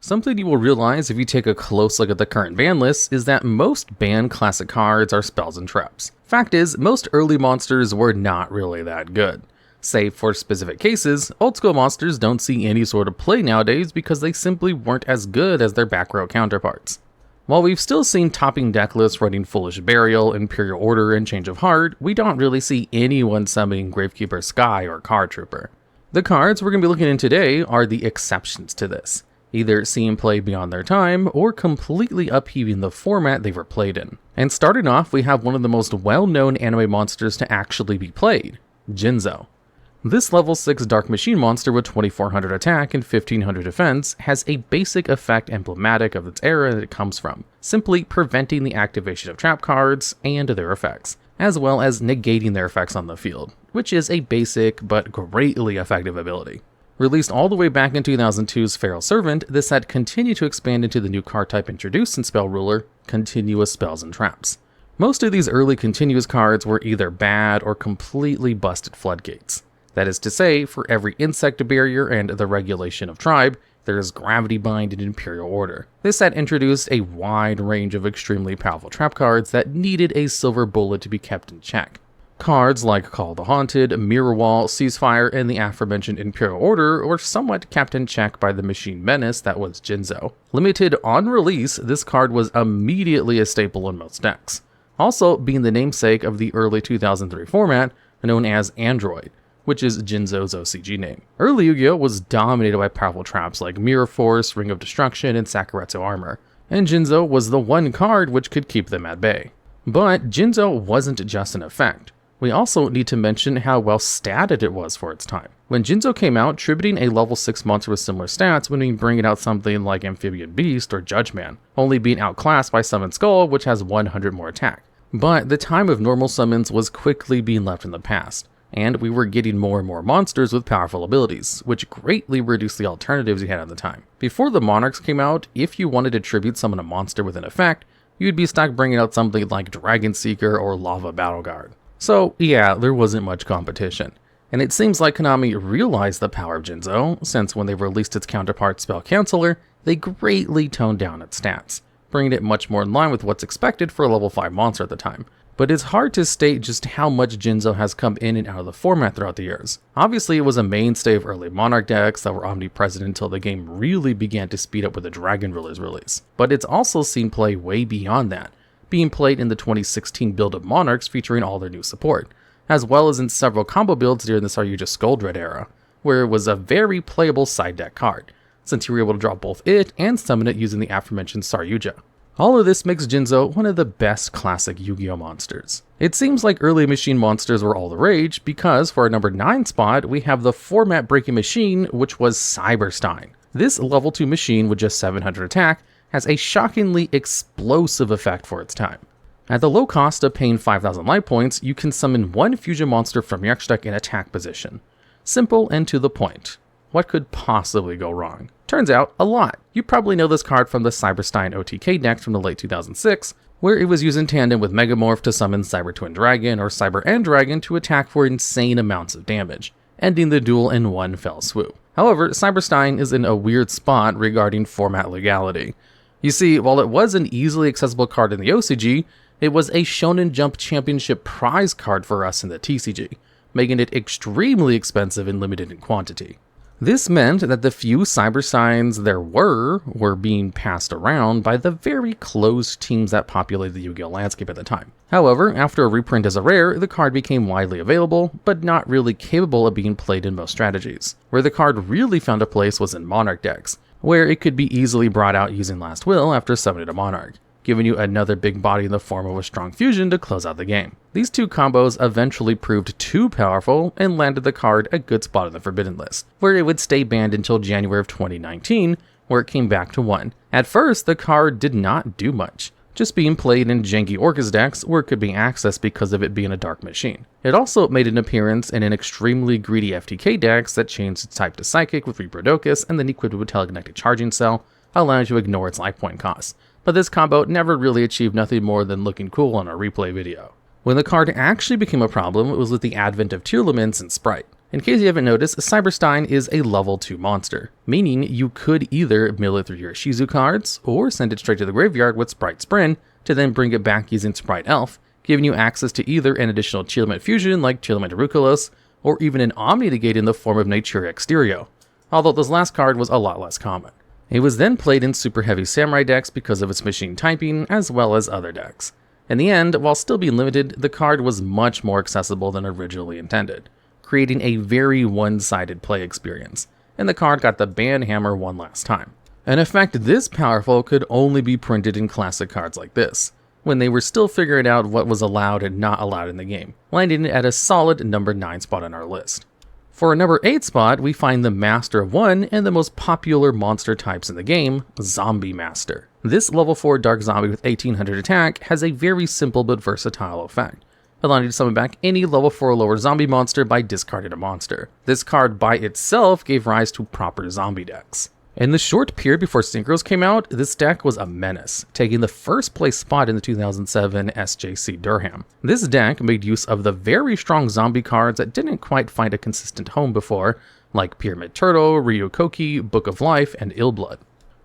Something you will realize if you take a close look at the current ban list is that most banned classic cards are spells and traps. Fact is, most early monsters were not really that good. Save for specific cases, old school monsters don't see any sort of play nowadays because they simply weren't as good as their back row counterparts. While we've still seen topping deck lists running Foolish Burial, Imperial Order, and Change of Heart, we don't really see anyone summoning Gravekeeper Sky or Card Trooper. The cards we're going to be looking at today are the exceptions to this, either seeing play beyond their time or completely upheaving the format they were played in. And starting off, we have one of the most well-known anime monsters to actually be played, Yugioh. This level 6 Dark Machine monster with 2400 attack and 1500 defense has a basic effect emblematic of its era that it comes from, simply preventing the activation of trap cards and their effects, as well as negating their effects on the field, which is a basic but greatly effective ability. Released all the way back in 2002's Feral Servant, this set continued to expand into the new card type introduced in Spell Ruler, Continuous Spells and Traps. Most of these early continuous cards were either bad or completely busted floodgates. That is to say, for every insect barrier and the regulation of tribe, there is Gravity Bind and Imperial Order. This set introduced a wide range of extremely powerful trap cards that needed a silver bullet to be kept in check. Cards like Call the Haunted, Mirror Wall, Ceasefire, and the aforementioned Imperial Order were somewhat kept in check by the machine menace that was Yugioh. Limited on release, this card was immediately a staple in most decks, also being the namesake of the early 2003 format known as Android, which is Yugioh's OCG name. Early Yugioh was dominated by powerful traps like Mirror Force, Ring of Destruction, and Sakuretsu Armor, and Yugioh was the one card which could keep them at bay. But Yugioh wasn't just an effect. We also need to mention how well statted it was for its time. When Yugioh came out, tributing a level 6 monster with similar stats would mean bringing out something like Amphibian Beast or Judgeman, only being outclassed by Summon Skull, which has 100 more attack. But the time of normal summons was quickly being left in the past, and we were getting more and more monsters with powerful abilities, which greatly reduced the alternatives you had at the time. Before the Monarchs came out, if you wanted to tribute summon a monster with an effect, you'd be stuck bringing out something like Dragon Seeker or Lava Battle Guard. So yeah, there wasn't much competition. And it seems like Konami realized the power of Yugioh, since when they released its counterpart Spell Canceller, they greatly toned down its stats, bringing it much more in line with what's expected for a level 5 monster at the time. But it's hard to state just how much Yugioh has come in and out of the format throughout the years. Obviously, it was a mainstay of early Monarch decks that were omnipresent until the game really began to speed up with the Dragon Ruler's release. But it's also seen play way beyond that, being played in the 2016 build of Monarchs featuring all their new support, as well as in several combo builds during the Saryuja Scoldred era, where it was a very playable side deck card, since you were able to draw both it and summon it using the aforementioned Saryuja. All of this makes Yugioh one of the best classic Yu-Gi-Oh monsters. It seems like early machine monsters were all the rage because for our number 9 spot, we have the format breaking machine, which was Cyberstein. This level 2 machine with just 700 attack has a shockingly explosive effect for its time. At the low cost of paying 5,000 life points, you can summon one fusion monster from your extra deck in attack position. Simple and to the point. What could possibly go wrong? Turns out, a lot. You probably know this card from the Cyberstein OTK decks from the late 2006, where it was used in tandem with Megamorph to summon Cyber Twin Dragon or Cyber End Dragon to attack for insane amounts of damage, ending the duel in one fell swoop. However, Cyberstein is in a weird spot regarding format legality. You see, while it was an easily accessible card in the OCG, it was a Shonen Jump Championship prize card for us in the TCG, making it extremely expensive and limited in quantity. This meant that the few Cybersteins there were being passed around by the very closed teams that populated the Yu-Gi-Oh landscape at the time. However, after a reprint as a rare, the card became widely available, but not really capable of being played in most strategies. Where the card really found a place was in Monarch decks, where it could be easily brought out using Last Will after summoning a Monarch, giving you another big body in the form of a strong fusion to close out the game. These two combos eventually proved too powerful and landed the card a good spot on the Forbidden List, where it would stay banned until January of 2019, where it came back to 1. At first, the card did not do much, just being played in janky Orcus decks where it could be accessed because of it being a dark machine. It also made an appearance in an extremely greedy FTK decks that changed its type to Psychic with Reproducus and then equipped it with Telekinetic Charging Cell, allowing you to ignore its life point cost. But this combo never really achieved nothing more than looking cool on a replay video. When the card actually became a problem, it was with the advent of Tearlaments and Sprite. In case you haven't noticed, Cyberstein is a level 2 monster, meaning you could either mill it through your Shizu cards, or send it straight to the graveyard with Sprite Sprin, to then bring it back using Sprite Elf, giving you access to either an additional Chillimate Fusion like Chillimate Rucolos, or even an Omni Negate in the form of Natura Exterio, although this last card was a lot less common. It was then played in super heavy Samurai decks because of its machine typing, as well as other decks. In the end, while still being limited, the card was much more accessible than originally intended, creating a very one-sided play experience, and the card got the ban hammer one last time. An effect this powerful could only be printed in classic cards like this, when they were still figuring out what was allowed and not allowed in the game, landing it at a solid number 9 spot on our list. For a number 8 spot, we find the master of one and the most popular monster types in the game, Zombie Master. This level 4 Dark Zombie with 1800 attack has a very simple but versatile effect, allowing you to summon back any level 4 or lower zombie monster by discarding a monster. This card by itself gave rise to proper zombie decks. In the short period before Synchros came out, this deck was a menace, taking the first place spot in the 2007 SJC Durham. This deck made use of the very strong zombie cards that didn't quite find a consistent home before, like Pyramid Turtle, Ryokoki, Book of Life, and Illblood.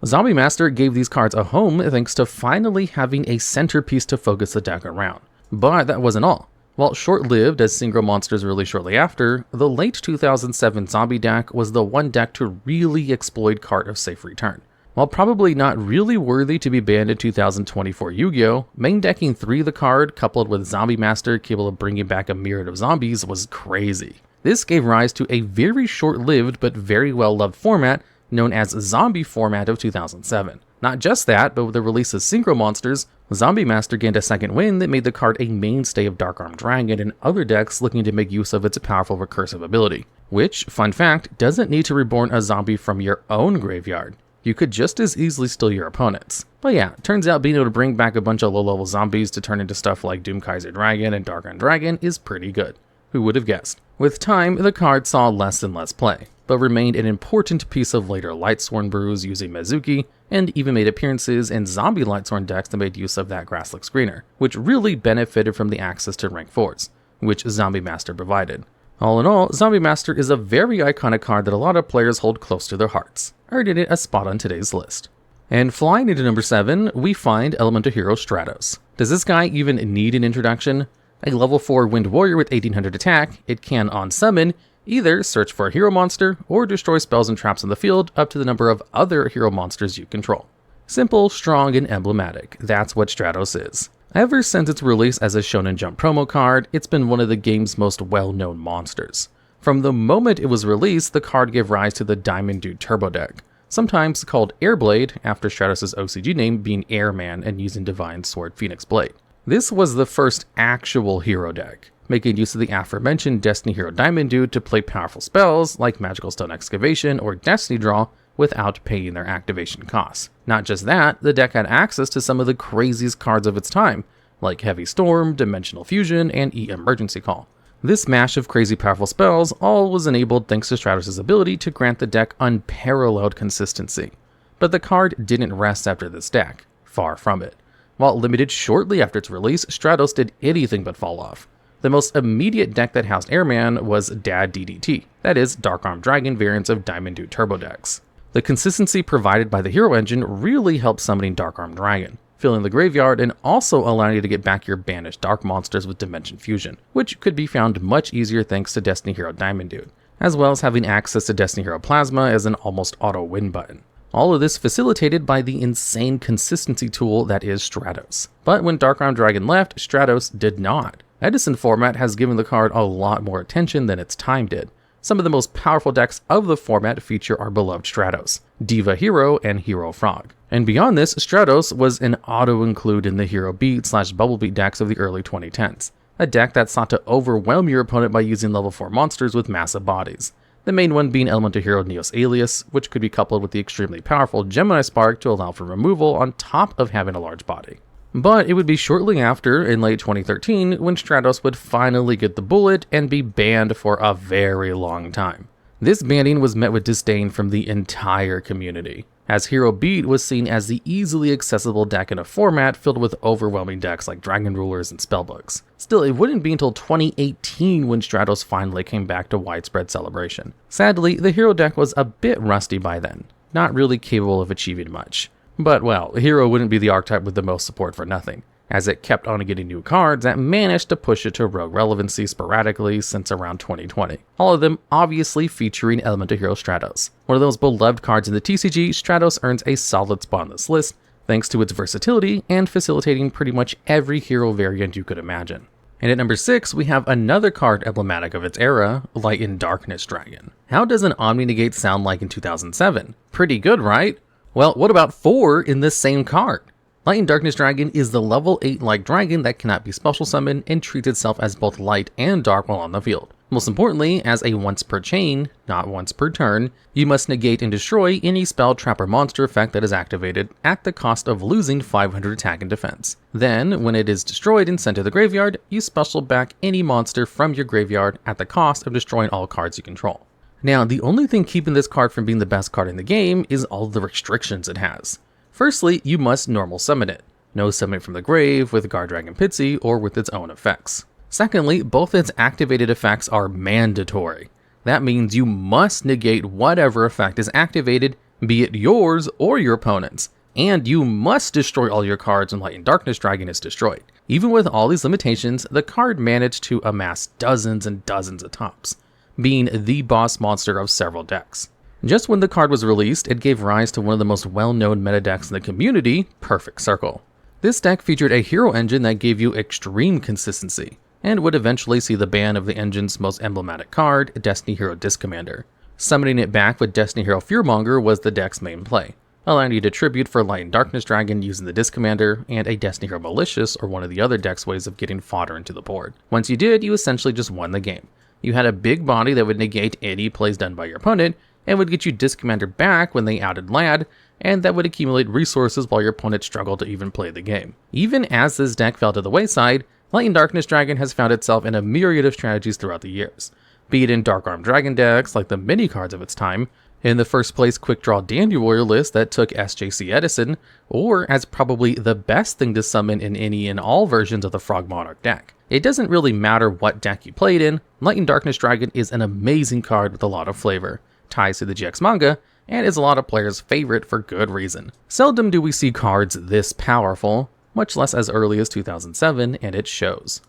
Zombie Master gave these cards a home thanks to finally having a centerpiece to focus the deck around. But that wasn't all. While short-lived as Synchro monsters released shortly after, the late 2007 zombie deck was the one deck to really exploit Cart of Safe Return. While probably not really worthy to be banned in 2024 Yu-Gi-Oh!, main decking 3 the card coupled with Zombie Master capable of bringing back a myriad of zombies was crazy. This gave rise to a very short-lived but very well-loved format known as Zombie Format of 2007. Not just that, but with the release of Synchro Monsters, Zombie Master gained a second win that made the card a mainstay of Dark Armed Dragon and other decks looking to make use of its powerful recursive ability, which, fun fact, doesn't need to reborn a zombie from your own graveyard. You could just as easily steal your opponent's. But yeah, turns out being able to bring back a bunch of low-level zombies to turn into stuff like Doom Kaiser Dragon and Dark Armed Dragon is pretty good. Who would have guessed? With time, the card saw less and less play, but remained an important piece of later Lightsworn brews using Mizuki, and even made appearances in zombie Lightsworn decks that made use of that Grasslick screener, which really benefited from the access to rank 4s, which Zombie Master provided. All in all, Zombie Master is a very iconic card that a lot of players hold close to their hearts, earning it a spot on today's list. And flying into number 7, we find Elemental Hero Stratos. Does this guy even need an introduction? A level 4 Wind Warrior with 1800 attack, it can, on summon, either search for a hero monster or destroy spells and traps in the field up to the number of other hero monsters you control. Simple, strong, and emblematic, that's what Stratos is. Ever since its release as a Shonen Jump promo card, it's been one of the game's most well-known monsters. From the moment it was released, the card gave rise to the Diamond Dude Turbo deck, sometimes called Airblade, after Stratos' OCG name being Airman and using Divine Sword Phoenix Blade. This was the first actual hero deck, making use of the aforementioned Destiny Hero Diamond Dude to play powerful spells like Magical Stone Excavation or Destiny Draw without paying their activation costs. Not just that, the deck had access to some of the craziest cards of its time, like Heavy Storm, Dimensional Fusion, and E-Emergency Call. This mash of crazy powerful spells all was enabled thanks to Stratos' ability to grant the deck unparalleled consistency. But the card didn't rest after this deck, far from it. While limited shortly after its release, Stratos did anything but fall off. The most immediate deck that housed Airman was Dad DDT, that is, Dark Armed Dragon variants of Diamond Dude Turbo decks. The consistency provided by the hero engine really helped summoning Dark Armed Dragon, filling the graveyard and also allowing you to get back your banished dark monsters with Dimension Fusion, which could be found much easier thanks to Destiny Hero Diamond Dude, as well as having access to Destiny Hero Plasma as an almost auto win button. All of this facilitated by the insane consistency tool that is Stratos. But when Dark Armed Dragon left, Stratos did not. Edison format has given the card a lot more attention than its time did. Some of the most powerful decks of the format feature our beloved Stratos, Diva Hero, and Hero Frog. And beyond this, Stratos was an auto-include in the Hero Beat / Bubble Beat decks of the early 2010s, a deck that sought to overwhelm your opponent by using level 4 monsters with massive bodies. The main one being Elemental Hero Neos Alias, which could be coupled with the extremely powerful Gemini Spark to allow for removal on top of having a large body. But it would be shortly after, in late 2013, when Stratos would finally get the bullet and be banned for a very long time. This banning was met with disdain from the entire community. as Hero Beat was seen as the easily accessible deck in a format filled with overwhelming decks like Dragon Rulers and Spellbooks. Still, it wouldn't be until 2018 when Stratos finally came back to widespread celebration. Sadly, the Hero deck was a bit rusty by then, not really capable of achieving much. But well, Hero wouldn't be the archetype with the most support for nothing, as it kept on getting new cards that managed to push it to rogue relevancy sporadically since around 2020. All of them obviously featuring Elemental Hero Stratos. One of those beloved cards in the TCG, Stratos earns a solid spot on this list, thanks to its versatility and facilitating pretty much every hero variant you could imagine. And at number 6, we have another card emblematic of its era, Light and Darkness Dragon. How does an Omni-Negate sound like in 2007? Pretty good, right? Well, what about 4 in this same card? Light and Darkness Dragon is the level 8 light dragon that cannot be special summoned and treats itself as both light and dark while on the field. Most importantly, as a once per chain, not once per turn, you must negate and destroy any spell, trap, or monster effect that is activated at the cost of losing 500 attack and defense. Then, when it is destroyed and sent to the graveyard, you special back any monster from your graveyard at the cost of destroying all cards you control. Now, the only thing keeping this card from being the best card in the game is all the restrictions it has. Firstly, you must normal summon it. No summon it from the grave, with Guard Dragon Pitsy, or with its own effects. Secondly, both its activated effects are mandatory. That means you must negate whatever effect is activated, be it yours or your opponent's. And you must destroy all your cards when Light and Darkness Dragon is destroyed. Even with all these limitations, the card managed to amass dozens and dozens of tops, being the boss monster of several decks. Just when the card was released, it gave rise to one of the most well-known meta decks in the community, Perfect Circle. This deck featured a hero engine that gave you extreme consistency, and would eventually see the ban of the engine's most emblematic card, Destiny Hero Disc Commander. Summoning it back with Destiny Hero Fearmonger was the deck's main play, allowing you to tribute for Light and Darkness Dragon using the Disc Commander, and a Destiny Hero Malicious or one of the other deck's ways of getting fodder into the board. Once you did, you essentially just won the game. You had a big body that would negate any plays done by your opponent, and would get you Disc Commander back when they outed Lad, and that would accumulate resources while your opponent struggled to even play the game. Even as this deck fell to the wayside, Light and Darkness Dragon has found itself in a myriad of strategies throughout the years, be it in Dark Arm Dragon decks like the mini cards of its time, in the first place Quick Draw Dandy Warrior list that took SJC Edison, or as probably the best thing to summon in any and all versions of the Frog Monarch deck. It doesn't really matter what deck you played in, Light and Darkness Dragon is an amazing card with a lot of flavor, ties to the GX manga, and is a lot of players' favorite for good reason. Seldom do we see cards this powerful, much less as early as 2007, and it shows.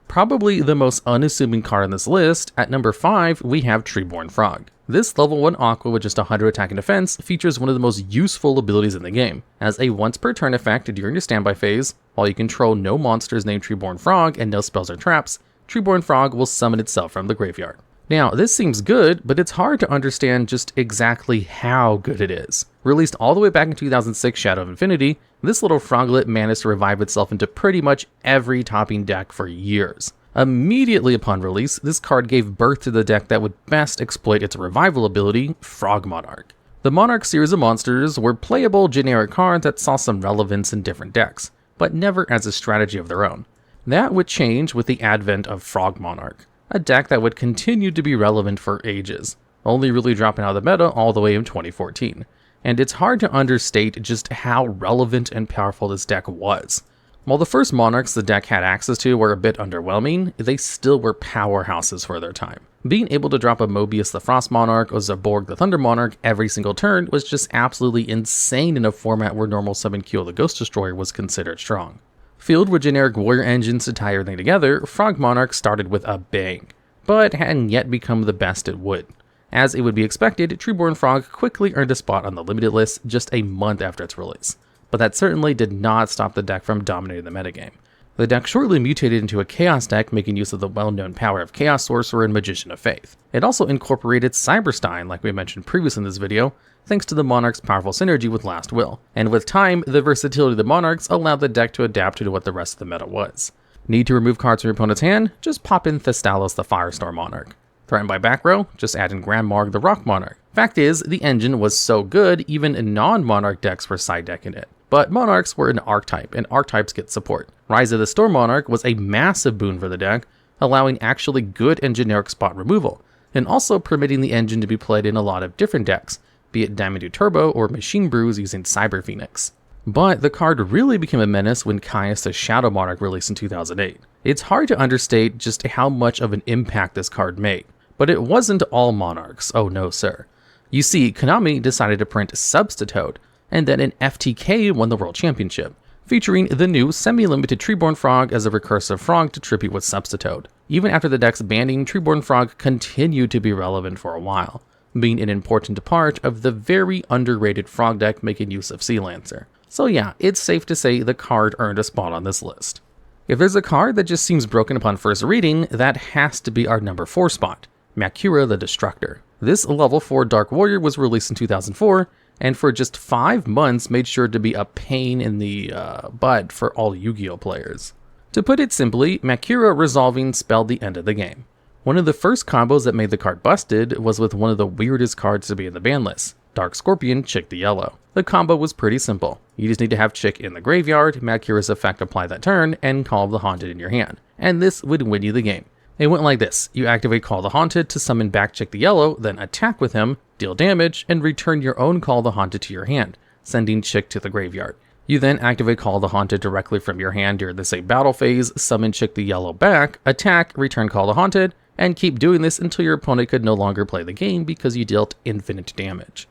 Probably the most unassuming card on this list, at number 5 we have Treeborn Frog. This level 1 Aqua with just 100 attack and defense features one of the most useful abilities in the game. As a once per turn effect during your standby phase, while you control no monsters named Treeborn Frog and no spells or traps, Treeborn Frog will summon itself from the graveyard. Now, this seems good, but it's hard to understand just exactly how good it is. Released all the way back in 2006 Shadow of Infinity, this little froglet managed to revive itself into pretty much every topping deck for years. Immediately upon release, this card gave birth to the deck that would best exploit its revival ability, Frog Monarch. The Monarch series of monsters were playable generic cards that saw some relevance in different decks, but never as a strategy of their own. That would change with the advent of Frog Monarch, a deck that would continue to be relevant for ages, only really dropping out of the meta all the way in 2014. And it's hard to understate just how relevant and powerful this deck was. While the first Monarchs the deck had access to were a bit underwhelming, they still were powerhouses for their time. Being able to drop a Mobius the Frost Monarch or Zaborg the Thunder Monarch every single turn was just absolutely insane in a format where normal summon Kyo the Ghost Destroyer was considered strong. Filled with generic warrior engines to tie everything together, Frog Monarch started with a bang, but hadn't yet become the best it would. As it would be expected, Treeborn Frog quickly earned a spot on the limited list just a month after its release, but that certainly did not stop the deck from dominating the metagame. The deck shortly mutated into a Chaos deck, making use of the well-known power of Chaos Sorcerer and Magician of Faith. It also incorporated Cyberstein, like we mentioned previously in this video, thanks to the Monarch's powerful synergy with Last Will, and with time, the versatility of the Monarchs allowed the deck to adapt to what the rest of the meta was. Need to remove cards from your opponent's hand? Just pop in Thestalos the Firestorm Monarch. Threatened by back row? Just add in Grand Marg the Rock Monarch. Fact is, the engine was so good, even non-Monarch decks were side decking it. But Monarchs were an archetype, and archetypes get support. Rise of the Storm Monarch was a massive boon for the deck, allowing actually good and generic spot removal, and also permitting the engine to be played in a lot of different decks, be it Diamond Dude Turbo or Machine Brews using Cyber Phoenix. But the card really became a menace when Caius the Shadow Monarch released in 2008. It's hard to understate just how much of an impact this card made. But it wasn't all Monarchs, oh no sir. You see, Konami decided to print Substitoad, and then an FTK won the World Championship, featuring the new semi-limited Treeborn Frog as a recursive frog to tribute with Substitoad. Even after the deck's banning, Treeborn Frog continued to be relevant for a while, being an important part of the very underrated frog deck making use of Sea Lancer. So yeah, it's safe to say the card earned a spot on this list. If there's a card that just seems broken upon first reading, that has to be our number 4 spot, Makura the Destructor. This level 4 Dark Warrior was released in 2004, and for just 5 months made sure to be a pain in the butt for all Yu-Gi-Oh players. To put it simply, Makura resolving spelled the end of the game. One of the first combos that made the card busted was with one of the weirdest cards to be in the ban list, Dark Scorpion, Chick the Yellow. The combo was pretty simple. You just need to have Chick in the graveyard, Makura's effect apply that turn, and Call the Haunted in your hand, and this would win you the game. It went like this: you activate Call the Haunted to summon back Chick the Yellow, then attack with him, deal damage, and return your own Call the Haunted to your hand, sending Chick to the graveyard. You then activate Call the Haunted directly from your hand during the same battle phase, summon Chick the Yellow back, attack, return Call the Haunted, and keep doing this until your opponent could no longer play the game because you dealt infinite damage.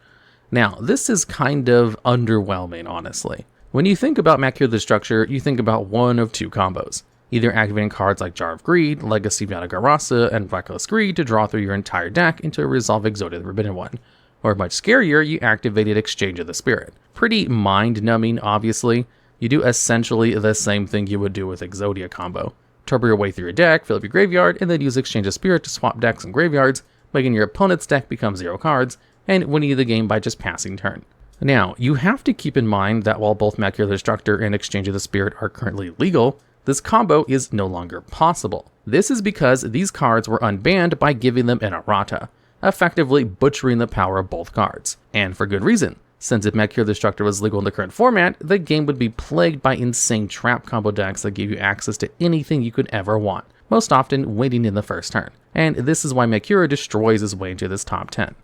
Now, this is kind of underwhelming, honestly. When you think about Makura the Destructor, you think about one of 2 combos. Either activating cards like Jar of Greed, Legacy of Yanagarasa, and Reckless Greed to draw through your entire deck into a resolve Exodia the Forbidden One. Or much scarier, you activated Exchange of the Spirit. Pretty mind-numbing, obviously. You do essentially the same thing you would do with Exodia combo. Turbo your way through your deck, fill up your graveyard, and then use Exchange of Spirit to swap decks and graveyards, making your opponent's deck become 0 cards, and winning you the game by just passing turn. Now, you have to keep in mind that while both Makura the Destructor and Exchange of the Spirit are currently legal, this combo is no longer possible. This is because these cards were unbanned by giving them an errata, effectively butchering the power of both cards. And for good reason, since if Makura the Destructor was legal in the current format, the game would be plagued by insane trap combo decks that give you access to anything you could ever want, most often winning in the first turn. And this is why Makura destroys his way into this top 10.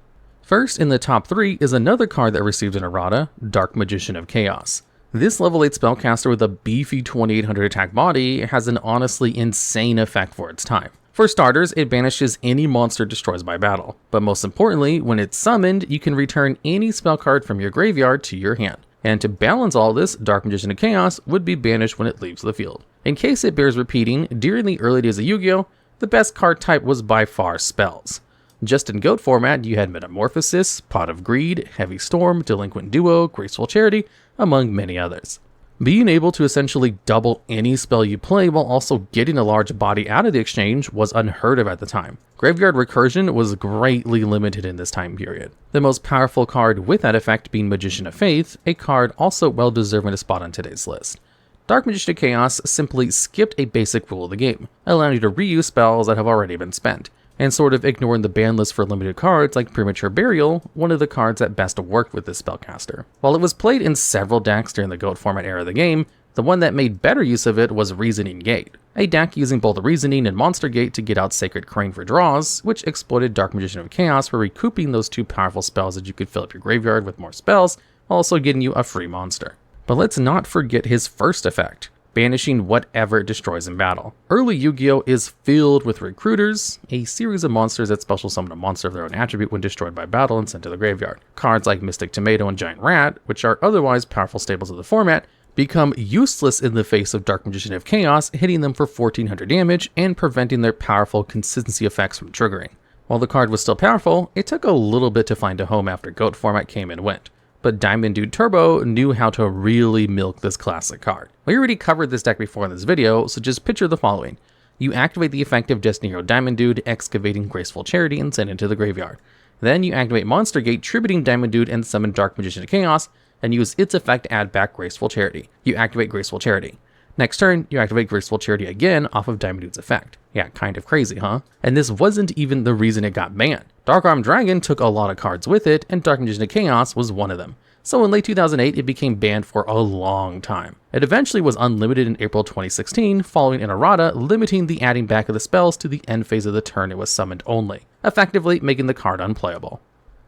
First in the top 3 is another card that received an errata, Dark Magician of Chaos. This level 8 spellcaster with a beefy 2800 attack body has an honestly insane effect for its time. For starters, it banishes any monster it destroys by battle, but most importantly, when it's summoned, you can return any spell card from your graveyard to your hand. And to balance all this, Dark Magician of Chaos would be banished when it leaves the field. In case it bears repeating, during the early days of Yu-Gi-Oh, the best card type was by far spells. Just in GOAT format, you had Metamorphosis, Pot of Greed, Heavy Storm, Delinquent Duo, Graceful Charity, among many others. Being able to essentially double any spell you play while also getting a large body out of the exchange was unheard of at the time. Graveyard recursion was greatly limited in this time period. The most powerful card with that effect being Magician of Faith, a card also well deserving a spot on today's list. Dark Magician of Chaos simply skipped a basic rule of the game, allowing you to reuse spells that have already been spent, and sort of ignoring the ban list for limited cards like Premature Burial, one of the cards that best worked with this spellcaster. While it was played in several decks during the GOAT format era of the game, the one that made better use of it was Reasoning Gate, a deck using both Reasoning and Monster Gate to get out Sacred Crane for draws, which exploited Dark Magician of Chaos for recouping those 2 powerful spells that you could fill up your graveyard with more spells, while also getting you a free monster. But let's not forget his first effect, banishing whatever it destroys in battle. Early Yu-Gi-Oh! Is filled with Recruiters, a series of monsters that special summon a monster of their own attribute when destroyed by battle and sent to the graveyard. Cards like Mystic Tomato and Giant Rat, which are otherwise powerful staples of the format, become useless in the face of Dark Magician of Chaos, hitting them for 1400 damage and preventing their powerful consistency effects from triggering. While the card was still powerful, it took a little bit to find a home after GOAT format came and went. But Diamond Dude Turbo knew how to really milk this classic card. We already covered this deck before in this video, so just picture the following. You activate the effect of Destiny Hero Diamond Dude, excavating Graceful Charity, and send it to the graveyard. Then you activate Monster Gate, tributing Diamond Dude, and summon Dark Magician of Chaos, and use its effect to add back Graceful Charity. You activate Graceful Charity. Next turn, you activate Graceful Charity again off of Diamond Dude's effect. Yeah, kind of crazy, huh? And this wasn't even the reason it got banned. Dark Arm Dragon took a lot of cards with it, and Dark Magician of Chaos was one of them. So in late 2008, it became banned for a long time. It eventually was unlimited in April 2016, following an errata limiting the adding back of the spells to the end phase of the turn it was summoned only, effectively making the card unplayable.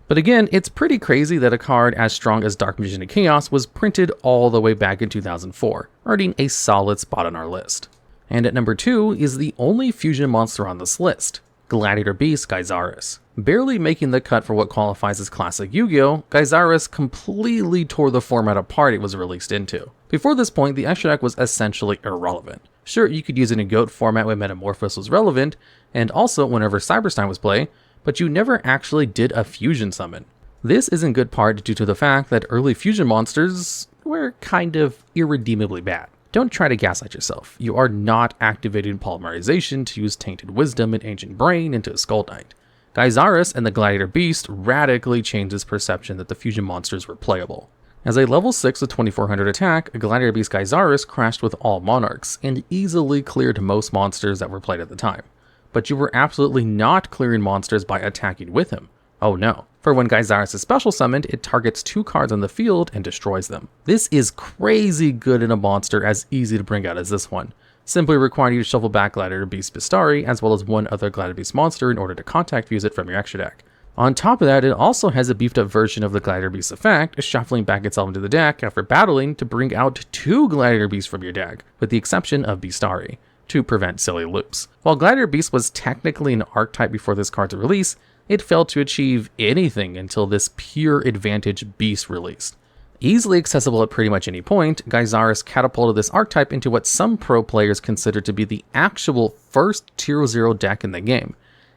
But again, it's pretty crazy that a card as strong as Dark Magician of Chaos was printed all the way back in 2004, earning a solid spot on our list. And at number 2 is the only fusion monster on this list, Gladiator Beast Gyzarus. Barely making the cut for what qualifies as classic Yu-Gi-Oh!, Gyzarus completely tore the format apart it was released into. Before this point, the extra deck was essentially irrelevant. Sure, you could use it in GOAT format when Metamorphosis was relevant, and also whenever Cyberstein was played, but you never actually did a fusion summon. This is in good part due to the fact that early fusion monsters were kind of irredeemably bad. Don't try to gaslight yourself. You are not activating polymerization to use Tainted Wisdom and Ancient Brain into a Skull Knight. Gyzarus and the Gladiator Beast radically changed this perception that the fusion monsters were playable. As a level 6 with 2400 attack, Gladiator Beast Gyzarus crashed with all monarchs and easily cleared most monsters that were played at the time. But you were absolutely not clearing monsters by attacking with him. Oh no. For when Gyzarus is special summoned, it targets 2 cards on the field and destroys them. This is crazy good in a monster as easy to bring out as this one. Simply requiring you to shuffle back Gladiator Beast Bistari as well as one other Gladiator Beast monster in order to contact fuse it from your extra deck. On top of that, it also has a beefed up version of the Gladiator Beast effect, shuffling back itself into the deck after battling to bring out 2 Gladiator Beasts from your deck, with the exception of Bistari, to prevent silly loops. While Gladiator Beast was technically an archetype before this card's release, it failed to achieve anything until this pure advantage beast released. Easily accessible at pretty much any point, Gyzarus catapulted this archetype into what some pro players consider to be the actual first Tier 0 deck in the game,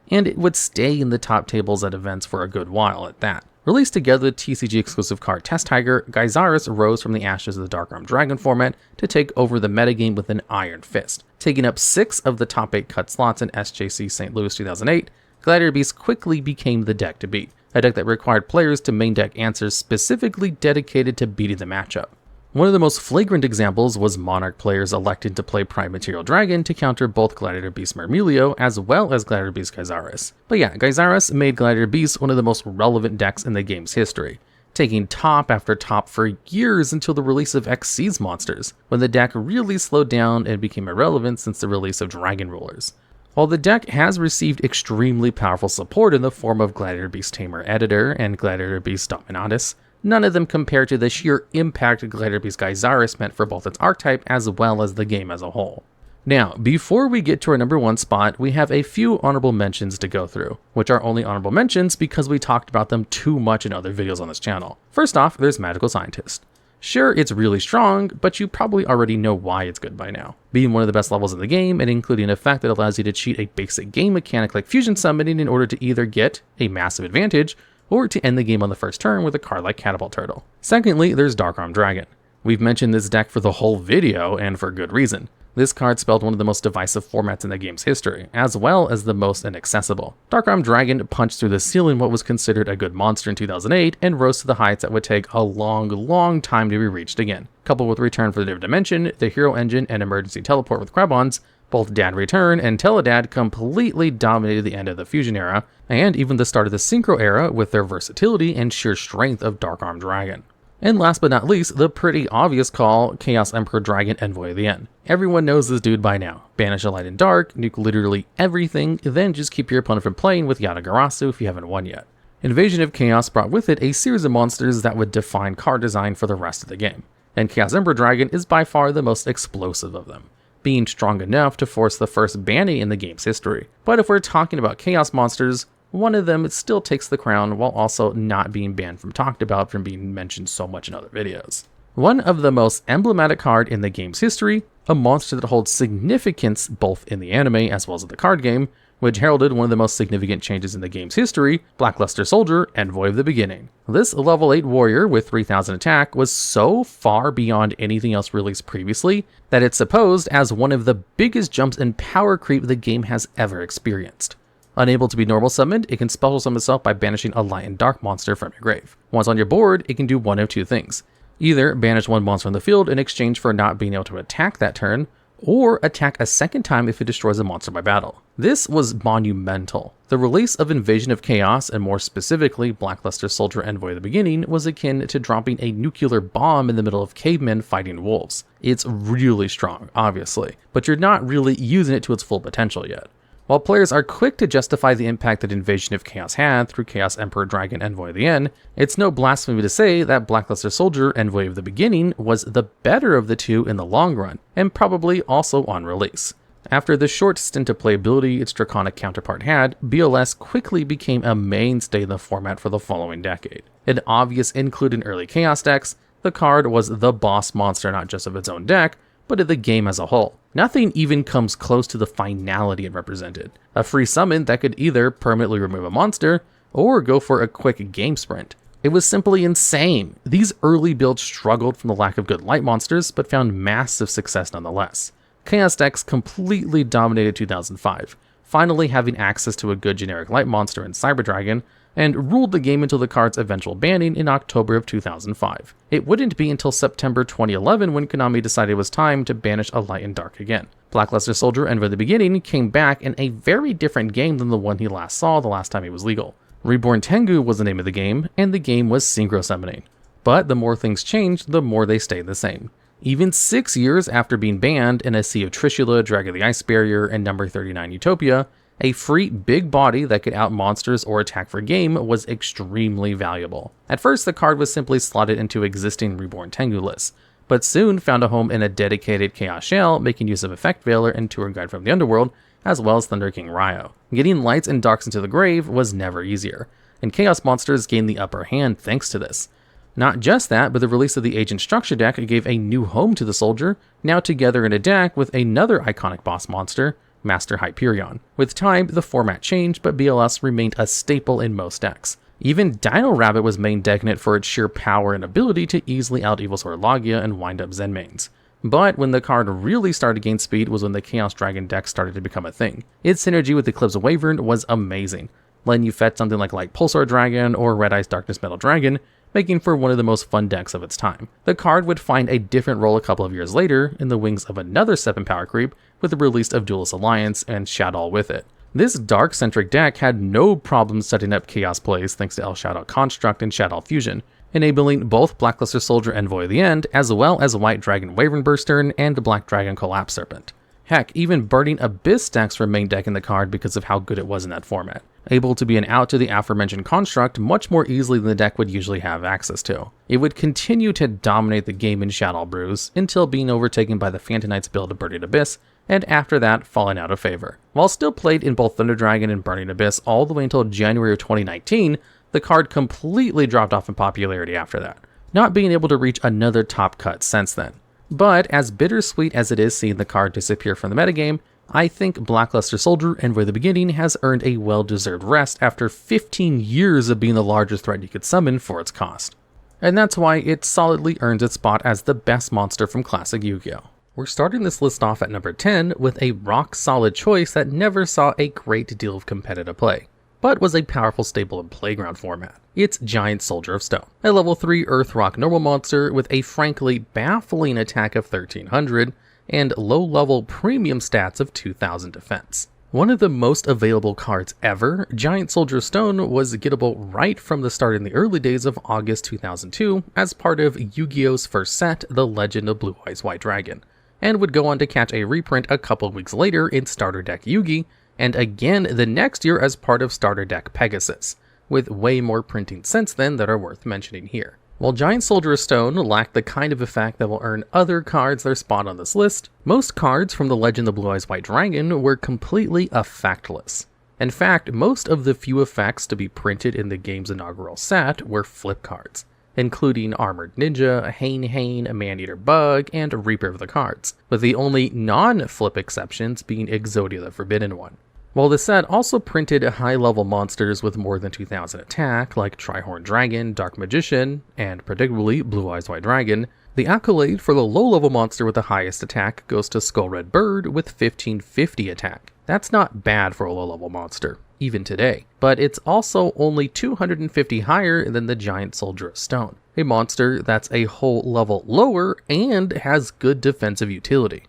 and it would stay in the top tables at events for a good while at that. Released together with TCG exclusive card Test Tiger, Gyzarus rose from the ashes of the Dark Armed Dragon format to take over the metagame with an iron fist. Taking up 6 of the top 8 cut slots in SJC St. Louis 2008, Gladiator Beast quickly became the deck to beat, a deck that required players to main deck answers specifically dedicated to beating the matchup. One of the most flagrant examples was Monarch players electing to play Prime Material Dragon to counter both Gladiator Beast Myrmilio as well as Gladiator Beast Gyzarus. But yeah, Gyzarus made Gladiator Beast one of the most relevant decks in the game's history, taking top after top for years until the release of XC's monsters, when the deck really slowed down and became irrelevant since the release of Dragon Rulers. While the deck has received extremely powerful support in the form of Gladiator Beast Tamer Editor and Gladiator Beast Dominatus, none of them compare to the sheer impact Gladiator Beast Gyzarus meant for both its archetype as well as the game as a whole. Now, before we get to our number 1 spot, we have a few honorable mentions to go through, which are only honorable mentions because we talked about them too much in other videos on this channel. First off, there's Magical Scientist. Sure, it's really strong, but you probably already know why it's good by now. Being one of the best levels in the game, and including an effect that allows you to cheat a basic game mechanic like fusion summoning in order to either get a massive advantage, or to end the game on the first turn with a card like Catapult Turtle. Secondly, there's Dark Armed Dragon. We've mentioned this deck for the whole video, and for good reason. This card spelled one of the most divisive formats in the game's history, as well as the most inaccessible. Dark Armed Dragon punched through the ceiling what was considered a good monster in 2008 and rose to the heights that would take a long time to be reached again. Coupled with Return for the Different Dimension, the Hero Engine, and Emergency Teleport with Krebons, both Dad Return and Teledad completely dominated the end of the Fusion era, and even the start of the Synchro era with their versatility and sheer strength of Dark Armed Dragon. And last but not least, the pretty obvious call, Chaos Emperor Dragon Envoy of the End. Everyone knows this dude by now. Banish a light and dark, nuke literally everything, then just keep your opponent from playing with Yatagarasu if you haven't won yet. Invasion of Chaos brought with it a series of monsters that would define card design for the rest of the game, and Chaos Emperor Dragon is by far the most explosive of them, being strong enough to force the first banning in the game's history. But if we're talking about Chaos monsters, one of them still takes the crown while also not being banned from talked about from being mentioned so much in other videos. One of the most emblematic card in the game's history, a monster that holds significance both in the anime as well as in the card game, which heralded one of the most significant changes in the game's history, Blackluster Soldier, Envoy of the Beginning. This level 8 warrior with 3000 attack was so far beyond anything else released previously that it's supposed as one of the biggest jumps in power creep the game has ever experienced. Unable to be normal summoned, it can special summon itself by banishing a light and dark monster from your grave. Once on your board, it can do one of two things. Either banish one monster on the field in exchange for not being able to attack that turn, or attack a second time if it destroys a monster by battle. This was monumental. The release of Invasion of Chaos, and more specifically Blackluster Soldier Envoy of the Beginning, was akin to dropping a nuclear bomb in the middle of cavemen fighting wolves. It's really strong, obviously, but you're not really using it to its full potential yet. While players are quick to justify the impact that Invasion of Chaos had through Chaos Emperor Dragon Envoy of the End, it's no blasphemy to say that Blackluster Soldier Envoy of the Beginning was the better of the two in the long run, and probably also on release. After the short stint of playability its Draconic counterpart had, BLS quickly became a mainstay in the format for the following decade. An obvious include in early Chaos decks, the card was the boss monster not just of its own deck, but of the game as a whole. Nothing even comes close to the finality it represented. A free summon that could either permanently remove a monster, or go for a quick game sprint. It was simply insane. These early builds struggled from the lack of good light monsters, but found massive success nonetheless. Chaos decks completely dominated 2005, finally having access to a good generic light monster in Cyber Dragon, and ruled the game until the card's eventual banning in October of 2005. It wouldn't be until September 2011 when Konami decided it was time to banish a light and dark again. Blackluster Soldier Envoy of the Beginning came back in a very different game than the one he last saw the last time he was legal. Reborn Tengu was the name of the game, and the game was synchro summoning. But the more things changed, the more they stayed the same. Even 6 years after being banned in a Sea of Trishula, Drag of the Ice Barrier, and number 39 Utopia, a free big body that could out monsters or attack for game was extremely valuable. At first, the card was simply slotted into existing Reborn Tengu lists, but soon found a home in a dedicated Chaos Shell, making use of Effect Veiler and Tour Guide from the Underworld, as well as Thunder King Ryo. Getting lights and darks into the grave was never easier, and Chaos monsters gained the upper hand thanks to this. Not just that, but the release of the Agent Structure deck gave a new home to the soldier, now together in a deck with another iconic boss monster, Master Hyperion. With time, the format changed, but BLS remained a staple in most decks. Even Dino Rabbit was main deck in it for its sheer power and ability to easily out Evilsaur Logia and wind up Zen mains. But when the card really started to gain speed was when the Chaos Dragon deck started to become a thing. Its synergy with Eclipse Wyvern was amazing, letting you fetch something like Light Pulsar Dragon or Red Eyes Darkness Metal Dragon, making for one of the most fun decks of its time. The card would find a different role a couple of years later in the wings of another 7 power creep with the release of Duelist Alliance and Shadow with it. This dark-centric deck had no problem setting up chaos plays thanks to El Shadow Construct and Shadow Fusion, enabling both Blackluster Soldier Envoy of the End as well as White Dragon Wyvern Burster and Black Dragon Collapse Serpent. Heck, even Burning Abyss stacks were main deck in the card because of how good it was in that format, able to be an out to the aforementioned construct much more easily than the deck would usually have access to. It would continue to dominate the game in Shadow Brews until being overtaken by the Phantom Knights build of Burning Abyss, and after that falling out of favor. While still played in both Thunder Dragon and Burning Abyss all the way until January of 2019, the card completely dropped off in popularity after that, not being able to reach another top cut since then. But as bittersweet as it is seeing the card disappear from the metagame, I think Blackluster Soldier Envoy of the Beginning has earned a well-deserved rest after 15 years of being the largest threat you could summon for its cost. And that's why it solidly earns its spot as the best monster from classic Yu-Gi-Oh! We're starting this list off at number 10 with a rock-solid choice that never saw a great deal of competitive play, but was a powerful staple in Playground format. It's Giant Soldier of Stone, a level 3 Earth Rock normal monster with a frankly baffling attack of 1300 and low-level premium stats of 2000 defense. One of the most available cards ever, Giant Soldier of Stone was gettable right from the start in the early days of August 2002 as part of Yu-Gi-Oh's first set, The Legend of Blue Eyes White Dragon, and would go on to catch a reprint a couple weeks later in Starter Deck Yugi, and again the next year as part of Starter Deck Pegasus, with way more printing since then that are worth mentioning here. While Giant Soldier of Stone lacked the kind of effect that will earn other cards their spot on this list, most cards from the Legend of Blue Eyes White Dragon were completely effectless. In fact, most of the few effects to be printed in the game's inaugural set were flip cards, including Armored Ninja, Hane, Man-Eater Bug, and Reaper of the Cards, with the only non-flip exceptions being Exodia the Forbidden One. While the set also printed high-level monsters with more than 2000 attack, like Trihorn Dragon, Dark Magician, and predictably Blue Eyes White Dragon, the accolade for the low-level monster with the highest attack goes to Skull Red Bird with 1550 attack. That's not bad for a low-level monster, even today, but it's also only 250 higher than the Giant Soldier of Stone, a monster that's a whole level lower and has good defensive utility.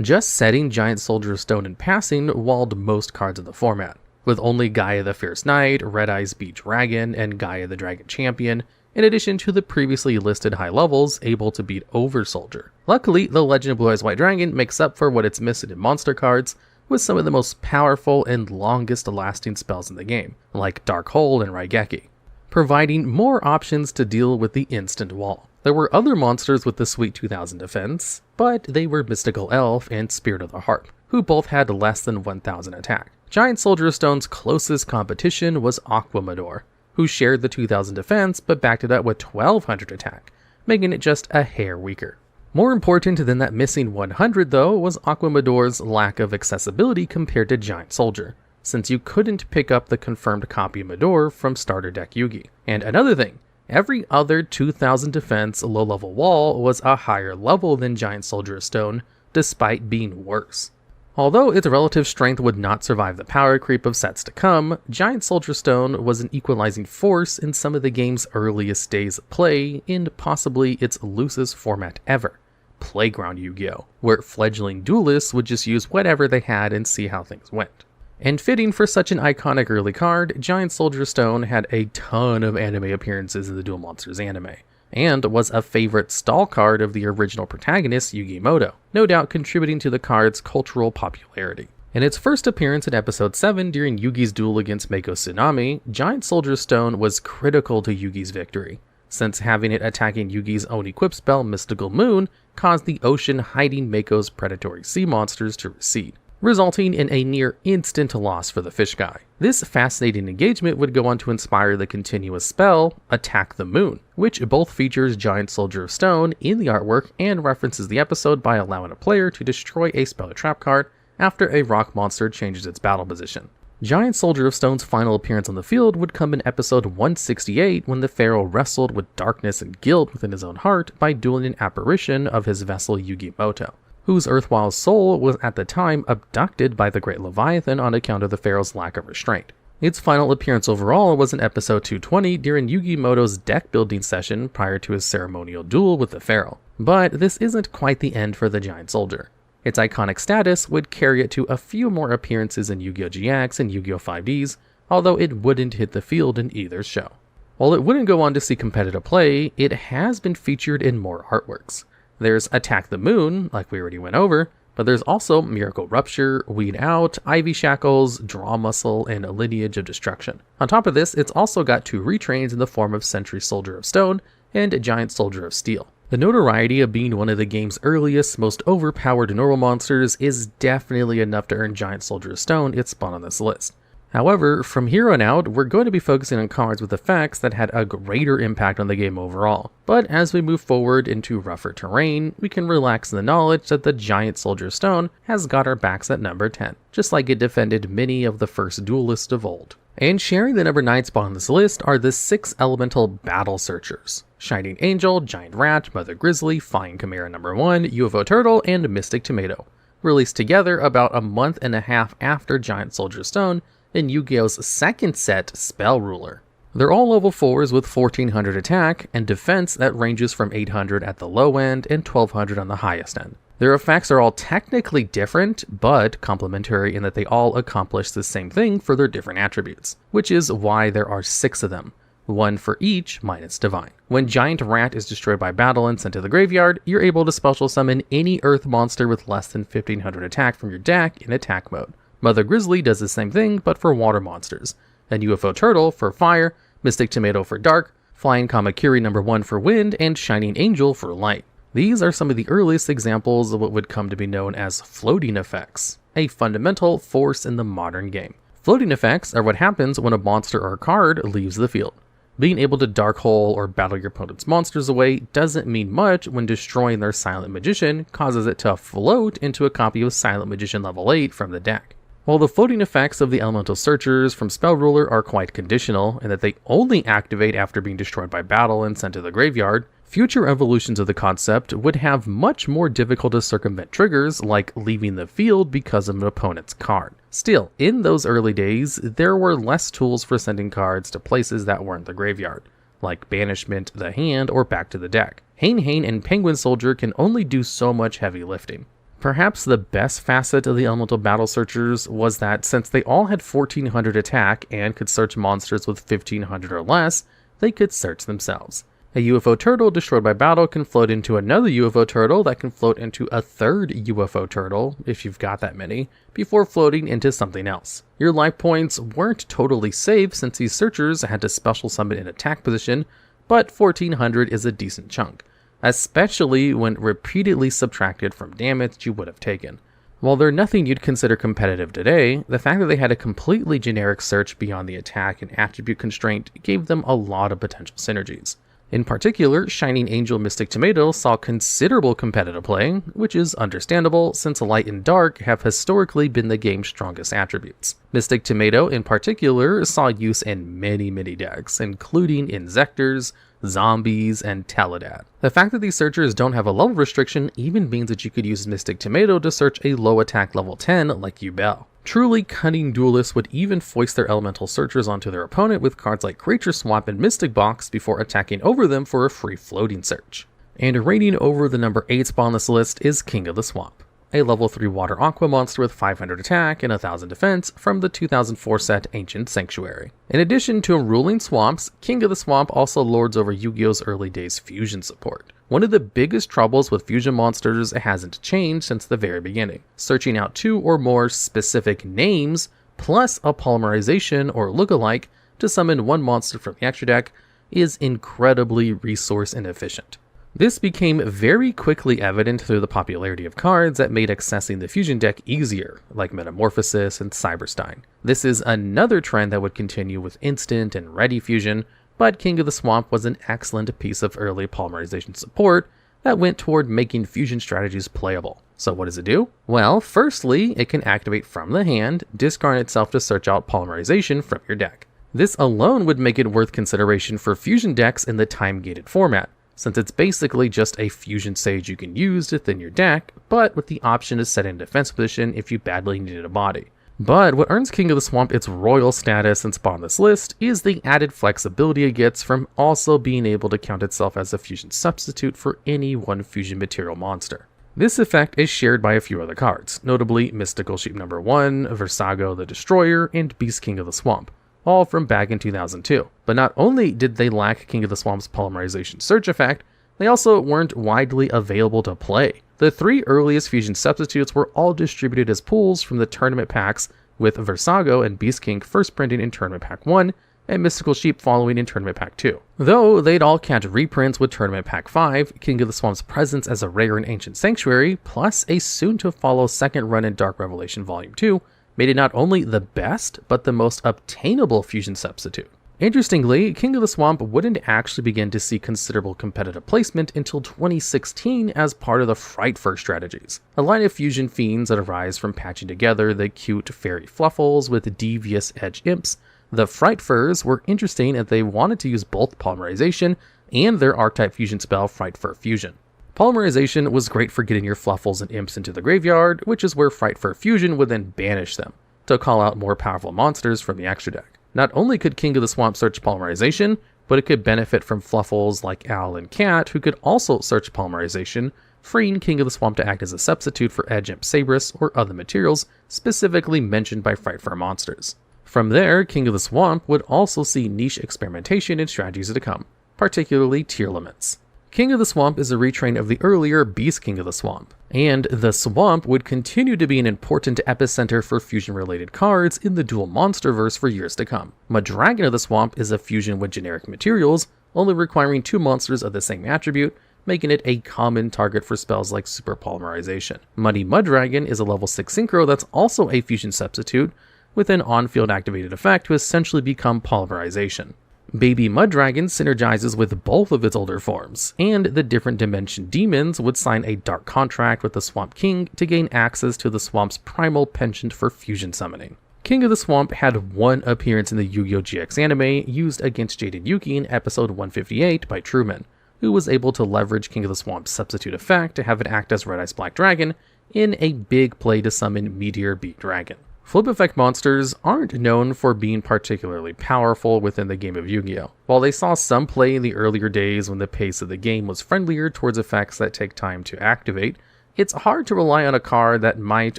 Just setting Giant Soldier of Stone in passing walled most cards of the format, with only Gaia the Fierce Knight, Red Eyes Beat Dragon, and Gaia the Dragon Champion, in addition to the previously listed high levels able to beat Over Soldier. Luckily, the Legend of Blue Eyes White Dragon makes up for what it's missing in monster cards, with some of the most powerful and longest lasting spells in the game, like Dark Hole and Raigeki, providing more options to deal with the instant wall. There were other monsters with the sweet 2000 defense, but they were Mystical Elf and Spirit of the Harp, who both had less than 1000 attack. Giant Soldier of Stone's closest competition was Aquamador, who shared the 2000 defense but backed it up with 1200 attack, making it just a hair weaker. More important than that missing 100 though was Aquamador's lack of accessibility compared to Giant Soldier, since you couldn't pick up the confirmed copy of Mador from starter deck Yugi. And another thing, every other 2000 defense low-level wall was a higher level than Giant Soldier of Stone, despite being worse. Although its relative strength would not survive the power creep of sets to come, Giant Soldier Stone was an equalizing force in some of the game's earliest days of play, in possibly its loosest format ever, Playground Yu-Gi-Oh!, where fledgling duelists would just use whatever they had and see how things went. And fitting for such an iconic early card, Giant Soldier Stone had a ton of anime appearances in the Duel Monsters anime, and was a favorite stall card of the original protagonist Yugimoto, no doubt contributing to the card's cultural popularity. In its first appearance in episode 7 during Yugi's duel against Mako Tsunami, Giant Soldier Stone was critical to Yugi's victory, since having it attacking Yugi's own equip spell Mystical Moon caused the ocean hiding Mako's predatory sea monsters to recede, resulting in a near instant loss for the fish guy. This fascinating engagement would go on to inspire the continuous spell, Attack the Moon, which both features Giant Soldier of Stone in the artwork and references the episode by allowing a player to destroy a spell or trap card after a rock monster changes its battle position. Giant Soldier of Stone's final appearance on the field would come in episode 168 when the pharaoh wrestled with darkness and guilt within his own heart by dueling an apparition of his vessel Yugimoto, whose erstwhile soul was at the time abducted by the Great Leviathan on account of the pharaoh's lack of restraint. Its final appearance overall was in episode 220 during Yugimoto's deck building session prior to his ceremonial duel with the pharaoh. But this isn't quite the end for the Giant Soldier. Its iconic status would carry it to a few more appearances in Yu-Gi-Oh! GX and Yu-Gi-Oh! 5Ds, although it wouldn't hit the field in either show. While it wouldn't go on to see competitive play, it has been featured in more artworks. There's Attack the Moon, like we already went over, but there's also Miracle Rupture, Weed Out, Ivy Shackles, Draw Muscle, and Lineage of Destruction. On top of this, it's also got 2 retrains in the form of Sentry Soldier of Stone and Giant Soldier of Steel. The notoriety of being one of the game's earliest, most overpowered normal monsters is definitely enough to earn Giant Soldier of Stone its spot on this list. However, from here on out, we're going to be focusing on cards with effects that had a greater impact on the game overall. But as we move forward into rougher terrain, we can relax in the knowledge that the Giant Soldier of Stone has got our backs at number 10, just like it defended many of the first duelists of old. And sharing the number 9 spot on this list are the 6 elemental battle searchers: Shining Angel, Giant Rat, Mother Grizzly, Flying Chimera number 1, UFO Turtle, and Mystic Tomato, released together about a month and a half after Giant Soldier Stone in Yu-Gi-Oh's second set, Spell Ruler. They're all level 4s with 1400 attack and defense that ranges from 800 at the low end and 1200 on the highest end. Their effects are all technically different, but complementary in that they all accomplish the same thing for their different attributes, which is why there are 6 of them, 1 for each minus Divine. When Giant Rat is destroyed by battle and sent to the graveyard, you're able to special summon any earth monster with less than 1500 attack from your deck in attack mode. Mother Grizzly does the same thing, but for water monsters, and UFO Turtle for fire, Mystic Tomato for dark, Flying Kamakiri number 1 for wind, and Shining Angel for light. These are some of the earliest examples of what would come to be known as floating effects, a fundamental force in the modern game. Floating effects are what happens when a monster or card leaves the field. Being able to Dark Hole or battle your opponent's monsters away doesn't mean much when destroying their Silent Magician causes it to float into a copy of Silent Magician level 8 from the deck. While the floating effects of the elemental searchers from Spell Ruler are quite conditional in that they only activate after being destroyed by battle and sent to the graveyard, future evolutions of the concept would have much more difficult to circumvent triggers like leaving the field because of an opponent's card. Still, in those early days, there were less tools for sending cards to places that weren't the graveyard, like Banishment, the hand, or back to the deck. Hane and Penguin Soldier can only do so much heavy lifting. Perhaps the best facet of the elemental battle searchers was that since they all had 1400 attack and could search monsters with 1500 or less, they could search themselves. A UFO turtle destroyed by battle can float into another UFO turtle that can float into a third UFO turtle, if you've got that many, before floating into something else. Your life points weren't totally safe since these searchers had to special summon in attack position, but 1400 is a decent chunk, especially when repeatedly subtracted from damage you would have taken. While they're nothing you'd consider competitive today, the fact that they had a completely generic search beyond the attack and attribute constraint gave them a lot of potential synergies. In particular, Shining Angel Mystic Tomato saw considerable competitive play, which is understandable since Light and Dark have historically been the game's strongest attributes. Mystic Tomato in particular saw use in many decks, including Insectors, Zombies, and Teledad. The fact that these searchers don't have a level restriction even means that you could use Mystic Tomato to search a low attack level 10 like Yugioh. Truly cunning duelists would even foist their elemental searchers onto their opponent with cards like Creature Swap and Mystic Box before attacking over them for a free floating search. And reigning over the number 8 spot on this list is King of the Swamp, a level 3 water aqua monster with 500 attack and 1000 defense from the 2004 set Ancient Sanctuary. In addition to ruling swamps, King of the Swamp also lords over Yu-Gi-Oh's early days fusion support. One of the biggest troubles with fusion monsters hasn't changed since the very beginning. Searching out 2 or more specific names, plus a polymerization or lookalike to summon one monster from the extra deck is incredibly resource inefficient. This became very quickly evident through the popularity of cards that made accessing the fusion deck easier, like Metamorphosis and Cyberstein. This is another trend that would continue with instant and ready fusion, but King of the Swamp was an excellent piece of early polymerization support that went toward making fusion strategies playable. So what does it do? Well, firstly, it can activate from the hand, discard itself to search out polymerization from your deck. This alone would make it worth consideration for fusion decks in the time-gated format, since it's basically just a fusion sage you can use to thin your deck, but with the option to set in defense position if you badly needed a body. But what earns King of the Swamp its royal status and spot on this list is the added flexibility it gets from also being able to count itself as a fusion substitute for any one fusion material monster. This effect is shared by a few other cards, notably Mystical Sheep No. 1, Versago the Destroyer, and Beast King of the Swamp, all from back in 2002. But not only did they lack King of the Swamp's polymerization search effect, they also weren't widely available to play. The 3 earliest fusion substitutes were all distributed as pools from the tournament packs, with Versago and Beast King first printing in Tournament Pack 1, and Mystical Sheep following in Tournament Pack 2. Though they'd all catch reprints with Tournament Pack 5, King of the Swamp's presence as a rare in Ancient Sanctuary, plus a soon-to-follow second run in Dark Revelation Volume 2, made it not only the best, but the most obtainable fusion substitute. Interestingly, King of the Swamp wouldn't actually begin to see considerable competitive placement until 2016 as part of the Fright Fur strategies, a line of fusion fiends that arise from patching together the cute fairy fluffles with devious edge imps. The Fright Furs were interesting as they wanted to use both polymerization and their archetype fusion spell Fright Fur Fusion. Polymerization was great for getting your fluffles and imps into the graveyard, which is where Fright Fur Fusion would then banish them, to call out more powerful monsters from the extra deck. Not only could King of the Swamp search polymerization, but it could benefit from fluffles like Owl and Cat, who could also search polymerization, freeing King of the Swamp to act as a substitute for Edge Imp Sabrus or other materials specifically mentioned by Fright Fur monsters. From there, King of the Swamp would also see niche experimentation and strategies to come, particularly tier limits. King of the Swamp is a retrain of the earlier Beast King of the Swamp, and the Swamp would continue to be an important epicenter for fusion-related cards in the Duel Monsterverse for years to come. Mudragon of the Swamp is a fusion with generic materials, only requiring 2 monsters of the same attribute, making it a common target for spells like Super Polymerization. Muddy Mudragon is a level 6 synchro that's also a fusion substitute, with an on-field activated effect to essentially become Polymerization. Baby Mudragon synergizes with both of its older forms, and the different dimension demons would sign a dark contract with the Swamp King to gain access to the Swamp's primal penchant for fusion summoning. King of the Swamp had 1 appearance in the Yu-Gi-Oh! GX anime used against Jade and Yuki in episode 158 by Truman, who was able to leverage King of the Swamp's substitute effect to have it act as Red Eyes Black Dragon in a big play to summon Meteor Beat Dragon. Flip effect monsters aren't known for being particularly powerful within the game of Yu-Gi-Oh! While they saw some play in the earlier days when the pace of the game was friendlier towards effects that take time to activate, it's hard to rely on a card that might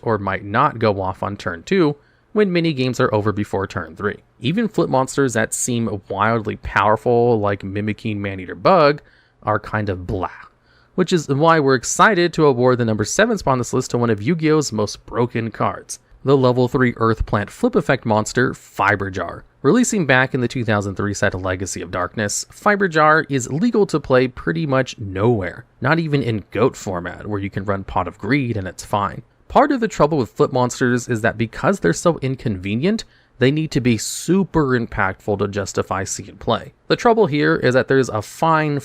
or might not go off on turn 2 when minigames are over before turn 3. Even flip monsters that seem wildly powerful, like mimicking Maneater Bug, are kind of blah. Which is why we're excited to award the number 7 spot on this list to one of Yu-Gi-Oh's most broken cards, the level 3 Earth Plant Flip Effect monster, Fiber Jar. Releasing back in the 2003 set Legacy of Darkness, Fiber Jar is legal to play pretty much nowhere, not even in GOAT format where you can run Pot of Greed and it's fine. Part of the trouble with flip monsters is that because they're so inconvenient, they need to be super impactful to justify see and play. The trouble here is that there's a fine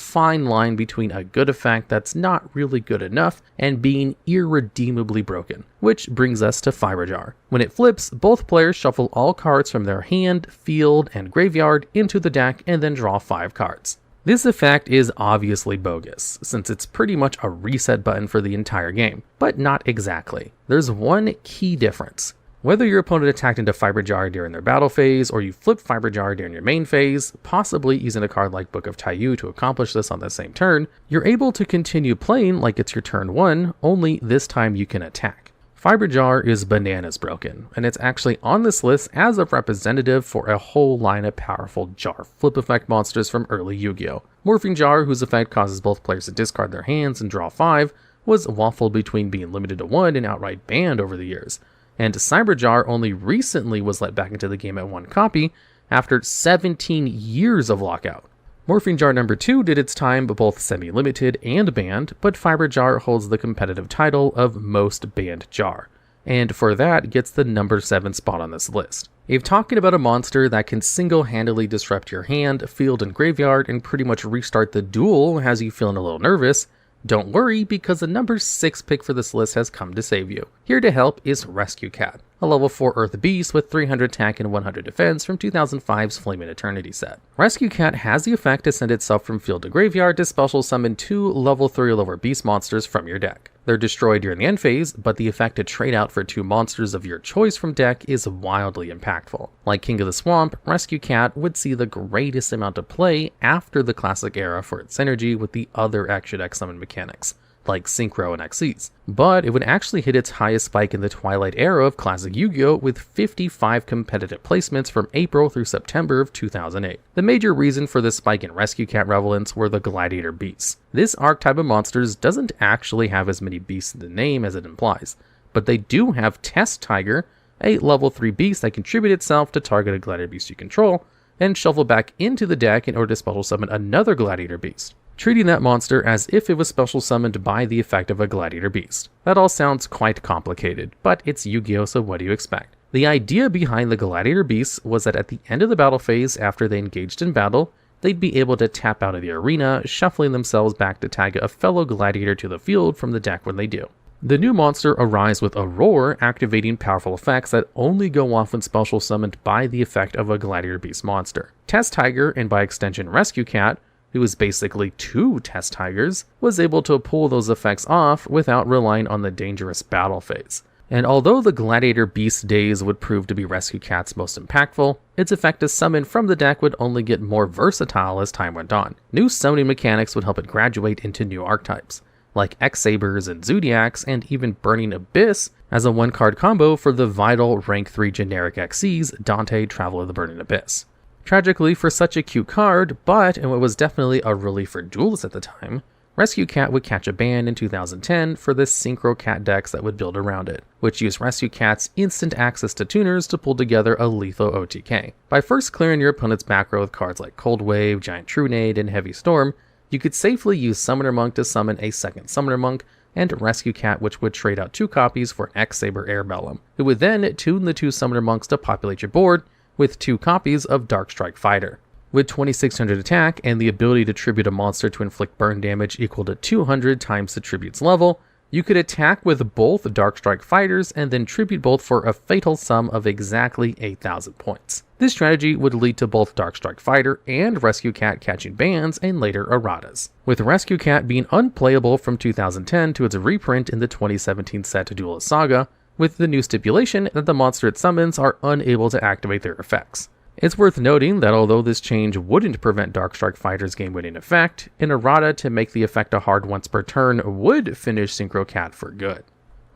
line between a good effect that's not really good enough and being irredeemably broken, which brings us to Fiber Jar. When it flips, both players shuffle all cards from their hand, field, and graveyard into the deck and then draw 5 cards. This effect is obviously bogus, since it's pretty much a reset button for the entire game, but not exactly. There's one key difference. Whether your opponent attacked into Fiber Jar during their battle phase, or you flip Fiber Jar during your main phase, possibly using a card like Book of Taiyu to accomplish this on the same turn, you're able to continue playing like it's your turn 1, only this time you can attack. Fiber Jar is bananas broken, and it's actually on this list as a representative for a whole line of powerful Jar flip effect monsters from early Yu-Gi-Oh! Morphing Jar, whose effect causes both players to discard their hands and draw 5, was waffled between being limited to 1 and outright banned over the years. And Cyber Jar only recently was let back into the game at 1 copy after 17 years of lockout. Morphing Jar number 2 did its time both semi-limited and banned, but Fiber Jar holds the competitive title of most banned jar, and for that gets the number 7 spot on this list. If talking about a monster that can single-handedly disrupt your hand, field, and graveyard and pretty much restart the duel has you feeling a little nervous, don't worry, because the number 6 pick for this list has come to save you. Here to help is Rescue Cat, a level 4 Earth Beast with 300 attack and 100 defense from 2005's Flaming Eternity set. Rescue Cat has the effect to send itself from field to graveyard to special summon 2 level 3 or lower beast monsters from your deck. They're destroyed during the end phase, but the effect to trade out for 2 monsters of your choice from deck is wildly impactful. Like King of the Swamp, Rescue Cat would see the greatest amount of play after the classic era for its synergy with the other extra deck summon mechanics, like Synchro and Xyz. But it would actually hit its highest spike in the Twilight era of classic Yu-Gi-Oh! With 55 competitive placements from April through September of 2008. The major reason for this spike in Rescue Cat relevance were the Gladiator Beasts. This archetype of monsters doesn't actually have as many beasts in the name as it implies, but they do have Test Tiger, a level 3 beast that contributes itself to target a Gladiator Beast you control, and shuffle back into the deck in order to special summon another Gladiator Beast, treating that monster as if it was special summoned by the effect of a Gladiator Beast. That all sounds quite complicated, but it's Yu-Gi-Oh! So what do you expect? The idea behind the Gladiator Beasts was that at the end of the battle phase, after they engaged in battle, they'd be able to tap out of the arena, shuffling themselves back to tag a fellow gladiator to the field from the deck when they do. The new monster arrives with a roar, activating powerful effects that only go off when special summoned by the effect of a Gladiator Beast monster. Test Tiger, and by extension Rescue Cat, who is basically 2 Test Tigers, was able to pull those effects off without relying on the dangerous battle phase. And although the Gladiator Beast days would prove to be Rescue Cat's most impactful, its effect to summon from the deck would only get more versatile as time went on. New summoning mechanics would help it graduate into new archetypes, like X-Sabers and Zodiacs, and even Burning Abyss as a 1-card combo for the vital rank 3 generic Xyz, Dante, Traveler of the Burning Abyss. Tragically, for such a cute card, but in what was definitely a relief for duelists at the time, Rescue Cat would catch a ban in 2010 for the Synchro Cat decks that would build around it, which used Rescue Cat's instant access to tuners to pull together a lethal OTK. By first clearing your opponent's back row with cards like Cold Wave, Giant Trunade, and Heavy Storm, you could safely use Summoner Monk to summon a second Summoner Monk, and Rescue Cat, which would trade out 2 copies for an X-Saber Airbellum, who would then tune the 2 Summoner Monks to populate your board with 2 copies of Darkstrike Fighter. With 2600 attack and the ability to tribute a monster to inflict burn damage equal to 200 times the tribute's level, you could attack with both Darkstrike Fighters and then tribute both for a fatal sum of exactly 8,000 points. This strategy would lead to both Darkstrike Fighter and Rescue Cat catching bans and later erratas, with Rescue Cat being unplayable from 2010 to its reprint in the 2017 set Duelist Saga, with the new stipulation that the monster it summons are unable to activate their effects. It's worth noting that although this change wouldn't prevent Darkstrike Fighter's game-winning effect, an errata to make the effect a hard once per turn would finish Synchro Cat for good.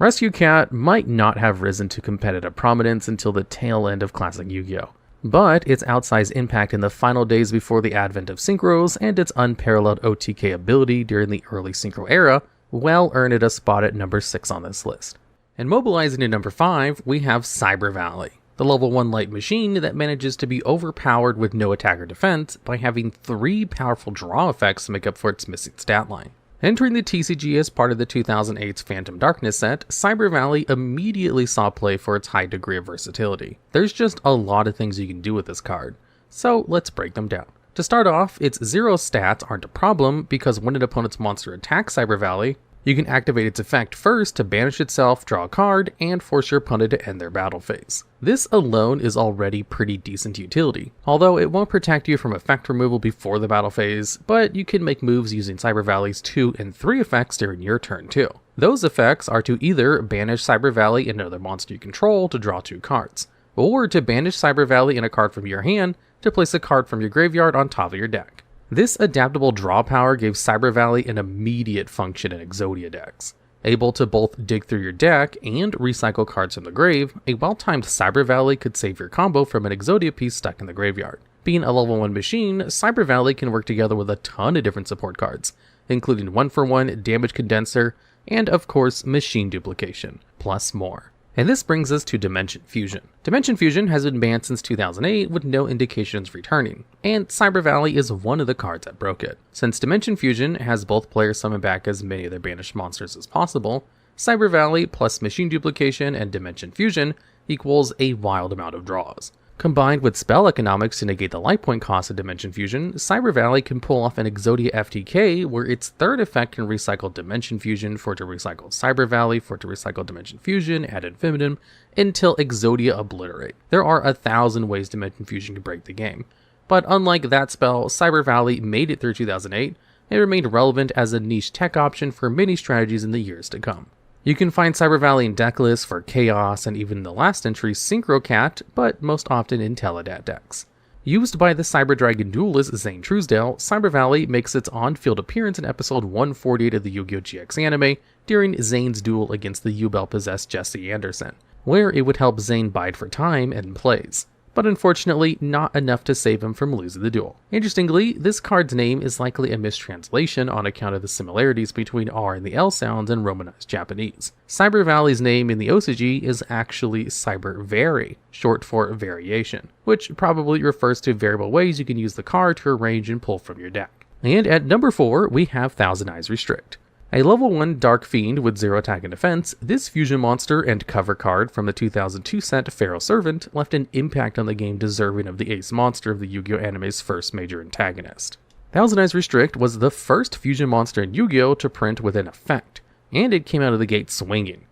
Rescue Cat might not have risen to competitive prominence until the tail end of classic Yu-Gi-Oh! But its outsized impact in the final days before the advent of synchros and its unparalleled OTK ability during the early synchro era well earned it a spot at number 6 on this list. And mobilizing to number 5, we have Cyber Valley, the level 1 light machine that manages to be overpowered with no attack or defense by having 3 powerful draw effects to make up for its missing stat line. Entering the TCG as part of the 2008's Phantom Darkness set, Cyber Valley immediately saw play for its high degree of versatility. There's just a lot of things you can do with this card, so let's break them down. To start off, its 0 stats aren't a problem because when an opponent's monster attacks Cyber Valley, you can activate its effect first to banish itself, draw a card, and force your opponent to end their battle phase. This alone is already pretty decent utility, although it won't protect you from effect removal before the battle phase, but you can make moves using Cyber Valley's 2 and 3 effects during your turn too. Those effects are to either banish Cyber Valley and another monster you control to draw 2 cards, or to banish Cyber Valley and a card from your hand to place a card from your graveyard on top of your deck. This adaptable draw power gave Cyber Valley an immediate function in Exodia decks. Able to both dig through your deck and recycle cards from the grave, a well-timed Cyber Valley could save your combo from an Exodia piece stuck in the graveyard. Being a level 1 machine, Cyber Valley can work together with a ton of different support cards, including 1-for-1, Damage Condenser, and of course Machine Duplication, plus more. And this brings us to Dimension Fusion. Dimension Fusion has been banned since 2008 with no indications returning, and Cyber Valley is one of the cards that broke it. Since Dimension Fusion has both players summon back as many of their banished monsters as possible, Cyber Valley plus Machine Duplication and Dimension Fusion equals a wild amount of draws. Combined with spell economics to negate the life point cost of Dimension Fusion, Cyber Valley can pull off an Exodia FTK where its 3rd effect can recycle Dimension Fusion for it to recycle Cyber Valley for it to recycle Dimension Fusion ad infinitum until Exodia Obliterate. There are 1,000 ways Dimension Fusion can break the game, but unlike that spell, Cyber Valley made it through 2008 and remained relevant as a niche tech option for many strategies in the years to come. You can find Cyber Valley in deck lists for Chaos and even the last entry Synchro Cat, but most often in Teledat decks. Used by the Cyber Dragon duelist Zane Truesdale, Cyber Valley makes its on-field appearance in episode 148 of the Yu-Gi-Oh! GX anime during Zane's duel against the Yubel-possessed Jesse Anderson, where it would help Zane bide for time and plays, but unfortunately not enough to save him from losing the duel. Interestingly, this card's name is likely a mistranslation on account of the similarities between R and the L sounds in Romanized Japanese. Cyber Valley's name in the OCG is actually Cyber Vary, short for variation, which probably refers to variable ways you can use the card to arrange and pull from your deck. And at number 4, we have Thousand Eyes Restrict. A level 1 Dark Fiend with 0 attack and defense, this fusion monster and cover card from the 2002 set Pharaoh Servant left an impact on the game deserving of the ace monster of the Yu-Gi-Oh! Anime's first major antagonist. Thousand Eyes Restrict was the first fusion monster in Yu-Gi-Oh! To print with an effect, and it came out of the gate swinging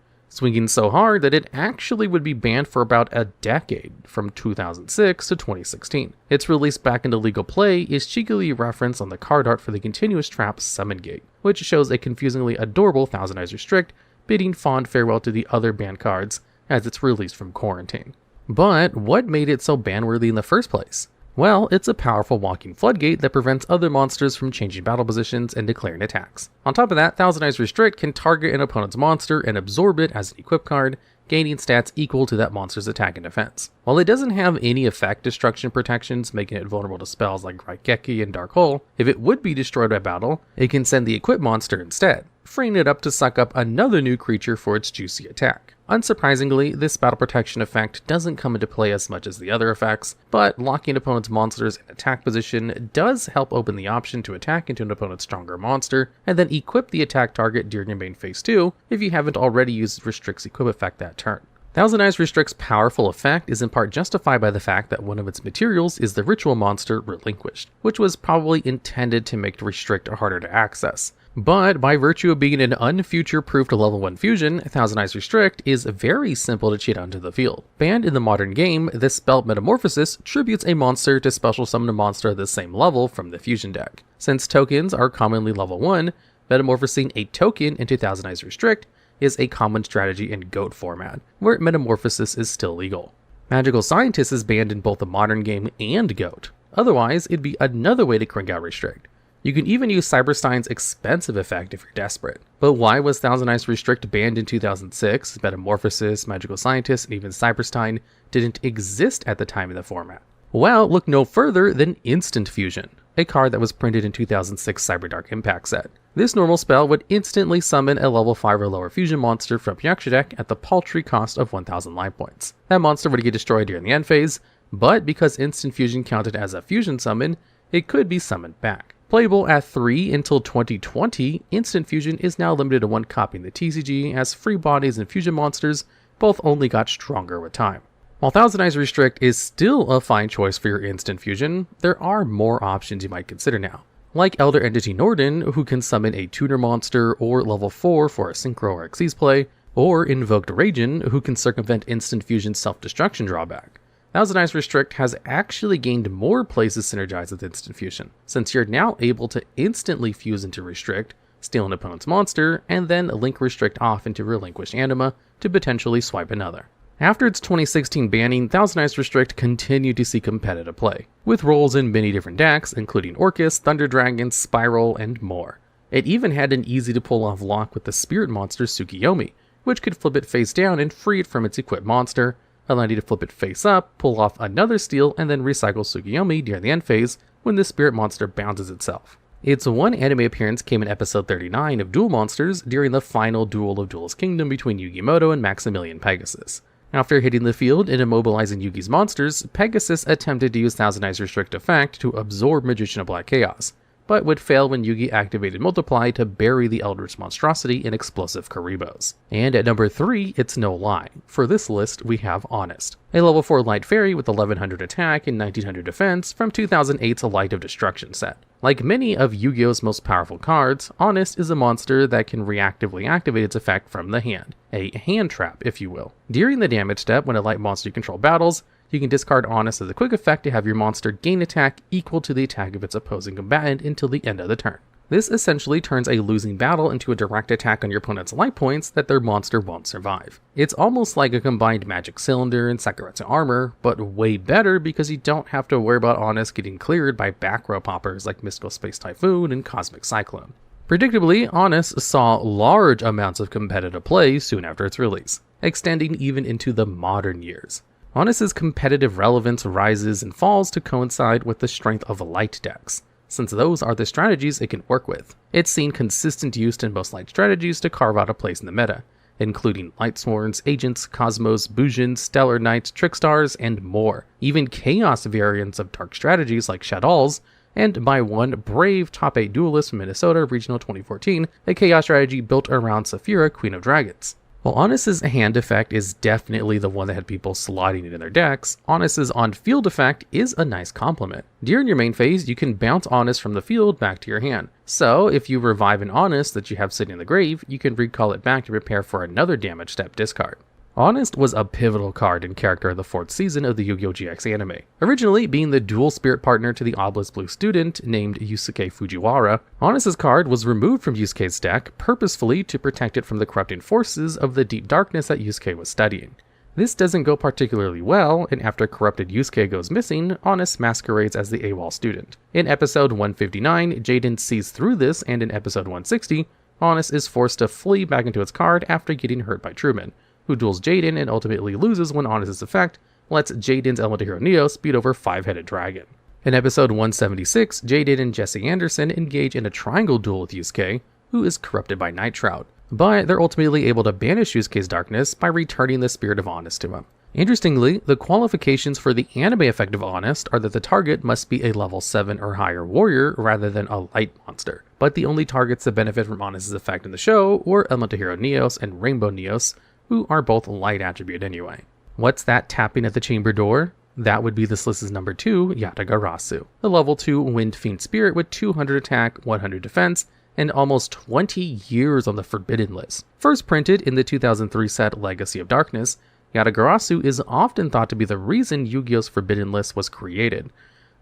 so hard that it actually would be banned for about a decade, from 2006 to 2016. Its release back into legal play is cheekily referenced on the card art for the Continuous Trap Summon Gate, which shows a confusingly adorable Thousand Eyes Restrict bidding fond farewell to the other banned cards as it's released from quarantine. But what made it so ban-worthy in the first place? Well, it's a powerful walking floodgate that prevents other monsters from changing battle positions and declaring attacks. On top of that, Thousand Eyes Restrict can target an opponent's monster and absorb it as an equip card, gaining stats equal to that monster's attack and defense. While it doesn't have any effect destruction protections, making it vulnerable to spells like Raigeki and Dark Hole, if it would be destroyed by battle, it can send the equipped monster instead, freeing it up to suck up another new creature for its juicy attack. Unsurprisingly, this battle protection effect doesn't come into play as much as the other effects, but locking opponent's monsters in attack position does help open the option to attack into an opponent's stronger monster, and then equip the attack target during your main phase 2 if you haven't already used Restrict's equip effect that turn. Thousand Eyes Restrict's powerful effect is in part justified by the fact that one of its materials is the ritual monster Relinquished, which was probably intended to make Restrict harder to access. But by virtue of being an unfuture-proofed level 1 fusion, Thousand Eyes Restrict is very simple to cheat onto the field. Banned in the modern game, this spell Metamorphosis tributes a monster to special summon a monster at the same level from the fusion deck. Since tokens are commonly level 1, metamorphosing a token into Thousand Eyes Restrict is a common strategy in GOAT format, where Metamorphosis is still legal. Magical Scientist is banned in both the modern game and GOAT. Otherwise, it'd be another way to crank out Restrict. You can even use Cyberstein's expensive effect if you're desperate. But why was Thousand Eyes Restrict banned in 2006? Metamorphosis, Magical Scientist, and even Cyberstein didn't exist at the time in the format. Well, look no further than Instant Fusion, a card that was printed in 2006 Cyberdark Impact set. This normal spell would instantly summon a level 5 or lower fusion monster from your extra deck at the paltry cost of 1000 life points. That monster would get destroyed during the end phase, but because Instant Fusion counted as a fusion summon, it could be summoned back. Playable at 3 until 2020, Instant Fusion is now limited to 1 copy in the TCG, as free bodies and fusion monsters both only got stronger with time. While Thousand Eyes Restrict is still a fine choice for your Instant Fusion, there are more options you might consider now. Like Elder Entity Norden, who can summon a tuner monster or level 4 for a Synchro or Xyz play, or Invoked Ragin, who can circumvent Instant Fusion's self-destruction drawback. Thousand Eyes Restrict has actually gained more places synergized with Instant Fusion, since you're now able to instantly fuse into Restrict, steal an opponent's monster, and then link Restrict off into Relinquished Anima to potentially swipe another. After its 2016 banning, Thousand Eyes Restrict continued to see competitive play, with roles in many different decks, including Orcus, Thunder Dragon, Spiral, and more. It even had an easy to pull off lock with the spirit monster Tsukiyomi, which could flip it face down and free it from its equipped monster, allowing you to flip it face up, pull off another steal, and then recycle Tsukiyomi during the end phase when the spirit monster bounces itself. Its one anime appearance came in episode 39 of Duel Monsters during the final duel of Duelist Kingdom between Yugimoto and Maximilian Pegasus. After hitting the field and immobilizing Yugi's monsters, Pegasus attempted to use Thousand Eyes Restrict effect to absorb Magician of Black Chaos, but would fail when Yugi activated Multiply to bury the Eldritch monstrosity in explosive Karibos. And at number 3, it's no lie. For this list, we have Honest, a level 4 light fairy with 1100 attack and 1900 defense from 2008's Light of Destruction set. Like many of Yu-Gi-Oh's most powerful cards, Honest is a monster that can reactively activate its effect from the hand, a hand trap if you will. During the damage step, when a light monster you control battles, you can discard Honest as a quick effect to have your monster gain attack equal to the attack of its opposing combatant until the end of the turn. This essentially turns a losing battle into a direct attack on your opponent's life points that their monster won't survive. It's almost like a combined Magic Cylinder and Sakuretsu Armor, but way better because you don't have to worry about Honest getting cleared by back row poppers like Mystical Space Typhoon and Cosmic Cyclone. Predictably, Honest saw large amounts of competitive play soon after its release, extending even into the modern years. Honest's competitive relevance rises and falls to coincide with the strength of light decks, since those are the strategies it can work with. It's seen consistent use in most light strategies to carve out a place in the meta, including Light Sworns, Agents, Cosmos, Bujins, Stellar Knights, Trickstars, and more. Even chaos variants of dark strategies like Shaddolls, and by one brave top 8 duelist from Minnesota Regional 2014, a chaos strategy built around Saphira, Queen of Dragons. While Honest's hand effect is definitely the one that had people sliding it in their decks, Honest's on-field effect is a nice complement. During your main phase, you can bounce Honest from the field back to your hand. So, if you revive an Honest that you have sitting in the grave, you can recall it back to prepare for another damage step discard. Honest was a pivotal card and character of the 4th season of the Yu-Gi-Oh! GX anime, originally being the dual spirit partner to the Obelisk Blue student named Yusuke Fujiwara. Honest's card was removed from Yusuke's deck purposefully to protect it from the corrupting forces of the deep darkness that Yusuke was studying. This doesn't go particularly well, and after corrupted Yusuke goes missing, Honest masquerades as the AWOL student. In episode 159, Jaden sees through this, and in episode 160, Honest is forced to flee back into its card after getting hurt by Truman, who duels Jaden and ultimately loses when Honest's effect lets Jaden's Elemental Hero Neos beat over 5-headed dragon. In episode 176, Jaden and Jesse Anderson engage in a triangle duel with Yusuke, who is corrupted by Night Shroud, but they're ultimately able to banish Yusuke's darkness by returning the spirit of Honest to him. Interestingly, the qualifications for the anime effect of Honest are that the target must be a level 7 or higher warrior rather than a light monster, but the only targets that benefit from Honest's effect in the show were Elemental Hero Neos and Rainbow Neos, who are both light attribute anyway. What's that tapping at the chamber door? That would be this list's number 2, Yatagarasu, a level 2 Wind Fiend Spirit with 200 attack, 100 defense, and almost 20 years on the Forbidden list. First printed in the 2003 set Legacy of Darkness, Yatagarasu is often thought to be the reason Yu-Gi-Oh's Forbidden list was created,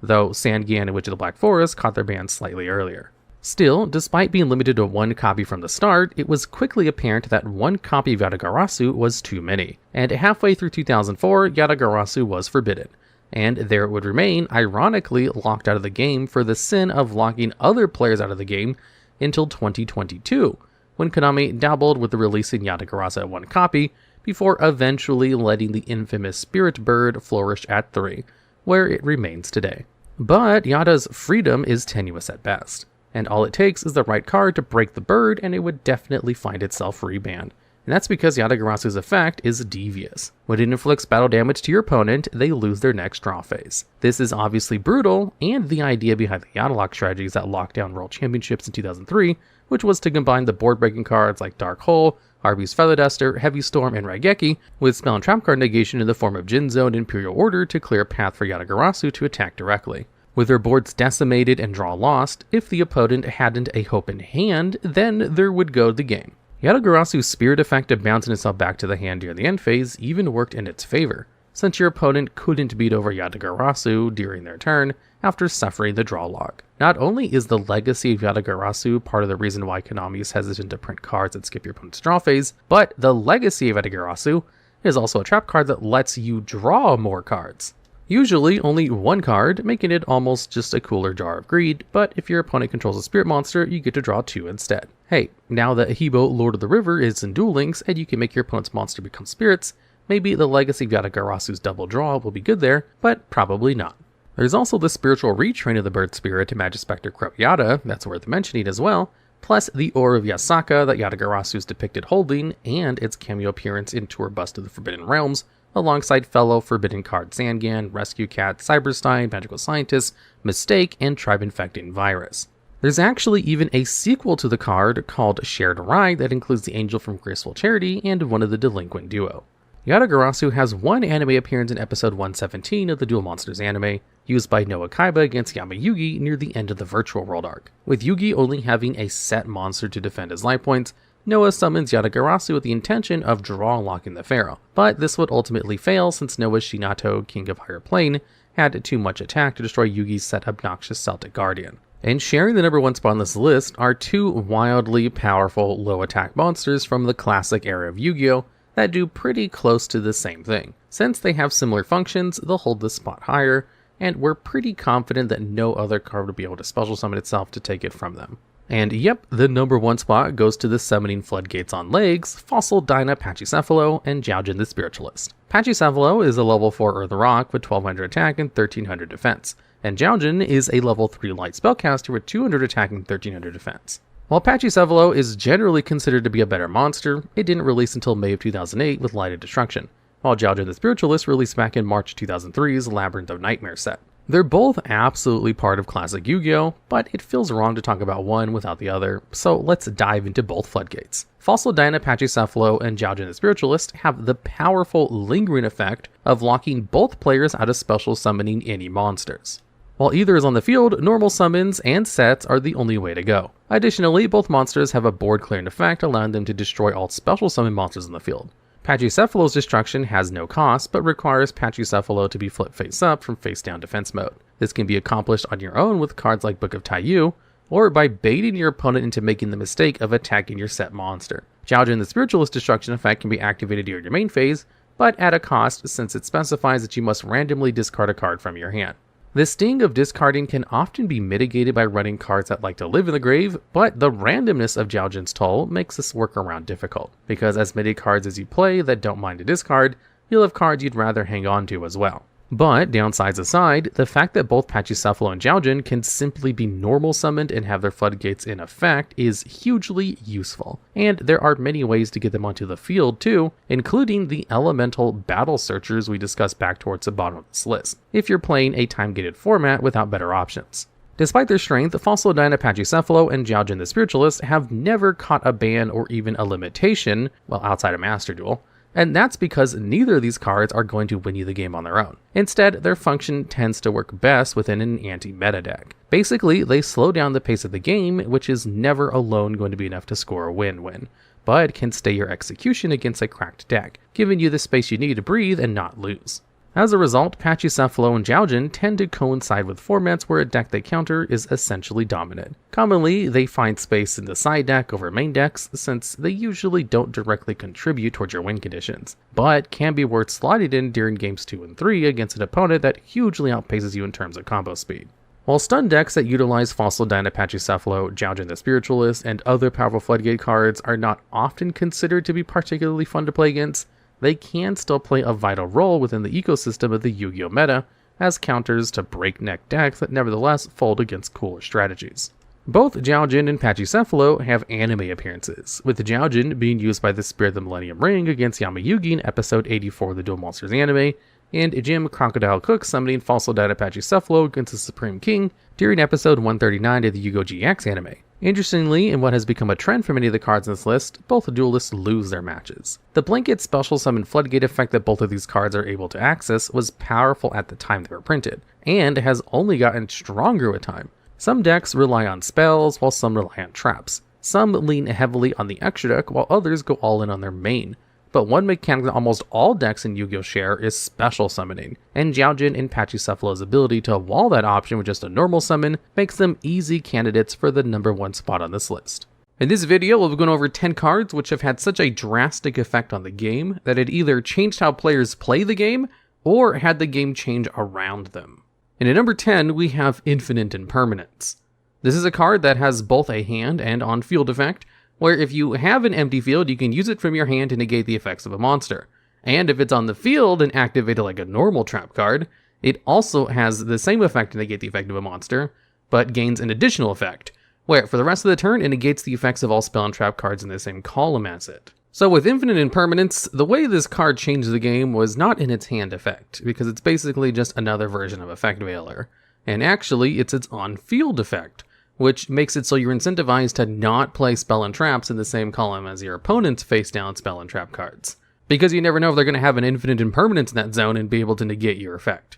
though Sangan and Witch of the Black Forest caught their ban slightly earlier. Still, despite being limited to 1 copy from the start, it was quickly apparent that 1 copy of Yatagarasu was too many, and halfway through 2004, Yatagarasu was forbidden, and there it would remain, ironically locked out of the game for the sin of locking other players out of the game until 2022, when Konami dabbled with the releasing Yatagarasu at 1 copy, before eventually letting the infamous Spirit Bird flourish at 3, where it remains today. But Yata's freedom is tenuous at best, and all it takes is the right card to break the bird and it would definitely find itself rebanned. And that's because Yatagarasu's effect is devious. When it inflicts battle damage to your opponent, they lose their next draw phase. This is obviously brutal, and the idea behind the YataLock strategies that locked down World Championships in 2003, which was to combine the board-breaking cards like Dark Hole, Arby's Feather Duster, Heavy Storm, and Raigeki with spell and trap card negation in the form of Jinzo and Imperial Order to clear a path for Yatagarasu to attack directly. With their boards decimated and draw lost, if the opponent hadn't a hope in hand, then there would go the game. Yatagarasu's Spirit effect of bouncing itself back to the hand during the end phase even worked in its favor, since your opponent couldn't beat over Yatagarasu during their turn after suffering the draw log. Not only is the legacy of Yatagarasu part of the reason why Konami is hesitant to print cards that skip your opponent's draw phase, but the legacy of Yatagarasu is also a trap card that lets you draw more cards. Usually only one card, making it almost just a cooler Jar of Greed, but if your opponent controls a spirit monster, you get to draw 2 instead. Hey, now that Ahibo Lord of the River is in Duel Links and you can make your opponent's monster become spirits, maybe the legacy of Yatagarasu's double draw will be good there, but probably not. There's also the spiritual retrain of the bird spirit to Magispector Crow Yata, that's worth mentioning as well, plus the Ore of Yasaka that Yatagarasu is depicted holding, and its cameo appearance in Tour Bust of the Forbidden Realms, alongside fellow Forbidden Card Zangan, Rescue Cat, Cyberstein, Magical Scientist, Mistake, and Tribe-Infecting Virus. There's actually even a sequel to the card called Shared Ride that includes the Angel from Graceful Charity and one of the Delinquent Duo. Yatagarasu has one anime appearance in episode 117 of the Duel Monsters anime, used by Noah Kaiba against Yamayugi near the end of the Virtual World arc. With Yugi only having a set monster to defend his life points, Noah summons Yatagarasu with the intention of draw locking the Pharaoh, but this would ultimately fail since Noah's Shinato, King of Higher Plane, had too much attack to destroy Yugi's set obnoxious Celtic Guardian. And sharing the number 1 spot on this list are 2 wildly powerful low attack monsters from the classic era of Yu-Gi-Oh! That do pretty close to the same thing. Since they have similar functions, they'll hold this spot higher, and we're pretty confident that no other card would be able to special summon itself to take it from them. And yep, the number 1 spot goes to the summoning floodgates on legs, Fossil Dyna Pachycephalo and Jiaojin the Spiritualist. Pachycephalo is a level 4 Earth Rock with 1200 attack and 1300 defense, and Jiaojin is a level 3 light spellcaster with 200 attack and 1300 defense. While Pachycephalo is generally considered to be a better monster, it didn't release until May of 2008 with Light of Destruction, while Jiaojin the Spiritualist released back in March 2003's Labyrinth of Nightmare set. They're both absolutely part of classic Yu-Gi-Oh!, but it feels wrong to talk about one without the other, so let's dive into both floodgates. Fossil Dyna Pachycephalo and Jiaojin the Spiritualist have the powerful lingering effect of locking both players out of special summoning any monsters. While either is on the field, normal summons and sets are the only way to go. Additionally, both monsters have a board clearing effect allowing them to destroy all special summon monsters in the field. Pachycephalo's destruction has no cost, but requires Pachycephalo to be flipped face up from face down defense mode. This can be accomplished on your own with cards like Book of Taiyu, or by baiting your opponent into making the mistake of attacking your set monster. Jiaojin the Spiritualist destruction effect can be activated during your main phase, but at a cost since it specifies that you must randomly discard a card from your hand. The sting of discarding can often be mitigated by running cards that like to live in the grave, but the randomness of Jiaojin's Toll makes this workaround difficult, because as many cards as you play that don't mind to discard, you'll have cards you'd rather hang on to as well. But, downsides aside, the fact that both Pachycephalo and Jiaojin can simply be normal summoned and have their floodgates in effect is hugely useful, and there are many ways to get them onto the field too, including the elemental battle searchers we discussed back towards the bottom of this list, if you're playing a time-gated format without better options. Despite their strength, Fossil Dyna Pachycephalo and Jiaojin the Spiritualist have never caught a ban or even a limitation, well outside of Master Duel, and that's because neither of these cards are going to win you the game on their own. Instead, their function tends to work best within an anti-meta deck. Basically, they slow down the pace of the game, which is never alone going to be enough to score a win-win, but can stay your execution against a cracked deck, giving you the space you need to breathe and not lose. As a result, Pachycephalo and Yugioh tend to coincide with formats where a deck they counter is essentially dominant. Commonly, they find space in the side deck over main decks since they usually don't directly contribute towards your win conditions, but can be worth slotting in during games 2 and 3 against an opponent that hugely outpaces you in terms of combo speed. While stun decks that utilize Fossil Dyna, Pachycephalo, Yugioh the Spiritualist, and other powerful Floodgate cards are not often considered to be particularly fun to play against, they can still play a vital role within the ecosystem of the Yu-Gi-Oh meta as counters to breakneck decks that nevertheless fold against cooler strategies. Both Yugioh and Pachycephalo have anime appearances, with Yugioh being used by the Spirit of the Millennium Ring against Yamayugi in episode 84 of the Duel Monsters anime, and Jim Crocodile Cook summoning Fossil Dyna Pachycephalo against the Supreme King during episode 139 of the Yu-Gi-Oh! GX anime. Interestingly, in what has become a trend for many of the cards in this list, both duelists lose their matches. The blanket special summon floodgate effect that both of these cards are able to access was powerful at the time they were printed, and has only gotten stronger with time. Some decks rely on spells, while some rely on traps. Some lean heavily on the extra deck, while others go all in on their main. But one mechanic that almost all decks in Yu-Gi-Oh! Share is special summoning, and Yugioh and Pachycephalo's ability to wall that option with just a normal summon makes them easy candidates for the #1 spot on this list. In this video, we'll be going over 10 cards which have had such a drastic effect on the game that it either changed how players play the game, or had the game change around them. And at number 10, we have Infinite Impermanence. This is a card that has both a hand and on-field effect, where if you have an empty field, you can use it from your hand to negate the effects of a monster. And if it's on the field and activated like a normal trap card, it also has the same effect to negate the effect of a monster, but gains an additional effect, where for the rest of the turn it negates the effects of all spell and trap cards in the same column as it. So with Infinite Impermanence, the way this card changed the game was not in its hand effect, because it's basically just another version of Effect Veiler. And actually, it's its on-field effect, which makes it so you're incentivized to not play spell and traps in the same column as your opponent's face-down spell and trap cards, because you never know if they're going to have an Infinite Impermanence in that zone and be able to negate your effect.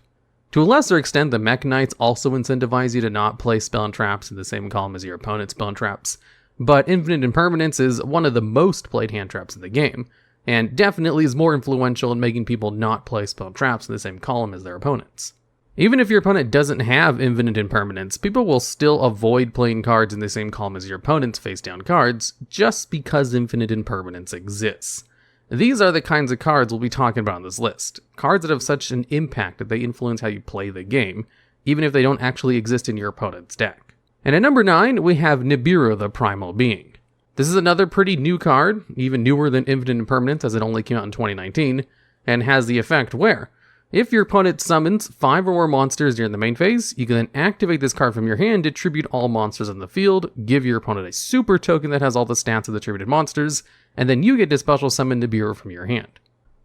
To a lesser extent, the Mech Knights also incentivize you to not play spell and traps in the same column as your opponent's spell and traps, but Infinite Impermanence is one of the most played hand traps in the game, and definitely is more influential in making people not play spell and traps in the same column as their opponents. Even if your opponent doesn't have Infinite Impermanence, people will still avoid playing cards in the same column as your opponent's face-down cards, just because Infinite Impermanence exists. These are the kinds of cards we'll be talking about on this list. Cards that have such an impact that they influence how you play the game, even if they don't actually exist in your opponent's deck. And at number 9, we have Nibiru the Primal Being. This is another pretty new card, even newer than Infinite Impermanence as it only came out in 2019, and has the effect where, if your opponent summons 5 or more monsters during the main phase, you can then activate this card from your hand to tribute all monsters on the field, give your opponent a super token that has all the stats of the tributed monsters, and then you get to special summon Nibiru from your hand.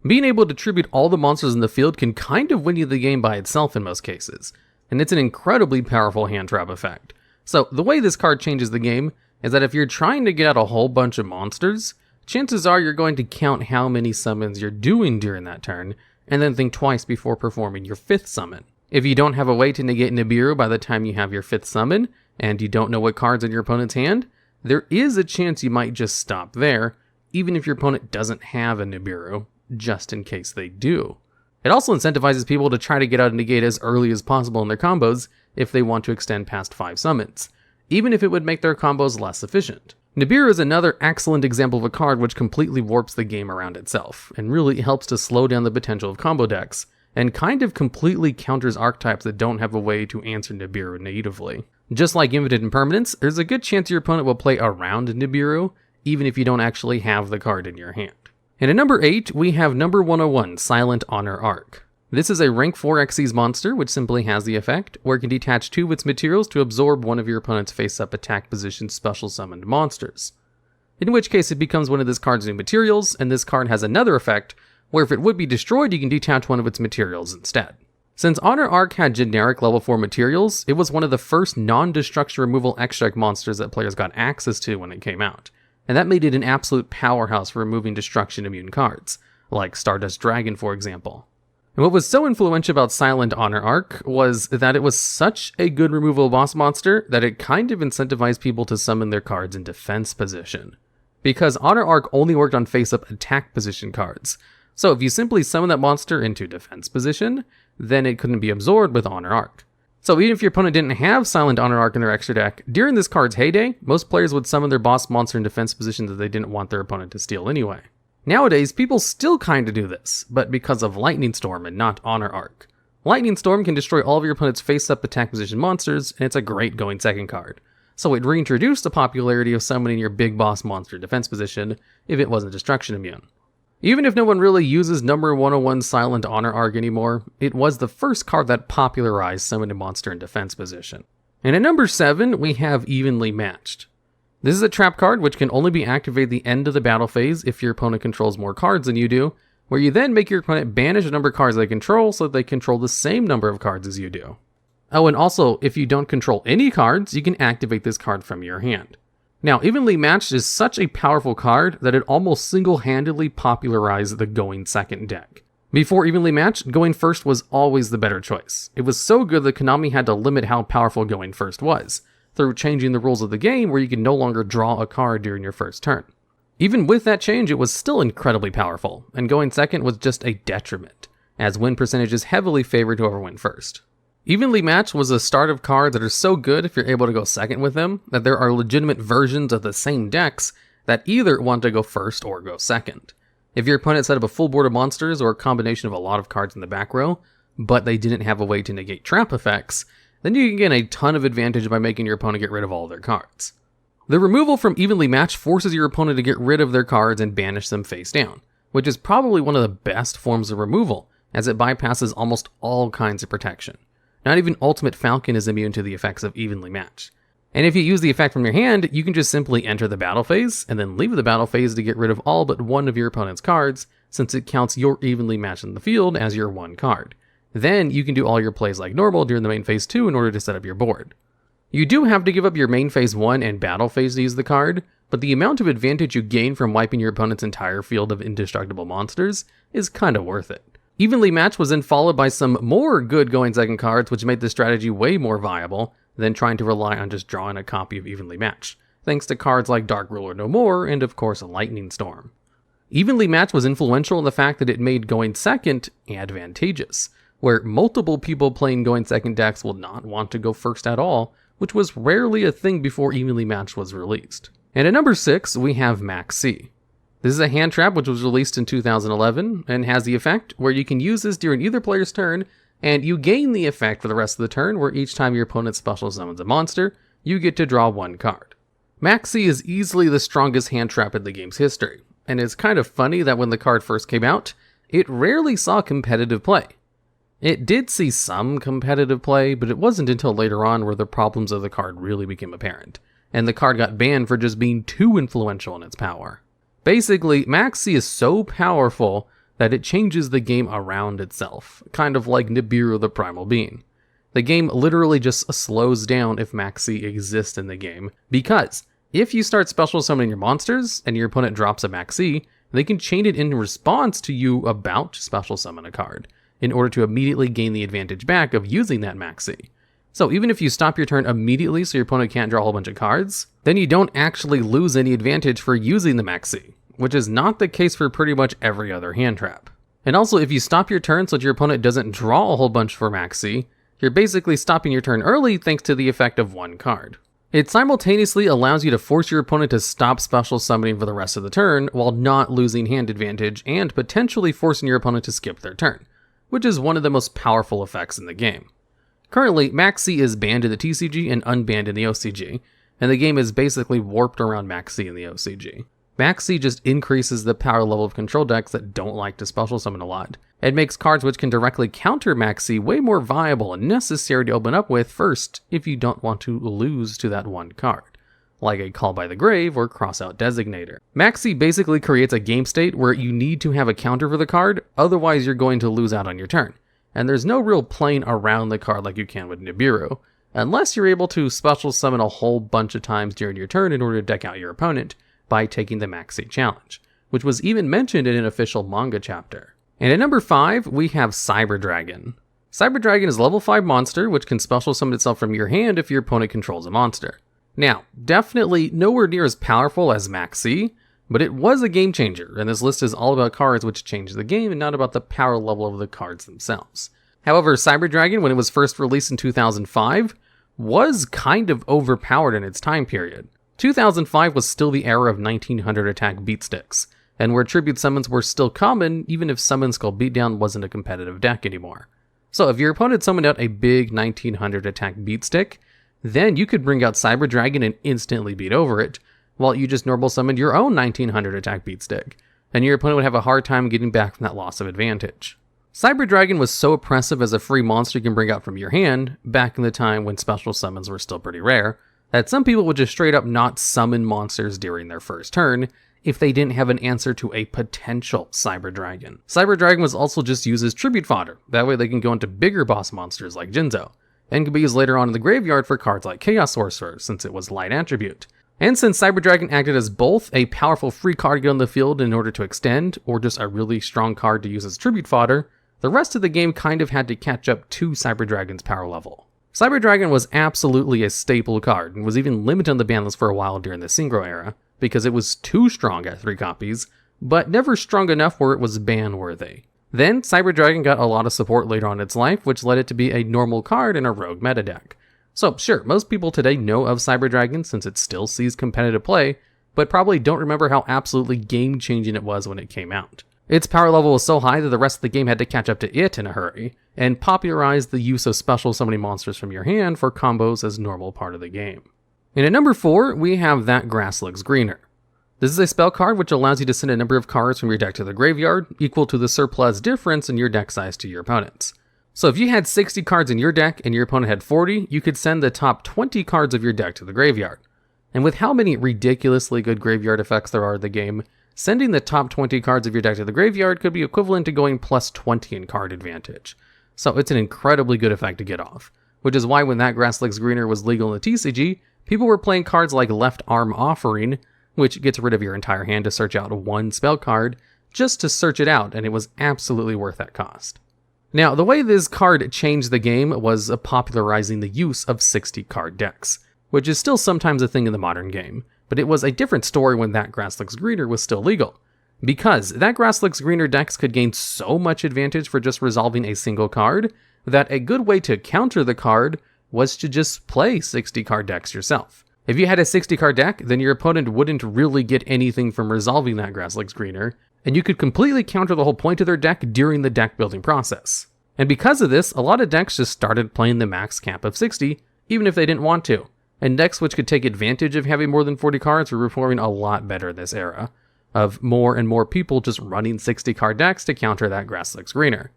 Being able to tribute all the monsters in the field can kind of win you the game by itself in most cases, and it's an incredibly powerful hand trap effect. So the way this card changes the game is that if you're trying to get out a whole bunch of monsters, chances are you're going to count how many summons you're doing during that turn, and then think twice before performing your 5th summon. If you don't have a way to negate Nibiru by the time you have your 5th summon, and you don't know what card's in your opponent's hand, there is a chance you might just stop there, even if your opponent doesn't have a Nibiru, just in case they do. It also incentivizes people to try to get out a negate as early as possible in their combos if they want to extend past 5 summons, even if it would make their combos less efficient. Nibiru is another excellent example of a card which completely warps the game around itself, and really helps to slow down the potential of combo decks, and kind of completely counters archetypes that don't have a way to answer Nibiru natively. Just like Infinite Impermanence, there's a good chance your opponent will play around Nibiru, even if you don't actually have the card in your hand. And at number 8, we have number 101, Silent Honor Arc. This is a rank 4 Xyz monster, which simply has the effect, where it can detach 2 of its materials to absorb one of your opponent's face-up attack position special summoned monsters. In which case it becomes one of this card's new materials, and this card has another effect, where if it would be destroyed you can detach one of its materials instead. Since Honor Arc had generic level 4 materials, it was one of the first non-destruction removal extract monsters that players got access to when it came out, and that made it an absolute powerhouse for removing destruction immune cards, like Stardust Dragon for example. And what was so influential about Silent Honor Arc was that it was such a good removal boss monster that it kind of incentivized people to summon their cards in defense position. Because Honor Arc only worked on face-up attack position cards, So if you simply summon that monster into defense position, then it couldn't be absorbed with Honor Arc. So even if your opponent didn't have Silent Honor Arc in their extra deck, during this card's heyday, most players would summon their boss monster in defense position that they didn't want their opponent to steal anyway. Nowadays, people still kinda do this, but because of Lightning Storm and not Honor Arc. Lightning Storm can destroy all of your opponent's face-up attack position monsters, and it's a great going second card. So it reintroduced the popularity of summoning your big boss monster defense position if it wasn't destruction immune. Even if no one really uses number 101 Silent Honor Arc anymore, it was the first card that popularized summoning a monster in defense position. And at number 7, we have Evenly Matched. This is a trap card which can only be activated at the end of the battle phase if your opponent controls more cards than you do, where you then make your opponent banish a number of cards they control so that they control the same number of cards as you do. Oh, and also, if you don't control any cards, you can activate this card from your hand. Now, Evenly Matched is such a powerful card that it almost single-handedly popularized the going second deck. Before Evenly Matched, going first was always the better choice. It was so good that Konami had to limit how powerful going first was, through changing the rules of the game where you could no longer draw a card during your first turn. Even with that change, it was still incredibly powerful, and going second was just a detriment, as win percentages heavily favored whoever went first. Evenly Matched was a start of cards that are so good if you're able to go second with them, that there are legitimate versions of the same decks that either want to go first or go second. If your opponent set up a full board of monsters or a combination of a lot of cards in the back row, but they didn't have a way to negate trap effects, then you can gain a ton of advantage by making your opponent get rid of all their cards. The removal from Evenly Matched forces your opponent to get rid of their cards and banish them face down, which is probably one of the best forms of removal, as it bypasses almost all kinds of protection. Not even Ultimate Falcon is immune to the effects of Evenly Matched. And if you use the effect from your hand, you can just simply enter the battle phase, and then leave the battle phase to get rid of all but one of your opponent's cards, since it counts your Evenly Matched in the field as your one card. Then you can do all your plays like normal during the main phase 2 in order to set up your board. You do have to give up your main phase 1 and battle phase to use the card, but the amount of advantage you gain from wiping your opponent's entire field of indestructible monsters is kinda worth it. Evenly Matched was then followed by some more good going second cards which made the strategy way more viable than trying to rely on just drawing a copy of Evenly Matched, thanks to cards like Dark Ruler No More and of course Lightning Storm. Evenly Matched was influential in the fact that it made going second advantageous, where multiple people playing going second decks will not want to go first at all, which was rarely a thing before Evenly Matched was released. And at number 6, we have Max C. This is a hand trap which was released in 2011, and has the effect where you can use this during either player's turn, and you gain the effect for the rest of the turn where each time your opponent special summons a monster, you get to draw one card. Max C is easily the strongest hand trap in the game's history, and it's kind of funny that when the card first came out, it rarely saw competitive play. It did see some competitive play, but it wasn't until later on where the problems of the card really became apparent, and the card got banned for just being too influential in its power. Basically, Max C is so powerful that it changes the game around itself, kind of like Nibiru the Primal Being. The game literally just slows down if Max C exists in the game, because if you start special summoning your monsters and your opponent drops a Max C, they can chain it in response to you about to special summon a card, in order to immediately gain the advantage back of using that Max C. So even if you stop your turn immediately so your opponent can't draw a whole bunch of cards, then you don't actually lose any advantage for using the Max C, which is not the case for pretty much every other hand trap. And also, if you stop your turn so that your opponent doesn't draw a whole bunch for Max C, you're basically stopping your turn early thanks to the effect of one card. It simultaneously allows you to force your opponent to stop special summoning for the rest of the turn while not losing hand advantage and potentially forcing your opponent to skip their turn, which is one of the most powerful effects in the game. Currently, Max C is banned in the TCG and unbanned in the OCG, and the game is basically warped around Max C in the OCG. Max C just increases the power level of control decks that don't like to special summon a lot. It makes cards which can directly counter Max C way more viable and necessary to open up with first if you don't want to lose to that one card, like a Call by the Grave or Crossout Designator. Max C basically creates a game state where you need to have a counter for the card, otherwise you're going to lose out on your turn. And there's no real playing around the card like you can with Nibiru, unless you're able to special summon a whole bunch of times during your turn in order to deck out your opponent by taking the Max C challenge, which was even mentioned in an official manga chapter. And at number 5, we have Cyber Dragon. Cyber Dragon is a level 5 monster which can special summon itself from your hand if your opponent controls a monster. Now, definitely nowhere near as powerful as Max C, But it was a game changer, and this list is all about cards which change the game and not about the power level of the cards themselves. However, Cyber Dragon, when it was first released in 2005, was kind of overpowered in its time period. 2005 was still the era of 1900 attack beatsticks, and where tribute summons were still common even if Summon Skull Beatdown wasn't a competitive deck anymore. So if your opponent summoned out a big 1900 attack beatstick, then you could bring out Cyber Dragon and instantly beat over it, while you just normal summoned your own 1900 attack beatstick, and your opponent would have a hard time getting back from that loss of advantage. Cyber Dragon was so oppressive as a free monster you can bring out from your hand, back in the time when special summons were still pretty rare, that some people would just straight up not summon monsters during their first turn if they didn't have an answer to a potential Cyber Dragon. Cyber Dragon was also just used as tribute fodder, that way they can go into bigger boss monsters like Jinzo, and can be used later on in the graveyard for cards like Chaos Sorcerer since it was light attribute. And since Cyber Dragon acted as both a powerful free card to get on the field in order to extend, or just a really strong card to use as tribute fodder, the rest of the game kind of had to catch up to Cyber Dragon's power level. Cyber Dragon was absolutely a staple card, and was even limited on the ban list for a while during the Synchro era, because it was too strong at 3 copies, but never strong enough where it was ban-worthy. Then, Cyber Dragon got a lot of support later on in its life, which led it to be a normal card in a rogue meta deck. So sure, most people today know of Cyber Dragon since it still sees competitive play, but probably don't remember how absolutely game-changing it was when it came out. Its power level was so high that the rest of the game had to catch up to it in a hurry, and popularized the use of special summoning monsters from your hand for combos as normal part of the game. And at number 4, we have That Grass Looks Greener. This is a spell card which allows you to send a number of cards from your deck to the graveyard, equal to the surplus difference in your deck size to your opponents. So if you had 60 cards in your deck and your opponent had 40, you could send the top 20 cards of your deck to the graveyard. And with how many ridiculously good graveyard effects there are in the game, sending the top 20 cards of your deck to the graveyard could be equivalent to going plus 20 in card advantage. So it's an incredibly good effect to get off, which is why when That Grass Looks Greener was legal in the TCG, people were playing cards like Left Arm Offering, which gets rid of your entire hand to search out one spell card, just to search it out, and it was absolutely worth that cost. Now, the way this card changed the game was popularizing the use of 60 card decks, which is still sometimes a thing in the modern game, but it was a different story when That Grass Looks Greener was still legal, because That Grass Looks Greener decks could gain so much advantage for just resolving a single card, that a good way to counter the card was to just play 60 card decks yourself. If you had a 60 card deck, then your opponent wouldn't really get anything from resolving That Grass Looks Greener, and you could completely counter the whole point of their deck during the deck building process. And because of this, a lot of decks just started playing the max cap of 60, even if they didn't want to. And decks which could take advantage of having more than 40 cards were performing a lot better in this era, of more and more people just running 60 card decks to counter That Grass Looks Greener.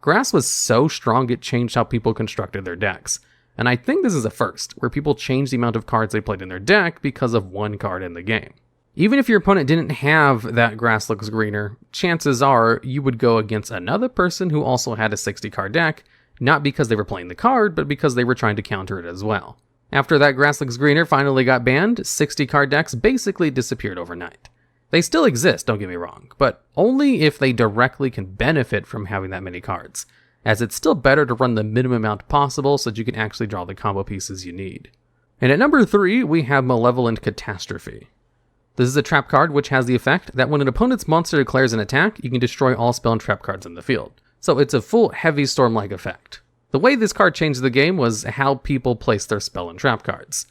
Grass was so strong it changed how people constructed their decks, and I think this is a first, where people changed the amount of cards they played in their deck because of one card in the game. Even if your opponent didn't have That Grass Looks Greener, chances are you would go against another person who also had a 60 card deck, not because they were playing the card, but because they were trying to counter it as well. After That Grass Looks Greener finally got banned, 60 card decks basically disappeared overnight. They still exist, don't get me wrong, but only if they directly can benefit from having that many cards, as it's still better to run the minimum amount possible so that you can actually draw the combo pieces you need. And at number 3, we have Malevolent Catastrophe. This is a trap card which has the effect that when an opponent's monster declares an attack, you can destroy all spell and trap cards in the field. So it's a full Heavy Storm-like effect. The way this card changed the game was how people place their spell and trap cards.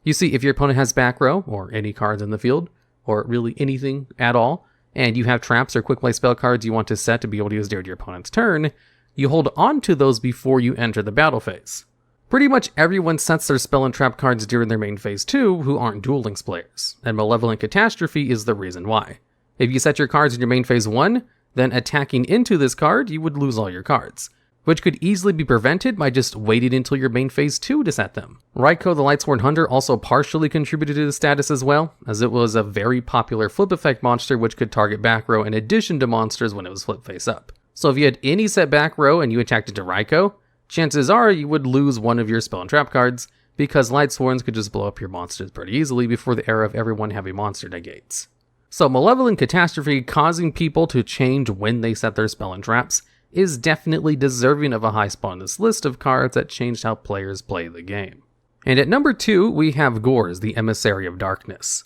You see, if your opponent has back row, or any cards in the field, or really anything at all, and you have traps or quick play spell cards you want to set to be able to use during your opponent's turn, you hold on to those before you enter the battle phase. Pretty much everyone sets their spell and trap cards during their main phase too who aren't Duel Links players, and Malevolent Catastrophe is the reason why. If you set your cards in your main phase 1, then attacking into this card, you would lose all your cards, which could easily be prevented by just waiting until your main phase 2 to set them. Raiko the Lightsworn Hunter also partially contributed to the status as well, as it was a very popular flip effect monster which could target back row in addition to monsters when it was flip face up. So if you had any set back row and you attacked into Raiko, chances are you would lose one of your spell and trap cards, because Lightsworns could just blow up your monsters pretty easily before the era of everyone having monster negates. So Malevolent Catastrophe causing people to change when they set their spell and traps is definitely deserving of a high spot on this list of cards that changed how players play the game. And at number 2, we have Gorz, the Emissary of Darkness.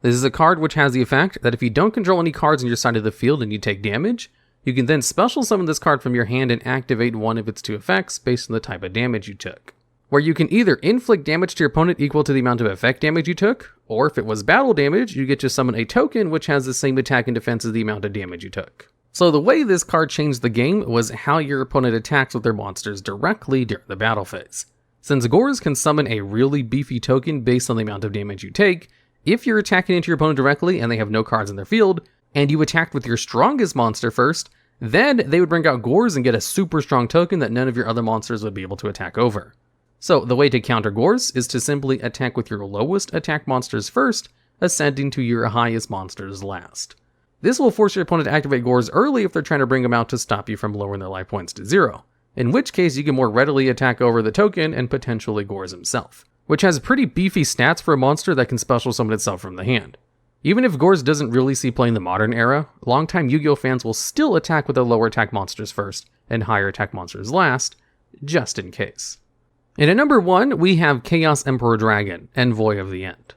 This is a card which has the effect that if you don't control any cards on your side of the field and you take damage, you can then special summon this card from your hand and activate one of its 2 effects based on the type of damage you took. Where you can either inflict damage to your opponent equal to the amount of effect damage you took, or if it was battle damage, you get to summon a token which has the same attack and defense as the amount of damage you took. So the way this card changed the game was how your opponent attacks with their monsters directly during the battle phase. Since Gors can summon a really beefy token based on the amount of damage you take, if you're attacking into your opponent directly and they have no cards in their field, and you attacked with your strongest monster first, then they would bring out Gors and get a super strong token that none of your other monsters would be able to attack over. So the way to counter Gors is to simply attack with your lowest attack monsters first, ascending to your highest monsters last. This will force your opponent to activate Gors early if they're trying to bring them out to stop you from lowering their life points to 0, in which case you can more readily attack over the token and potentially Gors himself, which has pretty beefy stats for a monster that can special summon itself from the hand. Even if Gors doesn't really see play in the modern era, longtime Yu-Gi-Oh fans will still attack with their lower attack monsters first and higher attack monsters last, just in case. And at number 1, we have Chaos Emperor Dragon, Envoy of the End.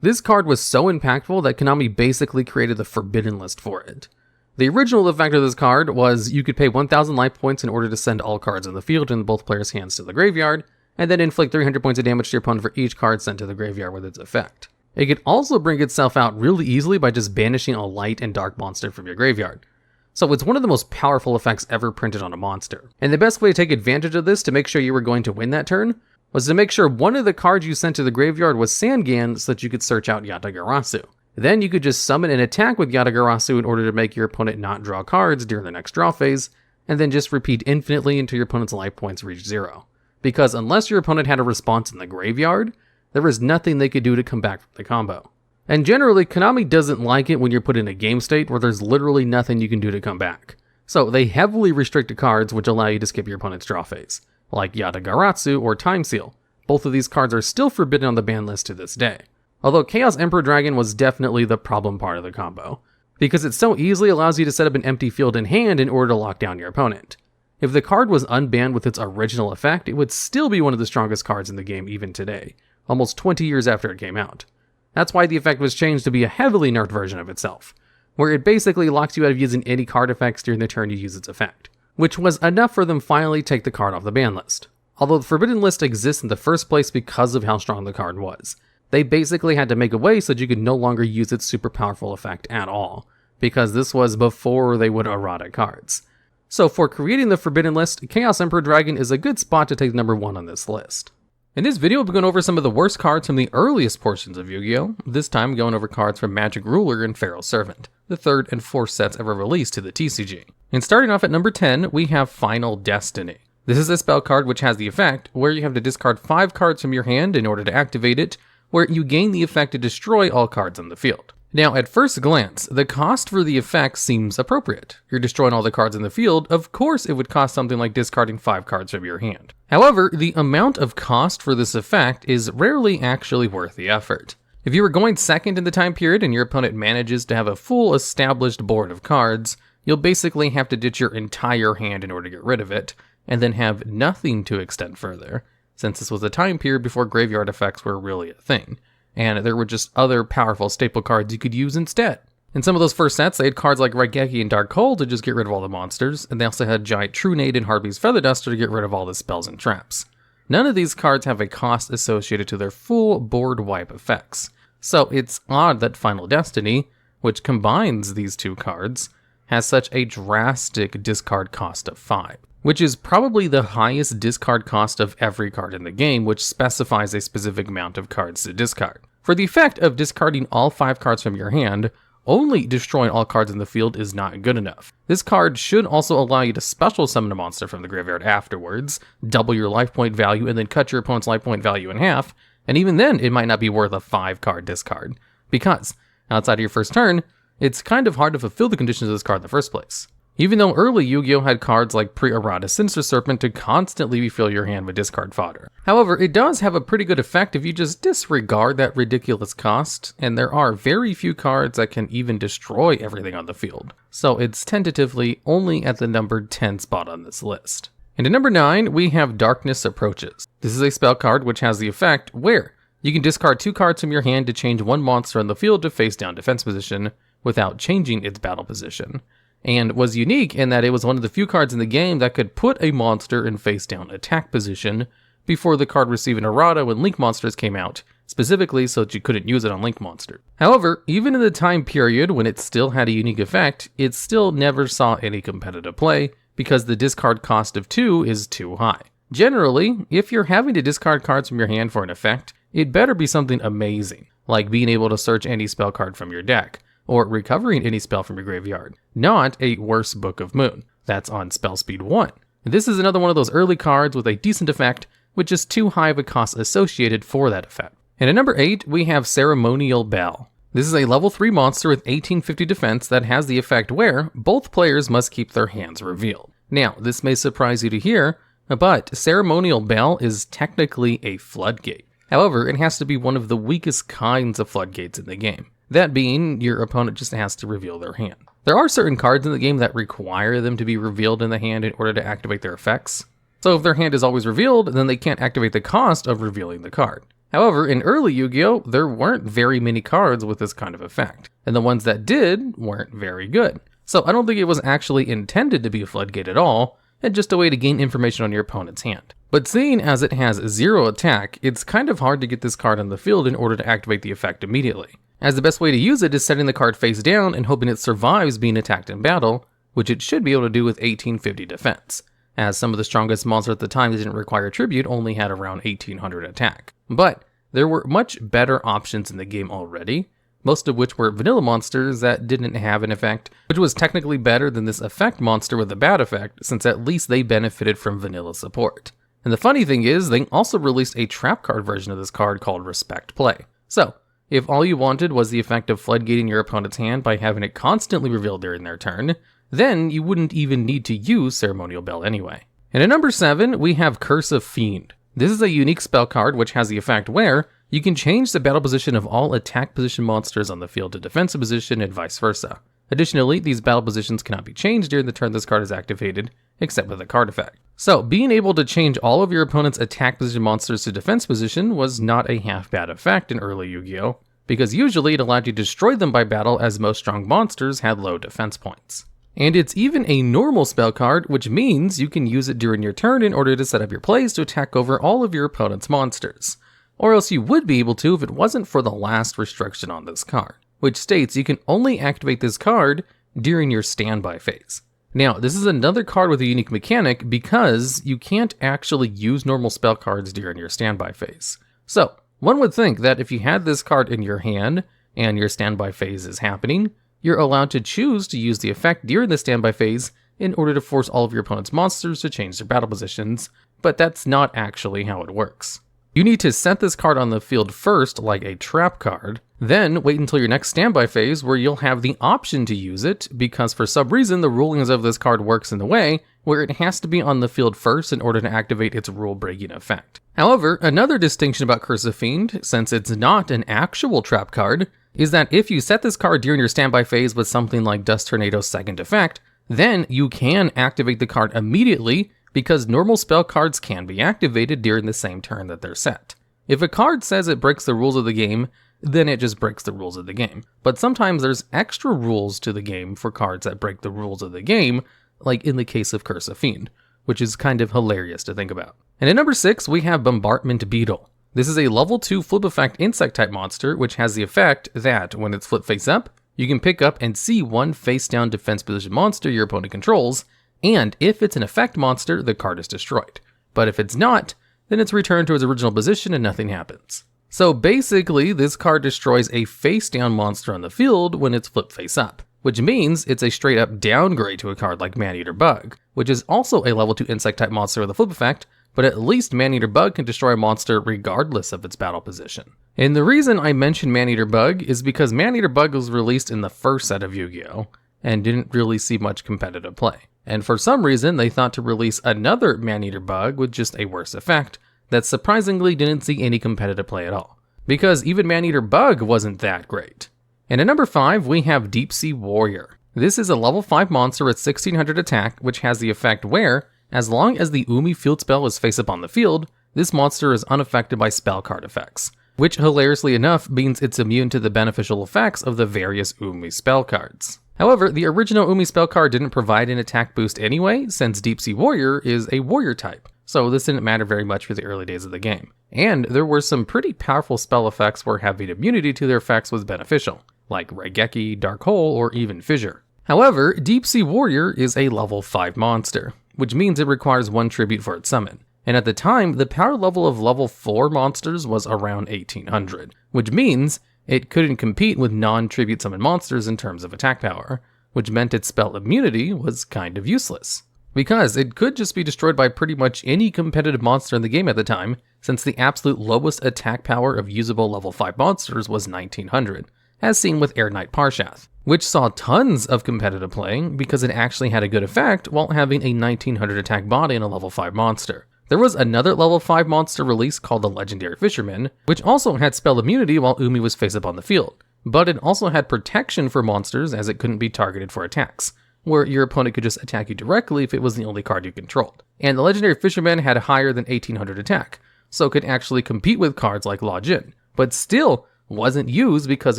This card was so impactful that Konami basically created the Forbidden List for it. The original effect of this card was you could pay 1,000 life points in order to send all cards in the field in both players' hands to the graveyard, and then inflict 300 points of damage to your opponent for each card sent to the graveyard with its effect. It could also bring itself out really easily by just banishing a light and dark monster from your graveyard. So it's one of the most powerful effects ever printed on a monster. And the best way to take advantage of this to make sure you were going to win that turn was to make sure one of the cards you sent to the graveyard was Sangan so that you could search out Yatagarasu. Then you could just summon an attack with Yatagarasu in order to make your opponent not draw cards during the next draw phase, and then just repeat infinitely until your opponent's life points reach 0. Because unless your opponent had a response in the graveyard, there was nothing they could do to come back from the combo. And generally, Konami doesn't like it when you're put in a game state where there's literally nothing you can do to come back. So they heavily restrict the cards which allow you to skip your opponent's draw phase, like Yatagarasu or Time Seal. Both of these cards are still forbidden on the ban list to this day. Although Chaos Emperor Dragon was definitely the problem part of the combo, because it so easily allows you to set up an empty field in hand in order to lock down your opponent. If the card was unbanned with its original effect, it would still be one of the strongest cards in the game even today, almost 20 years after it came out. That's why the effect was changed to be a heavily nerfed version of itself, where it basically locks you out of using any card effects during the turn you use its effect, which was enough for them finally take the card off the ban list. Although the Forbidden List exists in the first place because of how strong the card was, they basically had to make a way so that you could no longer use its super powerful effect at all, because this was before they would errata cards. So for creating the Forbidden List, Chaos Emperor Dragon is a good spot to take number 1 on this list. In this video, we'll be going over some of the worst cards from the earliest portions of Yu-Gi-Oh! This time going over cards from Magic Ruler and Pharaoh's Servant, the 3rd and 4th sets ever released to the TCG. And starting off at number 10, we have Final Destiny. This is a spell card which has the effect where you have to discard 5 cards from your hand in order to activate it, where you gain the effect to destroy all cards on the field. Now, at first glance, the cost for the effect seems appropriate. You're destroying all the cards in the field, of course it would cost something like discarding 5 cards from your hand. However, the amount of cost for this effect is rarely actually worth the effort. If you were going second in the time period and your opponent manages to have a full established board of cards, you'll basically have to ditch your entire hand in order to get rid of it, and then have nothing to extend further, since this was a time period before graveyard effects were really a thing, and there were just other powerful staple cards you could use instead. In some of those first sets, they had cards like Raigeki and Dark Hole to just get rid of all the monsters, and they also had Giant Trunade and Harpy's Feather Duster to get rid of all the spells and traps. None of these cards have a cost associated to their full board wipe effects, so it's odd that Final Destiny, which combines these two cards, has such a drastic discard cost of 5. Which is probably the highest discard cost of every card in the game, which specifies a specific amount of cards to discard. For the effect of discarding all 5 cards from your hand, only destroying all cards in the field is not good enough. This card should also allow you to special summon a monster from the graveyard afterwards, double your life point value, and then cut your opponent's life point value in half, and even then it might not be worth a 5-card discard, because outside of your first turn, it's kind of hard to fulfill the conditions of this card in the first place. Even though early Yu-Gi-Oh! Had cards like Pre-Errata Sinister Serpent to constantly refill your hand with discard fodder. However, it does have a pretty good effect if you just disregard that ridiculous cost, and there are very few cards that can even destroy everything on the field, so it's tentatively only at the number 10 spot on this list. And at number 9, we have Darkness Approaches. This is a spell card which has the effect where You can discard 2 cards from your hand to change one monster on the field to face down defense position without changing its battle position, and was unique in that it was one of the few cards in the game that could put a monster in face down attack position before the card received an errata when Link monsters came out, specifically so that you couldn't use it on Link monster. However, even in the time period when it still had a unique effect, it still never saw any competitive play because the discard cost of 2 is too high. Generally, if you're having to discard cards from your hand for an effect, it better be something amazing, like being able to search any spell card from your deck, or recovering any spell from your graveyard, not a Worse Book of Moon. That's on spell speed 1. This is another one of those early cards with a decent effect, with just too high of a cost associated for that effect. And at number 8, we have Ceremonial Bell. This is a level 3 monster with 1850 defense that has the effect where both players must keep their hands revealed. Now, this may surprise you to hear, but Ceremonial Bell is technically a floodgate. However, it has to be one of the weakest kinds of floodgates in the game. That being, your opponent just has to reveal their hand. There are certain cards in the game that require them to be revealed in the hand in order to activate their effects. So if their hand is always revealed, then they can't activate the cost of revealing the card. However, in early Yu-Gi-Oh, there weren't very many cards with this kind of effect, and the ones that did weren't very good. So I don't think it was actually intended to be a floodgate at all, and just a way to gain information on your opponent's hand. But seeing as it has 0 attack, it's kind of hard to get this card on the field in order to activate the effect immediately, as the best way to use it is setting the card face down and hoping it survives being attacked in battle, which it should be able to do with 1850 defense, as some of the strongest monsters at the time that didn't require tribute only had around 1800 attack. But there were much better options in the game already, most of which were vanilla monsters that didn't have an effect, which was technically better than this effect monster with a bad effect, since at least they benefited from vanilla support. And the funny thing is, they also released a trap card version of this card called Respect Play. So, if all you wanted was the effect of floodgating your opponent's hand by having it constantly revealed during their turn, then you wouldn't even need to use Ceremonial Bell anyway. And at number 7, we have Curse of Fiend. This is a unique spell card which has the effect where you can change the battle position of all attack position monsters on the field to defensive position and vice versa. Additionally, these battle positions cannot be changed during the turn this card is activated, except with a card effect. So, being able to change all of your opponent's attack position monsters to defense position was not a half-bad effect in early Yu-Gi-Oh!, because usually it allowed you to destroy them by battle as most strong monsters had low defense points. And it's even a normal spell card, which means you can use it during your turn in order to set up your plays to attack over all of your opponent's monsters. Or else you would be able to if it wasn't for the last restriction on this card, which states you can only activate this card during your standby phase. Now, this is another card with a unique mechanic because you can't actually use normal spell cards during your standby phase. So, one would think that if you had this card in your hand and your standby phase is happening, you're allowed to choose to use the effect during the standby phase in order to force all of your opponent's monsters to change their battle positions, but that's not actually how it works. You need to set this card on the field first like a trap card, then wait until your next standby phase where you'll have the option to use it because for some reason the rulings of this card works in the way where it has to be on the field first in order to activate its rule-breaking effect. However, another distinction about Curse of Fiend, since it's not an actual trap card, is that if you set this card during your standby phase with something like Dust Tornado's second effect, then you can activate the card immediately because normal spell cards can be activated during the same turn that they're set. If a card says it breaks the rules of the game, then it just breaks the rules of the game. But sometimes there's extra rules to the game for cards that break the rules of the game, like in the case of Curse of Fiend, which is kind of hilarious to think about. And at number 6, we have Bombardment Beetle. This is a level 2 flip effect insect type monster, which has the effect that when it's flipped face up, you can pick up and see one face down defense position monster your opponent controls, and if it's an effect monster, the card is destroyed. But if it's not, then it's returned to its original position and nothing happens. So basically, this card destroys a face down monster on the field when it's flipped face up, which means it's a straight up downgrade to a card like Maneater Bug, which is also a level 2 insect type monster with a flip effect, but at least Maneater Bug can destroy a monster regardless of its battle position. And the reason I mention Maneater Bug is because Maneater Bug was released in the first set of Yu-Gi-Oh! And didn't really see much competitive play. And for some reason, they thought to release another Maneater Bug with just a worse effect that surprisingly didn't see any competitive play at all. Because even Maneater Bug wasn't that great. And at number 5, we have Deep Sea Warrior. This is a level 5 monster with 1600 attack, which has the effect where, as long as the Umi field spell is face up on the field, this monster is unaffected by spell card effects, which hilariously enough means it's immune to the beneficial effects of the various Umi spell cards. However, the original Umi spell card didn't provide an attack boost anyway, since Deep Sea Warrior is a warrior type, so this didn't matter very much for the early days of the game. And there were some pretty powerful spell effects where having immunity to their effects was beneficial, like Raigeki, Dark Hole, or even Fissure. However, Deep Sea Warrior is a level 5 monster, which means it requires 1 tribute for its summon. And at the time, the power level of level 4 monsters was around 1800, which means it couldn't compete with non-tribute summon monsters in terms of attack power, which meant its spell immunity was kind of useless. Because it could just be destroyed by pretty much any competitive monster in the game at the time, since the absolute lowest attack power of usable level 5 monsters was 1900, as seen with Air Knight Parshath, which saw tons of competitive play because it actually had a good effect while having a 1900 attack body in a level 5 monster. There was another level 5 monster release called the Legendary Fisherman, which also had spell immunity while Umi was face up on the field, but it also had protection for monsters as it couldn't be targeted for attacks, where your opponent could just attack you directly if it was the only card you controlled. And the Legendary Fisherman had a higher than 1800 attack, so could actually compete with cards like Law Jin, but still wasn't used because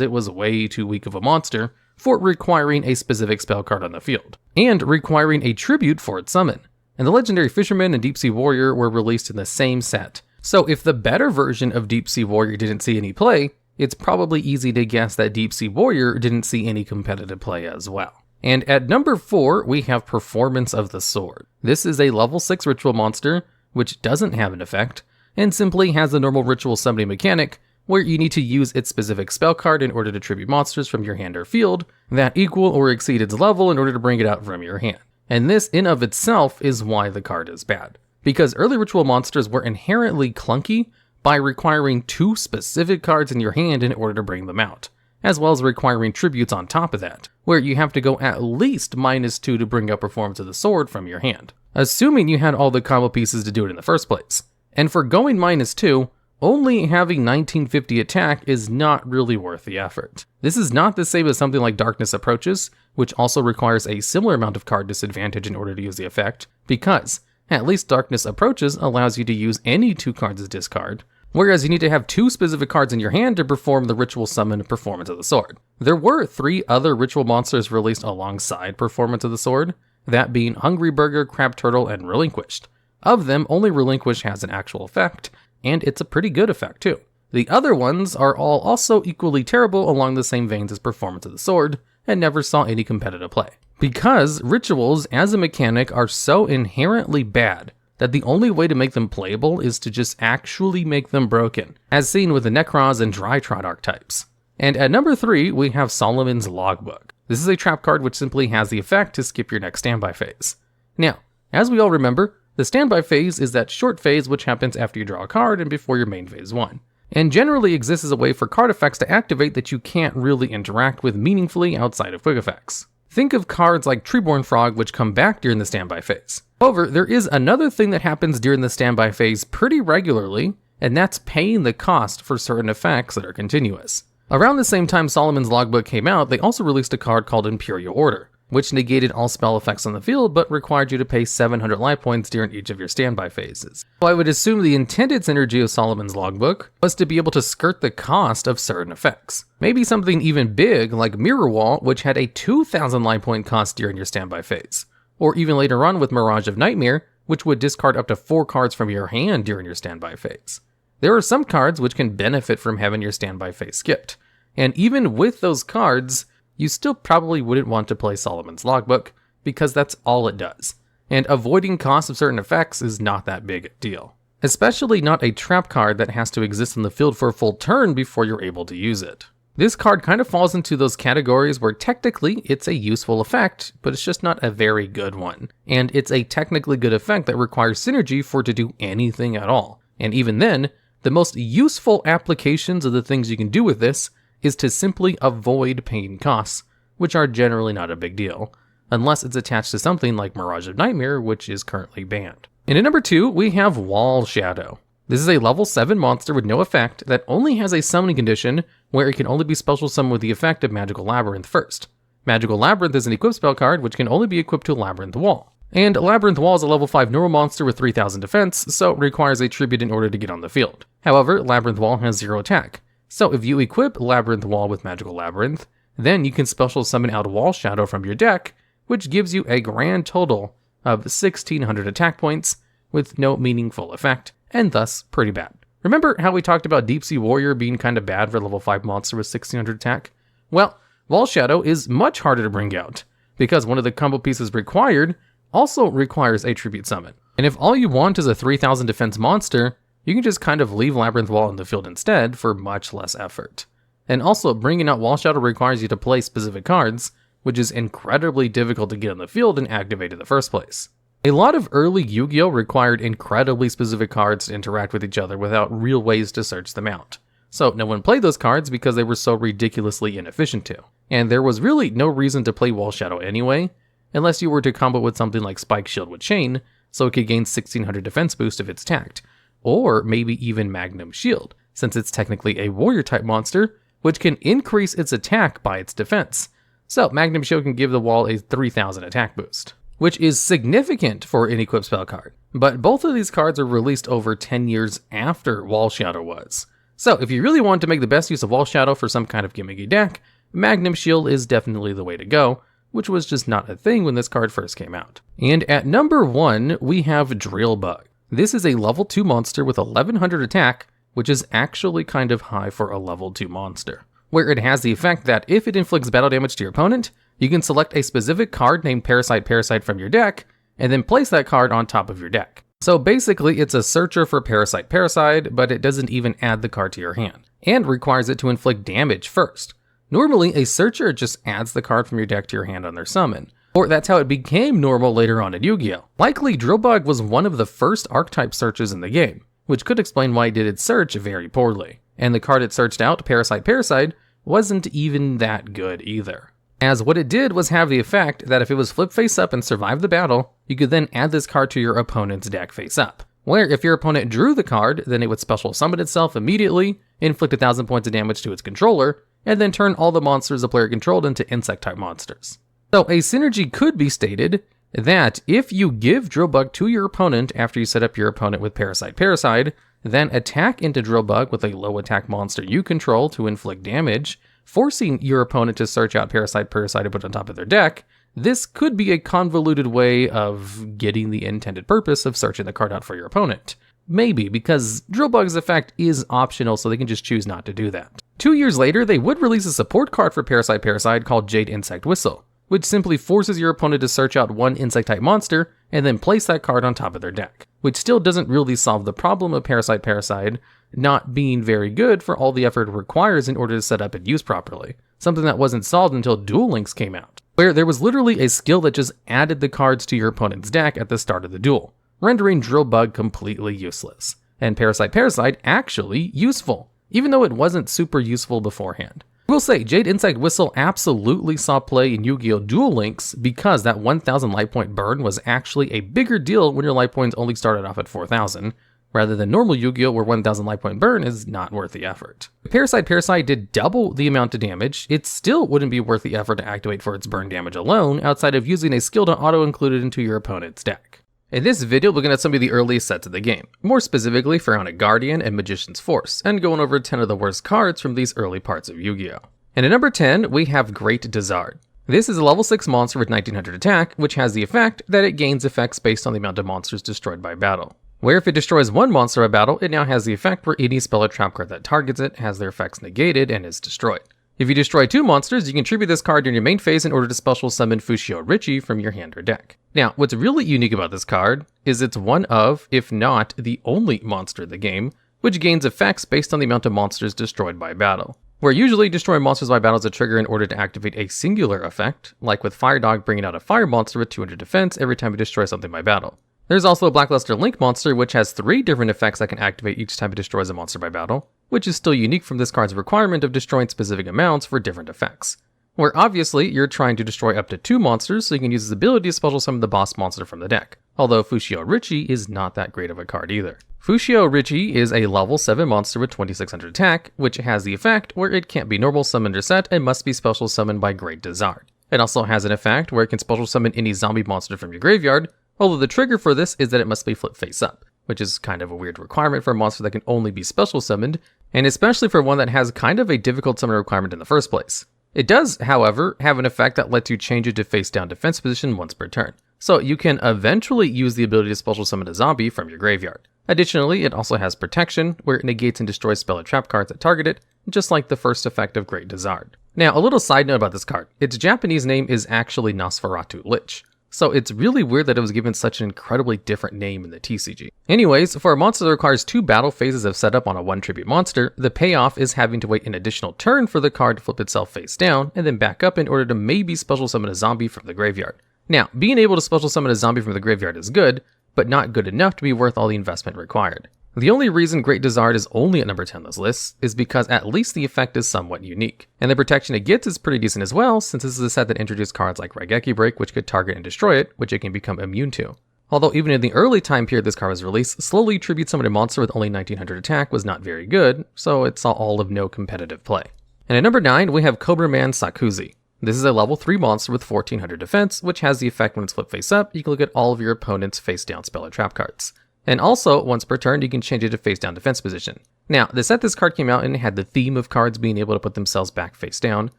it was way too weak of a monster for requiring a specific spell card on the field, and requiring a tribute for its summon. And the Legendary Fisherman and Deep Sea Warrior were released in the same set. So if the better version of Deep Sea Warrior didn't see any play, it's probably easy to guess that Deep Sea Warrior didn't see any competitive play as well. And at number 4, we have Performance of the Sword. This is a level 6 ritual monster, which doesn't have an effect, and simply has the normal ritual summoning mechanic, where you need to use its specific spell card in order to tribute monsters from your hand or field that equal or exceed its level in order to bring it out from your hand. And this in of itself is why the card is bad. Because early ritual monsters were inherently clunky by requiring 2 specific cards in your hand in order to bring them out, as well as requiring tributes on top of that, where you have to go at least -2 to bring up Performance of the Sword from your hand, assuming you had all the combo pieces to do it in the first place. And for going -2, only having 1950 attack is not really worth the effort. This is not the same as something like Darkness Approaches, which also requires a similar amount of card disadvantage in order to use the effect, because at least Darkness Approaches allows you to use any 2 cards as discard, whereas you need to have 2 specific cards in your hand to perform the ritual summon Performance of the Sword. There were 3 other ritual monsters released alongside Performance of the Sword, that being Hungry Burger, Crab Turtle, and Relinquished. Of them, only Relinquished has an actual effect, and it's a pretty good effect too. The other ones are all also equally terrible along the same veins as Performance of the Sword, and never saw any competitive play. Because rituals as a mechanic are so inherently bad that the only way to make them playable is to just actually make them broken, as seen with the Necros and Drytrot archetypes. And at number 3, we have Solomon's Logbook. This is a trap card which simply has the effect to skip your next standby phase. Now, as we all remember, the standby phase is that short phase which happens after you draw a card and before your main phase 1, and generally exists as a way for card effects to activate that you can't really interact with meaningfully outside of quick effects. Think of cards like Treeborn Frog which come back during the standby phase. However, there is another thing that happens during the standby phase pretty regularly, and that's paying the cost for certain effects that are continuous. Around the same time Solomon's Logbook came out, they also released a card called Imperial Order, which negated all spell effects on the field but required you to pay 700 life points during each of your standby phases. So I would assume the intended synergy of Solomon's Logbook was to be able to skirt the cost of certain effects. Maybe something even big like Mirror Wall, which had a 2000 life point cost during your standby phase. Or even later on with Mirage of Nightmare, which would discard up to 4 cards from your hand during your standby phase. There are some cards which can benefit from having your standby phase skipped. And even with those cards, you still probably wouldn't want to play Solomon's Logbook, because that's all it does. And avoiding cost of certain effects is not that big a deal. Especially not a trap card that has to exist in the field for a full turn before you're able to use it. This card kind of falls into those categories where technically it's a useful effect, but it's just not a very good one. And it's a technically good effect that requires synergy for it to do anything at all. And even then, the most useful applications of the things you can do with this is to simply avoid paying costs, which are generally not a big deal, unless it's attached to something like Mirage of Nightmare, which is currently banned. And at number 2, we have Wall Shadow. This is a level 7 monster with no effect that only has a summoning condition where it can only be special summoned with the effect of Magical Labyrinth first. Magical Labyrinth is an equipped spell card which can only be equipped to Labyrinth Wall. And Labyrinth Wall is a level 5 normal monster with 3000 defense, so requires a tribute in order to get on the field. However, Labyrinth Wall has 0 attack, so if you equip Labyrinth Wall with Magical Labyrinth, then you can special summon out Wall Shadow from your deck, which gives you a grand total of 1600 attack points with no meaningful effect, and thus pretty bad. Remember how we talked about Deep Sea Warrior being kinda bad for a level 5 monster with 1600 attack? Well, Wall Shadow is much harder to bring out, because one of the combo pieces required also requires a tribute summon. And if all you want is a 3000 defense monster, you can just kind of leave Labyrinth Wall in the field instead for much less effort. And also, bringing out Wall Shadow requires you to play specific cards, which is incredibly difficult to get on the field and activate in the first place. A lot of early Yu-Gi-Oh! Required incredibly specific cards to interact with each other without real ways to search them out. So no one played those cards because they were so ridiculously inefficient to. And there was really no reason to play Wall Shadow anyway, unless you were to combo with something like Spike Shield with Chain, so it could gain 1600 defense boost if it's tacked. Or maybe even Magnum Shield, since it's technically a warrior type monster, which can increase its attack by its defense. So Magnum Shield can give the wall a 3000 attack boost, which is significant for an equipped spell card. But both of these cards are released over 10 years after Wall Shadow was. So if you really want to make the best use of Wall Shadow for some kind of gimmicky deck, Magnum Shield is definitely the way to go, which was just not a thing when this card first came out. And at number 1, we have Drill Bug. This is a level 2 monster with 1100 attack, which is actually kind of high for a level 2 monster, where it has the effect that if it inflicts battle damage to your opponent, you can select a specific card named Parasite from your deck, and then place that card on top of your deck. So basically, it's a searcher for Parasite, but it doesn't even add the card to your hand, and requires it to inflict damage first. Normally, a searcher just adds the card from your deck to your hand on their summon, or that's how it became normal later on in Yu-Gi-Oh! Likely, Drillbug was one of the first archetype searches in the game, which could explain why it did its search very poorly. And the card it searched out, Parasite, wasn't even that good either. As what it did was have the effect that if it was flipped face up and survived the battle, you could then add this card to your opponent's deck face up. Where if your opponent drew the card, then it would special summon itself immediately, inflict 1000 points of damage to its controller, and then turn all the monsters the player controlled into insect-type monsters. So a synergy could be stated that if you give Drillbug to your opponent after you set up your opponent with Parasite, then attack into Drillbug with a low attack monster you control to inflict damage, forcing your opponent to search out Parasite to put on top of their deck, this could be a convoluted way of getting the intended purpose of searching the card out for your opponent. Maybe, because Drillbug's effect is optional, so they can just choose not to do that. 2 years later, they would release a support card for Parasite called Jade Insect Whistle, which simply forces your opponent to search out one insect-type monster and then place that card on top of their deck, which still doesn't really solve the problem of Parasite not being very good for all the effort it requires in order to set up and use properly, something that wasn't solved until Duel Links came out, where there was literally a skill that just added the cards to your opponent's deck at the start of the duel, rendering Drillbug completely useless, and Parasite actually useful, even though it wasn't super useful beforehand. I will say, Jade Insect Whistle absolutely saw play in Yu-Gi-Oh! Duel Links because that 1000 life point burn was actually a bigger deal when your life points only started off at 4000, rather than normal Yu-Gi-Oh! Where 1000 life point burn is not worth the effort. If Parasite did double the amount of damage, it still wouldn't be worth the effort to activate for its burn damage alone, outside of using a skill to auto-include it into your opponent's deck. In this video, we're looking at some of the earliest sets of the game, more specifically Pharaonic Guardian and Magician's Force, and going over 10 of the worst cards from these early parts of Yu-Gi-Oh! And at number 10, we have Great Dazard. This is a level 6 monster with 1900 attack, which has the effect that it gains effects based on the amount of monsters destroyed by battle. Where if it destroys one monster by battle, it now has the effect where any spell or trap card that targets it has their effects negated and is destroyed. If you destroy 2 monsters, you can tribute this card during your main phase in order to special summon Fushio Richie from your hand or deck. Now, what's really unique about this card is it's one of, if not the only monster in the game, which gains effects based on the amount of monsters destroyed by battle. Where usually destroying monsters by battle is a trigger in order to activate a singular effect, like with Fire Dog bringing out a fire monster with 200 defense every time you destroy something by battle. There's also a Blackluster Link monster which has 3 different effects that can activate each time it destroys a monster by battle, which is still unique from this card's requirement of destroying specific amounts for different effects. Where obviously you're trying to destroy up to 2 monsters, so you can use this ability to special summon the boss monster from the deck, although Fushio Richie is not that great of a card either. Fushio Richie is a level 7 monster with 2600 attack, which has the effect where it can't be normal summoned or set and must be special summoned by Great Dazard. It also has an effect where it can special summon any zombie monster from your graveyard, Although the trigger for this is that it must be flipped face up, which is kind of a weird requirement for a monster that can only be special summoned, and especially for one that has kind of a difficult summon requirement in the first place. It does, however, have an effect that lets you change it to face down defense position once per turn, so you can eventually use the ability to special summon a zombie from your graveyard. Additionally, it also has protection, where it negates and destroys spell or trap cards that target it, just like the first effect of Great Dizard. Now, a little side note about this card, its Japanese name is actually Nosferatu Lich, so it's really weird that it was given such an incredibly different name in the TCG. Anyways, for a monster that requires 2 battle phases of setup on a 1 tribute monster, the payoff is having to wait an additional turn for the card to flip itself face down, and then back up in order to maybe special summon a zombie from the graveyard. Now, being able to special summon a zombie from the graveyard is good, but not good enough to be worth all the investment required. The only reason Great Dizard is only at number 10 on this list is because at least the effect is somewhat unique, and the protection it gets is pretty decent as well, since this is a set that introduced cards like Raigeki Break, which could target and destroy it, which it can become immune to. Although even in the early time period this card was released, slowly tribute summon a monster with only 1900 attack was not very good, so it saw all of no competitive play. And at number 9, we have Cobra Man Sakuzi. This is a level 3 monster with 1400 defense, which has the effect when it's flipped face up, you can look at all of your opponent's face down spell or trap cards. And also, once per turn, you can change it to face down defense position. Now, the set this card came out in had the theme of cards being able to put themselves back face down,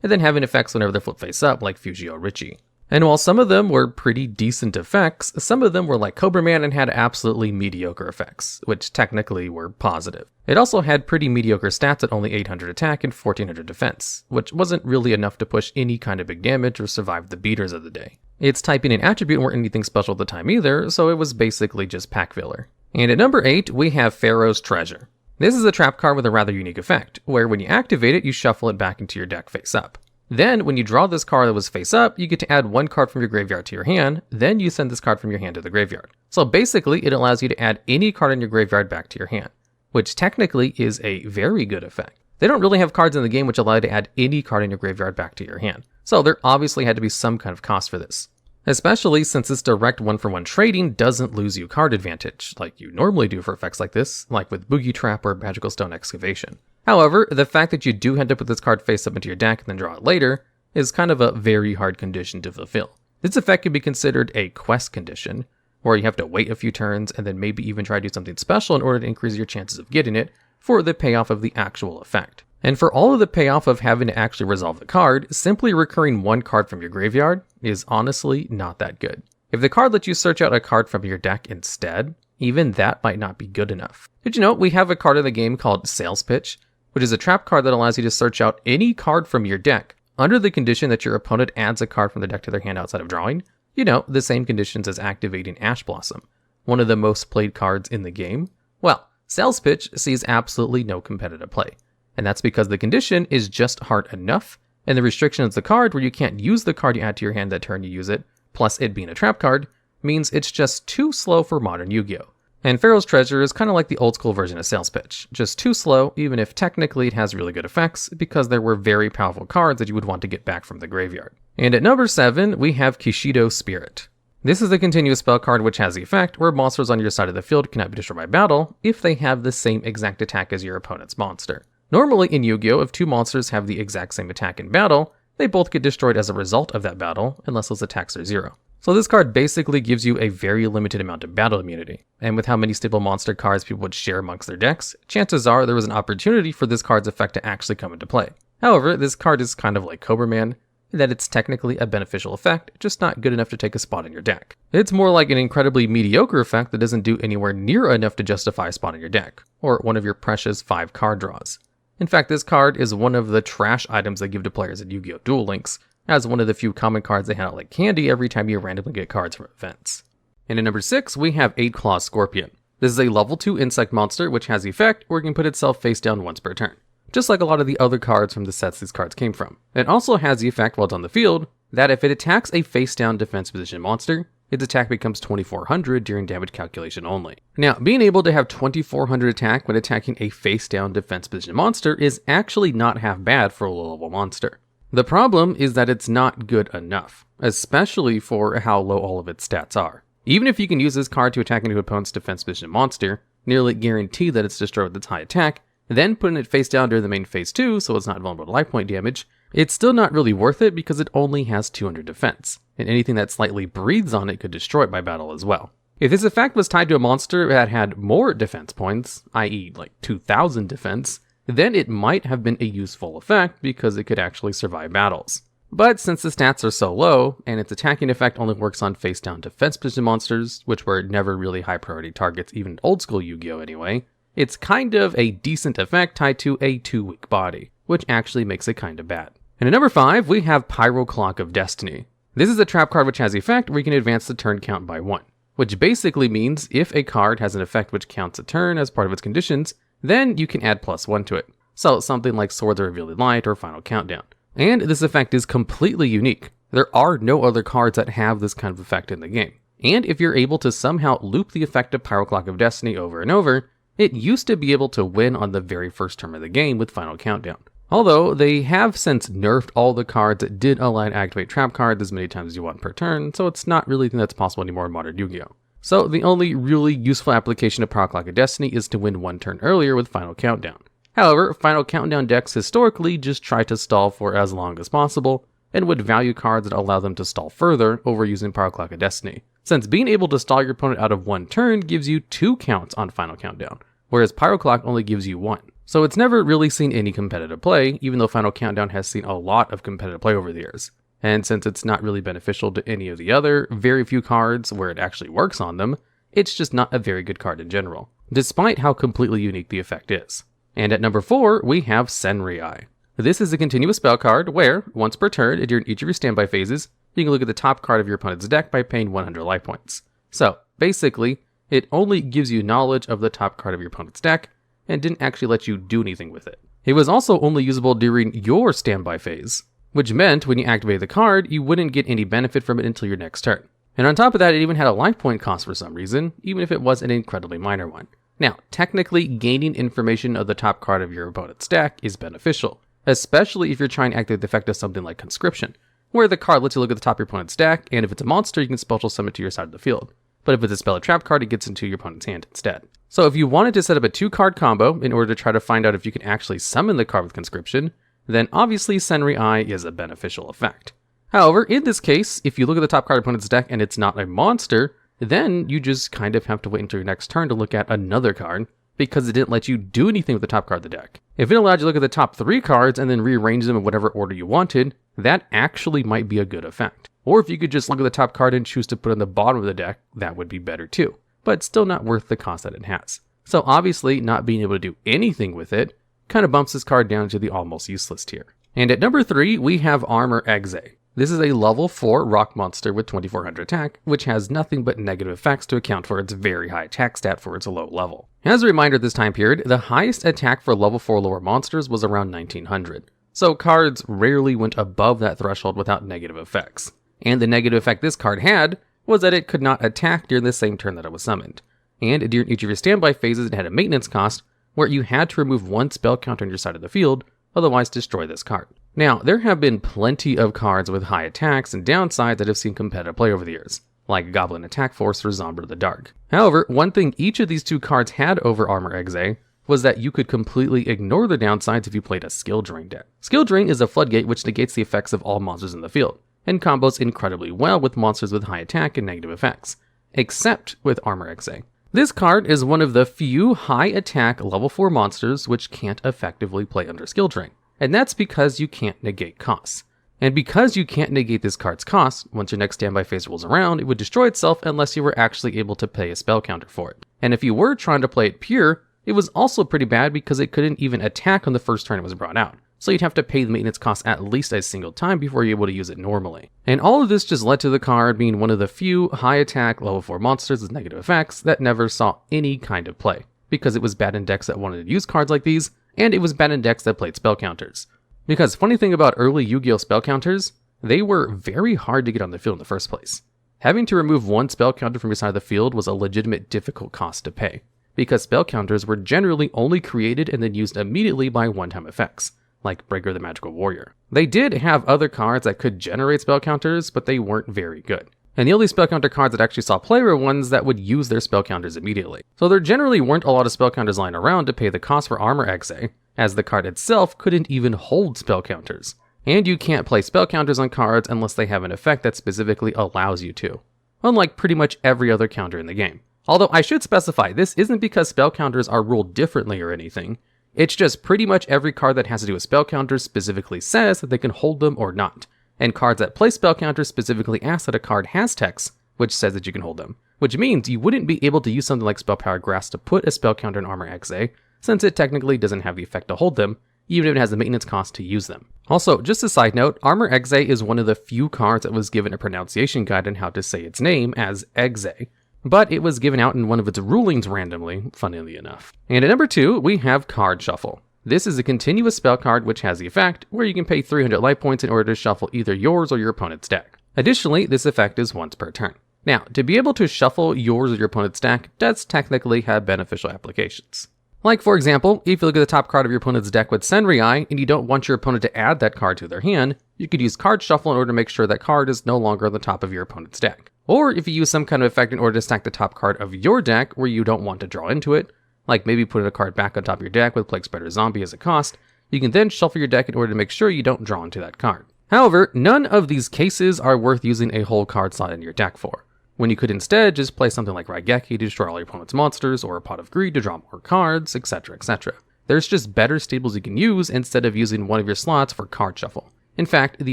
and then having effects whenever they're flipped face up, like Yugioh Richie. And while some of them were pretty decent effects, some of them were like Cobra Man and had absolutely mediocre effects, which technically were positive. It also had pretty mediocre stats at only 800 attack and 1400 defense, which wasn't really enough to push any kind of big damage or survive the beaters of the day. Its typing and attribute weren't anything special at the time either, so it was basically just pack filler. And at number 8, we have Pharaoh's Treasure. This is a trap card with a rather unique effect, where when you activate it, you shuffle it back into your deck face up. Then, when you draw this card that was face up, you get to add 1 card from your graveyard to your hand, then you send this card from your hand to the graveyard. So basically, it allows you to add any card in your graveyard back to your hand, which technically is a very good effect. They don't really have cards in the game which allow you to add any card in your graveyard back to your hand, so there obviously had to be some kind of cost for this. Especially since this direct 1-for-1 trading doesn't lose you card advantage, like you normally do for effects like this, like with Boogie Trap or Magical Stone Excavation. However, the fact that you do have to put this card face up into your deck and then draw it later is kind of a very hard condition to fulfill. This effect could be considered a quest condition, where you have to wait a few turns and then maybe even try to do something special in order to increase your chances of getting it for the payoff of the actual effect. And for all of the payoff of having to actually resolve the card, simply recurring 1 card from your graveyard is honestly not that good. If the card lets you search out a card from your deck instead, even that might not be good enough. Did you know we have a card in the game called Sales Pitch, which is a trap card that allows you to search out any card from your deck under the condition that your opponent adds a card from the deck to their hand outside of drawing? You know, the same conditions as activating Ash Blossom, one of the most played cards in the game. Well, Sales Pitch sees absolutely no competitive play, and that's because the condition is just hard enough, and the restriction of the card where you can't use the card you add to your hand that turn you use it, plus it being a trap card, means it's just too slow for modern Yu-Gi-Oh! And Pharaoh's Treasure is kind of like the old school version of Sales Pitch, just too slow, even if technically it has really good effects, because there were very powerful cards that you would want to get back from the graveyard. And at number 7, we have Kishido Spirit. This is a continuous spell card which has the effect where monsters on your side of the field cannot be destroyed by battle if they have the same exact attack as your opponent's monster. Normally in Yu-Gi-Oh! If 2 monsters have the exact same attack in battle, they both get destroyed as a result of that battle, unless those attacks are 0. So this card basically gives you a very limited amount of battle immunity, and with how many stable monster cards people would share amongst their decks, chances are there was an opportunity for this card's effect to actually come into play. However, this card is kind of like Cobra Man, in that it's technically a beneficial effect, just not good enough to take a spot in your deck. It's more like an incredibly mediocre effect that doesn't do anywhere near enough to justify a spot in your deck, or one of your precious 5 card draws. In fact, this card is one of the trash items they give to players in Yu-Gi-Oh! Duel Links, as one of the few common cards they hand out like candy every time you randomly get cards from events. And at number 6, we have 8 Claw Scorpion. This is a level 2 insect monster which has the effect where it can put itself face down once per turn, just like a lot of the other cards from the sets these cards came from. It also has the effect while it's on the field that if it attacks a face down defense position monster, its attack becomes 2400 during damage calculation only. Now, being able to have 2400 attack when attacking a face down defense position monster is actually not half bad for a low level monster. The problem is that it's not good enough, especially for how low all of its stats are. Even if you can use this card to attack into opponent's defense position monster, nearly guarantee that it's destroyed with its high attack, then putting it face down during the main phase 2 so it's not vulnerable to life point damage, It's still not really worth it because it only has 200 defense, and anything that slightly breathes on it could destroy it by battle as well. If this effect was tied to a monster that had more defense points, i.e. like 2000 defense, then it might have been a useful effect because it could actually survive battles. But since the stats are so low, and its attacking effect only works on face-down defense position monsters, which were never really high priority targets even in old school Yu-Gi-Oh anyway, it's kind of a decent effect tied to a 2-weak body, which actually makes it kinda bad. And at number 5, we have Pyro Clock of Destiny. This is a trap card which has the effect where you can advance the turn count by 1, which basically means if a card has an effect which counts a turn as part of its conditions, then you can add +1 to it. So something like Swords of Revealing Light or Final Countdown. And this effect is completely unique. There are no other cards that have this kind of effect in the game. And if you're able to somehow loop the effect of Pyro Clock of Destiny over and over, it used to be able to win on the very first turn of the game with Final Countdown. Although, they have since nerfed all the cards that did allow you to activate trap cards as many times as you want per turn, so it's not really a thing that's possible anymore in modern Yu-Gi-Oh! So the only really useful application of Pyro Clock of Destiny is to win 1 turn earlier with Final Countdown. However, Final Countdown decks historically just try to stall for as long as possible, and would value cards that allow them to stall further over using Pyro Clock of Destiny, since being able to stall your opponent out of 1 turn gives you 2 counts on Final Countdown, whereas Pyro Clock only gives you 1. So it's never really seen any competitive play, even though Final Countdown has seen a lot of competitive play over the years. And since it's not really beneficial to any of the other very few cards where it actually works on them, it's just not a very good card in general, despite how completely unique the effect is. And at number 4, we have Senri. This is a continuous spell card where, once per turn and during each of your standby phases, you can look at the top card of your opponent's deck by paying 100 life points. So, basically, it only gives you knowledge of the top card of your opponent's deck, and didn't actually let you do anything with it. It was also only usable during your standby phase, which meant when you activated the card, you wouldn't get any benefit from it until your next turn. And on top of that, it even had a life point cost for some reason, even if it was an incredibly minor one. Now, technically, gaining information of the top card of your opponent's deck is beneficial, especially if you're trying to activate the effect of something like Conscription, where the card lets you look at the top of your opponent's deck, and if it's a monster, you can special summon it to your side of the field. But if it's a spell or trap card, it gets into your opponent's hand instead. So if you wanted to set up a 2-card combo in order to try to find out if you can actually summon the card with Conscription, then obviously Senri is a beneficial effect. However, in this case, if you look at the top card of your opponent's deck and it's not a monster, then you just kind of have to wait until your next turn to look at another card, because it didn't let you do anything with the top card of the deck. If it allowed you to look at the top 3 cards and then rearrange them in whatever order you wanted, that actually might be a good effect. Or if you could just look at the top card and choose to put it on the bottom of the deck, that would be better too, but still not worth the cost that it has. So obviously, not being able to do anything with it kind of bumps this card down to the almost useless tier. And at number 3, we have Armor Exe. This is a level 4 rock monster with 2400 attack, which has nothing but negative effects to account for its very high attack stat for its low level. As a reminder, at this time period, the highest attack for level 4 lower monsters was around 1900, so cards rarely went above that threshold without negative effects. And the negative effect this card had was that it could not attack during the same turn that it was summoned. And during each of your standby phases, it had a maintenance cost where you had to remove 1 spell counter on your side of the field, otherwise destroy this card. Now, there have been plenty of cards with high attacks and downsides that have seen competitive play over the years, like Goblin Attack Force or Zombra of the Dark. However, one thing each of these 2 cards had over Armor Exe was that you could completely ignore the downsides if you played a Skill Drain deck. Skill Drain is a floodgate which negates the effects of all monsters in the field, and combos incredibly well with monsters with high attack and negative effects, except with Armor Exe. This card is one of the few high attack level 4 monsters which can't effectively play under Skill Drain, and that's because you can't negate costs. And because you can't negate this card's cost, once your next standby phase rolls around, it would destroy itself unless you were actually able to pay a spell counter for it. And if you were trying to play it pure, it was also pretty bad because it couldn't even attack on the first turn it was brought out. So you'd have to pay the maintenance cost at least a single time before you're able to use it normally. And all of this just led to the card being one of the few high attack level 4 monsters with negative effects that never saw any kind of play, because it was bad in decks that wanted to use cards like these, and it was bad in decks that played spell counters. Because funny thing about early Yu-Gi-Oh! Spell counters, they were very hard to get on the field in the first place. Having to remove 1 spell counter from your side of the field was a legitimate difficult cost to pay, because spell counters were generally only created and then used immediately by one-time effects, like Breaker the Magical Warrior. They did have other cards that could generate spell counters, but they weren't very good. And the only spell counter cards that actually saw play were ones that would use their spell counters immediately. So there generally weren't a lot of spell counters lying around to pay the cost for Armor Exe, as the card itself couldn't even hold spell counters. And you can't play spell counters on cards unless they have an effect that specifically allows you to, unlike pretty much every other counter in the game. Although I should specify, this isn't because spell counters are ruled differently or anything. It's just pretty much every card that has to do with spell counters specifically says that they can hold them or not. And cards that play spell counters specifically ask that a card has text, which says that you can hold them. Which means you wouldn't be able to use something like Spell Power Grass to put a spell counter in Armor XA, since it technically doesn't have the effect to hold them, even if it has the maintenance cost to use them. Also, just a side note, Armor XA is one of the few cards that was given a pronunciation guide on how to say its name as XA, but it was given out in one of its rulings randomly, funnily enough. And at number 2, we have Card Shuffle. This is a continuous spell card which has the effect where you can pay 300 life points in order to shuffle either yours or your opponent's deck. Additionally, this effect is once per turn. Now, to be able to shuffle yours or your opponent's deck does technically have beneficial applications. Like for example, if you look at the top card of your opponent's deck with Senri and you don't want your opponent to add that card to their hand, you could use Card Shuffle in order to make sure that card is no longer on the top of your opponent's deck. Or if you use some kind of effect in order to stack the top card of your deck where you don't want to draw into it, like maybe put a card back on top of your deck with Plague Spreader Zombie as a cost, you can then shuffle your deck in order to make sure you don't draw into that card. However, none of these cases are worth using a whole card slot in your deck for, when you could instead just play something like Raigeki to destroy all your opponent's monsters, or a Pot of Greed to draw more cards, etc, etc. There's just better staples you can use instead of using one of your slots for Card Shuffle. In fact, the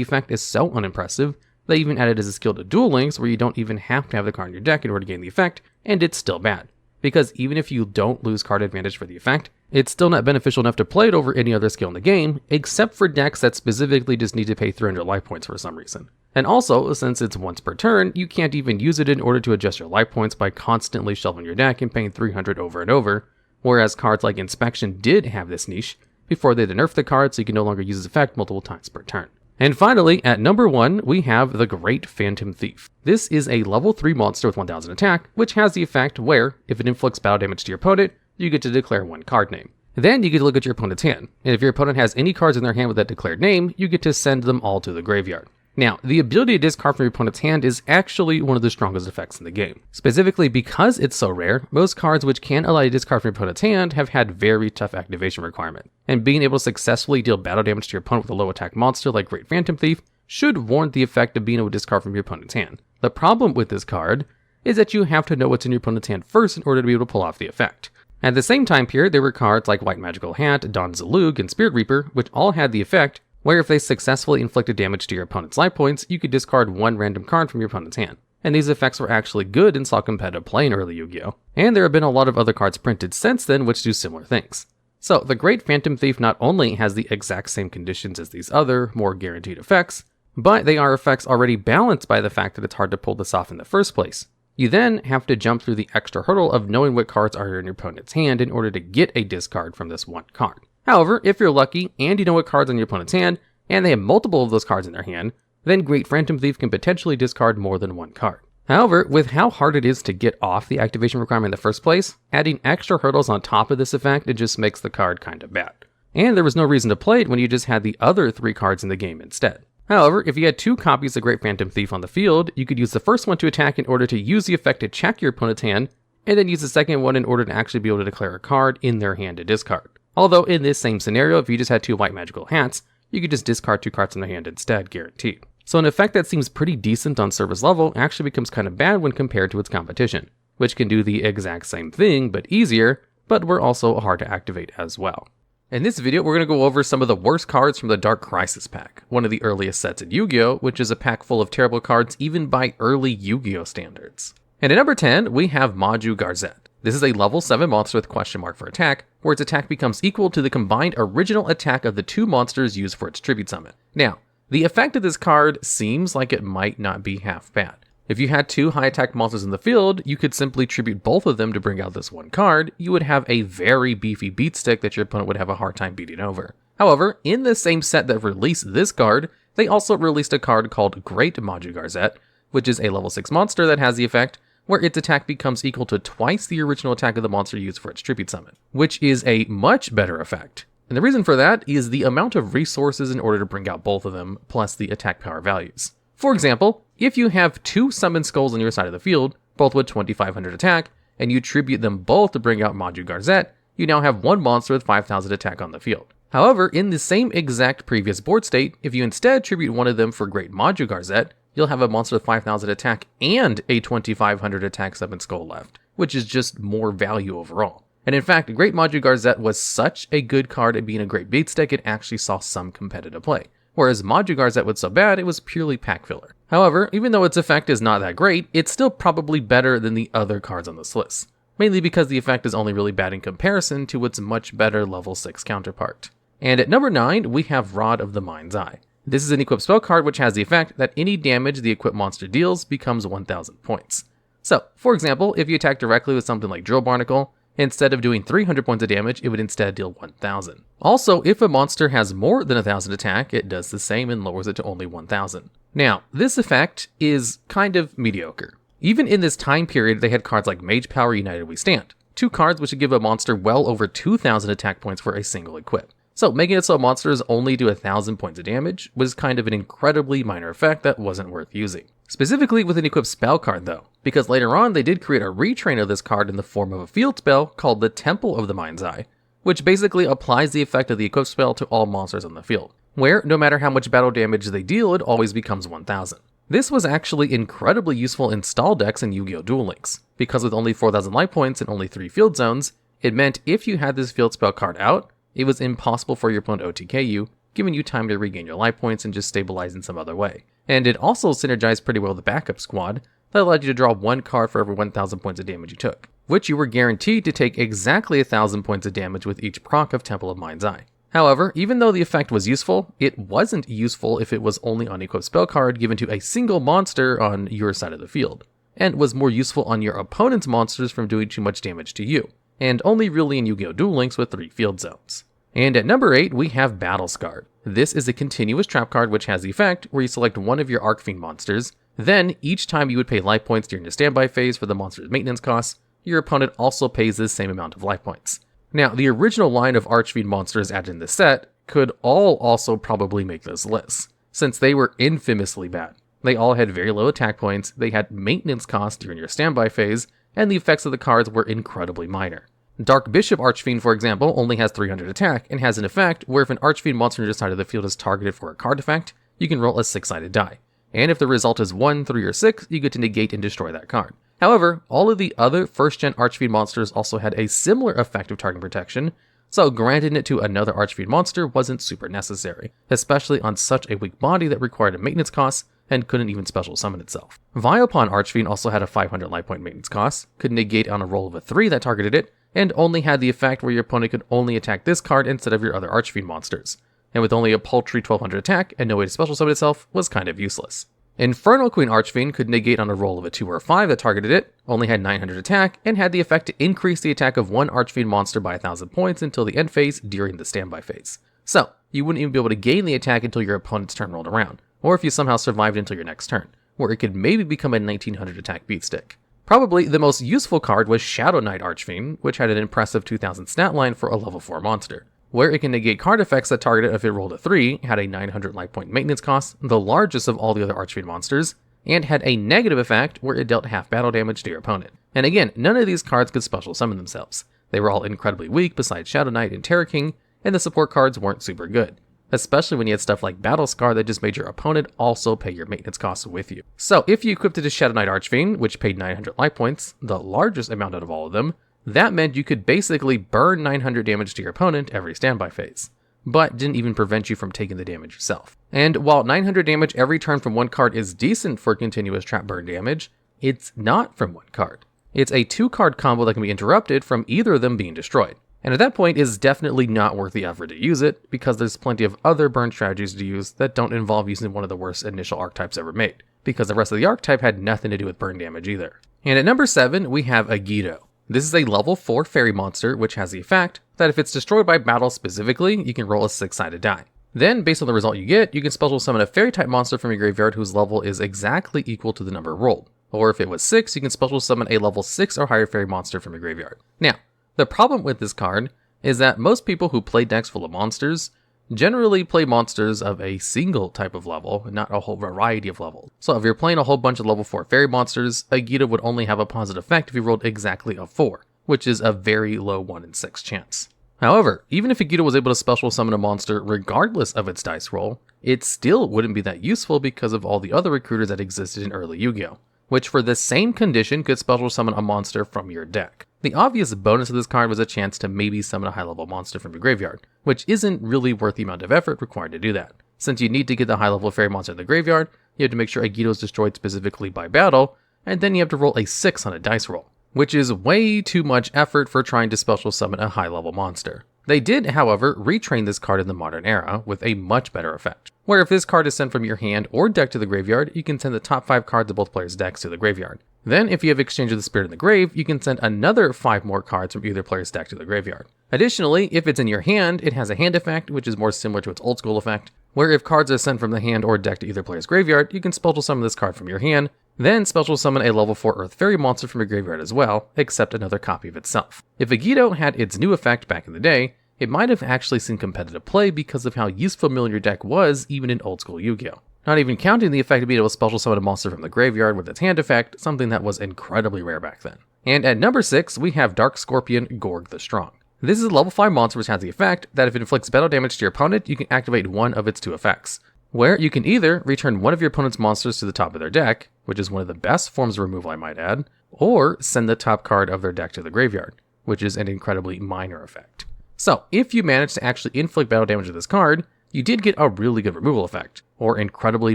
effect is so unimpressive, they even added as a skill to Duel Links where you don't even have to have the card in your deck in order to gain the effect, and it's still bad. Because even if you don't lose card advantage for the effect, it's still not beneficial enough to play it over any other skill in the game, except for decks that specifically just need to pay 300 life points for some reason. And also, since it's once per turn, you can't even use it in order to adjust your life points by constantly shuffling your deck and paying 300 over and over, whereas cards like Inspection did have this niche before they nerfed the card so you can no longer use its effect multiple times per turn. And finally, at number 1, we have the Great Phantom Thief. This is a level 3 monster with 1000 attack, which has the effect where, if it inflicts battle damage to your opponent, you get to declare one card name. Then you get to look at your opponent's hand, and if your opponent has any cards in their hand with that declared name, you get to send them all to the graveyard. Now, the ability to discard from your opponent's hand is actually one of the strongest effects in the game. Specifically because it's so rare, most cards which can allow you to discard from your opponent's hand have had very tough activation requirement. And being able to successfully deal battle damage to your opponent with a low attack monster like Great Phantom Thief should warrant the effect of being able to discard from your opponent's hand. The problem with this card is that you have to know what's in your opponent's hand first in order to be able to pull off the effect. At the same time period, there were cards like White Magical Hat, Don Zalug, and Spirit Reaper, which all had the effect where if they successfully inflicted damage to your opponent's life points, you could discard one random card from your opponent's hand. And these effects were actually good and saw competitive play in early Yu-Gi-Oh! And there have been a lot of other cards printed since then which do similar things. So the Great Phantom Thief not only has the exact same conditions as these other, more guaranteed effects, but they are effects already balanced by the fact that it's hard to pull this off in the first place. You then have to jump through the extra hurdle of knowing what cards are in your opponent's hand in order to get a discard from this one card. However, if you're lucky and you know what cards on your opponent's hand, and they have multiple of those cards in their hand, then Great Phantom Thief can potentially discard more than one card. However, with how hard it is to get off the activation requirement in the first place, adding extra hurdles on top of this effect, it just makes the card kinda bad. And there was no reason to play it when you just had the other 3 cards in the game instead. However, if you had 2 copies of Great Phantom Thief on the field, you could use the first one to attack in order to use the effect to check your opponent's hand, and then use the second one in order to actually be able to declare a card in their hand to discard. Although in this same scenario, if you just had 2 White Magical Hats, you could just discard 2 cards in their hand instead, guaranteed. So an effect that seems pretty decent on surface level actually becomes kind of bad when compared to its competition, which can do the exact same thing but easier, but were also hard to activate as well. In this video, we're going to go over some of the worst cards from the Dark Crisis pack, one of the earliest sets in Yu-Gi-Oh!, which is a pack full of terrible cards even by early Yu-Gi-Oh! Standards. And at number 10, we have Maju Garzette. This is a level 7 monster with question mark for attack, where its attack becomes equal to the combined original attack of the 2 monsters used for its tribute summon. Now, the effect of this card seems like it might not be half bad. If you had 2 high attack monsters in the field, you could simply tribute both of them to bring out this one card. You would have a very beefy beat stick that your opponent would have a hard time beating over. However, in the same set that released this card, they also released a card called Great Maju Garzette, which is a level 6 monster that has the effect where its attack becomes equal to twice the original attack of the monster used for its tribute summon, which is a much better effect. And the reason for that is the amount of resources in order to bring out both of them, plus the attack power values. For example, if you have 2 Summon Skulls on your side of the field, both with 2500 attack, and you tribute them both to bring out Maju Garzette, you now have 1 monster with 5000 attack on the field. However, in the same exact previous board state, if you instead tribute one of them for Great Maju Garzette, you'll have a monster with 5,000 attack and a 2,500 attack 7 skull left, which is just more value overall. And in fact, Great Maju Garzette was such a good card at being a great beat stick, it actually saw some competitive play. Whereas Maju Garzette was so bad, it was purely pack filler. However, even though its effect is not that great, it's still probably better than the other cards on this list. Mainly because the effect is only really bad in comparison to its much better level 6 counterpart. And at number 9, we have Rod of the Mind's Eye. This is an equipped spell card which has the effect that any damage the equipped monster deals becomes 1,000 points. So, for example, if you attack directly with something like Drill Barnacle, instead of doing 300 points of damage, it would instead deal 1,000. Also, if a monster has more than 1,000 attack, it does the same and lowers it to only 1,000. Now, this effect is kind of mediocre. Even in this time period, they had cards like Mage Power United We Stand, 2 cards which would give a monster well over 2,000 attack points for a single equip. So making it so monsters only do 1,000 points of damage was kind of an incredibly minor effect that wasn't worth using. Specifically with an equipped spell card though, because later on they did create a retrain of this card in the form of a field spell called the Temple of the Mind's Eye, which basically applies the effect of the equipped spell to all monsters on the field, where no matter how much battle damage they deal, it always becomes 1,000. This was actually incredibly useful in stall decks in Yu-Gi-Oh! Duel Links, because with only 4,000 life points and only 3 field zones, it meant if you had this field spell card out, it was impossible for your opponent to OTK you, giving you time to regain your life points and just stabilize in some other way. And it also synergized pretty well with the backup squad that allowed you to draw 1 card for every 1,000 points of damage you took, which you were guaranteed to take exactly 1,000 points of damage with each proc of Temple of Mind's Eye. However, even though the effect was useful, it wasn't useful if it was only on equipped spell card given to a single monster on your side of the field, and was more useful on your opponent's monsters from doing too much damage to you, and only really in Yu-Gi-Oh! Duel Links with 3 field zones. And at number 8, we have Battle Scarred. This is a continuous trap card which has the effect where you select one of your Archfiend monsters, then each time you would pay life points during your standby phase for the monster's maintenance costs, your opponent also pays the same amount of life points. Now, the original line of Archfiend monsters added in this set could all also probably make this list, since they were infamously bad. They all had very low attack points, they had maintenance costs during your standby phase, and the effects of the cards were incredibly minor. Dark Bishop Archfiend, for example, only has 300 attack and has an effect where if an Archfiend monster on your side of the field is targeted for a card effect, you can roll a 6-sided die. And if the result is 1, 3, or 6, you get to negate and destroy that card. However, all of the other first-gen Archfiend monsters also had a similar effect of target protection, so granting it to another Archfiend monster wasn't super necessary, especially on such a weak body that required a maintenance cost and couldn't even special summon itself. Vilepon Archfiend also had a 500 life point maintenance cost, could negate on a roll of a 3 that targeted it, and only had the effect where your opponent could only attack this card instead of your other Archfiend monsters, and with only a paltry 1200 attack and no way to special summon itself, was kind of useless. Infernal Queen Archfiend could negate on a roll of a 2 or a 5 that targeted it, only had 900 attack, and had the effect to increase the attack of one Archfiend monster by 1,000 points until the end phase during the standby phase. So, you wouldn't even be able to gain the attack until your opponent's turn rolled around, or if you somehow survived until your next turn, where it could maybe become a 1900 attack beatstick. Probably the most useful card was Shadow Knight Archfiend, which had an impressive 2000 stat line for a level 4 monster, where it can negate card effects that target it if it rolled a 3, had a 900 life point maintenance cost, the largest of all the other Archfiend monsters, and had a negative effect where it dealt half battle damage to your opponent. And again, none of these cards could special summon themselves. They were all incredibly weak besides Shadow Knight and Terror King, and the support cards weren't super good, especially when you had stuff like Battle Scar that just made your opponent also pay your maintenance costs with you. So if you equipped it to Shadow Knight Archfiend, which paid 900 life points, the largest amount out of all of them, that meant you could basically burn 900 damage to your opponent every standby phase, but didn't even prevent you from taking the damage yourself. And while 900 damage every turn from one card is decent for continuous trap burn damage, it's not from one card. It's a 2-card combo that can be interrupted from either of them being destroyed. And at that point, it's definitely not worth the effort to use it, because there's plenty of other burn strategies to use that don't involve using one of the worst initial archetypes ever made, because the rest of the archetype had nothing to do with burn damage either. And at number 7, we have Yugioh. This is a level 4 fairy monster, which has the effect that if it's destroyed by battle specifically, you can roll a 6-sided die. Then, based on the result you get, you can special summon a fairy type monster from your graveyard whose level is exactly equal to the number rolled. Or if it was 6, you can special summon a level 6 or higher fairy monster from your graveyard. Now, the problem with this card is that most people who play decks full of monsters generally play monsters of a single type of level, not a whole variety of levels. So if you're playing a whole bunch of level 4 fairy monsters, Yugioh would only have a positive effect if you rolled exactly a 4, which is a very low 1 in 6 chance. However, even if Yugioh was able to special summon a monster regardless of its dice roll, it still wouldn't be that useful because of all the other recruiters that existed in early Yu-Gi-Oh!, which for the same condition could special summon a monster from your deck. The obvious bonus of this card was a chance to maybe summon a high level monster from your graveyard, which isn't really worth the amount of effort required to do that. Since you need to get the high level fairy monster in the graveyard, you have to make sure Yugioh is destroyed specifically by battle, and then you have to roll a 6 on a dice roll, which is way too much effort for trying to special summon a high level monster. They did, however, retrain this card in the modern era with a much better effect, where if this card is sent from your hand or deck to the graveyard, you can send the top 5 cards of both players' decks to the graveyard. Then, if you have Exchange of the Spirit in the grave, you can send another 5 more cards from either player's deck to the graveyard. Additionally, if it's in your hand, it has a hand effect, which is more similar to its old school effect, where if cards are sent from the hand or deck to either player's graveyard, you can special summon this card from your hand, then special summon a level 4 Earth Fairy monster from your graveyard as well, except another copy of itself. If Yugioh had its new effect back in the day, it might have actually seen competitive play because of how useful familiar your deck was even in old school Yu-Gi-Oh! Not even counting the effect of being able to special summon a monster from the graveyard with its hand effect, something that was incredibly rare back then. And at number 6, we have Dark Scorpion Gorg the Strong. This is a level 5 monster which has the effect that if it inflicts battle damage to your opponent, you can activate one of its 2 effects, where you can either return one of your opponent's monsters to the top of their deck, which is one of the best forms of removal I might add, or send the top card of their deck to the graveyard, which is an incredibly minor effect. So, if you manage to actually inflict battle damage with this card, you did get a really good removal effect, or incredibly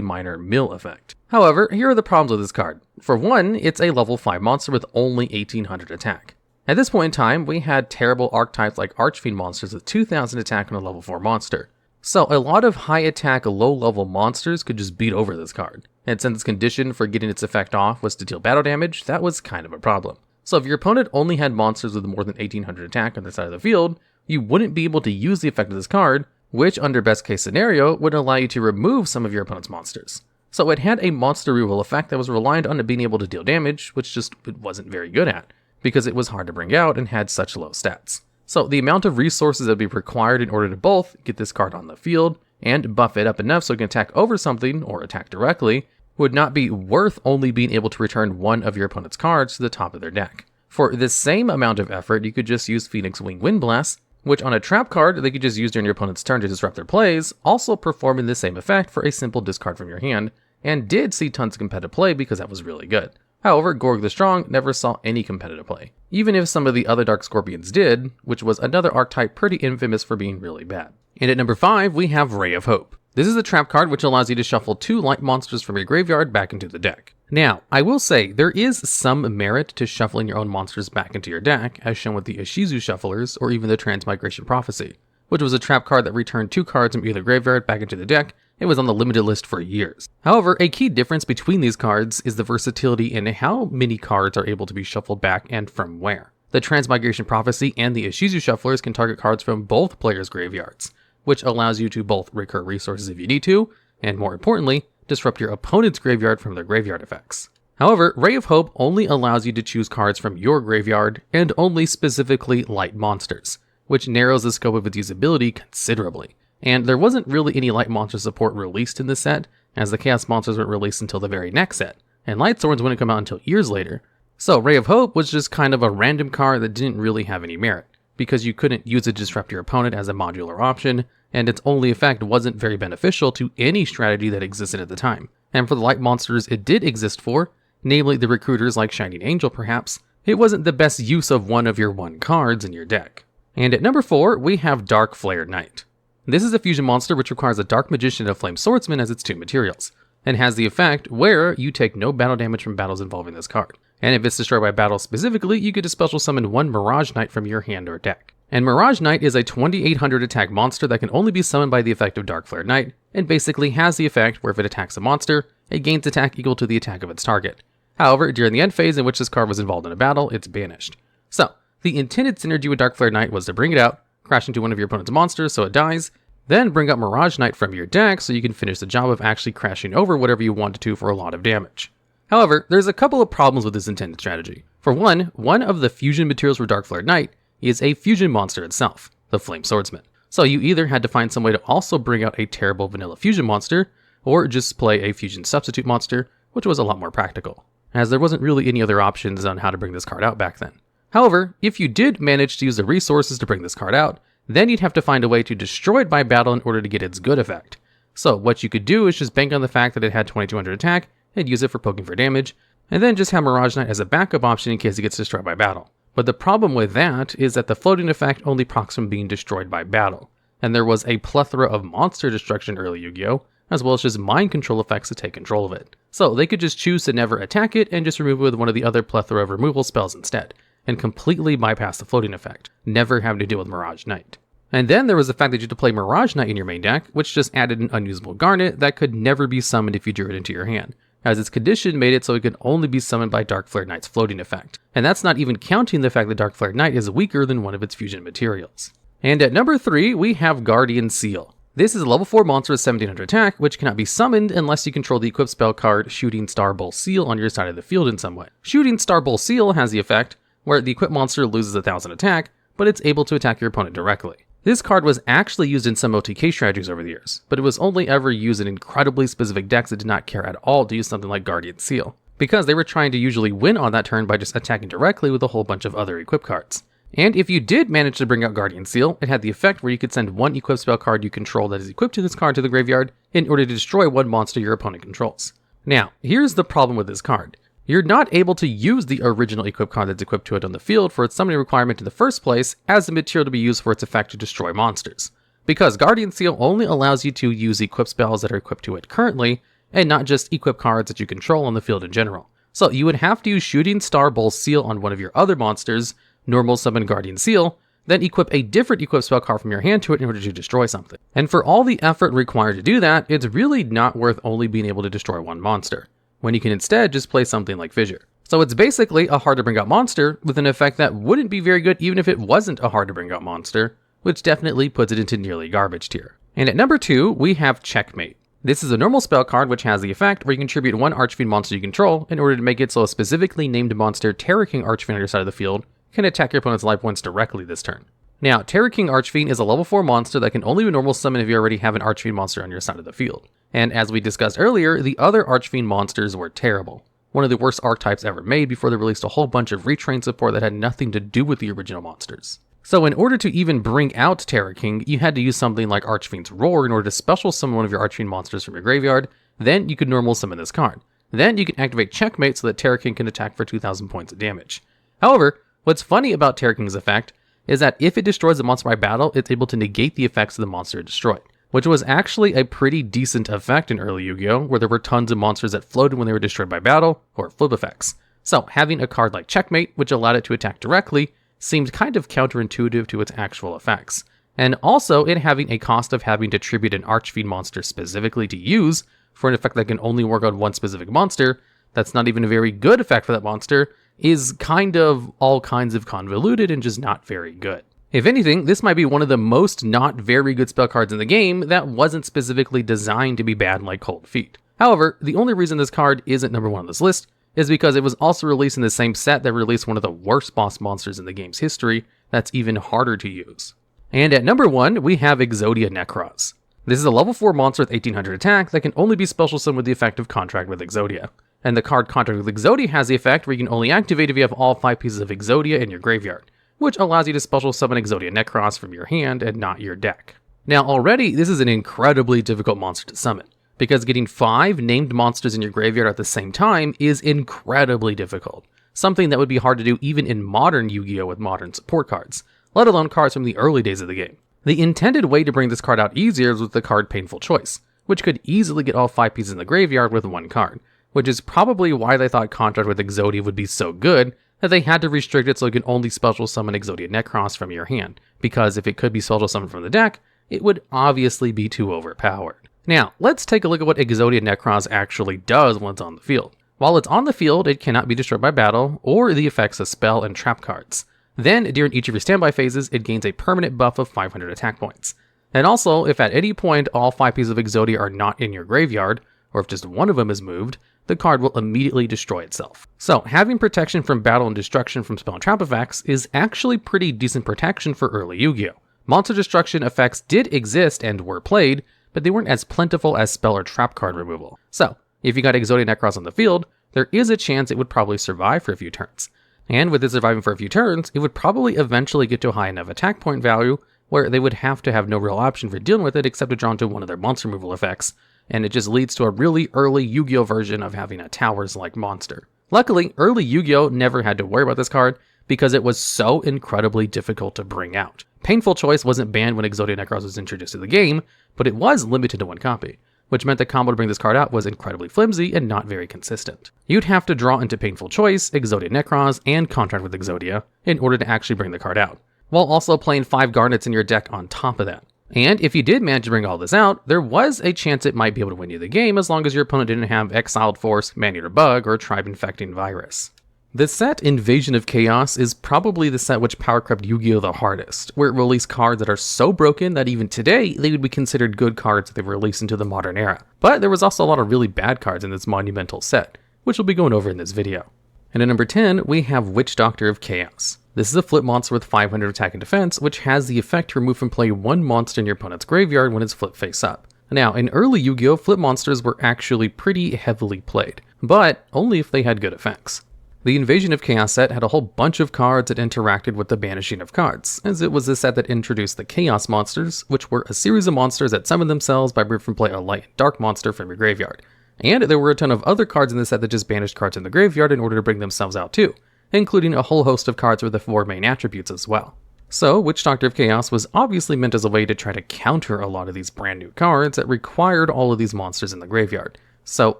minor mill effect. However, here are the problems with this card. For one, it's a level 5 monster with only 1800 attack. At this point in time, we had terrible archetypes like Archfiend monsters with 2000 attack on a level 4 monster. So a lot of high attack, low level monsters could just beat over this card. And since its condition for getting its effect off was to deal battle damage, that was kind of a problem. So if your opponent only had monsters with more than 1800 attack on their side of the field, you wouldn't be able to use the effect of this card, which under best case scenario would allow you to remove some of your opponent's monsters. So it had a monster removal effect that was reliant on it being able to deal damage, which just it wasn't very good at, because it was hard to bring out and had such low stats. So the amount of resources that would be required in order to both get this card on the field and buff it up enough so it can attack over something or attack directly would not be worth only being able to return one of your opponent's cards to the top of their deck. For the same amount of effort, you could just use Phoenix Wing Wind Blast, which on a trap card they could just use during your opponent's turn to disrupt their plays, also performing the same effect for a simple discard from your hand, and did see tons of competitive play because that was really good. However, Gorg the Strong never saw any competitive play, even if some of the other Dark Scorpions did, which was another archetype pretty infamous for being really bad. And at number 5, we have Ray of Hope. This is a trap card which allows you to shuffle 2 light monsters from your graveyard back into the deck. Now, I will say, there is some merit to shuffling your own monsters back into your deck, as shown with the Ishizu Shufflers or even the Transmigration Prophecy, which was a trap card that returned 2 cards from either graveyard back into the deck. It was on the limited list for years. However, a key difference between these cards is the versatility in how many cards are able to be shuffled back and from where. The Transmigration Prophecy and the Ishizu Shufflers can target cards from both players' graveyards, which allows you to both recur resources if you need to, and more importantly, disrupt your opponent's graveyard from their graveyard effects. However, Ray of Hope only allows you to choose cards from your graveyard, and only specifically light monsters, which narrows the scope of its usability considerably. And there wasn't really any light monster support released in this set, as the Chaos monsters weren't released until the very next set, and Light Swords wouldn't come out until years later. So Ray of Hope was just kind of a random card that didn't really have any merit, because you couldn't use it to disrupt your opponent as a modular option, and its only effect wasn't very beneficial to any strategy that existed at the time. And for the light monsters it did exist for, namely the recruiters like Shining Angel perhaps, it wasn't the best use of one of your 1 cards in your deck. And at number 4, we have Dark Flare Knight. This is a fusion monster which requires a Dark Magician and a Flame Swordsman as its 2 materials, and has the effect where you take no battle damage from battles involving this card. And if it's destroyed by battle specifically, you get to special summon 1 Mirage Knight from your hand or deck. And Mirage Knight is a 2800 attack monster that can only be summoned by the effect of Dark Flare Knight, and basically has the effect where if it attacks a monster, it gains attack equal to the attack of its target. However, during the end phase in which this card was involved in a battle, it's banished. So, the intended synergy with Dark Flare Knight was to bring it out, crash into one of your opponent's monsters so it dies, then bring up Mirage Knight from your deck so you can finish the job of actually crashing over whatever you wanted to for a lot of damage. However, there's a couple of problems with this intended strategy. For one of the fusion materials for Dark Flare Knight is a fusion monster itself, the Flame Swordsman. So you either had to find some way to also bring out a terrible vanilla fusion monster, or just play a fusion substitute monster, which was a lot more practical, as there wasn't really any other options on how to bring this card out back then. However, if you did manage to use the resources to bring this card out, then you'd have to find a way to destroy it by battle in order to get its good effect. So what you could do is just bank on the fact that it had 2200 attack and use it for poking for damage, and then just have Mirage Knight as a backup option in case it gets destroyed by battle. But the problem with that is that the floating effect only procs from being destroyed by battle, and there was a plethora of monster destruction early Yu-Gi-Oh!, as well as just mind control effects to take control of it. So they could just choose to never attack it and just remove it with one of the other plethora of removal spells instead, and completely bypass the floating effect, never having to deal with Mirage Knight. And then there was the fact that you had to play Mirage Knight in your main deck, which just added an unusable Garnet that could never be summoned if you drew it into your hand, as its condition made it so it could only be summoned by Dark Flare Knight's floating effect. And that's not even counting the fact that Dark Flare Knight is weaker than one of its fusion materials. And at number 3, we have Guardian Seal. This is a level 4 monster with 1700 attack, which cannot be summoned unless you control the equipped spell card Shooting Star Bull Seal on your side of the field in some way. Shooting Star Bull Seal has the effect where the equipped monster loses 1000 attack, but it's able to attack your opponent directly. This card was actually used in some OTK strategies over the years, but it was only ever used in incredibly specific decks that did not care at all to use something like Guardian Seal, because they were trying to usually win on that turn by just attacking directly with a whole bunch of other equip cards. And if you did manage to bring out Guardian Seal, it had the effect where you could send one equipped spell card you control that is equipped to this card to the graveyard in order to destroy one monster your opponent controls. Now, here's the problem with this card. You're not able to use the original equipped card that's equipped to it on the field for its summoning requirement in the first place as the material to be used for its effect to destroy monsters, because Guardian Seal only allows you to use equipped spells that are equipped to it currently, and not just equipped cards that you control on the field in general. So you would have to use Shooting Star Bull Seal on one of your other monsters, normal summon Guardian Seal, then equip a different equipped spell card from your hand to it in order to destroy something. And for all the effort required to do that, it's really not worth only being able to destroy one monster, when you can instead just play something like Fissure. So it's basically a hard to bring out monster with an effect that wouldn't be very good even if it wasn't a hard to bring out monster, which definitely puts it into nearly garbage tier. And at number 2, we have Checkmate. This is a normal spell card which has the effect where you contribute one Archfiend monster you control in order to make it so a specifically named monster Terror King Archfiend on your side of the field can attack your opponent's life points directly this turn. Now, Terror King Archfiend is a level 4 monster that can only be normal summon if you already have an Archfiend monster on your side of the field. And as we discussed earlier, the other Archfiend monsters were terrible. One of the worst archetypes ever made before they released a whole bunch of retrain support that had nothing to do with the original monsters. So in order to even bring out Terror King, you had to use something like Archfiend's Roar in order to special summon one of your Archfiend monsters from your graveyard, then you could normal summon this card. Then you can activate Checkmate so that Terror King can attack for 2000 points of damage. However, what's funny about Terror King's effect is that if it destroys a monster by battle, it's able to negate the effects of the monster it destroyed, which was actually a pretty decent effect in early Yu-Gi-Oh!, where there were tons of monsters that floated when they were destroyed by battle, or flip effects. So having a card like Checkmate, which allowed it to attack directly, seemed kind of counterintuitive to its actual effects. And also, it having a cost of having to tribute an Archfiend monster specifically to use for an effect that can only work on one specific monster, that's not even a very good effect for that monster, is kind of all kinds of convoluted and just not very good. If anything, this might be one of the most not very good spell cards in the game that wasn't specifically designed to be bad like Cold Feet. However, the only reason this card isn't number 1 on this list is because it was also released in the same set that released one of the worst boss monsters in the game's history that's even harder to use. And at number 1, we have Exodia Necros. This is a level 4 monster with 1800 attack that can only be special summoned with the effect of Contract with Exodia. And the card Contract with Exodia has the effect where you can only activate if you have all 5 pieces of Exodia in your graveyard, which allows you to special summon Exodia Necros from your hand and not your deck. Now already, this is an incredibly difficult monster to summon, because getting 5 named monsters in your graveyard at the same time is incredibly difficult, something that would be hard to do even in modern Yu-Gi-Oh! With modern support cards, let alone cards from the early days of the game. The intended way to bring this card out easier is with the card Painful Choice, which could easily get all 5 pieces in the graveyard with one card, which is probably why they thought Contract with Exodia would be so good that they had to restrict it so it can only special summon Exodia Necros from your hand, because if it could be special summoned from the deck, it would obviously be too overpowered. Now, let's take a look at what Exodia Necros actually does when it's on the field. While it's on the field, it cannot be destroyed by battle or the effects of spell and trap cards. Then, during each of your standby phases, it gains a permanent buff of 500 attack points. And also, if at any point all 5 pieces of Exodia are not in your graveyard, or if just one of them is moved, the card will immediately destroy itself. So having protection from battle and destruction from spell and trap effects is actually pretty decent protection for early Yu-Gi-Oh! Monster destruction effects did exist and were played, but they weren't as plentiful as spell or trap card removal. So if you got Exodia Necros on the field, there is a chance it would probably survive for a few turns. And with it surviving for a few turns, it would probably eventually get to a high enough attack point value where they would have to have no real option for dealing with it except to draw into one of their monster removal effects, and it just leads to a really early Yu-Gi-Oh version of having a Towers-like monster. Luckily, early Yu-Gi-Oh never had to worry about this card because it was so incredibly difficult to bring out. Painful Choice wasn't banned when Exodia Necros was introduced to the game, but it was limited to one copy, which meant the combo to bring this card out was incredibly flimsy and not very consistent. You'd have to draw into Painful Choice, Exodia Necros, and contract with Exodia in order to actually bring the card out, while also playing 5 Garnets in your deck on top of that. And if you did manage to bring all this out, there was a chance it might be able to win you the game as long as your opponent didn't have Exiled Force, Man-Eater Bug, or Tribe Infecting Virus. The set Invasion of Chaos is probably the set which power crept Yu-Gi-Oh the hardest, where it released cards that are so broken that even today they would be considered good cards if they were released into the modern era. But there was also a lot of really bad cards in this monumental set, which we'll be going over in this video. And at number 10, we have Witch Doctor of Chaos. This is a flip monster with 500 attack and defense, which has the effect to remove from play one monster in your opponent's graveyard when it's flipped face up. Now, in early Yu-Gi-Oh, flip monsters were actually pretty heavily played, but only if they had good effects. The Invasion of Chaos set had a whole bunch of cards that interacted with the Banishing of Cards, as it was the set that introduced the Chaos monsters, which were a series of monsters that summoned themselves by removing from play a light and dark monster from your graveyard. And there were a ton of other cards in the set that just banished cards in the graveyard in order to bring themselves out too, including a whole host of cards with the 4 main attributes as well. So, Witch Doctor of Chaos was obviously meant as a way to try to counter a lot of these brand new cards that required all of these monsters in the graveyard. So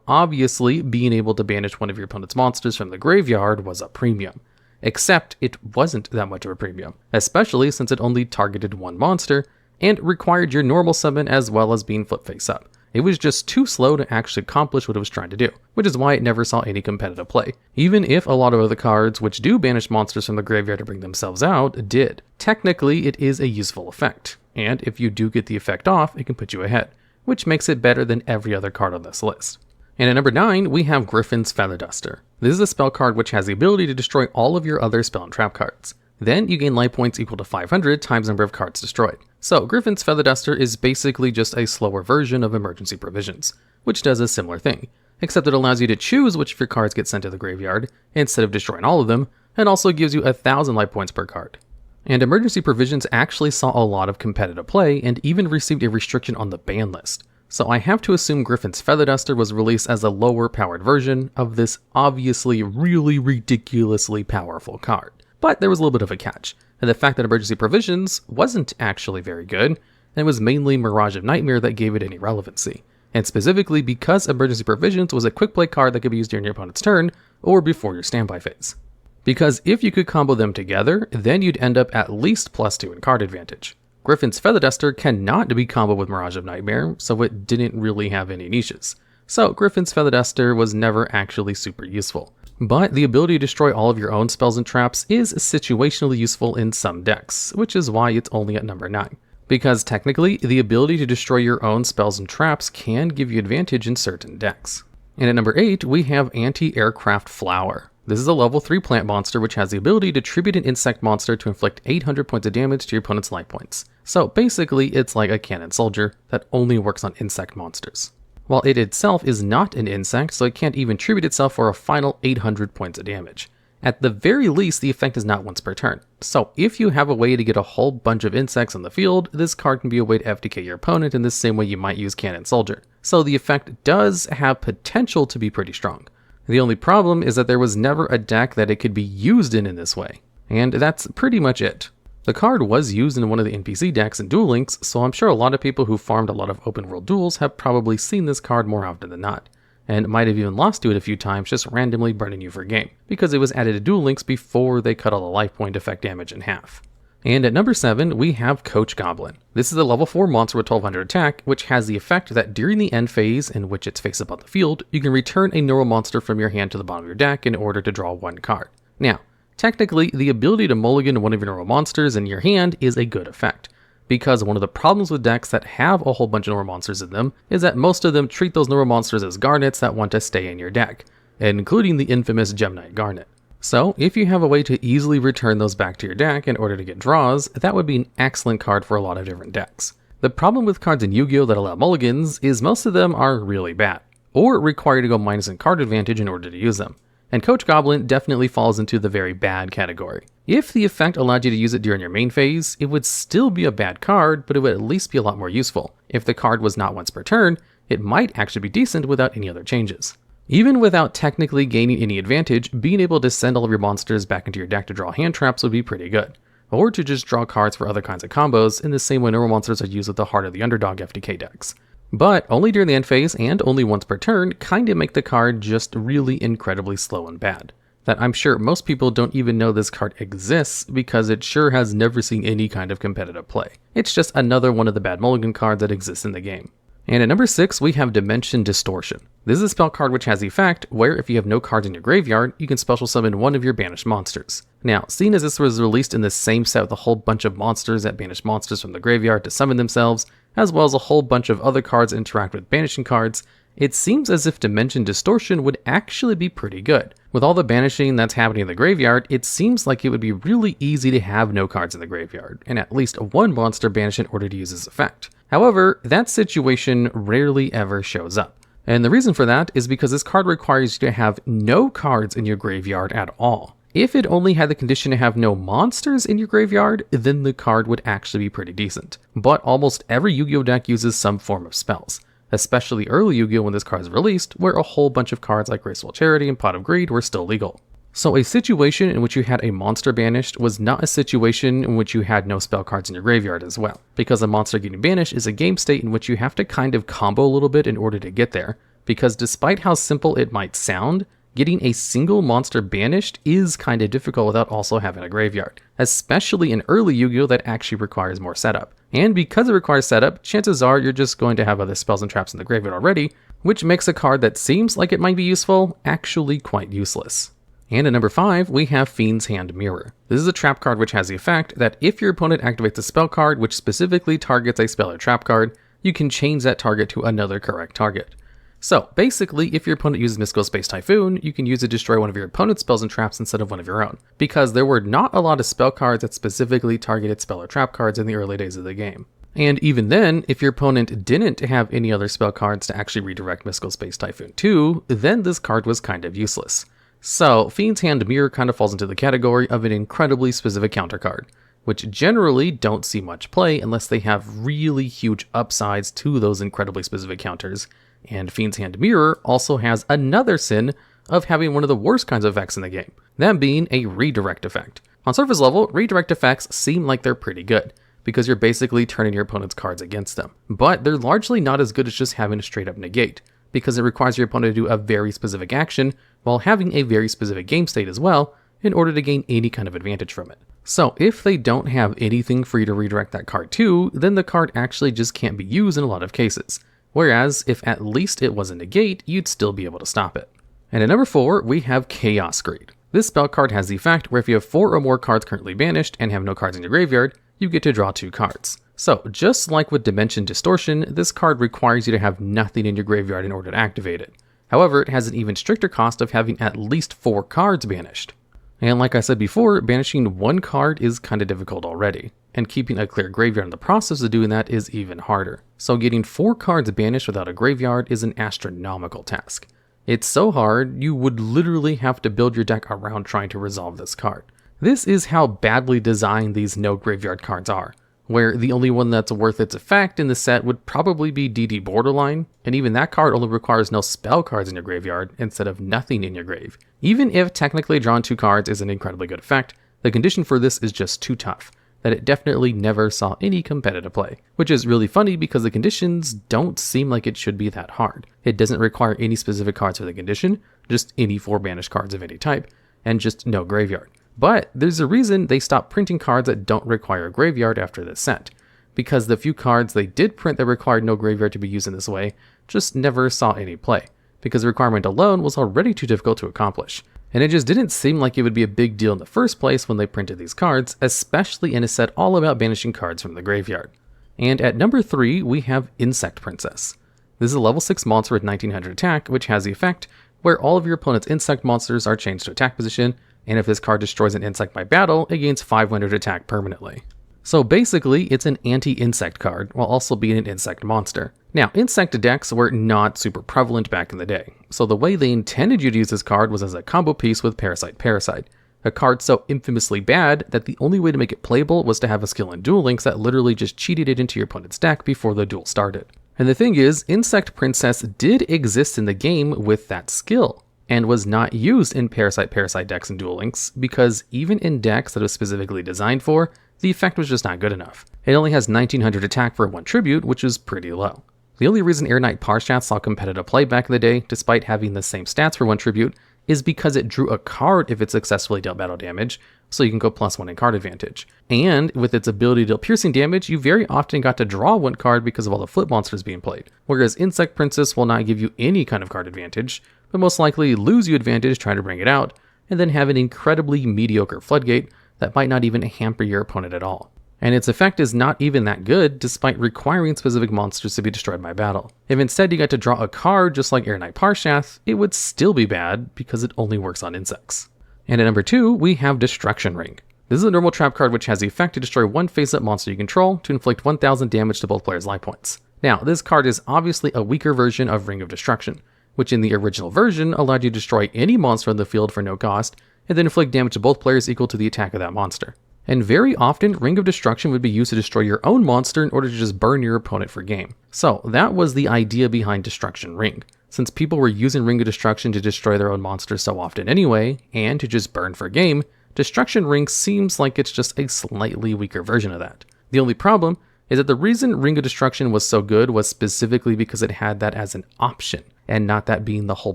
obviously, being able to banish one of your opponent's monsters from the graveyard was a premium. Except it wasn't that much of a premium, especially since it only targeted one monster, and required your normal summon as well as being flip face up. It was just too slow to actually accomplish what it was trying to do, which is why it never saw any competitive play, even if a lot of other cards which do banish monsters from the graveyard to bring themselves out did. Technically, it is a useful effect, and if you do get the effect off, it can put you ahead, which makes it better than every other card on this list. And at number 9, we have Griffin's Feather Duster. This is a spell card which has the ability to destroy all of your other spell and trap cards. Then you gain life points equal to 500 times the number of cards destroyed. So Griffin's Feather Duster is basically just a slower version of Emergency Provisions, which does a similar thing, except it allows you to choose which of your cards get sent to the graveyard instead of destroying all of them, and also gives you 1,000 life points per card. And Emergency Provisions actually saw a lot of competitive play and even received a restriction on the ban list. So I have to assume Griffin's Feather Duster was released as a lower powered version of this obviously really ridiculously powerful card. But there was a little bit of a catch, and the fact that Emergency Provisions wasn't actually very good, and it was mainly Mirage of Nightmare that gave it any relevancy. And specifically because Emergency Provisions was a quick play card that could be used during your opponent's turn, or before your standby phase. Because if you could combo them together, then you'd end up at least +2 in card advantage. Griffin's Feather Duster cannot be comboed with Mirage of Nightmare, so it didn't really have any niches. So Griffin's Feather Duster was never actually super useful. But the ability to destroy all of your own spells and traps is situationally useful in some decks, which is why it's only at number 9. Because technically, the ability to destroy your own spells and traps can give you advantage in certain decks. And at number 8, we have Anti-Aircraft Flower. This is a level 3 plant monster which has the ability to tribute an insect monster to inflict 800 points of damage to your opponent's life points. So basically, it's like a cannon soldier that only works on insect monsters. While it itself is not an insect, so it can't even tribute itself for a final 800 points of damage. At the very least, the effect is not once per turn. So if you have a way to get a whole bunch of insects on the field, this card can be a way to FTK your opponent in the same way you might use Cannon Soldier. So the effect does have potential to be pretty strong. The only problem is that there was never a deck that it could be used in this way. And that's pretty much it. The card was used in one of the NPC decks in Duel Links, so I'm sure a lot of people who farmed a lot of open world duels have probably seen this card more often than not, and might have even lost to it a few times just randomly burning you for a game, because it was added to Duel Links before they cut all the life point effect damage in half. And at number 7, we have Coach Goblin. This is a level 4 monster with 1200 attack, which has the effect that during the end phase, in which it's face up on the field, you can return a normal monster from your hand to the bottom of your deck in order to draw one card. Now, technically, the ability to mulligan one of your normal monsters in your hand is a good effect, because one of the problems with decks that have a whole bunch of normal monsters in them is that most of them treat those normal monsters as garnets that want to stay in your deck, including the infamous Gemini Garnet. So, if you have a way to easily return those back to your deck in order to get draws, that would be an excellent card for a lot of different decks. The problem with cards in Yu-Gi-Oh! That allow mulligans is most of them are really bad, or require you to go minus in card advantage in order to use them. and Coach Goblin definitely falls into the very bad category. If the effect allowed you to use it during your main phase, it would still be a bad card, but it would at least be a lot more useful. If the card was not once per turn, it might actually be decent without any other changes. Even without technically gaining any advantage, being able to send all of your monsters back into your deck to draw hand traps would be pretty good. Or to just draw cards for other kinds of combos in the same way normal monsters are used with the Heart of the Underdog FTK decks. But only during the end phase and only once per turn kinda make the card just really incredibly slow and bad. That I'm sure most people don't even know this card exists because it sure has never seen any kind of competitive play. It's just another one of the bad mulligan cards that exists in the game. And at number 6, we have Dimension Distortion. This is a spell card which has the effect where if you have no cards in your graveyard, you can special summon one of your banished monsters. Now, seeing as this was released in the same set with a whole bunch of monsters that banish monsters from the graveyard to summon themselves, as well as a whole bunch of other cards that interact with banishing cards, it seems as if Dimension Distortion would actually be pretty good. With all the banishing that's happening in the graveyard, it seems like it would be really easy to have no cards in the graveyard, and at least one monster banished in order to use this effect. However, that situation rarely ever shows up. And the reason for that is because this card requires you to have no cards in your graveyard at all. If it only had the condition to have no monsters in your graveyard, then the card would actually be pretty decent. But almost every Yu-Gi-Oh deck uses some form of spells. Especially early Yu-Gi-Oh when this card is released, where a whole bunch of cards like Graceful Charity and Pot of Greed were still legal. So a situation in which you had a monster banished was not a situation in which you had no spell cards in your graveyard as well, because a monster getting banished is a game state in which you have to kind of combo a little bit in order to get there, because despite how simple it might sound, getting a single monster banished is kind of difficult without also having a graveyard, especially in early Yu-Gi-Oh that actually requires more setup. And because it requires setup, chances are you're just going to have other spells and traps in the graveyard already, which makes a card that seems like it might be useful actually quite useless. And at number 5, we have Fiend's Hand Mirror. This is a trap card which has the effect that if your opponent activates a spell card which specifically targets a spell or trap card, you can change that target to another correct target. So basically, if your opponent uses Mystical Space Typhoon, you can use it to destroy one of your opponent's spells and traps instead of one of your own, because there were not a lot of spell cards that specifically targeted spell or trap cards in the early days of the game. And even then, if your opponent didn't have any other spell cards to actually redirect Mystical Space Typhoon to, then this card was kind of useless. So, Fiend's Hand Mirror kind of falls into the category of an incredibly specific counter card, which generally don't see much play unless they have really huge upsides to those incredibly specific counters. And Fiend's Hand Mirror also has another sin of having one of the worst kinds of effects in the game, that being a redirect effect. On surface level, redirect effects seem like they're pretty good, because you're basically turning your opponent's cards against them. But they're largely not as good as just having a straight up negate, because it requires your opponent to do a very specific action while having a very specific game state as well in order to gain any kind of advantage from it. So if they don't have anything for you to redirect that card to, then the card actually just can't be used in a lot of cases. Whereas if at least it was a negate, you'd still be able to stop it. And at number 4, we have Chaos Greed. This spell card has the effect where if you have 4 or more cards currently banished and have no cards in your graveyard, you get to draw 2 cards. So, just like with Dimension Distortion, this card requires you to have nothing in your graveyard in order to activate it. However, it has an even stricter cost of having at least 4 cards banished. And like I said before, banishing 1 card is kind of difficult already, and keeping a clear graveyard in the process of doing that is even harder. So getting 4 cards banished without a graveyard is an astronomical task. It's so hard, you would literally have to build your deck around trying to resolve this card. This is how badly designed these no graveyard cards are, where the only one that's worth its effect in the set would probably be DD Borderline, and even that card only requires no spell cards in your graveyard instead of nothing in your grave. Even if technically drawing 2 cards is an incredibly good effect, the condition for this is just too tough, that it definitely never saw any competitive play, which is really funny because the conditions don't seem like it should be that hard. It doesn't require any specific cards for the condition, just any 4 banished cards of any type, and just no graveyard. But there's a reason they stopped printing cards that don't require a graveyard after this set, because the few cards they did print that required no graveyard to be used in this way just never saw any play, because the requirement alone was already too difficult to accomplish. And it just didn't seem like it would be a big deal in the first place when they printed these cards, especially in a set all about banishing cards from the graveyard. And at number 3, we have Insect Princess. This is a level 6 monster with 1900 attack, which has the effect where all of your opponent's insect monsters are changed to attack position, and if this card destroys an insect by battle, it gains 500 attack permanently. So basically, it's an anti-insect card, while also being an insect monster. Now, insect decks were not super prevalent back in the day, so the way they intended you to use this card was as a combo piece with Parasite, a card so infamously bad that the only way to make it playable was to have a skill in Duel Links that literally just cheated it into your opponent's deck before the duel started. And the thing is, Insect Princess did exist in the game with that skill, and was not used in Parasite decks and Duel Links, because even in decks that it was specifically designed for, the effect was just not good enough. It only has 1900 attack for 1 tribute, which is pretty low. The only reason Air Knight Parshath saw competitive play back in the day, despite having the same stats for 1 tribute, is because it drew a card if it successfully dealt battle damage, so you can go +1 in card advantage. And with its ability to deal piercing damage, you very often got to draw 1 card because of all the flip monsters being played. Whereas Insect Princess will not give you any kind of card advantage, but most likely lose you advantage trying to bring it out, and then have an incredibly mediocre floodgate that might not even hamper your opponent at all. And its effect is not even that good, despite requiring specific monsters to be destroyed by battle. If instead you got to draw a card just like Air Knight Parshath, it would still be bad because it only works on insects. And at number 2, we have Destruction Ring. This is a normal trap card which has the effect to destroy 1 face-up monster you control to inflict 1000 damage to both players' life points. Now, this card is obviously a weaker version of Ring of Destruction, which in the original version allowed you to destroy any monster on the field for no cost, and then inflict damage to both players equal to the attack of that monster. And very often, Ring of Destruction would be used to destroy your own monster in order to just burn your opponent for game. So that was the idea behind Destruction Ring. Since people were using Ring of Destruction to destroy their own monsters so often anyway, and to just burn for game, Destruction Ring seems like it's just a slightly weaker version of that. The only problem is that the reason Ring of Destruction was so good was specifically because it had that as an option, and not that being the whole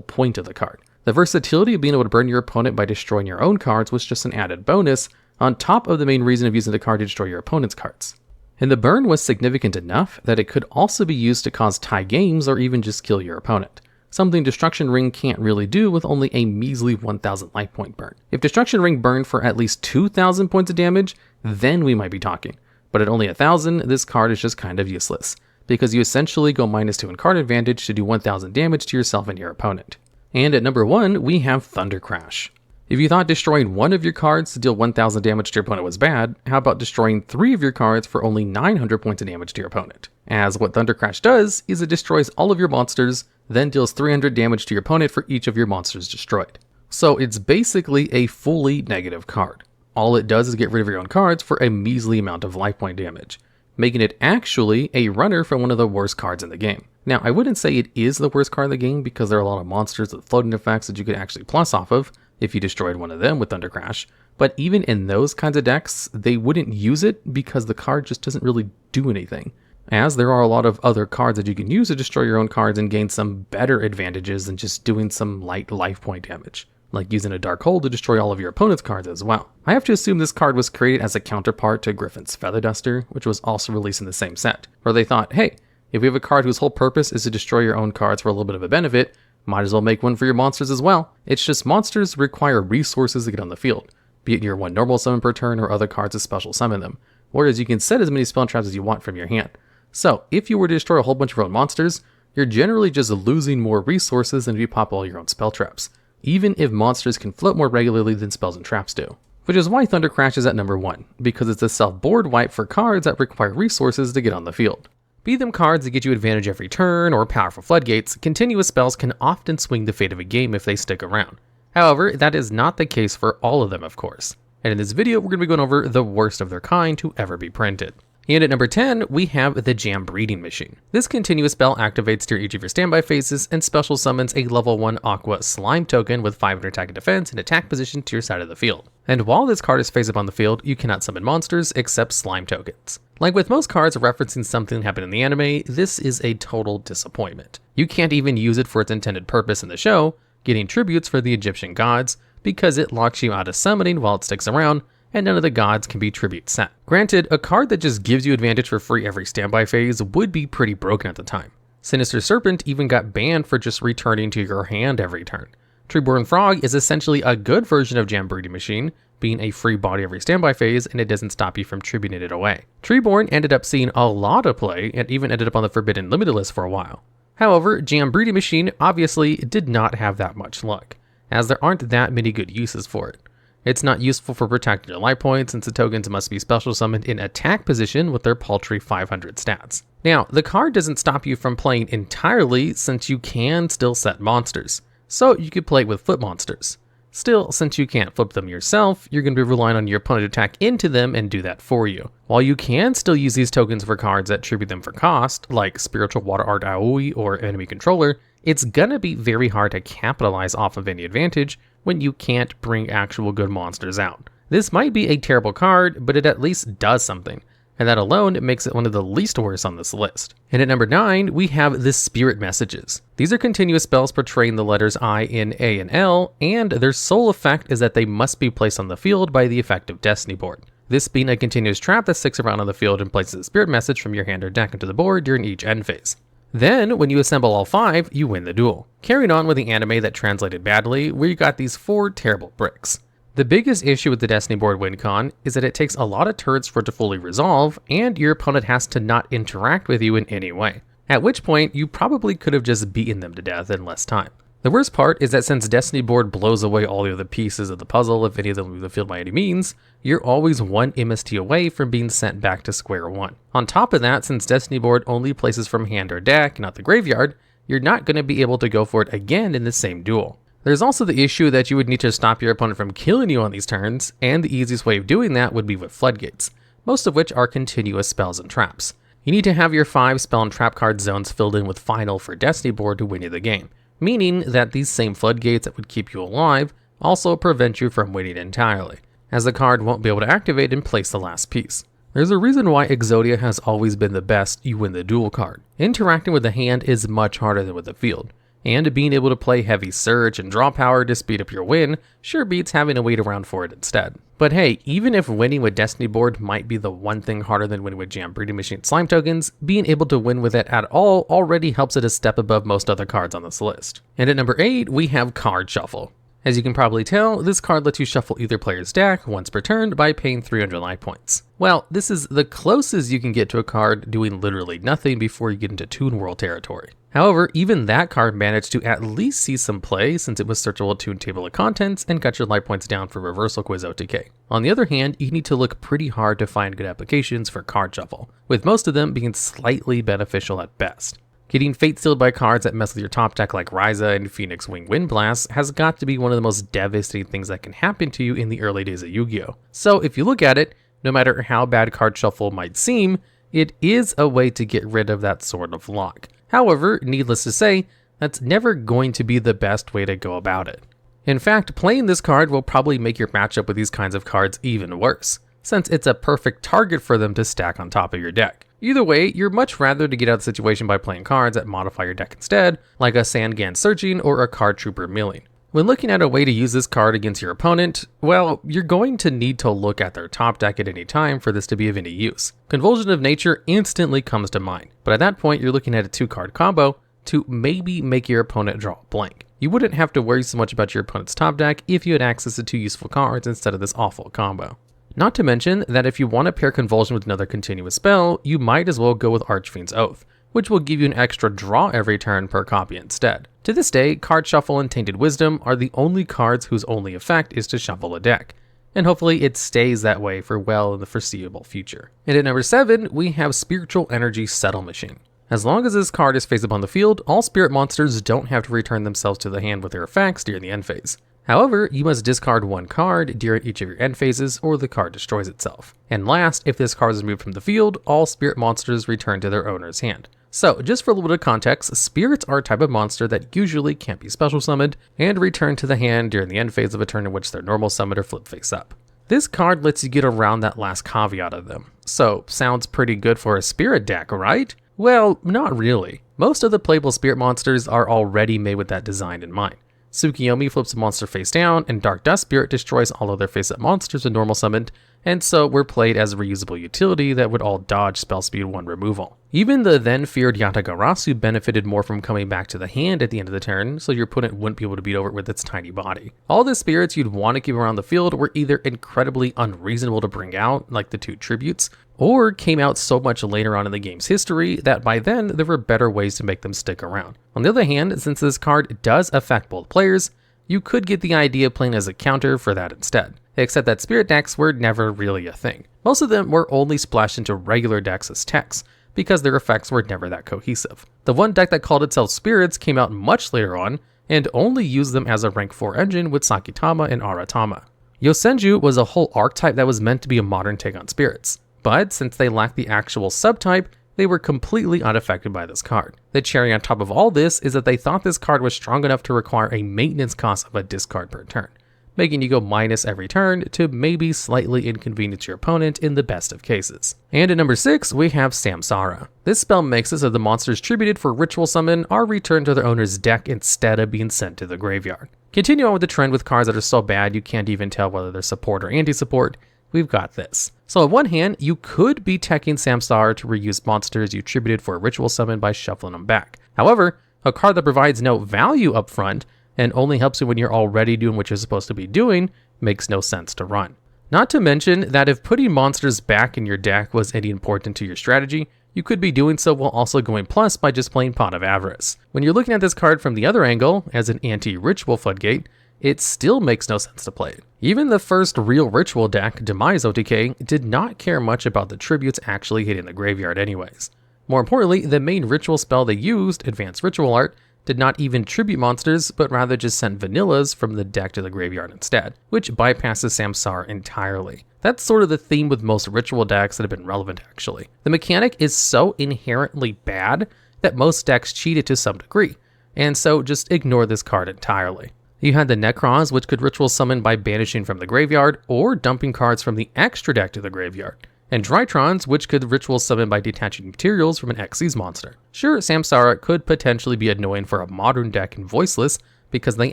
point of the card. The versatility of being able to burn your opponent by destroying your own cards was just an added bonus, on top of the main reason of using the card to destroy your opponent's cards. And the burn was significant enough that it could also be used to cause tie games or even just kill your opponent. Something Destruction Ring can't really do with only a measly 1000 life point burn. If Destruction Ring burned for at least 2000 points of damage, then we might be talking. But at only 1000, this card is just kind of useless, because you essentially go -2 in card advantage to do 1000 damage to yourself and your opponent. And at number 1, we have Thunder Crash. If you thought destroying 1 of your cards to deal 1000 damage to your opponent was bad, how about destroying 3 of your cards for only 900 points of damage to your opponent? As what Thunder Crash does is it destroys all of your monsters, then deals 300 damage to your opponent for each of your monsters destroyed. So it's basically a fully negative card. All it does is get rid of your own cards for a measly amount of life point damage, making it actually a runner for one of the worst cards in the game. Now, I wouldn't say it is the worst card in the game because there are a lot of monsters with floating effects that you could actually plus off of if you destroyed one of them with Thunder Crash, but even in those kinds of decks, they wouldn't use it because the card just doesn't really do anything, as there are a lot of other cards that you can use to destroy your own cards and gain some better advantages than just doing some light life point damage, like using a Dark Hole to destroy all of your opponent's cards as well. I have to assume this card was created as a counterpart to Griffin's Feather Duster, which was also released in the same set, where they thought, hey, if we have a card whose whole purpose is to destroy your own cards for a little bit of a benefit, might as well make one for your monsters as well. It's just monsters require resources to get on the field, be it your 1 normal summon per turn or other cards to special summon them, whereas you can set as many spell traps as you want from your hand. So if you were to destroy a whole bunch of your own monsters, you're generally just losing more resources than if you pop all your own spell traps, even if monsters can float more regularly than spells and traps do. Which is why Thunder Crash is at number 1, because it's a self-board wipe for cards that require resources to get on the field. Be them cards that get you advantage every turn or powerful floodgates, continuous spells can often swing the fate of a game if they stick around. However, that is not the case for all of them, of course. And in this video, we're going to be going over the worst of their kind to ever be printed. And at number 10, we have the Jam Breeding Machine. This continuous spell activates during each of your standby phases and special summons a level 1 Aqua Slime token with 500 attack and defense and attack position to your side of the field. And while this card is face up on the field, you cannot summon monsters except slime tokens. Like with most cards referencing something that happened in the anime, this is a total disappointment. You can't even use it for its intended purpose in the show, getting tributes for the Egyptian gods, because it locks you out of summoning while it sticks around, and none of the gods can be tribute set. Granted, a card that just gives you advantage for free every standby phase would be pretty broken at the time. Sinister Serpent even got banned for just returning to your hand every turn. Treeborn Frog is essentially a good version of Jam Breeding Machine, being a free body every standby phase, and it doesn't stop you from tributing it away. Treeborn ended up seeing a lot of play, and even ended up on the Forbidden Limited list for a while. However, Jam Breeding Machine obviously did not have that much luck, as there aren't that many good uses for it. It's not useful for protecting your life points since the tokens must be special summoned in attack position with their paltry 500 stats. Now, the card doesn't stop you from playing entirely since you can still set monsters, so you could play with flip monsters. Still, since you can't flip them yourself, you're going to be relying on your opponent to attack into them and do that for you. While you can still use these tokens for cards that tribute them for cost, like Spiritual Water Art Aoi or Enemy Controller, it's gonna be very hard to capitalize off of any advantage when you can't bring actual good monsters out. This might be a terrible card, but it at least does something, and that alone makes it one of the least worst on this list. And at number 9, we have the Spirit Messages. These are continuous spells portraying the letters I in A and L, and their sole effect is that they must be placed on the field by the effective Destiny board. This being a continuous trap that sticks around on the field and places a spirit message from your hand or deck into the board during each end phase. Then, when you assemble all 5, you win the duel. Carrying on with the anime that translated badly, where you got these 4 terrible bricks. The biggest issue with the Destiny board win con is that it takes a lot of turns for it to fully resolve, and your opponent has to not interact with you in any way. At which point, you probably could have just beaten them to death in less time. The worst part is that since Destiny board blows away all the other pieces of the puzzle if any of them leave the field by any means, you're always one MST away from being sent back to square one. On top of that, since Destiny board only places from hand or deck, not the graveyard, you're not going to be able to go for it again in the same duel. There's also the issue that you would need to stop your opponent from killing you on these turns, and the easiest way of doing that would be with floodgates, most of which are continuous spells and traps. You need to have your 5 spell and trap card zones filled in with final for Destiny board to win you the game, meaning that these same floodgates that would keep you alive also prevent you from winning entirely, as the card won't be able to activate and place the last piece. There's a reason why Exodia has always been the best you win the duel card. Interacting with the hand is much harder than with the field, and being able to play heavy surge and draw power to speed up your win sure beats having to wait around for it instead. But hey, even if winning with Destiny board might be the one thing harder than winning with Jam Breeding Machine slime tokens, being able to win with it at all already helps it a step above most other cards on this list. And at number 8, we have Card Shuffle. As you can probably tell, this card lets you shuffle either player's deck once per turn by paying 300 life points. Well, this is the closest you can get to a card doing literally nothing before you get into Toon World territory. However, even that card managed to at least see some play since it was searchable to table of contents and got your life points down for Reversal Quiz OTK. On the other hand, you need to look pretty hard to find good applications for Card Shuffle, with most of them being slightly beneficial at best. Getting fate sealed by cards that mess with your top deck like Ryza and Phoenix Wing Windblast has got to be one of the most devastating things that can happen to you in the early days of Yu-Gi-Oh! So if you look at it, no matter how bad Card Shuffle might seem, it is a way to get rid of that sort of lock. However, needless to say, that's never going to be the best way to go about it. In fact, playing this card will probably make your matchup with these kinds of cards even worse, since it's a perfect target for them to stack on top of your deck. Either way, you'd much rather to get out of the situation by playing cards that modify your deck instead, like a Sangan Searching or a Card Trooper Milling. When looking at a way to use this card against your opponent, well, you're going to need to look at their top deck at any time for this to be of any use. Convulsion of Nature instantly comes to mind, but at that point you're looking at a 2-card combo to maybe make your opponent draw a blank. You wouldn't have to worry so much about your opponent's top deck if you had access to 2 useful cards instead of this awful combo. Not to mention that if you want to pair Convulsion with another continuous spell, you might as well go with Archfiend's Oath, which will give you an extra draw every turn per copy instead. To this day, Card Shuffle and Tainted Wisdom are the only cards whose only effect is to shuffle a deck, and hopefully it stays that way for well in the foreseeable future. And at number 7, we have Spiritual Energy Settle Machine. As long as this card is face up on the field, all spirit monsters don't have to return themselves to the hand with their effects during the end phase. However, you must discard 1 card during each of your end phases or the card destroys itself. And last, if this card is removed from the field, all spirit monsters return to their owner's hand. So, just for a little bit of context, spirits are a type of monster that usually can't be special summoned and return to the hand during the end phase of a turn in which they're normal summoned or flip face up. This card lets you get around that last caveat of them. So, sounds pretty good for a spirit deck, right? Well, not really. Most of the playable spirit monsters are already made with that design in mind. Tsukiyomi flips a monster face down, and Dark Dust Spirit destroys all other face-up monsters with normal summoned, and so were played as a reusable utility that would all dodge spell speed 1 removal. Even the then feared Yatagarasu benefited more from coming back to the hand at the end of the turn, so your opponent wouldn't be able to beat over it with its tiny body. All the spirits you'd want to keep around the field were either incredibly unreasonable to bring out, like the 2 tributes, or came out so much later on in the game's history that by then there were better ways to make them stick around. On the other hand, since this card does affect both players, you could get the idea of playing as a counter for that instead, except that spirit decks were never really a thing. Most of them were only splashed into regular decks as techs, because their effects were never that cohesive. The one deck that called itself Spirits came out much later on, and only used them as a rank 4 engine with Sakitama and Aratama. Yosenju was a whole archetype that was meant to be a modern take on Spirits, but since they lacked the actual subtype, they were completely unaffected by this card. The cherry on top of all this is that they thought this card was strong enough to require a maintenance cost of a discard per turn, making you go minus every turn to maybe slightly inconvenience your opponent in the best of cases. And at number 6, we have Samsara. This spell makes it so the monsters tributed for ritual summon are returned to their owner's deck instead of being sent to the graveyard. Continue on with the trend with cards that are so bad you can't even tell whether they're support or anti-support. We've got this. So on one hand, you could be teching Samsara to reuse monsters you tributed for a ritual summon by shuffling them back. However, a card that provides no value up front and only helps you when you're already doing what you're supposed to be doing makes no sense to run. Not to mention that if putting monsters back in your deck was any important to your strategy, you could be doing so while also going plus by just playing Pot of Avarice. When you're looking at this card from the other angle, as an anti-ritual floodgate, it still makes no sense to play it. Even the first real ritual deck, Demise OTK, did not care much about the tributes actually hitting the graveyard anyways. More importantly, the main ritual spell they used, Advanced Ritual Art, did not even tribute monsters, but rather just sent vanillas from the deck to the graveyard instead, which bypasses Samsara entirely. That's sort of the theme with most ritual decks that have been relevant actually. The mechanic is so inherently bad that most decks cheat it to some degree, and so just ignore this card entirely. You had the Necrons, which could ritual summon by banishing from the graveyard or dumping cards from the extra deck to the graveyard, and Drytrons, which could ritual summon by detaching materials from an Xyz monster. Sure, Samsara could potentially be annoying for a modern deck in Voiceless because they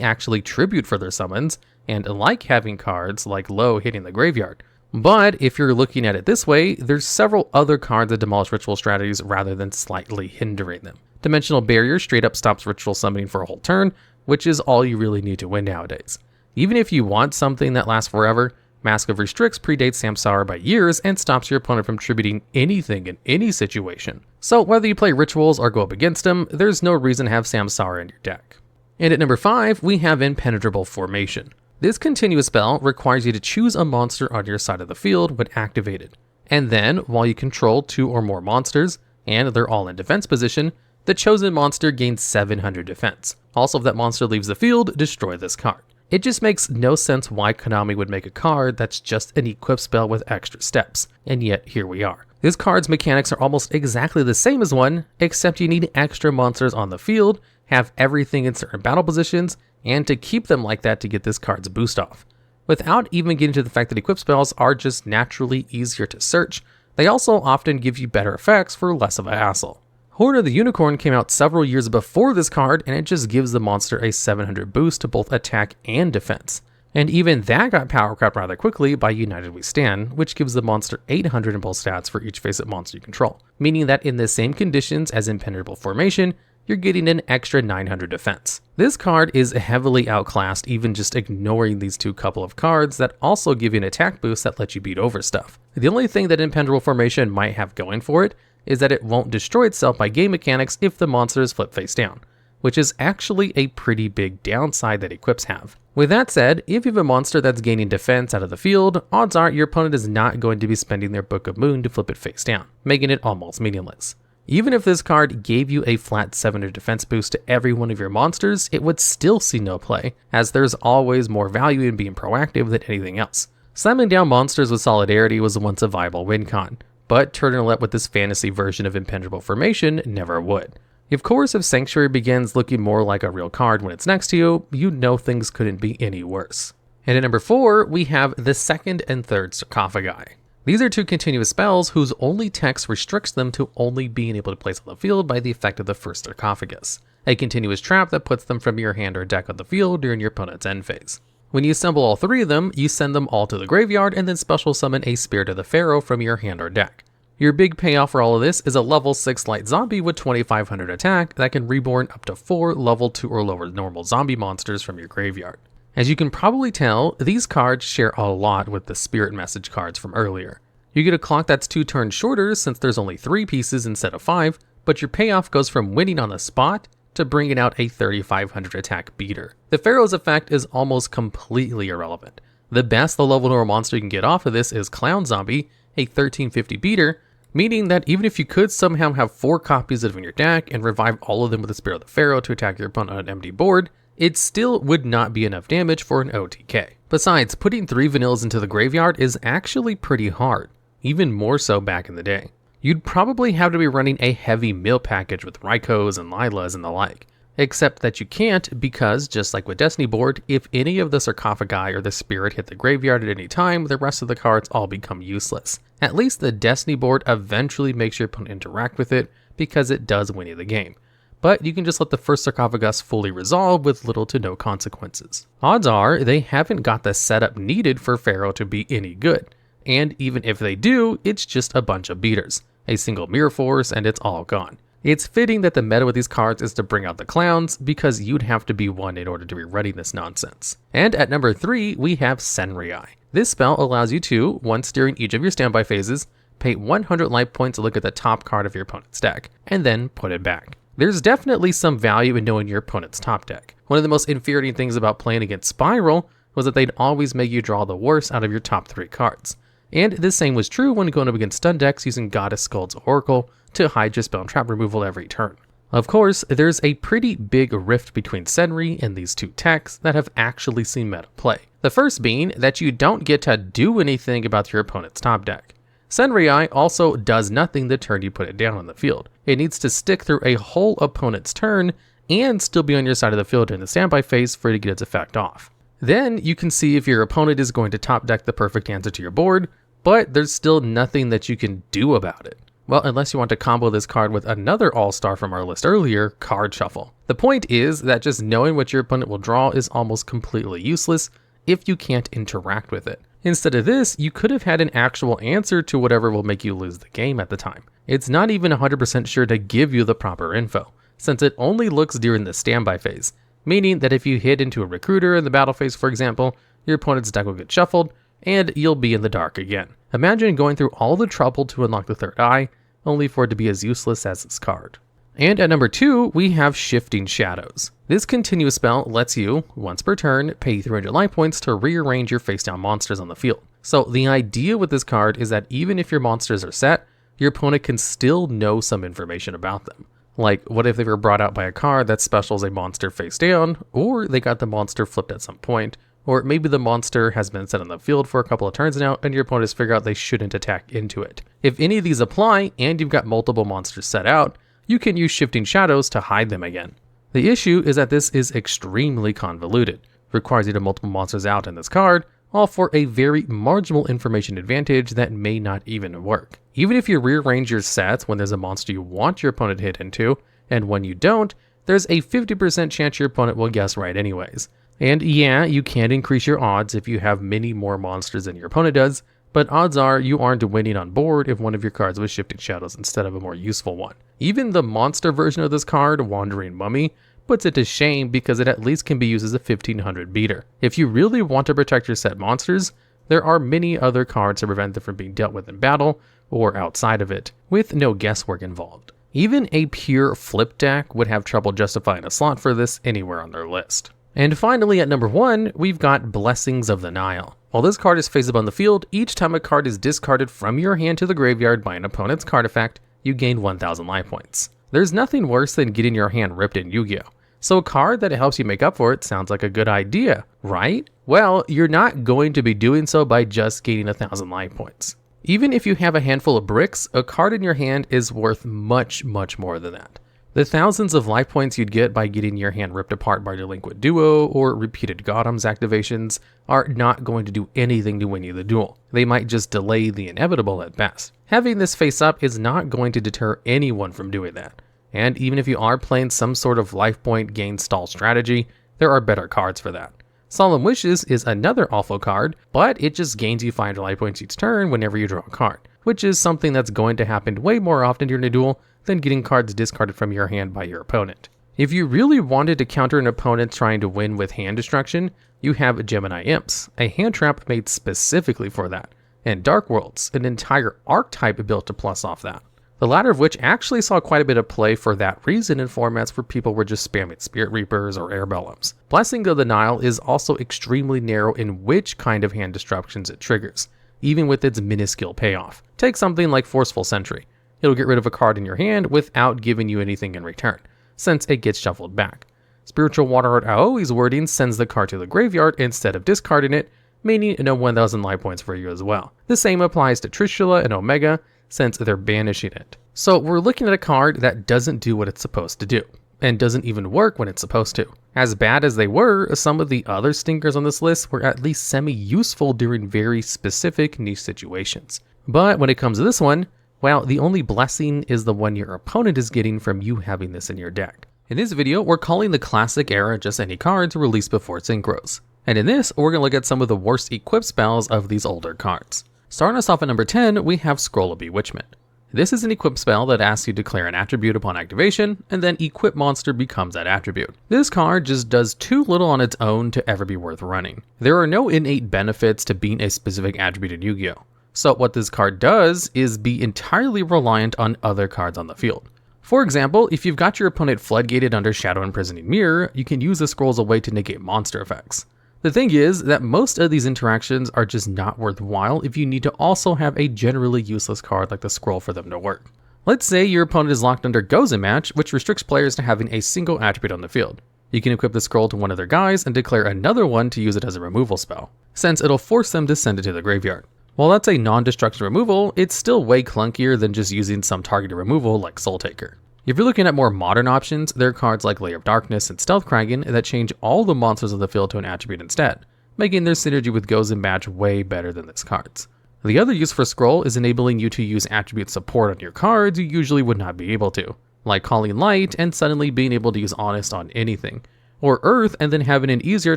actually tribute for their summons and like having cards like Low hitting the graveyard. But if you're looking at it this way, there's several other cards that demolish ritual strategies rather than slightly hindering them. Dimensional Barrier straight up stops ritual summoning for a whole turn, which is all you really need to win nowadays. Even if you want something that lasts forever, Mask of Restricts predates Samsara by years and stops your opponent from tributing anything in any situation. So whether you play rituals or go up against them, there's no reason to have Samsara in your deck. And at number 5, we have Impenetrable Formation. This continuous spell requires you to choose a monster on your side of the field when activated. And then, while you control 2 or more monsters, and they're all in defense position, the chosen monster gains 700 defense. Also, if that monster leaves the field, destroy this card. It just makes no sense why Konami would make a card that's just an equip spell with extra steps, and yet here we are. This card's mechanics are almost exactly the same as one, except you need extra monsters on the field, have everything in certain battle positions, and to keep them like that to get this card's boost off. Without even getting to the fact that equip spells are just naturally easier to search, they also often give you better effects for less of a hassle. Horn of the Unicorn came out several years before this card, and it just gives the monster a 700 boost to both attack and defense. And even that got power crept rather quickly by United We Stand, which gives the monster 800 in both stats for each face-up monster you control, meaning that in the same conditions as Impenetrable Formation, you're getting an extra 900 defense. This card is heavily outclassed, even just ignoring these two couple of cards that also give you an attack boost that lets you beat over stuff. The only thing that Impenetrable Formation might have going for it is that it won't destroy itself by game mechanics if the monster is flipped face down, which is actually a pretty big downside that equips have. With that said, if you have a monster that's gaining defense out of the field, odds are your opponent is not going to be spending their Book of Moon to flip it face down, making it almost meaningless. Even if this card gave you a flat 700 defense boost to every one of your monsters, it would still see no play, as there's always more value in being proactive than anything else. Slamming down monsters with Solidarity was once a viable win con, but Turtlenet with this fantasy version of Impenetrable Formation never would. Of course, if Sanctuary begins looking more like a real card when it's next to you, you know things couldn't be any worse. And at number 4, we have the second and third Sarcophagi. These are two continuous spells whose only text restricts them to only being able to place on the field by the effect of the first Sarcophagus, a continuous trap that puts them from your hand or deck on the field during your opponent's end phase. When you assemble all 3 of them, you send them all to the graveyard and then special summon a Spirit of the Pharaoh from your hand or deck. Your big payoff for all of this is a level 6 light zombie with 2500 attack that can reborn up to 4 level 2 or lower normal zombie monsters from your graveyard. As you can probably tell, these cards share a lot with the Spirit Message cards from earlier. You get a clock that's 2 turns shorter since there's only 3 pieces instead of 5, but your payoff goes from winning on the spot to bringing out a 3500 attack beater. The Pharaoh's effect is almost completely irrelevant. The best low level normal monster you can get off of this is Clown Zombie, a 1350 beater, meaning that even if you could somehow have 4 copies of it in your deck and revive all of them with the Spirit of the Pharaoh to attack your opponent on an empty board, it still would not be enough damage for an OTK. Besides, putting 3 vanillas into the graveyard is actually pretty hard, even more so back in the day. You'd probably have to be running a heavy mill package with Raikos and Lilas and the like. Except that you can't because, just like with Destiny board, if any of the Sarcophagi or the Spirit hit the graveyard at any time, the rest of the cards all become useless. At least the Destiny board eventually makes your opponent interact with it because it does win you the game. But you can just let the first Sarcophagus fully resolve with little to no consequences. Odds are they haven't got the setup needed for Pharaoh to be any good. And even if they do, it's just a bunch of beaters. A single Mirror Force and it's all gone. It's fitting that the meta with these cards is to bring out the clowns because you'd have to be one in order to be running this nonsense. And at number 3, we have Senrai. This spell allows you to, once during each of your standby phases, pay 100 life points to look at the top card of your opponent's deck, and then put it back. There's definitely some value in knowing your opponent's top deck. One of the most infuriating things about playing against Spiral was that they'd always make you draw the worst out of your top 3 cards. And the same was true when going up against stun decks using Goddess Skuld's Oracle to hide your spell and trap removal every turn. Of course, there's a pretty big rift between Senrai and these 2 techs that have actually seen meta play. The first being that you don't get to do anything about your opponent's top deck. Senrai also does nothing the turn you put it down on the field. It needs to stick through a whole opponent's turn and still be on your side of the field in the standby phase for it to get its effect off. Then you can see if your opponent is going to top deck the perfect answer to your board, but there's still nothing that you can do about it. Well, unless you want to combo this card with another all-star from our list earlier, Card Shuffle. The point is that just knowing what your opponent will draw is almost completely useless if you can't interact with it. Instead of this, you could have had an actual answer to whatever will make you lose the game at the time. It's not even 100% sure to give you the proper info, since it only looks during the standby phase, meaning that if you hit into a recruiter in the battle phase, for example, your opponent's deck will get shuffled, and you'll be in the dark again. Imagine going through all the trouble to unlock the third eye, only for it to be as useless as this card. And at number 2, we have Shifting Shadows. This continuous spell lets you, once per turn, pay 300 life points to rearrange your face-down monsters on the field. So the idea with this card is that even if your monsters are set, your opponent can still know some information about them. Like, what if they were brought out by a card that specials a monster face down, or they got the monster flipped at some point, or maybe the monster has been set on the field for a couple of turns now and your opponents figure out they shouldn't attack into it. If any of these apply and you've got multiple monsters set out, you can use Shifting Shadows to hide them again. The issue is that this is extremely convoluted, requires you to multiple monsters out in this card, all for a very marginal information advantage that may not even work. Even if you rearrange your sets when there's a monster you want your opponent to hit into, and when you don't, there's a 50% chance your opponent will guess right anyways. And yeah, you can increase your odds if you have many more monsters than your opponent does, but odds are you aren't winning on board if one of your cards was Shifting Shadows instead of a more useful one. Even the monster version of this card, Wandering Mummy, puts it to shame because it at least can be used as a 1500 beater. If you really want to protect your set monsters, there are many other cards to prevent them from being dealt with in battle or outside of it, with no guesswork involved. Even a pure flip deck would have trouble justifying a slot for this anywhere on their list. And finally, at number 1, we've got Blessings of the Nile. While this card is face up on the field, each time a card is discarded from your hand to the graveyard by an opponent's card effect, you gain 1000 life points. There's nothing worse than getting your hand ripped in Yugioh, so a card that helps you make up for it sounds like a good idea, right? Well, you're not going to be doing so by just gaining 1000 life points. Even if you have a handful of bricks, a card in your hand is worth much, much more than that. The thousands of life points you'd get by getting your hand ripped apart by Delinquent Duo or repeated Gothams activations are not going to do anything to win you the duel. They might just delay the inevitable at best. Having this face up is not going to deter anyone from doing that. And even if you are playing some sort of life point gain stall strategy, there are better cards for that. Solemn Wishes is another awful card, but it just gains you 500 life points each turn whenever you draw a card, which is something that's going to happen way more often during a duel than getting cards discarded from your hand by your opponent. If you really wanted to counter an opponent trying to win with hand destruction, you have Gemini Imps, a hand trap made specifically for that, and Dark Worlds, an entire archetype built to plus off that. the latter of which actually saw quite a bit of play for that reason in formats where people were just spamming Spirit Reapers or Airbellums. Blessing of the Nile is also extremely narrow in which kind of hand disruptions it triggers, even with its minuscule payoff. Take something like Forceful Sentry. It'll get rid of a card in your hand without giving you anything in return, since it gets shuffled back. Spiritual Waterheart Aoi's wording sends the card to the graveyard instead of discarding it, meaning no 1000 life points for you as well. The same applies to Trishula and Omega, since they're banishing it. So we're looking at a card that doesn't do what it's supposed to do, and doesn't even work when it's supposed to. As bad as they were, some of the other stinkers on this list were at least semi-useful during very specific niche situations. But when it comes to this one, well, the only blessing is the one your opponent is getting from you having this in your deck. In this video, we're calling the classic era just any cards released before synchros. And in this, we're going to look at some of the worst equip spells of these older cards. Starting us off at number 10, we have Scroll of Bewitchment. This is an equip spell that asks you to declare an attribute upon activation, and then equip monster becomes that attribute. This card just does too little on its own to ever be worth running. There are no innate benefits to being a specific attribute in Yu-Gi-Oh! So what this card does is be entirely reliant on other cards on the field. For example, if you've got your opponent floodgated under Shadow Imprisoning Mirror, you can use the scroll as a way to negate monster effects. The thing is that most of these interactions are just not worthwhile if you need to also have a generally useless card like the scroll for them to work. Let's say your opponent is locked under Gozen Match, which restricts players to having a single attribute on the field. You can equip the scroll to one of their guys and declare another one to use it as a removal spell, since it'll force them to send it to the graveyard. While that's a non-destruction removal, it's still way clunkier than just using some targeted removal like Soul Taker. If you're looking at more modern options, there are cards like Layer of Darkness and Stealth Kraken that change all the monsters on the field to an attribute instead, making their synergy with Gozen Match way better than this card's. The other use for Scroll is enabling you to use attribute support on your cards you usually would not be able to, like Calling Light and suddenly being able to use Honest on anything, or Earth and then having an easier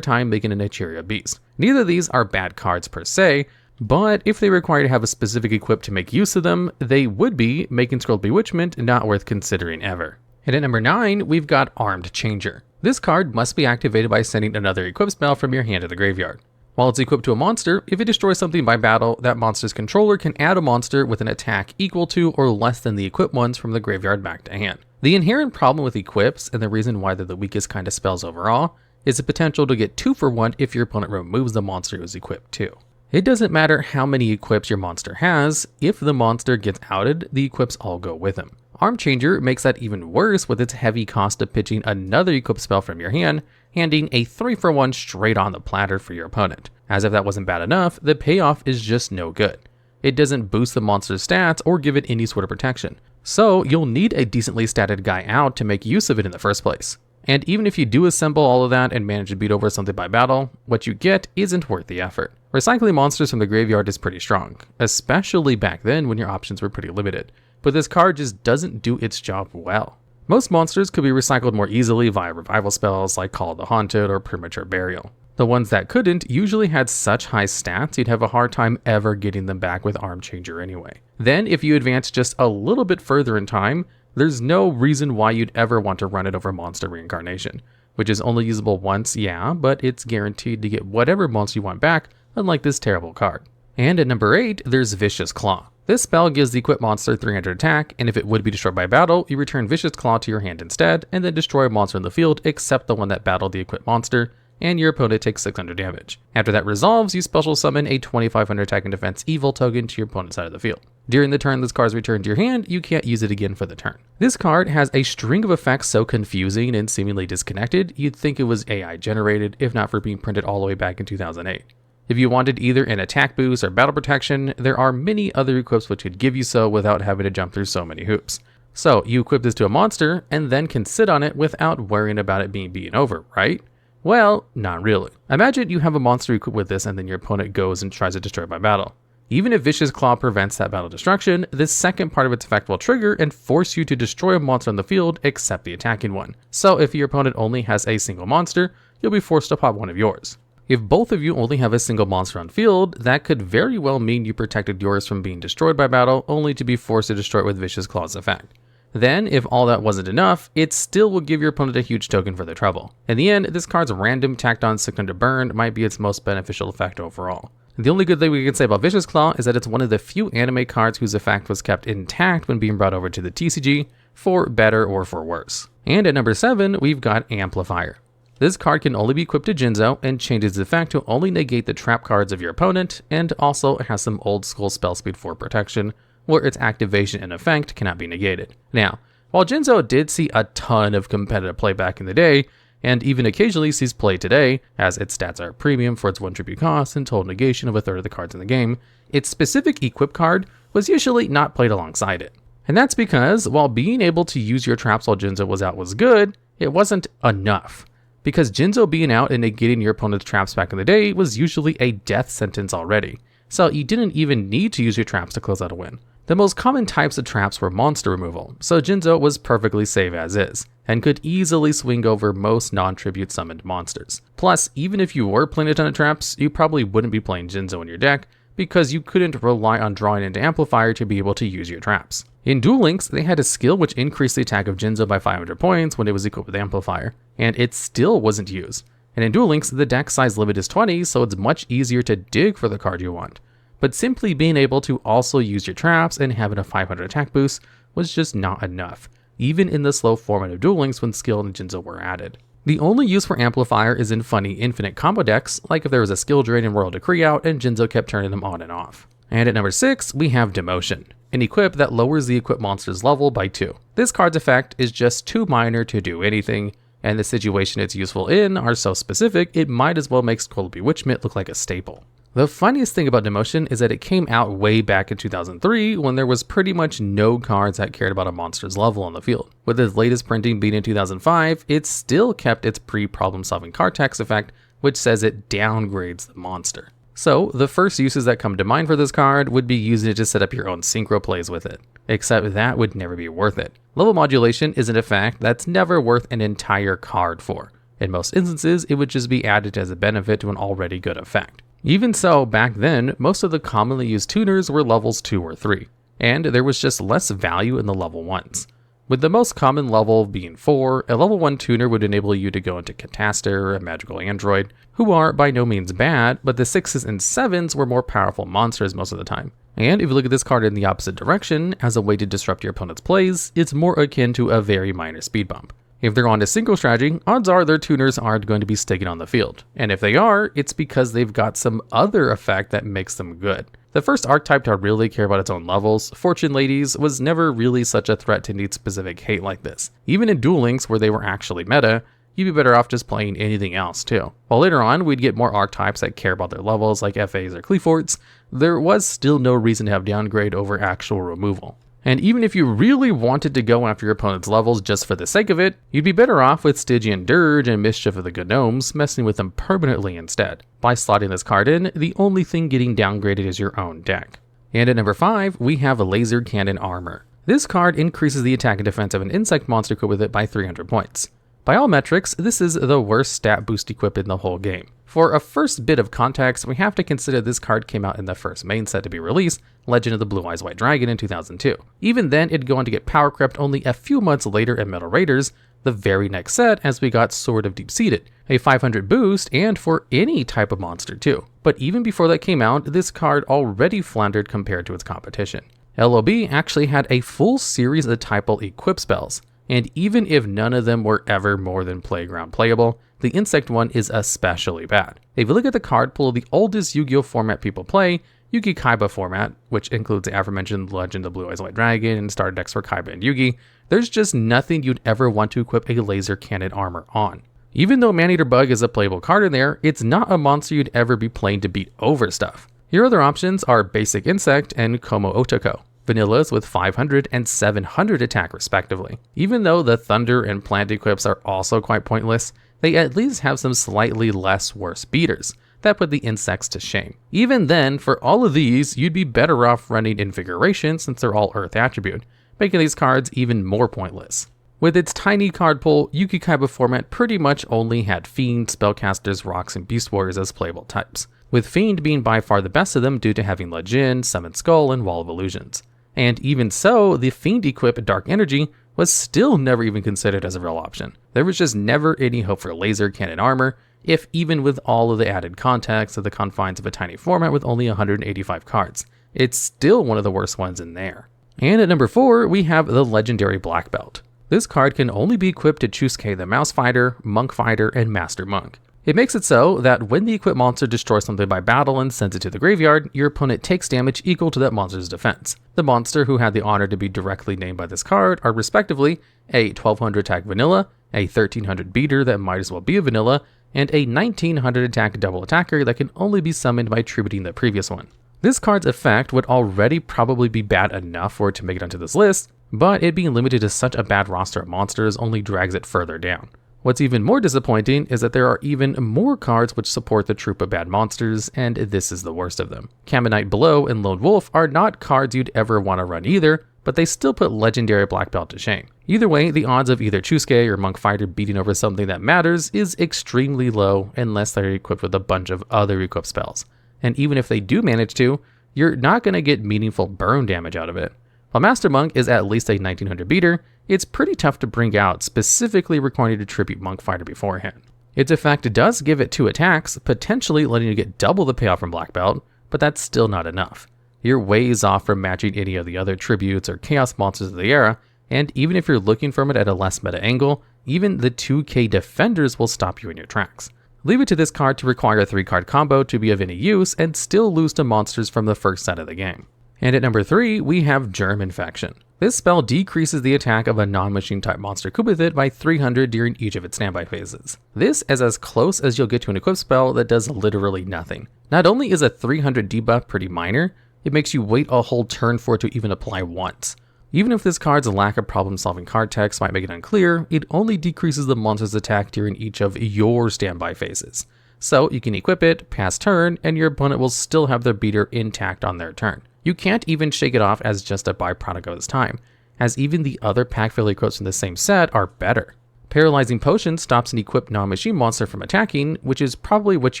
time making an Eteria Beast. Neither of these are bad cards per se, but if they require to have a specific equip to make use of them, they would be, making Scroll Bewitchment not worth considering ever. And at number 9, we've got Armed Changer. This card must be activated by sending another equip spell from your hand to the graveyard. While it's equipped to a monster, if it destroys something by battle, that monster's controller can add a monster with an attack equal to or less than the equipped ones from the graveyard back to hand. The inherent problem with equips, and the reason why they're the weakest kind of spells overall, is the potential to get 2 for 1 if your opponent removes the monster it was equipped to. It doesn't matter how many equips your monster has, if the monster gets outed, the equips all go with him. Arm Changer makes that even worse with its heavy cost of pitching another equip spell from your hand, handing a 3 for 1 straight on the platter for your opponent. As if that wasn't bad enough, the payoff is just no good. It doesn't boost the monster's stats or give it any sort of protection, so you'll need a decently statted guy out to make use of it in the first place. And even if you do assemble all of that and manage to beat over something by battle, what you get isn't worth the effort. Recycling monsters from the graveyard is pretty strong, especially back then when your options were pretty limited, but this card just doesn't do its job well. Most monsters could be recycled more easily via revival spells like Call of the Haunted or Premature Burial. The ones that couldn't usually had such high stats you'd have a hard time ever getting them back with Arm Changer anyway. Then if you advance just a little bit further in time, there's no reason why you'd ever want to run it over Monster Reincarnation, which is only usable once, yeah, but it's guaranteed to get whatever monster you want back, unlike this terrible card. And at number 8, there's Vicious Claw. This spell gives the equipped monster 300 attack, and if it would be destroyed by battle, you return Vicious Claw to your hand instead, and then destroy a monster in the field except the one that battled the equipped monster, and your opponent takes 600 damage. After that resolves, you special summon a 2500 attack and defense evil token to your opponent's side of the field. During the turn this card is returned to your hand, you can't use it again for the turn. This card has a string of effects so confusing and seemingly disconnected, you'd think it was AI generated, if not for being printed all the way back in 2008. If you wanted either an attack boost or battle protection, there are many other equips which could give you so without having to jump through so many hoops. So you equip this to a monster, and then can sit on it without worrying about it being beaten over, right? Well, not really. Imagine you have a monster equipped with this and then your opponent goes and tries to destroy it by battle. Even if Vicious Claw prevents that battle destruction, this second part of its effect will trigger and force you to destroy a monster on the field except the attacking one. So if your opponent only has a single monster, you'll be forced to pop one of yours. If both of you only have a single monster on field, that could very well mean you protected yours from being destroyed by battle, only to be forced to destroy it with Vicious Claw's effect. Then, if all that wasn't enough, it still will give your opponent a huge token for their trouble. In the end, this card's random tacked on 600 burn might be its most beneficial effect overall. The only good thing we can say about Vicious Claw is that it's one of the few anime cards whose effect was kept intact when being brought over to the TCG, for better or for worse. And at number 7, we've got Amplifier. This card can only be equipped to Jinzo and changes its effect to only negate the trap cards of your opponent, and also has some old school spell speed 4 protection, where its activation and effect cannot be negated. Now, while Jinzo did see a ton of competitive play back in the day, and even occasionally sees play today, as its stats are premium for its 1 tribute cost and total negation of a third of the cards in the game, its specific equip card was usually not played alongside it. And that's because, while being able to use your traps while Jinzo was out was good, it wasn't enough. Because Jinzo being out and negating your opponent's traps back in the day was usually a death sentence already, so you didn't even need to use your traps to close out a win. The most common types of traps were monster removal, so Jinzo was perfectly safe as is, and could easily swing over most non-tribute summoned monsters. Plus, even if you were playing a ton of traps, you probably wouldn't be playing Jinzo in your deck, because you couldn't rely on drawing into Amplifier to be able to use your traps. In Duel Links, they had a skill which increased the attack of Jinzo by 500 points when it was equipped with Amplifier, and it still wasn't used. And in Duel Links, the deck size limit is 20, so it's much easier to dig for the card you want. But simply being able to also use your traps and having a 500 attack boost was just not enough, even in the slow format of Duel Links when skill and Jinzo were added. The only use for Amplifier is in funny infinite combo decks, like if there was a skill drain and Royal Decree out and Jinzo kept turning them on and off. And at number 6, we have Demotion, an equip that lowers the equipped monster's level by 2. This card's effect is just too minor to do anything, and the situation it's useful in are so specific it might as well make Scroll of Bewitchment look like a staple. The funniest thing about Demotion is that it came out way back in 2003 when there was pretty much no cards that cared about a monster's level on the field. With its latest printing being in 2005, it still kept its pre-problem solving card tax effect, which says it downgrades the monster. So the first uses that come to mind for this card would be using it to set up your own synchro plays with it, except that would never be worth it. Level modulation is an effect that's never worth an entire card for. In most instances, it would just be added as a benefit to an already good effect. Even so, back then, most of the commonly used tuners were levels 2 or 3, and there was just less value in the level 1s. With the most common level being 4, a level 1 tuner would enable you to go into Cataster, a magical android, who are by no means bad, but the 6s and 7s were more powerful monsters most of the time. And if you look at this card in the opposite direction, as a way to disrupt your opponent's plays, it's more akin to a very minor speed bump. If they're on a synchro strategy, odds are their tuners aren't going to be sticking on the field. And if they are, it's because they've got some other effect that makes them good. The first archetype to really care about its own levels, Fortune Ladies, was never really such a threat to need specific hate like this. Even in Duel Links where they were actually meta, you'd be better off just playing anything else too. While later on we'd get more archetypes that care about their levels like FAs or Cleaforts, there was still no reason to have downgrade over actual removal. And even if you really wanted to go after your opponent's levels just for the sake of it, you'd be better off with Stygian Dirge and Mischief of the Good Gnomes, messing with them permanently instead. By slotting this card in, the only thing getting downgraded is your own deck. And at number 5, we have a Laser Cannon Armor. This card increases the attack and defense of an insect monster equipped with it by 300 points. By all metrics, this is the worst stat boost equip in the whole game. For a first bit of context, we have to consider this card came out in the first main set to be released, Legend of the Blue Eyes White Dragon in 2002. Even then, it'd go on to get power crept only a few months later in Metal Raiders, the very next set as we got Sword of Deep-Seated, a 500 boost and for any type of monster too. But even before that came out, this card already floundered compared to its competition. LOB actually had a full series of typal equip spells, and even if none of them were ever more than playground playable, the insect one is especially bad. If you look at the card pool of the oldest Yu-Gi-Oh format people play, Yugi Kaiba format, which includes the aforementioned Legend of the Blue Eyes White Dragon and starter decks for Kaiba and Yugi, there's just nothing you'd ever want to equip a Laser Cannon Armor on. Even though Maneater Bug is a playable card in there, it's not a monster you'd ever be playing to beat over stuff. Your other options are Basic Insect and Komo Otoko, vanillas with 500 and 700 attack respectively. Even though the Thunder and Plant equips are also quite pointless, they at least have some slightly less worse beaters that put the insects to shame. Even then, for all of these, you'd be better off running Invigoration since they're all Earth attribute, making these cards even more pointless. With its tiny card pool, Yugi Kaiba format pretty much only had Fiend, Spellcasters, Rocks, and Beast Warriors as playable types, with Fiend being by far the best of them due to having Legend, Summon Skull, and Wall of Illusions. And even so, the Fiend equip Dark Energy was still never even considered as a real option. There was just never any hope for Laser Cannon Armor, if even with all of the added context of the confines of a tiny format with only 185 cards. It's still one of the worst ones in there. And at number 4, we have the legendary Black Belt. This card can only be equipped to Chusuke the Mouse Fighter, Monk Fighter, and Master Monk. It makes it so that when the equipped monster destroys something by battle and sends it to the graveyard, your opponent takes damage equal to that monster's defense. The monster who had the honor to be directly named by this card are respectively a 1200 attack vanilla, a 1300 beater that might as well be a vanilla, and a 1900 attack double attacker that can only be summoned by tributing the previous one. This card's effect would already probably be bad enough for it to make it onto this list, but it being limited to such a bad roster of monsters only drags it further down. What's even more disappointing is that there are even more cards which support the troop of bad monsters, and this is the worst of them. Caminite Blow and Lone Wolf are not cards you'd ever want to run either, but they still put legendary Black Belt to shame. Either way, the odds of either Chusuke or Monk Fighter beating over something that matters is extremely low unless they're equipped with a bunch of other equipped spells. And even if they do manage to, you're not going to get meaningful burn damage out of it. While Master Monk is at least a 1900 beater, it's pretty tough to bring out, specifically requiring you to tribute Monk Fighter beforehand. Its effect does give it 2 attacks, potentially letting you get double the payoff from Black Belt, but that's still not enough. You're ways off from matching any of the other tributes or chaos monsters of the era, and even if you're looking from it at a less meta angle, even the 2k defenders will stop you in your tracks. Leave it to this card to require a 3-card combo to be of any use and still lose to monsters from the first set of the game. And at number 3, we have Germ Infection. This spell decreases the attack of a non-machine type monster equipped with it by 300 during each of its standby phases. This is as close as you'll get to an equipped spell that does literally nothing. Not only is a 300 debuff pretty minor, it makes you wait a whole turn for it to even apply once. Even if this card's lack of problem-solving card text might make it unclear, it only decreases the monster's attack during each of your standby phases. So you can equip it, pass turn, and your opponent will still have their beater intact on their turn. You can't even shake it off as just a byproduct of its time, as even the other pack failure quotes in the same set are better. Paralyzing Potion stops an equipped non-machine monster from attacking, which is probably what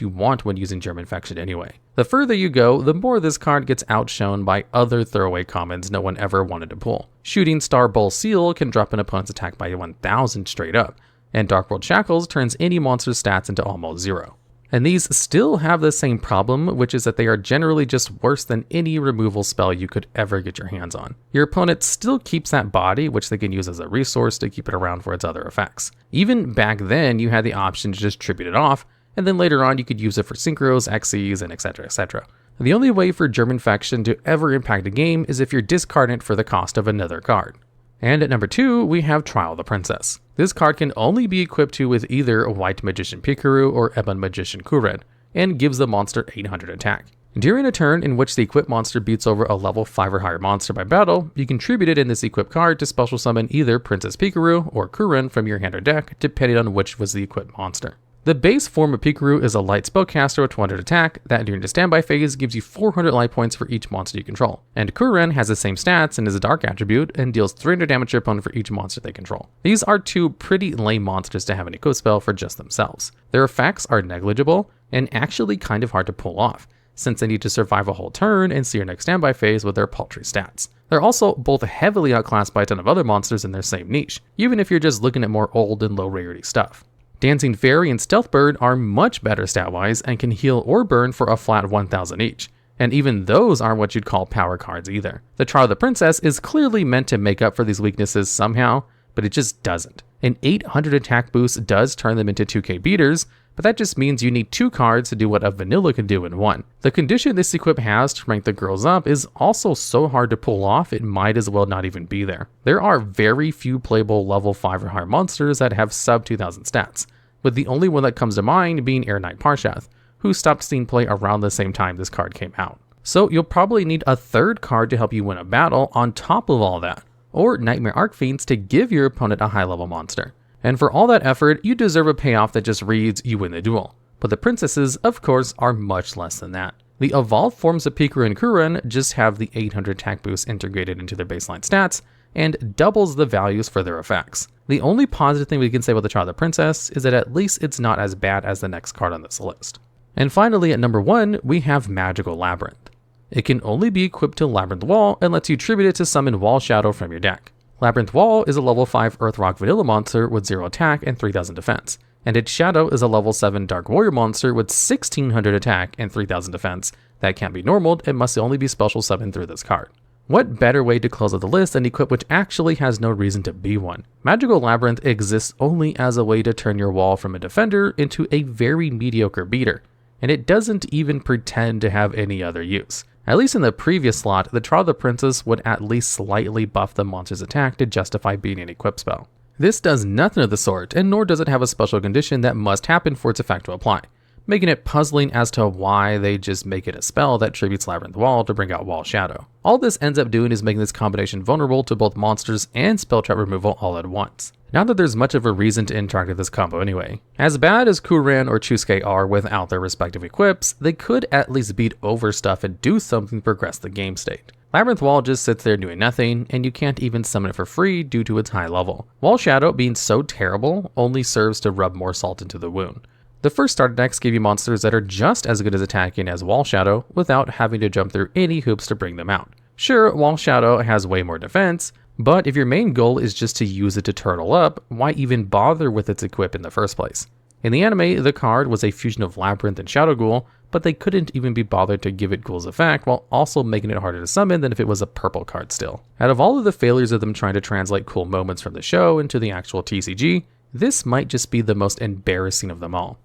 you want when using Germ Infection anyway. The further you go, the more this card gets outshone by other throwaway commons no one ever wanted to pull. Shooting Star Bowl Seal can drop an opponent's attack by 1000 straight up, and Dark World Shackles turns any monster's stats into almost 0. And these still have the same problem, which is that they are generally just worse than any removal spell you could ever get your hands on. Your opponent still keeps that body, which they can use as a resource to keep it around for its other effects. Even back then, you had the option to just tribute it off, and then later on you could use it for synchros, XCs, and etc, etc. The only way for Germ Infection to ever impact a game is if you're discarding it for the cost of another card. And at number 2, we have Trial of the Princess. This card can only be equipped to with either a White Magician Pikaru or Ebon Magician Kuren, and gives the monster 800 attack. During a turn in which the equipped monster beats over a level 5 or higher monster by battle, you contribute it in this equipped card to special summon either Princess Pikaru or Kuren from your hand or deck, depending on which was the equipped monster. The base form of Pikaru is a light spellcaster with 200 attack that during the standby phase gives you 400 life points for each monster you control. And Kuren has the same stats and is a dark attribute and deals 300 damage to your opponent for each monster they control. These are 2 pretty lame monsters to have an eco spell for just themselves. Their effects are negligible and actually kind of hard to pull off, since they need to survive a whole turn and see your next standby phase with their paltry stats. They're also both heavily outclassed by a ton of other monsters in their same niche, even if you're just looking at more old and low rarity stuff. Dancing Fairy and Stealth Bird are much better stat-wise and can heal or burn for a flat 1000 each, and even those aren't what you'd call power cards either. The Trial of the Princess is clearly meant to make up for these weaknesses somehow, but it just doesn't. An 800 attack boost does turn them into 2k beaters, but that just means you need 2 cards to do what a vanilla can do in 1. The condition this equip has to rank the girls up is also so hard to pull off it might as well not even be there. There are very few playable level 5 or higher monsters that have sub 2000 stats, with the only one that comes to mind being Air Knight Parshath, who stopped seeing play around the same time this card came out. So you'll probably need a 3rd card to help you win a battle on top of all that, or Nightmare Archfiends to give your opponent a high level monster. And for all that effort, you deserve a payoff that just reads you win the duel. But the princesses, of course, are much less than that. The evolved forms of Pikaru and Kuren just have the 800 attack boost integrated into their baseline stats, and doubles the values for their effects. The only positive thing we can say about the Trial of the Princess is that at least it's not as bad as the next card on this list. And finally, at number 1, we have Magical Labyrinth. It can only be equipped to Labyrinth Wall and lets you tribute it to summon Wall Shadow from your deck. Labyrinth Wall is a level 5 Earth Rock vanilla monster with 0 attack and 3000 defense. and its Shadow is a level 7 Dark Warrior monster with 1600 attack and 3000 defense that can't be normaled and must only be special summoned through this card. What better way to close out the list than equip which actually has no reason to be one? Magical Labyrinth exists only as a way to turn your wall from a defender into a very mediocre beater, and it doesn't even pretend to have any other use. At least in the previous slot, the Trial of the Princess would at least slightly buff the monster's attack to justify being an equip spell. This does nothing of the sort, and nor does it have a special condition that must happen for its effect to apply, making it puzzling as to why they just make it a spell that tributes Labyrinth Wall to bring out Wall Shadow. All this ends up doing is making this combination vulnerable to both monsters and spell trap removal all at once. Not that there's much of a reason to interact with this combo anyway. As bad as Kuran or Chusuke are without their respective equips, they could at least beat over stuff and do something to progress the game state. Labyrinth Wall just sits there doing nothing, and you can't even summon it for free due to its high level. Wall Shadow, being so terrible, only serves to rub more salt into the wound. The first starter decks give you monsters that are just as good as attacking as Wall Shadow without having to jump through any hoops to bring them out. Sure, Wall Shadow has way more defense, but if your main goal is just to use it to turtle up, why even bother with its equip in the first place? In the anime, the card was a fusion of Labyrinth and Shadow Ghoul, but they couldn't even be bothered to give it Ghoul's effect while also making it harder to summon than if it was a purple card still. Out of all of the failures of them trying to translate cool moments from the show into the actual TCG, this might just be the most embarrassing of them all.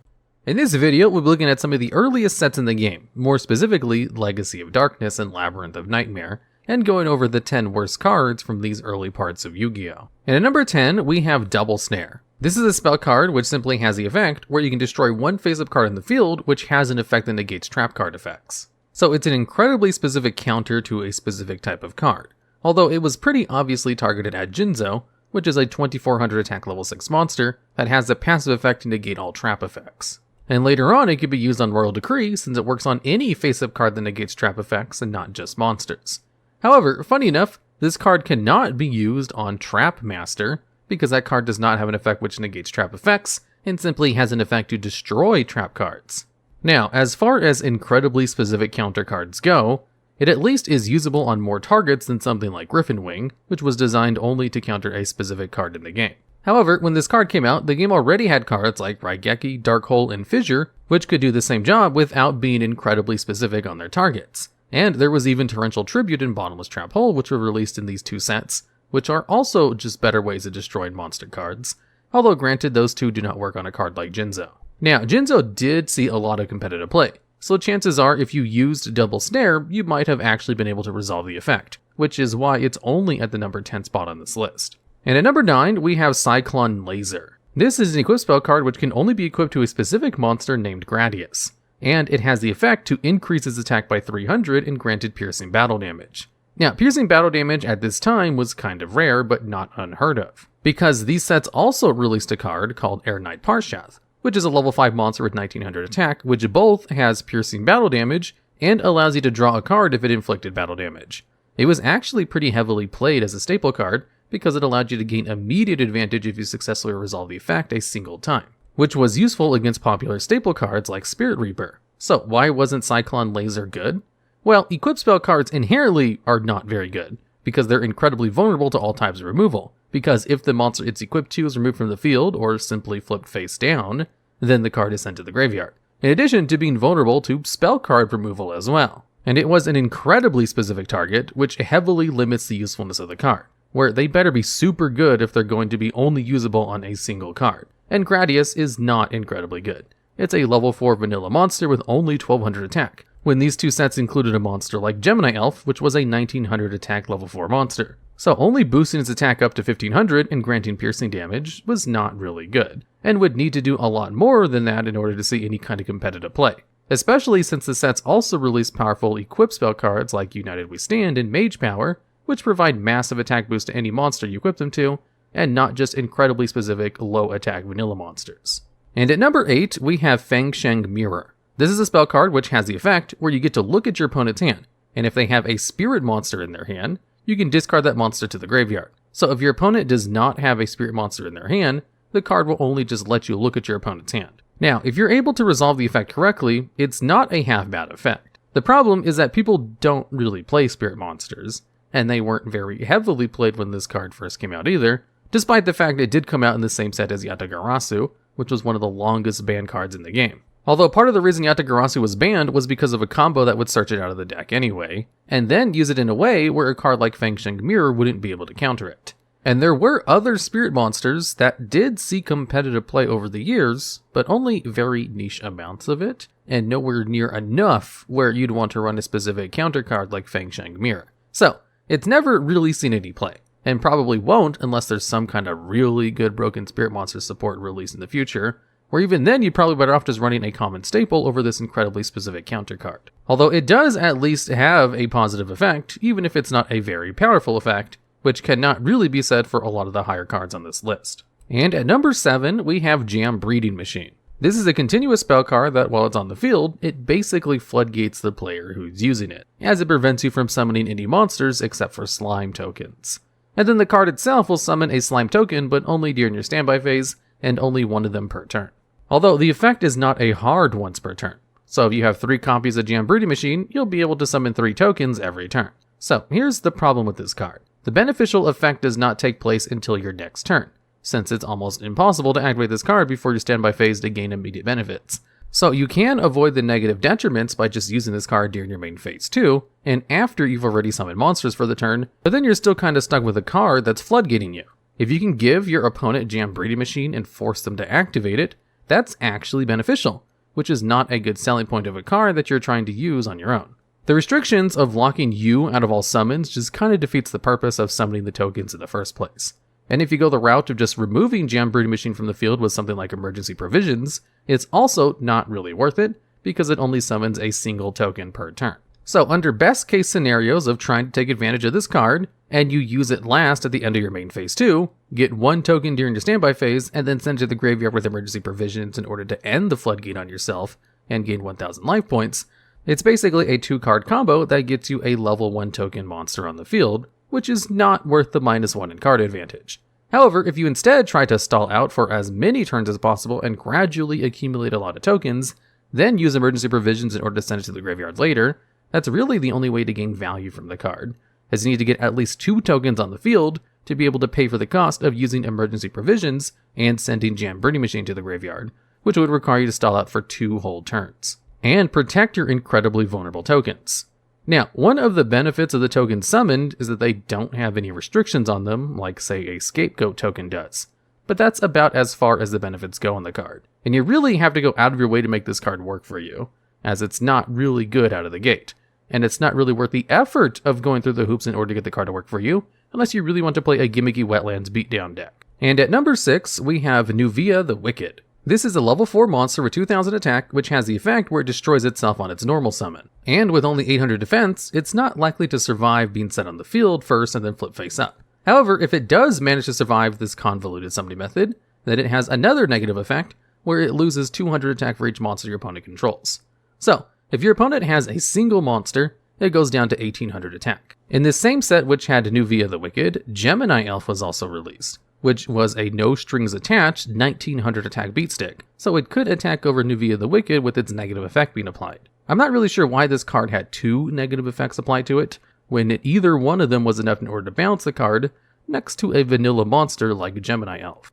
In this video, we'll be looking at some of the earliest sets in the game, more specifically Legacy of Darkness and Labyrinth of Nightmare, and going over the 10 worst cards from these early parts of Yu-Gi-Oh! And at number 10, we have Double Snare. This is a spell card which simply has the effect where you can destroy one face-up card in the field which has an effect that negates trap card effects. So it's an incredibly specific counter to a specific type of card, although it was pretty obviously targeted at Jinzo, which is a 2400 attack level 6 monster that has the passive effect to negate all trap effects. And later on it could be used on Royal Decree since it works on any face-up card that negates trap effects and not just monsters. However, funny enough, this card cannot be used on Trap Master, because that card does not have an effect which negates trap effects, and simply has an effect to destroy trap cards. Now, as far as incredibly specific counter cards go, it at least is usable on more targets than something like Griffin Wing, which was designed only to counter a specific card in the game. However, when this card came out, the game already had cards like Raigeki, Dark Hole, and Fissure, which could do the same job without being incredibly specific on their targets. And there was even Torrential Tribute and Bottomless Trap Hole, which were released in these two sets, which are also just better ways of destroying monster cards, although granted those two do not work on a card like Jinzo. Now, Jinzo did see a lot of competitive play, so chances are if you used Double Snare, you might have actually been able to resolve the effect, which is why it's only at the number 10 spot on this list. And at number 9, we have Cyclone Laser. This is an equip spell card which can only be equipped to a specific monster named Gradius, and it has the effect to increase its attack by 300 and granted piercing battle damage. Now, piercing battle damage at this time was kind of rare, but not unheard of, because these sets also released a card called Air Knight Parshath, which is a level 5 monster with 1900 attack, which both has piercing battle damage and allows you to draw a card if it inflicted battle damage. It was actually pretty heavily played as a staple card, because it allowed you to gain immediate advantage if you successfully resolve the effect a single time, which was useful against popular staple cards like Spirit Reaper. So why wasn't Cyclone Laser good? Well, equip spell cards inherently are not very good, because they're incredibly vulnerable to all types of removal, because if the monster it's equipped to is removed from the field or simply flipped face down, then the card is sent to the graveyard, in addition to being vulnerable to spell card removal as well. And it was an incredibly specific target, which heavily limits the usefulness of the card, where they better be super good if they're going to be only usable on a single card. And Gradius is not incredibly good. It's a level 4 vanilla monster with only 1200 attack, when these two sets included a monster like Gemini Elf, which was a 1900 attack level 4 monster. So only boosting its attack up to 1500 and granting piercing damage was not really good, and would need to do a lot more than that in order to see any kind of competitive play. Especially since the sets also released powerful equip spell cards like United We Stand and Mage Power, which provide massive attack boost to any monster you equip them to, and not just incredibly specific low attack vanilla monsters. And at number 8, we have Feng Sheng Mirror. This is a spell card which has the effect where you get to look at your opponent's hand, and if they have a spirit monster in their hand, you can discard that monster to the graveyard. So if your opponent does not have a spirit monster in their hand, the card will only just let you look at your opponent's hand. Now, if you're able to resolve the effect correctly, it's not a half bad effect. The problem is that people don't really play spirit monsters, and they weren't very heavily played when this card first came out either, despite the fact it did come out in the same set as Yatagarasu, which was one of the longest banned cards in the game. Although part of the reason Yatagarasu was banned was because of a combo that would search it out of the deck anyway, and then use it in a way where a card like Feng Sheng Mirror wouldn't be able to counter it. And there were other spirit monsters that did see competitive play over the years, but only very niche amounts of it, and nowhere near enough where you'd want to run a specific counter card like Feng Sheng Mirror. So, it's never really seen any play, and probably won't unless there's some kind of really good Broken Spirit Monster support released in the future, or even then you'd probably better off just running a common staple over this incredibly specific counter card. Although it does at least have a positive effect, even if it's not a very powerful effect, which cannot really be said for a lot of the higher cards on this list. And at number 7, we have Jam Breeding Machine. This is a continuous spell card that, while it's on the field, it basically floodgates the player who's using it, as it prevents you from summoning any monsters except for slime tokens. And then the card itself will summon a slime token, but only during your standby phase, and only one of them per turn. Although the effect is not a hard once per turn. So if you have 3 copies of Jam Breeding Machine, you'll be able to summon 3 tokens every turn. So here's the problem with this card. The beneficial effect does not take place until your next turn, since it's almost impossible to activate this card before your standby phase to gain immediate benefits. So you can avoid the negative detriments by just using this card during your main phase too, and after you've already summoned monsters for the turn, but then you're still kind of stuck with a card that's floodgating you. If you can give your opponent Jam Breeding Machine and force them to activate it, that's actually beneficial, which is not a good selling point of a card that you're trying to use on your own. The restrictions of locking you out of all summons just kind of defeats the purpose of summoning the tokens in the first place. And if you go the route of just removing Jam Breeding Machine from the field with something like Emergency Provisions, it's also not really worth it, because it only summons a single token per turn. So under best case scenarios of trying to take advantage of this card, and you use it last at the end of your main phase too, get 1 token during your standby phase, and then send it to the graveyard with Emergency Provisions in order to end the floodgate on yourself and gain 1000 life points, it's basically a 2-card combo that gets you a level 1 token monster on the field, which is not worth the -1 in card advantage. However, if you instead try to stall out for as many turns as possible and gradually accumulate a lot of tokens, then use Emergency Provisions in order to send it to the graveyard later, that's really the only way to gain value from the card, as you need to get at least 2 tokens on the field to be able to pay for the cost of using Emergency Provisions and sending Jam Breeding Machine to the graveyard, which would require you to stall out for 2 whole turns. And protect your incredibly vulnerable tokens. Now, one of the benefits of the tokens summoned is that they don't have any restrictions on them, like say a Scapegoat token does. But that's about as far as the benefits go on the card. And you really have to go out of your way to make this card work for you, as it's not really good out of the gate. And it's not really worth the effort of going through the hoops in order to get the card to work for you, unless you really want to play a gimmicky Wetlands beatdown deck. And at number 6, we have Yugioh the Wicked. This is a level 4 monster with 2000 attack, which has the effect where it destroys itself on its normal summon. And with only 800 defense, it's not likely to survive being set on the field first and then flip face up. However, if it does manage to survive this convoluted summoning method, then it has another negative effect, where it loses 200 attack for each monster your opponent controls. So, if your opponent has a single monster, it goes down to 1800 attack. In this same set, which had Yugioh the Wicked, Gemini Elf was also released, which was a no strings attached 1900 attack beatstick, so it could attack over Yugioh the Wicked with its negative effect being applied. I'm not really sure why this card had 2 negative effects applied to it, when either one of them was enough in order to balance the card next to a vanilla monster like Gemini Elf.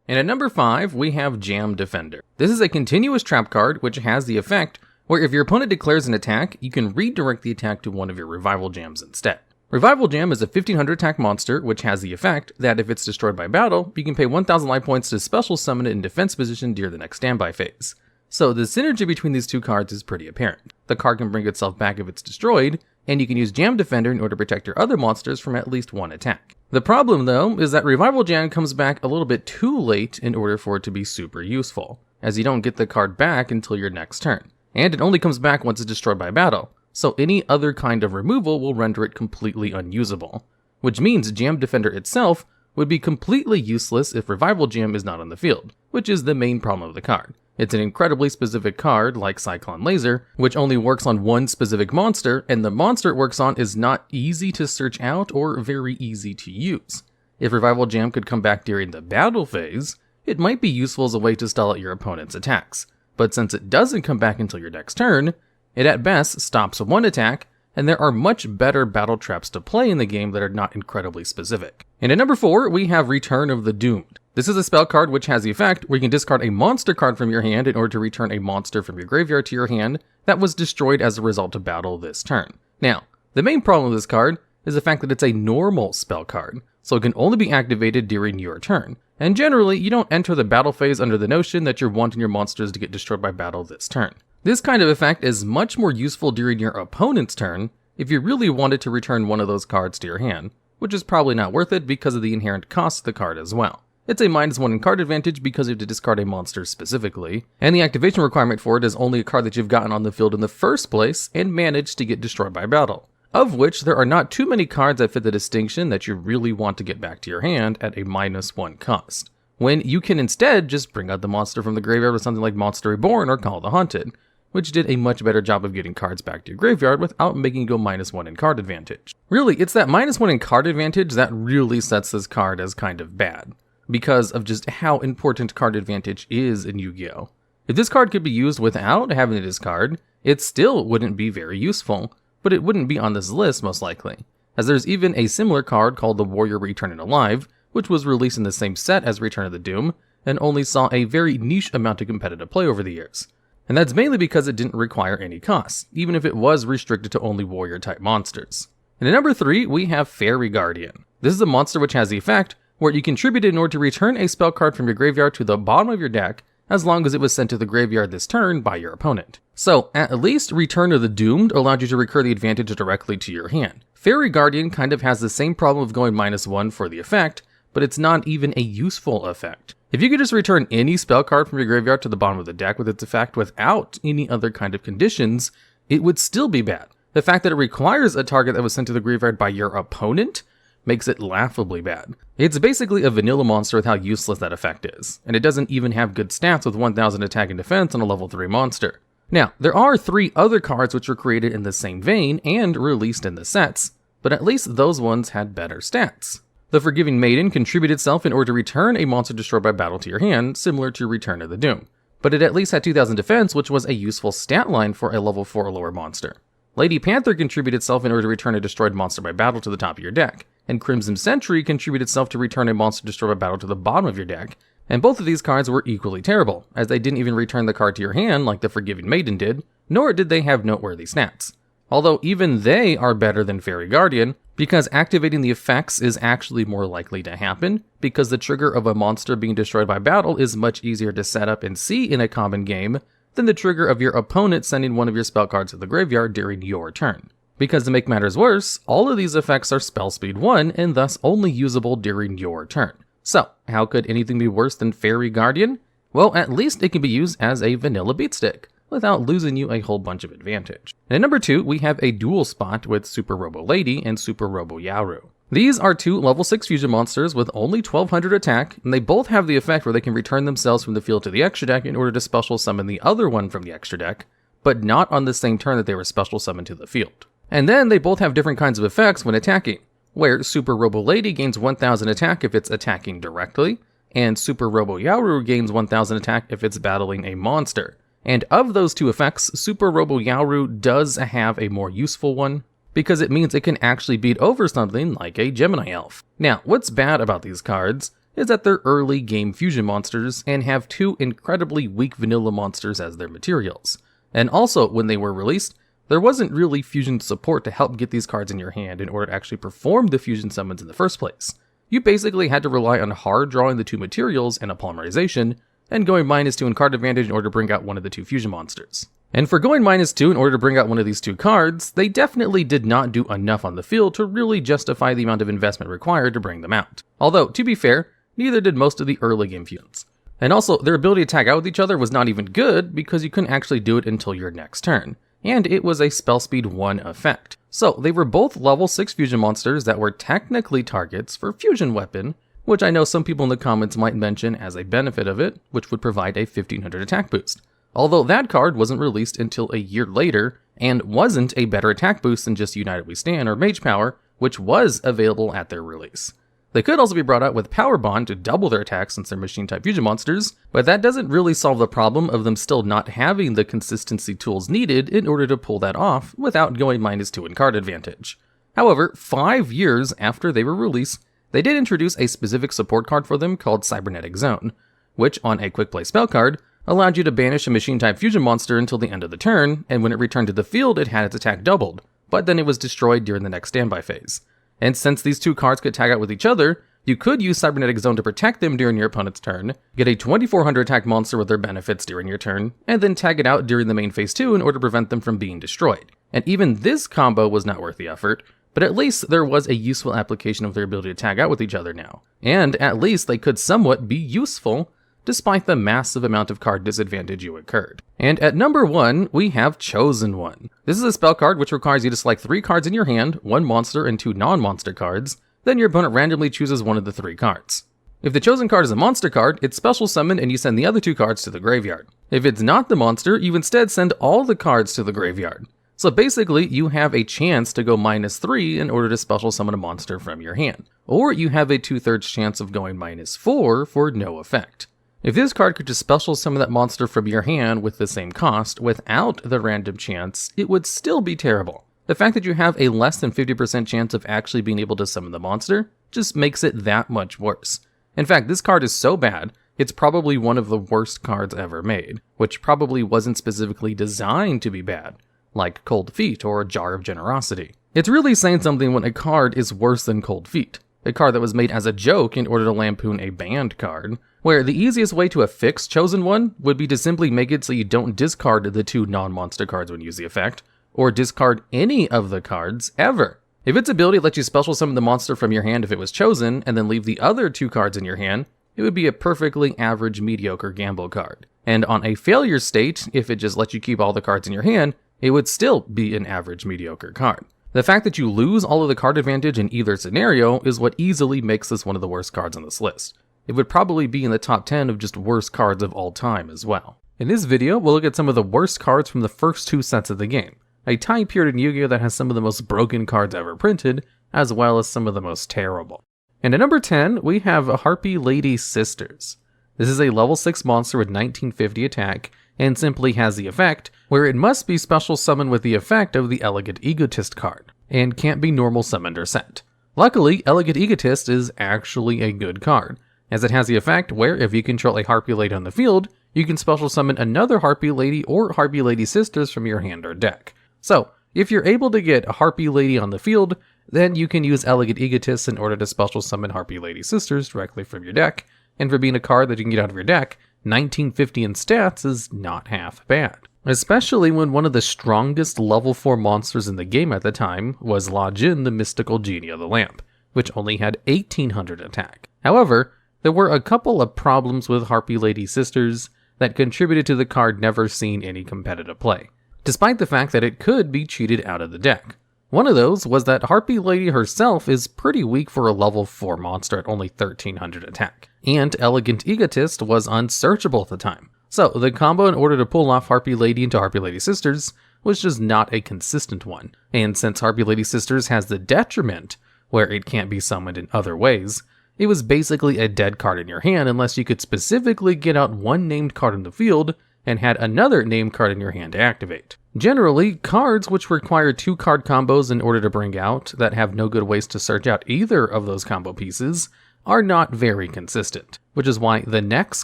And at number 5, we have Jam Defender. This is a continuous trap card which has the effect where if your opponent declares an attack, you can redirect the attack to one of your Revival Jams instead. Revival Jam is a 1500 attack monster, which has the effect that if it's destroyed by battle, you can pay 1000 life points to special summon it in defense position during the next standby phase. So the synergy between these 2 cards is pretty apparent. The card can bring itself back if it's destroyed, and you can use Jam Defender in order to protect your other monsters from at least 1 attack. The problem though, is that Revival Jam comes back a little bit too late in order for it to be super useful, as you don't get the card back until your next turn. And it only comes back once it's destroyed by battle, so any other kind of removal will render it completely unusable, which means Jam Defender itself would be completely useless if Revival Jam is not on the field, which is the main problem of the card. It's an incredibly specific card, like Cyclone Laser, which only works on one specific monster, and the monster it works on is not easy to search out or very easy to use. If Revival Jam could come back during the battle phase, it might be useful as a way to stall out your opponent's attacks, but since it doesn't come back until your next turn, it at best stops 1 attack, and there are much better battle traps to play in the game that are not incredibly specific. And at number 4, we have Return of the Doomed. This is a spell card which has the effect where you can discard a monster card from your hand in order to return a monster from your graveyard to your hand that was destroyed as a result of battle this turn. Now, the main problem with this card is the fact that it's a normal spell card, so it can only be activated during your turn. And generally, you don't enter the battle phase under the notion that you're wanting your monsters to get destroyed by battle this turn. This kind of effect is much more useful during your opponent's turn if you really wanted to return one of those cards to your hand, which is probably not worth it because of the inherent cost of the card as well. It's a -1 in card advantage because you have to discard a monster specifically, and the activation requirement for it is only a card that you've gotten on the field in the first place and managed to get destroyed by battle, of which there are not too many cards that fit the distinction that you really want to get back to your hand at a -1 cost, when you can instead just bring out the monster from the graveyard with something like Monster Reborn or Call the Haunted, which did a much better job of getting cards back to your graveyard without making you go -1 in card advantage. Really, it's that -1 in card advantage that really sets this card as kind of bad, because of just how important card advantage is in Yu-Gi-Oh! If this card could be used without having to discard, it still wouldn't be very useful, but it wouldn't be on this list most likely, as there's even a similar card called the Warrior Returning Alive, which was released in the same set as Return of the Doom, and only saw a very niche amount of competitive play over the years. And that's mainly because it didn't require any cost, even if it was restricted to only warrior-type monsters. And at number 3, we have Fairy Guardian. This is a monster which has the effect where you contribute in order to return a spell card from your graveyard to the bottom of your deck, as long as it was sent to the graveyard this turn by your opponent. So, at least Return of the Doomed allowed you to recur the advantage directly to your hand. Fairy Guardian kind of has the same problem of going -1 for the effect, but it's not even a useful effect. If you could just return any spell card from your graveyard to the bottom of the deck with its effect without any other kind of conditions, it would still be bad. The fact that it requires a target that was sent to the graveyard by your opponent makes it laughably bad. It's basically a vanilla monster with how useless that effect is, and it doesn't even have good stats with 1000 attack and defense on a level 3 monster. Now, there are 3 other cards which were created in the same vein and released in the sets, but at least those ones had better stats. The Forgiving Maiden contributed itself in order to return a monster destroyed by battle to your hand, similar to Return of the Doom, but it at least had 2000 defense, which was a useful stat line for a level 4 or lower monster. Lady Panther contributed itself in order to return a destroyed monster by battle to the top of your deck, and Crimson Sentry contributed itself to return a monster destroyed by battle to the bottom of your deck, and both of these cards were equally terrible, as they didn't even return the card to your hand like the Forgiving Maiden did, nor did they have noteworthy stats. Although even they are better than Fairy Guardian, because activating the effects is actually more likely to happen, because the trigger of a monster being destroyed by battle is much easier to set up and see in a common game than the trigger of your opponent sending one of your spell cards to the graveyard during your turn. Because to make matters worse, all of these effects are spell speed 1 and thus only usable during your turn. So, how could anything be worse than Fairy Guardian? Well, at least it can be used as a vanilla beatstick, without losing you a whole bunch of advantage. And at number 2, we have a dual spot with Super Robo Lady and Super Robo Yaru. These are 2 level 6 fusion monsters with only 1200 attack, and they both have the effect where they can return themselves from the field to the extra deck in order to special summon the other one from the extra deck, but not on the same turn that they were special summoned to the field. And then they both have different kinds of effects when attacking, where Super Robo Lady gains 1000 attack if it's attacking directly, and Super Robo Yaru gains 1000 attack if it's battling a monster. And of those 2 effects, Super Robo Yaru does have a more useful one, because it means it can actually beat over something like a Gemini Elf. Now, what's bad about these cards is that they're early game fusion monsters and have 2 incredibly weak vanilla monsters as their materials. And also, when they were released, there wasn't really fusion support to help get these cards in your hand in order to actually perform the fusion summons in the first place. You basically had to rely on hard drawing the 2 materials and a polymerization, and going -2 in card advantage in order to bring out one of the 2 fusion monsters. And for going -2 in order to bring out one of these 2 cards, they definitely did not do enough on the field to really justify the amount of investment required to bring them out. Although, to be fair, neither did most of the early game fusions. And also, their ability to tag out with each other was not even good because you couldn't actually do it until your next turn, and it was a spell speed 1 effect. So they were both level 6 fusion monsters that were technically targets for Fusion Weapon, which I know some people in the comments might mention as a benefit of it, which would provide a 1500 attack boost. Although that card wasn't released until a year later, and wasn't a better attack boost than just United We Stand or Mage Power, which was available at their release. They could also be brought out with Power Bond to double their attack since they're machine-type fusion monsters, but that doesn't really solve the problem of them still not having the consistency tools needed in order to pull that off without going -2 in card advantage. However, 5 years after they were released, They did introduce a specific support card for them called Cybernetic Zone, which on a quick play spell card allowed you to banish a machine-type fusion monster until the end of the turn, and when it returned to the field it had its attack doubled, but then it was destroyed during the next standby phase. And since these two cards could tag out with each other, you could use Cybernetic Zone to protect them during your opponent's turn, get a 2400 attack monster with their benefits during your turn, and then tag it out during the main phase 2 in order to prevent them from being destroyed. And even this combo was not worth the effort, but at least there was a useful application of their ability to tag out with each other now. And at least they could somewhat be useful, despite the massive amount of card disadvantage you incurred. And at number 1, we have Chosen One. This is a spell card which requires you to select 3 cards in your hand, 1 monster and 2 non-monster cards, then your opponent randomly chooses one of the 3 cards. If the chosen card is a monster card, it's special summoned and you send the other 2 cards to the graveyard. If it's not the monster, you instead send all the cards to the graveyard. So basically, you have a chance to go -3 in order to special summon a monster from your hand. Or you have a 2/3 chance of going -4 for no effect. If this card could just special summon that monster from your hand with the same cost, without the random chance, it would still be terrible. The fact that you have a less than 50% chance of actually being able to summon the monster just makes it that much worse. In fact, this card is so bad, it's probably one of the worst cards ever made, which probably wasn't specifically designed to be bad, like Cold Feet or Jar of Generosity. It's really saying something when a card is worse than Cold Feet, a card that was made as a joke in order to lampoon a banned card, where the easiest way to affix Chosen One would be to simply make it so you don't discard the 2 non-monster cards when you use the effect, or discard any of the cards ever. If its ability lets you special summon the monster from your hand if it was chosen, and then leave the other 2 cards in your hand, it would be a perfectly average mediocre gamble card. And on a failure state, if it just lets you keep all the cards in your hand, it would still be an average mediocre card. The fact that you lose all of the card advantage in either scenario is what easily makes this one of the worst cards on this list. It would probably be in the top 10 of just worst cards of all time as well. In this video, we'll look at some of the worst cards from the first 2 sets of the game, a time period in Yu-Gi-Oh! That has some of the most broken cards ever printed, as well as some of the most terrible. And at number 10, we have Harpy Lady Sisters. This is a level 6 monster with 1950 attack, and simply has the effect where it must be special summoned with the effect of the Elegant Egotist card, and can't be normal summoned or sent. Luckily, Elegant Egotist is actually a good card, as it has the effect where if you control a Harpy Lady on the field, you can special summon another Harpy Lady or Harpy Lady Sisters from your hand or deck. So, if you're able to get a Harpy Lady on the field, then you can use Elegant Egotist in order to special summon Harpy Lady Sisters directly from your deck, and for being a card that you can get out of your deck, 1950 in stats is not half bad. Especially when one of the strongest level 4 monsters in the game at the time was La Jin, the Mystical Genie of the Lamp, which only had 1800 attack. However, there were a couple of problems with Harpy Lady Sisters that contributed to the card never seeing any competitive play, despite the fact that it could be cheated out of the deck. One of those was that Harpy Lady herself is pretty weak for a level 4 monster at only 1300 attack, and Elegant Egotist was unsearchable at the time. So the combo in order to pull off Harpy Lady into Harpy Lady Sisters was just not a consistent one, and since Harpy Lady Sisters has the detriment where it can't be summoned in other ways, it was basically a dead card in your hand unless you could specifically get out one named card in the field and had another named card in your hand to activate. Generally, cards which require 2 card combos in order to bring out that have no good ways to search out either of those combo pieces are not very consistent, which is why the next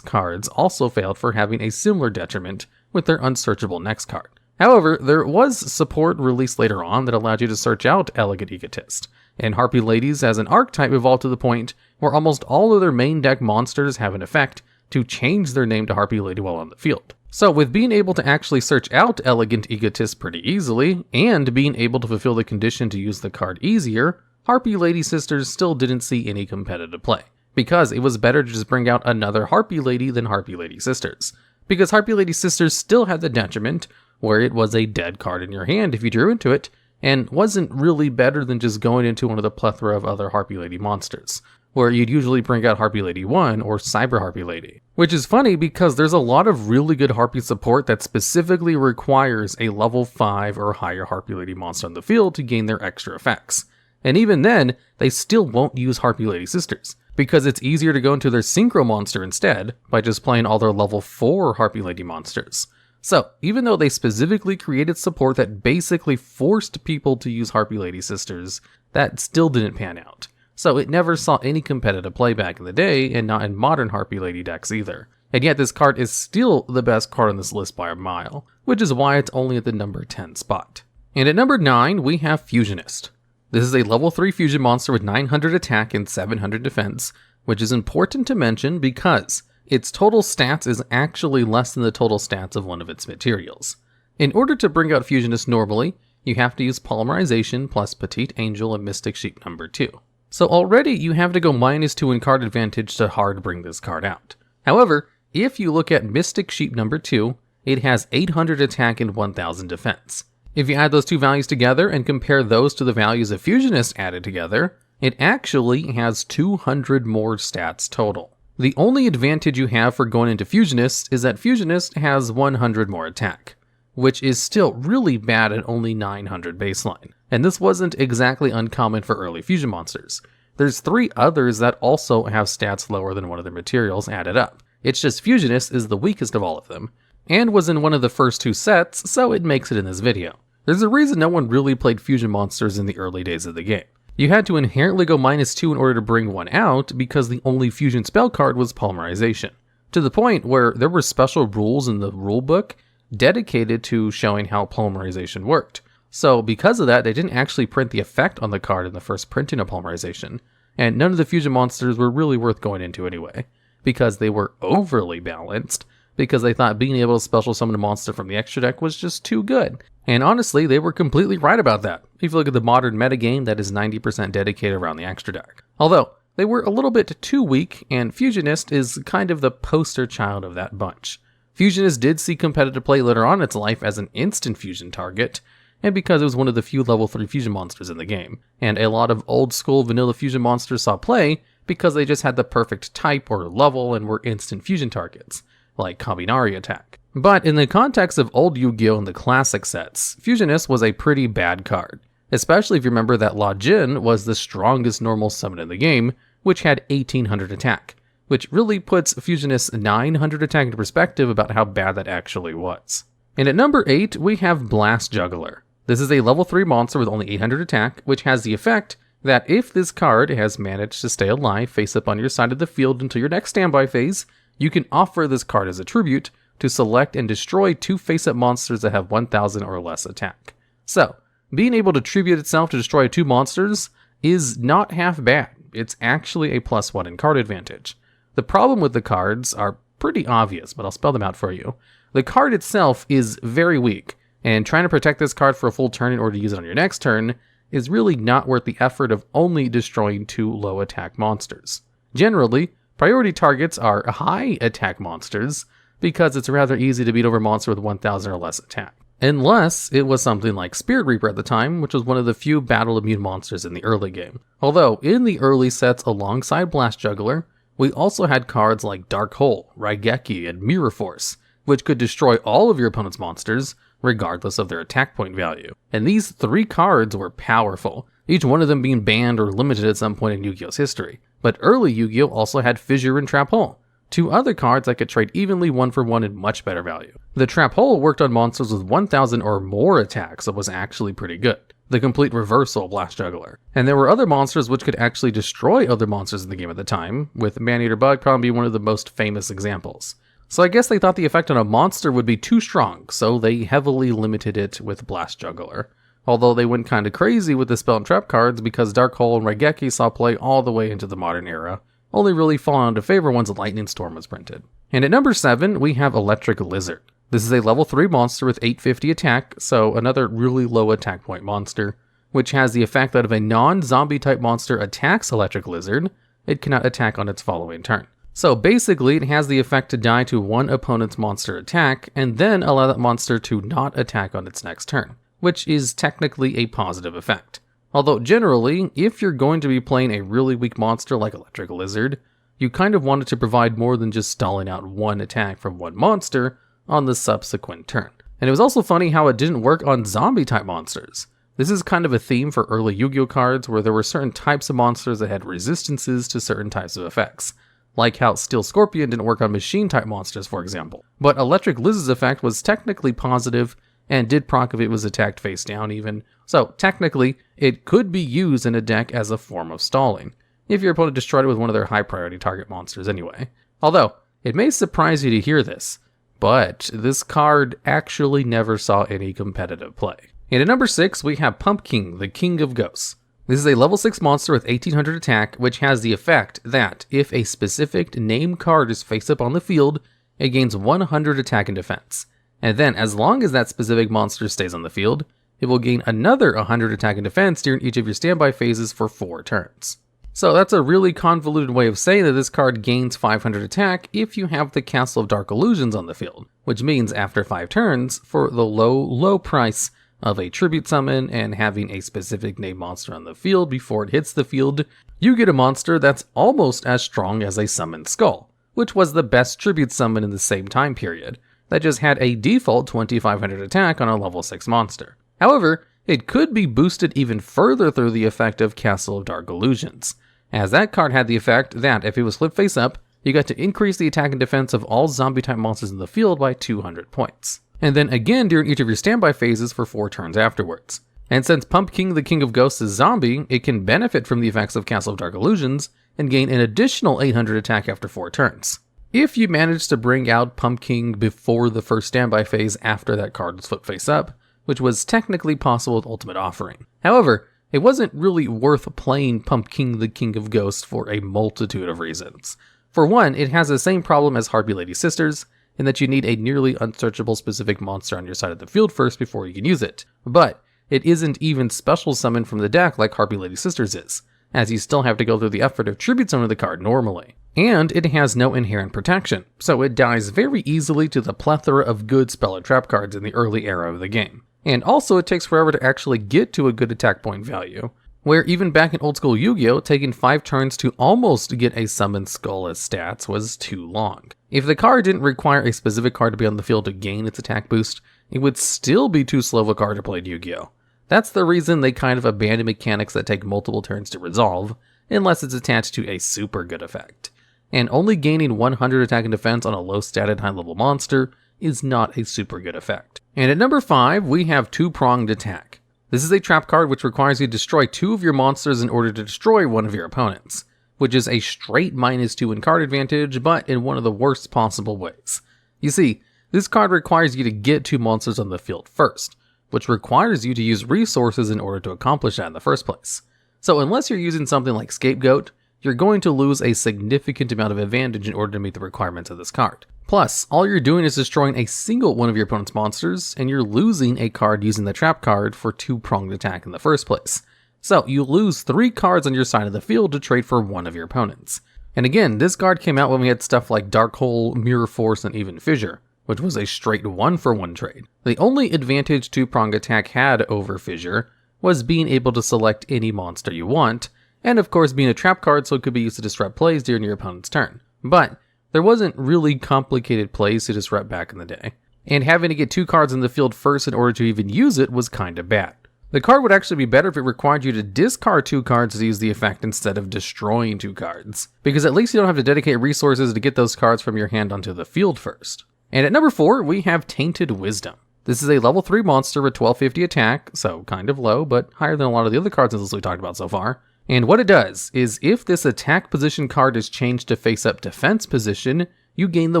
cards also failed for having a similar detriment with their unsearchable next card. However, there was support released later on that allowed you to search out Elegant Egotist, and Harpy Ladies as an archetype evolved to the point where almost all of their main deck monsters have an effect to change their name to Harpy Lady while on the field. So with being able to actually search out Elegant Egotist pretty easily, and being able to fulfill the condition to use the card easier, Harpy Lady Sisters still didn't see any competitive play, because it was better to just bring out another Harpy Lady than Harpy Lady Sisters, because Harpy Lady Sisters still had the detriment where it was a dead card in your hand if you drew into it, and wasn't really better than just going into one of the plethora of other Harpy Lady monsters, where you'd usually bring out Harpy Lady 1 or Cyber Harpy Lady. Which is funny because there's a lot of really good Harpy support that specifically requires a level 5 or higher Harpy Lady monster on the field to gain their extra effects. And even then, they still won't use Harpy Lady Sisters, because it's easier to go into their Synchro monster instead by just playing all their level 4 Harpy Lady monsters. So, even though they specifically created support that basically forced people to use Harpy Lady Sisters, that still didn't pan out. so it never saw any competitive play back in the day, and not in modern Harpy Lady decks either. And yet this card is still the best card on this list by a mile, which is why it's only at the number 10 spot. And at number 9, we have Fusionist. This is a level 3 fusion monster with 900 attack and 700 defense, which is important to mention because its total stats is actually less than the total stats of one of its materials. In order to bring out Fusionist normally, you have to use Polymerization plus Petite Angel and Mystic Sheep number 2. So already you have to go -2 in card advantage to hard bring this card out. However, if you look at Mystic Sheep number 2, it has 800 attack and 1000 defense. If you add those two values together and compare those to the values of Fusionist added together, it actually has 200 more stats total. The only advantage you have for going into Fusionist is that Fusionist has 100 more attack, which is still really bad at only 900 baseline. And this wasn't exactly uncommon for early fusion monsters. There's 3 others that also have stats lower than one of their materials added up. It's just Fusionist is the weakest of all of them, and was in one of the first 2 sets, so it makes it in this video. There's a reason no one really played fusion monsters in the early days of the game. You had to inherently go -2 in order to bring one out because the only fusion spell card was Polymerization, to the point where there were special rules in the rulebook dedicated to showing how Polymerization worked. So because of that, they didn't actually print the effect on the card in the first printing of Polymerization, and none of the fusion monsters were really worth going into anyway, because they were overly balanced, because they thought being able to special summon a monster from the extra deck was just too good. And honestly, they were completely right about that. If you look at the modern metagame, that is 90% dedicated around the extra deck. Although, they were a little bit too weak, and Fusionist is kind of the poster child of that bunch. Fusionist did see competitive play later on in its life as an instant fusion target, and because it was one of the few level 3 fusion monsters in the game. And a lot of old school vanilla fusion monsters saw play because they just had the perfect type or level and were instant fusion targets, like Kabinari attack. But in the context of old Yu-Gi-Oh! And the classic sets, Fusionist was a pretty bad card, especially if you remember that La Jin was the strongest normal summon in the game, which had 1800 attack, which really puts Fusionist's 900 attack into perspective about how bad that actually was. And at number 8, we have Blast Juggler. This is a level 3 monster with only 800 attack, which has the effect that if this card has managed to stay alive face up on your side of the field until your next standby phase, you can offer this card as a tribute to select and destroy 2 face-up monsters that have 1000 or less attack. So, being able to tribute itself to destroy 2 monsters is not half bad. It's actually a +1 in card advantage. The problem with the cards are pretty obvious, but I'll spell them out for you. The card itself is very weak, and trying to protect this card for a full turn in order to use it on your next turn is really not worth the effort of only destroying 2 low attack monsters. Generally, priority targets are high attack monsters, because it's rather easy to beat over a monster with 1000 or less attack. Unless it was something like Spirit Reaper at the time, which was one of the few battle immune monsters in the early game. Although, in the early sets alongside Blast Juggler, we also had cards like Dark Hole, Raigeki, and Mirror Force, which could destroy all of your opponent's monsters, regardless of their attack point value. And these 3 cards were powerful, each one of them being banned or limited at some point in Yu-Gi-Oh's history. But early Yu-Gi-Oh! Also had Fissure and Trap Hole, 2 other cards that could trade evenly 1-for-1 in much better value. The Trap Hole worked on monsters with 1000 or more attacks, so was actually pretty good. The complete reversal of Blast Juggler. And there were other monsters which could actually destroy other monsters in the game at the time, with Man-Eater Bug probably one of the most famous examples. So I guess they thought the effect on a monster would be too strong, so they heavily limited it with Blast Juggler. Although they went kinda crazy with the Spell and Trap cards because Dark Hole and Raigeki saw play all the way into the modern era, only really falling into favor once Lightning Storm was printed. And at number 7, we have Electric Lizard. This is a level 3 monster with 850 attack, so another really low attack point monster, which has the effect that if a non-zombie type monster attacks Electric Lizard, it cannot attack on its following turn. So basically, it has the effect to die to one opponent's monster attack, and then allow that monster to not attack on its next turn, which is technically a positive effect. Although generally, if you're going to be playing a really weak monster like Electric Lizard, you kind of want it to provide more than just stalling out one attack from one monster on the subsequent turn. And it was also funny how it didn't work on zombie-type monsters. This is kind of a theme for early Yu-Gi-Oh cards where there were certain types of monsters that had resistances to certain types of effects. Like how Steel Scorpion didn't work on machine-type monsters, for example. But Electric Lizard's effect was technically positive, and did proc if it was attacked face down even. So technically, it could be used in a deck as a form of stalling. if your opponent destroyed it with one of their high priority target monsters anyway. Although, it may surprise you to hear this, but this card actually never saw any competitive play. And at number 6, we have Pumpkin, the King of Ghosts. This is a level 6 monster with 1800 attack, which has the effect that if a specific name card is face up on the field, it gains 100 attack and defense. And then, as long as that specific monster stays on the field, it will gain another 100 attack and defense during each of your standby phases for 4 turns. So that's a really convoluted way of saying that this card gains 500 attack if you have the Castle of Dark Illusions on the field, which means after 5 turns, for the low price of a tribute summon and having a specific name monster on the field before it hits the field, you get a monster that's almost as strong as a Summoned Skull, which was the best tribute summon in the same time period, that just had a default 2500 attack on a level 6 monster. However, it could be boosted even further through the effect of Castle of Dark Illusions, as that card had the effect that if it was flipped face up, you got to increase the attack and defense of all zombie type monsters in the field by 200 points. And then again during each of your standby phases for 4 turns afterwards. And since Pumpkin, the King of Ghosts is zombie, it can benefit from the effects of Castle of Dark Illusions and gain an additional 800 attack after 4 turns. If you manage to bring out Pumpkin before the first standby phase after that card was flipped face up, which was technically possible with Ultimate Offering. However, it wasn't really worth playing Pumpkin, the King of Ghosts for a multitude of reasons. For one, it has the same problem as Harpy Lady Sisters, in that you need a nearly unsearchable specific monster on your side of the field first before you can use it. But it isn't even special summoned from the deck like Harpy Lady Sisters is, as you still have to go through the effort of tribute summoning the card normally. And it has no inherent protection, so it dies very easily to the plethora of good spell and trap cards in the early era of the game. And also it takes forever to actually get to a good attack point value, where even back in old school Yugioh, taking 5 turns to almost get a Summoned Skull as stats was too long. If the card didn't require a specific card to be on the field to gain its attack boost, it would still be too slow of a card to play Yugioh. That's the reason they kind of abandon mechanics that take multiple turns to resolve, unless it's attached to a super good effect. And only gaining 100 attack and defense on a low statted high level monster is not a super good effect. And at number 5, we have Two-Pronged Attack. This is a trap card which requires you to destroy 2 of your monsters in order to destroy one of your opponents, which is a straight -2 in card advantage, but in one of the worst possible ways. You see, this card requires you to get 2 monsters on the field first, which requires you to use resources in order to accomplish that in the first place. So unless you're using something like Scapegoat, you're going to lose a significant amount of advantage in order to meet the requirements of this card. Plus, all you're doing is destroying a single one of your opponent's monsters, and you're losing a card using the trap card for Two-Pronged Attack in the first place. So you lose 3 cards on your side of the field to trade for one of your opponents. And again, this card came out when we had stuff like Dark Hole, Mirror Force, and even Fissure, which was a straight 1-for-1 trade. The only advantage Two-Pronged Attack had over Fissure was being able to select any monster you want, and of course being a trap card so it could be used to disrupt plays during your opponent's turn. But there wasn't really complicated plays to disrupt back in the day, and having to get 2 cards in the field first in order to even use it was kinda bad. The card would actually be better if it required you to discard 2 cards to use the effect instead of destroying 2 cards, because at least you don't have to dedicate resources to get those cards from your hand onto the field first. And at number 4, we have Tainted Wisdom. This is a level 3 monster with 1250 attack, so kind of low, but higher than a lot of the other cards in this we talked about so far. And what it does is if this attack position card is changed to face up defense position, you gain the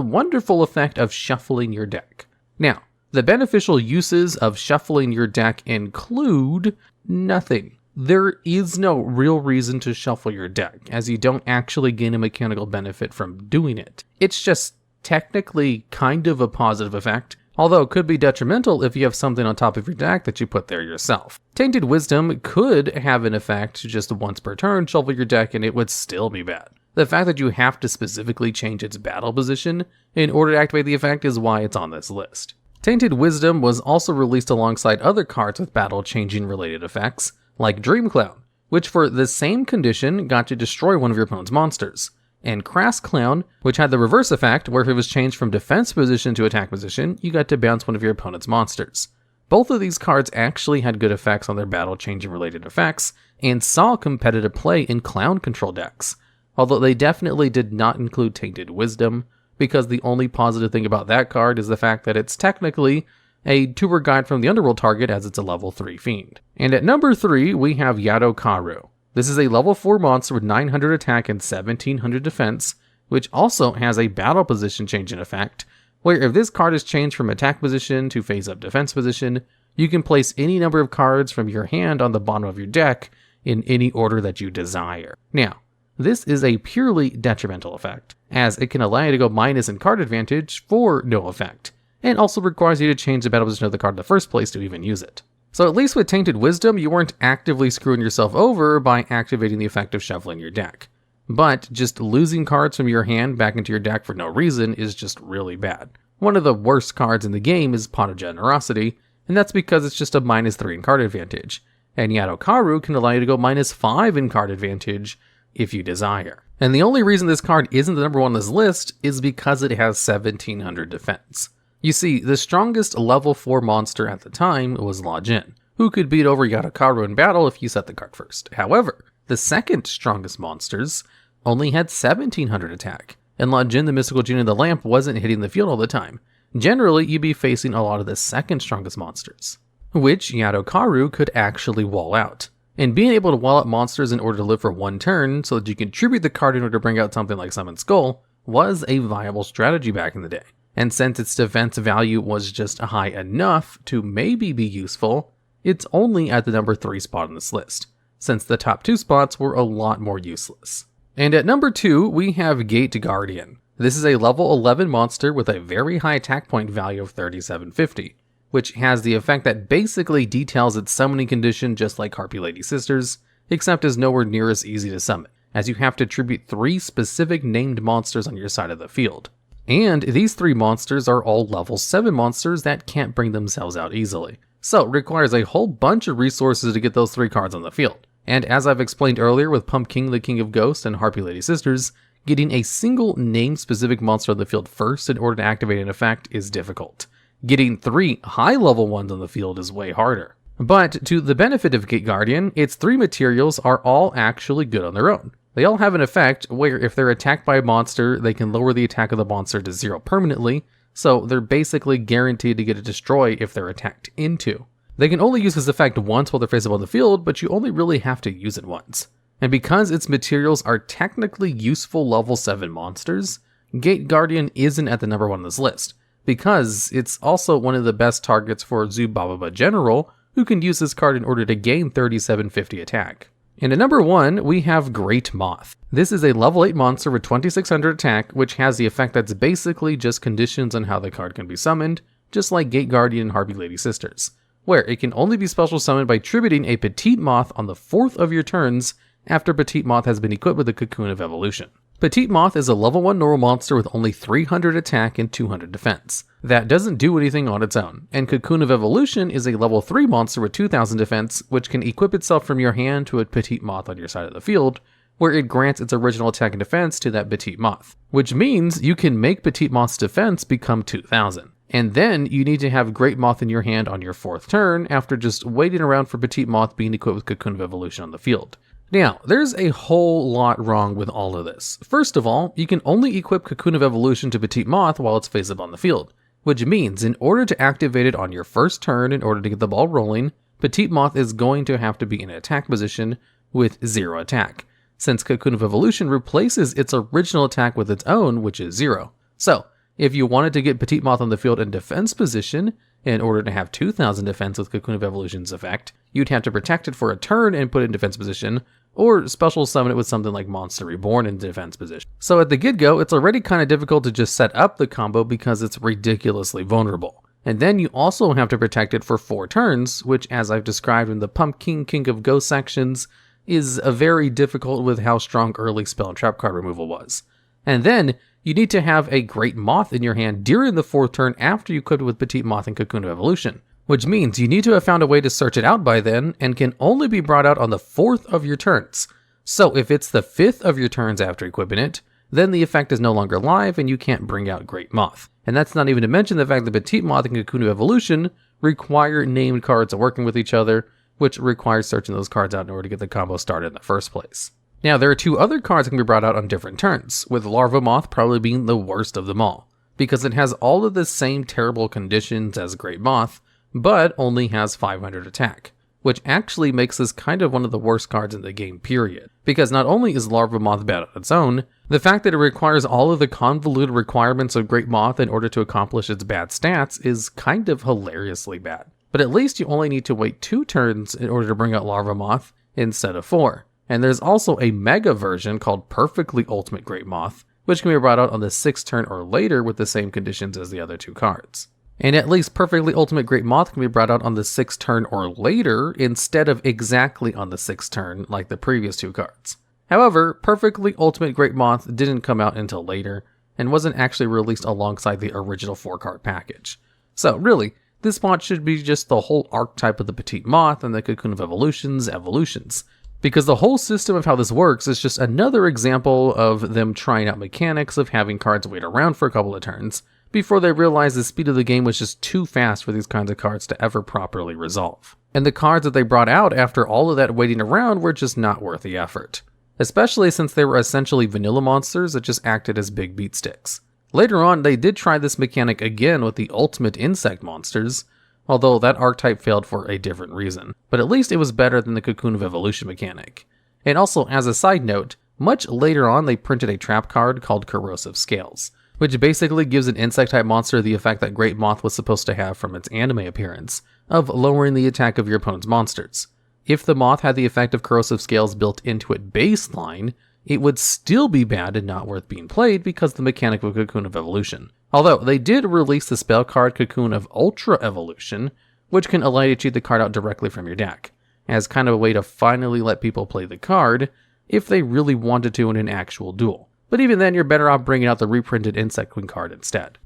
wonderful effect of shuffling your deck. Now, the beneficial uses of shuffling your deck include nothing. There is no real reason to shuffle your deck, as you don't actually gain a mechanical benefit from doing it. It's just technically kind of a positive effect, although it could be detrimental if you have something on top of your deck that you put there yourself. Tainted Wisdom could have an effect to just once per turn shuffle your deck and it would still be bad. The fact that you have to specifically change its battle position in order to activate the effect is why it's on this list. Tainted Wisdom was also released alongside other cards with battle changing related effects, like Dream Clown, which for the same condition got to destroy one of your opponent's monsters, and Crass Clown, which had the reverse effect, where if it was changed from defense position to attack position, you got to bounce one of your opponent's monsters. Both of these cards actually had good effects on their battle-changing related effects, and saw competitive play in clown control decks, although they definitely did not include Tainted Wisdom, because the only positive thing about that card is the fact that it's technically a tour guide from the Underworld target as it's a level 3 fiend. And at number 3, we have Yado Karu. This is a level 4 monster with 900 attack and 1700 defense, which also has a battle position change in effect, where if this card is changed from attack position to face-up defense position, you can place any number of cards from your hand on the bottom of your deck in any order that you desire. Now, this is a purely detrimental effect, as it can allow you to go minus in card advantage for no effect, and also requires you to change the battle position of the card in the first place to even use it. So at least with Tainted Wisdom, you weren't actively screwing yourself over by activating the effect of shuffling your deck. But just losing cards from your hand back into your deck for no reason is just really bad. One of the worst cards in the game is Pot of Generosity, and that's because it's just a -3 in card advantage, and Yugioh can allow you to go -5 in card advantage if you desire. And the only reason this card isn't the number 1 on this list is because it has 1700 defense. You see, the strongest level 4 monster at the time was La Jin, who could beat over Yugioh in battle if you set the card first. However, the second strongest monsters only had 1700 attack, and La Jin, the Mystical Genie of the Lamp, wasn't hitting the field all the time. Generally, you'd be facing a lot of the second strongest monsters, which Yugioh could actually wall out. And being able to wall out monsters in order to live for 1 turn so that you can tribute the card in order to bring out something like Summon Skull was a viable strategy back in the day. And since its defense value was just high enough to maybe be useful, it's only at the number 3 spot on this list, since the top 2 spots were a lot more useless. And at number 2, we have Gate Guardian. This is a level 11 monster with a very high attack point value of 3750, which has the effect that basically details its summoning condition just like Harpy Lady Sisters, except is nowhere near as easy to summon, as you have to tribute 3 specific named monsters on your side of the field. And these 3 monsters are all level 7 monsters that can't bring themselves out easily, so it requires a whole bunch of resources to get those 3 cards on the field. And as I've explained earlier with Pumpkin the King of Ghosts and Harpy Lady Sisters, getting a single name-specific monster on the field first in order to activate an effect is difficult. Getting 3 high-level ones on the field is way harder. But to the benefit of Gate Guardian, its 3 materials are all actually good on their own. They all have an effect where if they're attacked by a monster, they can lower the attack of the monster to 0 permanently, so they're basically guaranteed to get a destroy if they're attacked into. They can only use this effect once while they're face up on the field, but you only really have to use it once. And because its materials are technically useful level 7 monsters, Gate Guardian isn't at the number 1 on this list, because it's also one of the best targets for Zubababa General, who can use this card in order to gain 3750 attack. And at number 1, we have Great Moth. This is a level 8 monster with 2600 attack, which has the effect that's basically just conditions on how the card can be summoned, just like Gate Guardian and Harpy Lady Sisters, where it can only be special summoned by tributing a Petite Moth on the 4th of your turns after Petite Moth has been equipped with the Cocoon of Evolution. Petite Moth is a level 1 normal monster with only 300 attack and 200 defense. That doesn't do anything on its own, and Cocoon of Evolution is a level 3 monster with 2000 defense, which can equip itself from your hand to a Petite Moth on your side of the field, where it grants its original attack and defense to that Petite Moth, which means you can make Petite Moth's defense become 2000. And then you need to have Great Moth in your hand on your 4th turn after just waiting around for Petite Moth being equipped with Cocoon of Evolution on the field. Now, there's a whole lot wrong with all of this. First of all, you can only equip Cocoon of Evolution to Petite Moth while it's face up on the field, which means in order to activate it on your 1st turn in order to get the ball rolling, Petite Moth is going to have to be in an attack position with 0 attack, since Cocoon of Evolution replaces its original attack with its own, which is 0. So, if you wanted to get Petite Moth on the field in defense position, in order to have 2000 defense with Cocoon of Evolution's effect, you'd have to protect it for a turn and put it in defense position, or special summon it with something like Monster Reborn in defense position. So at the get-go, it's already kind of difficult to just set up the combo because it's ridiculously vulnerable. And then you also have to protect it for 4 turns, which, as I've described in the Pumpkin King of Ghosts sections, is very difficult with how strong early spell and trap card removal was. And then you need to have a Great Moth in your hand during the 4th turn after you equip it with Petite Moth and Cocoon of Evolution, which means you need to have found a way to search it out by then and can only be brought out on the 4th of your turns. So if it's the 5th of your turns after equipping it, then the effect is no longer live and you can't bring out Great Moth. And that's not even to mention the fact that Petite Moth and Cocoon of Evolution require named cards working with each other, which requires searching those cards out in order to get the combo started in the first place. Now, there are 2 other cards that can be brought out on different turns, with Larva Moth probably being the worst of them all, because it has all of the same terrible conditions as Great Moth, but only has 500 attack, which actually makes this kind of one of the worst cards in the game period. Because not only is Larva Moth bad on its own, the fact that it requires all of the convoluted requirements of Great Moth in order to accomplish its bad stats is kind of hilariously bad. But at least you only need to wait 2 turns in order to bring out Larva Moth instead of 4. And there's also a mega version called Perfectly Ultimate Great Moth, which can be brought out on the 6th turn or later with the same conditions as the other 2 cards. And at least Perfectly Ultimate Great Moth can be brought out on the 6th turn or later instead of exactly on the 6th turn like the previous 2 cards. However, Perfectly Ultimate Great Moth didn't come out until later and wasn't actually released alongside the original 4-card package. So really, this mod should be just the whole archetype of the Petite Moth and the Cocoon of Evolutions, because the whole system of how this works is just another example of them trying out mechanics of having cards wait around for a couple of turns before they realized the speed of the game was just too fast for these kinds of cards to ever properly resolve. And the cards that they brought out after all of that waiting around were just not worth the effort, especially since they were essentially vanilla monsters that just acted as big beat sticks. Later on, they did try this mechanic again with the ultimate insect monsters, although that archetype failed for a different reason, but at least it was better than the Cocoon of Evolution mechanic. And also, as a side note, much later on they printed a trap card called Corrosive Scales, which basically gives an insect-type monster the effect that Great Moth was supposed to have from its anime appearance, of lowering the attack of your opponent's monsters. If the moth had the effect of Corrosive Scales built into it baseline, it would still be bad and not worth being played because of the mechanic of Cocoon of Evolution. Although, they did release the spell card Cocoon of Ultra Evolution, which can allow you to cheat the card out directly from your deck, as kind of a way to finally let people play the card if they really wanted to in an actual duel. But even then, you're better off bringing out the reprinted Insect Queen card instead.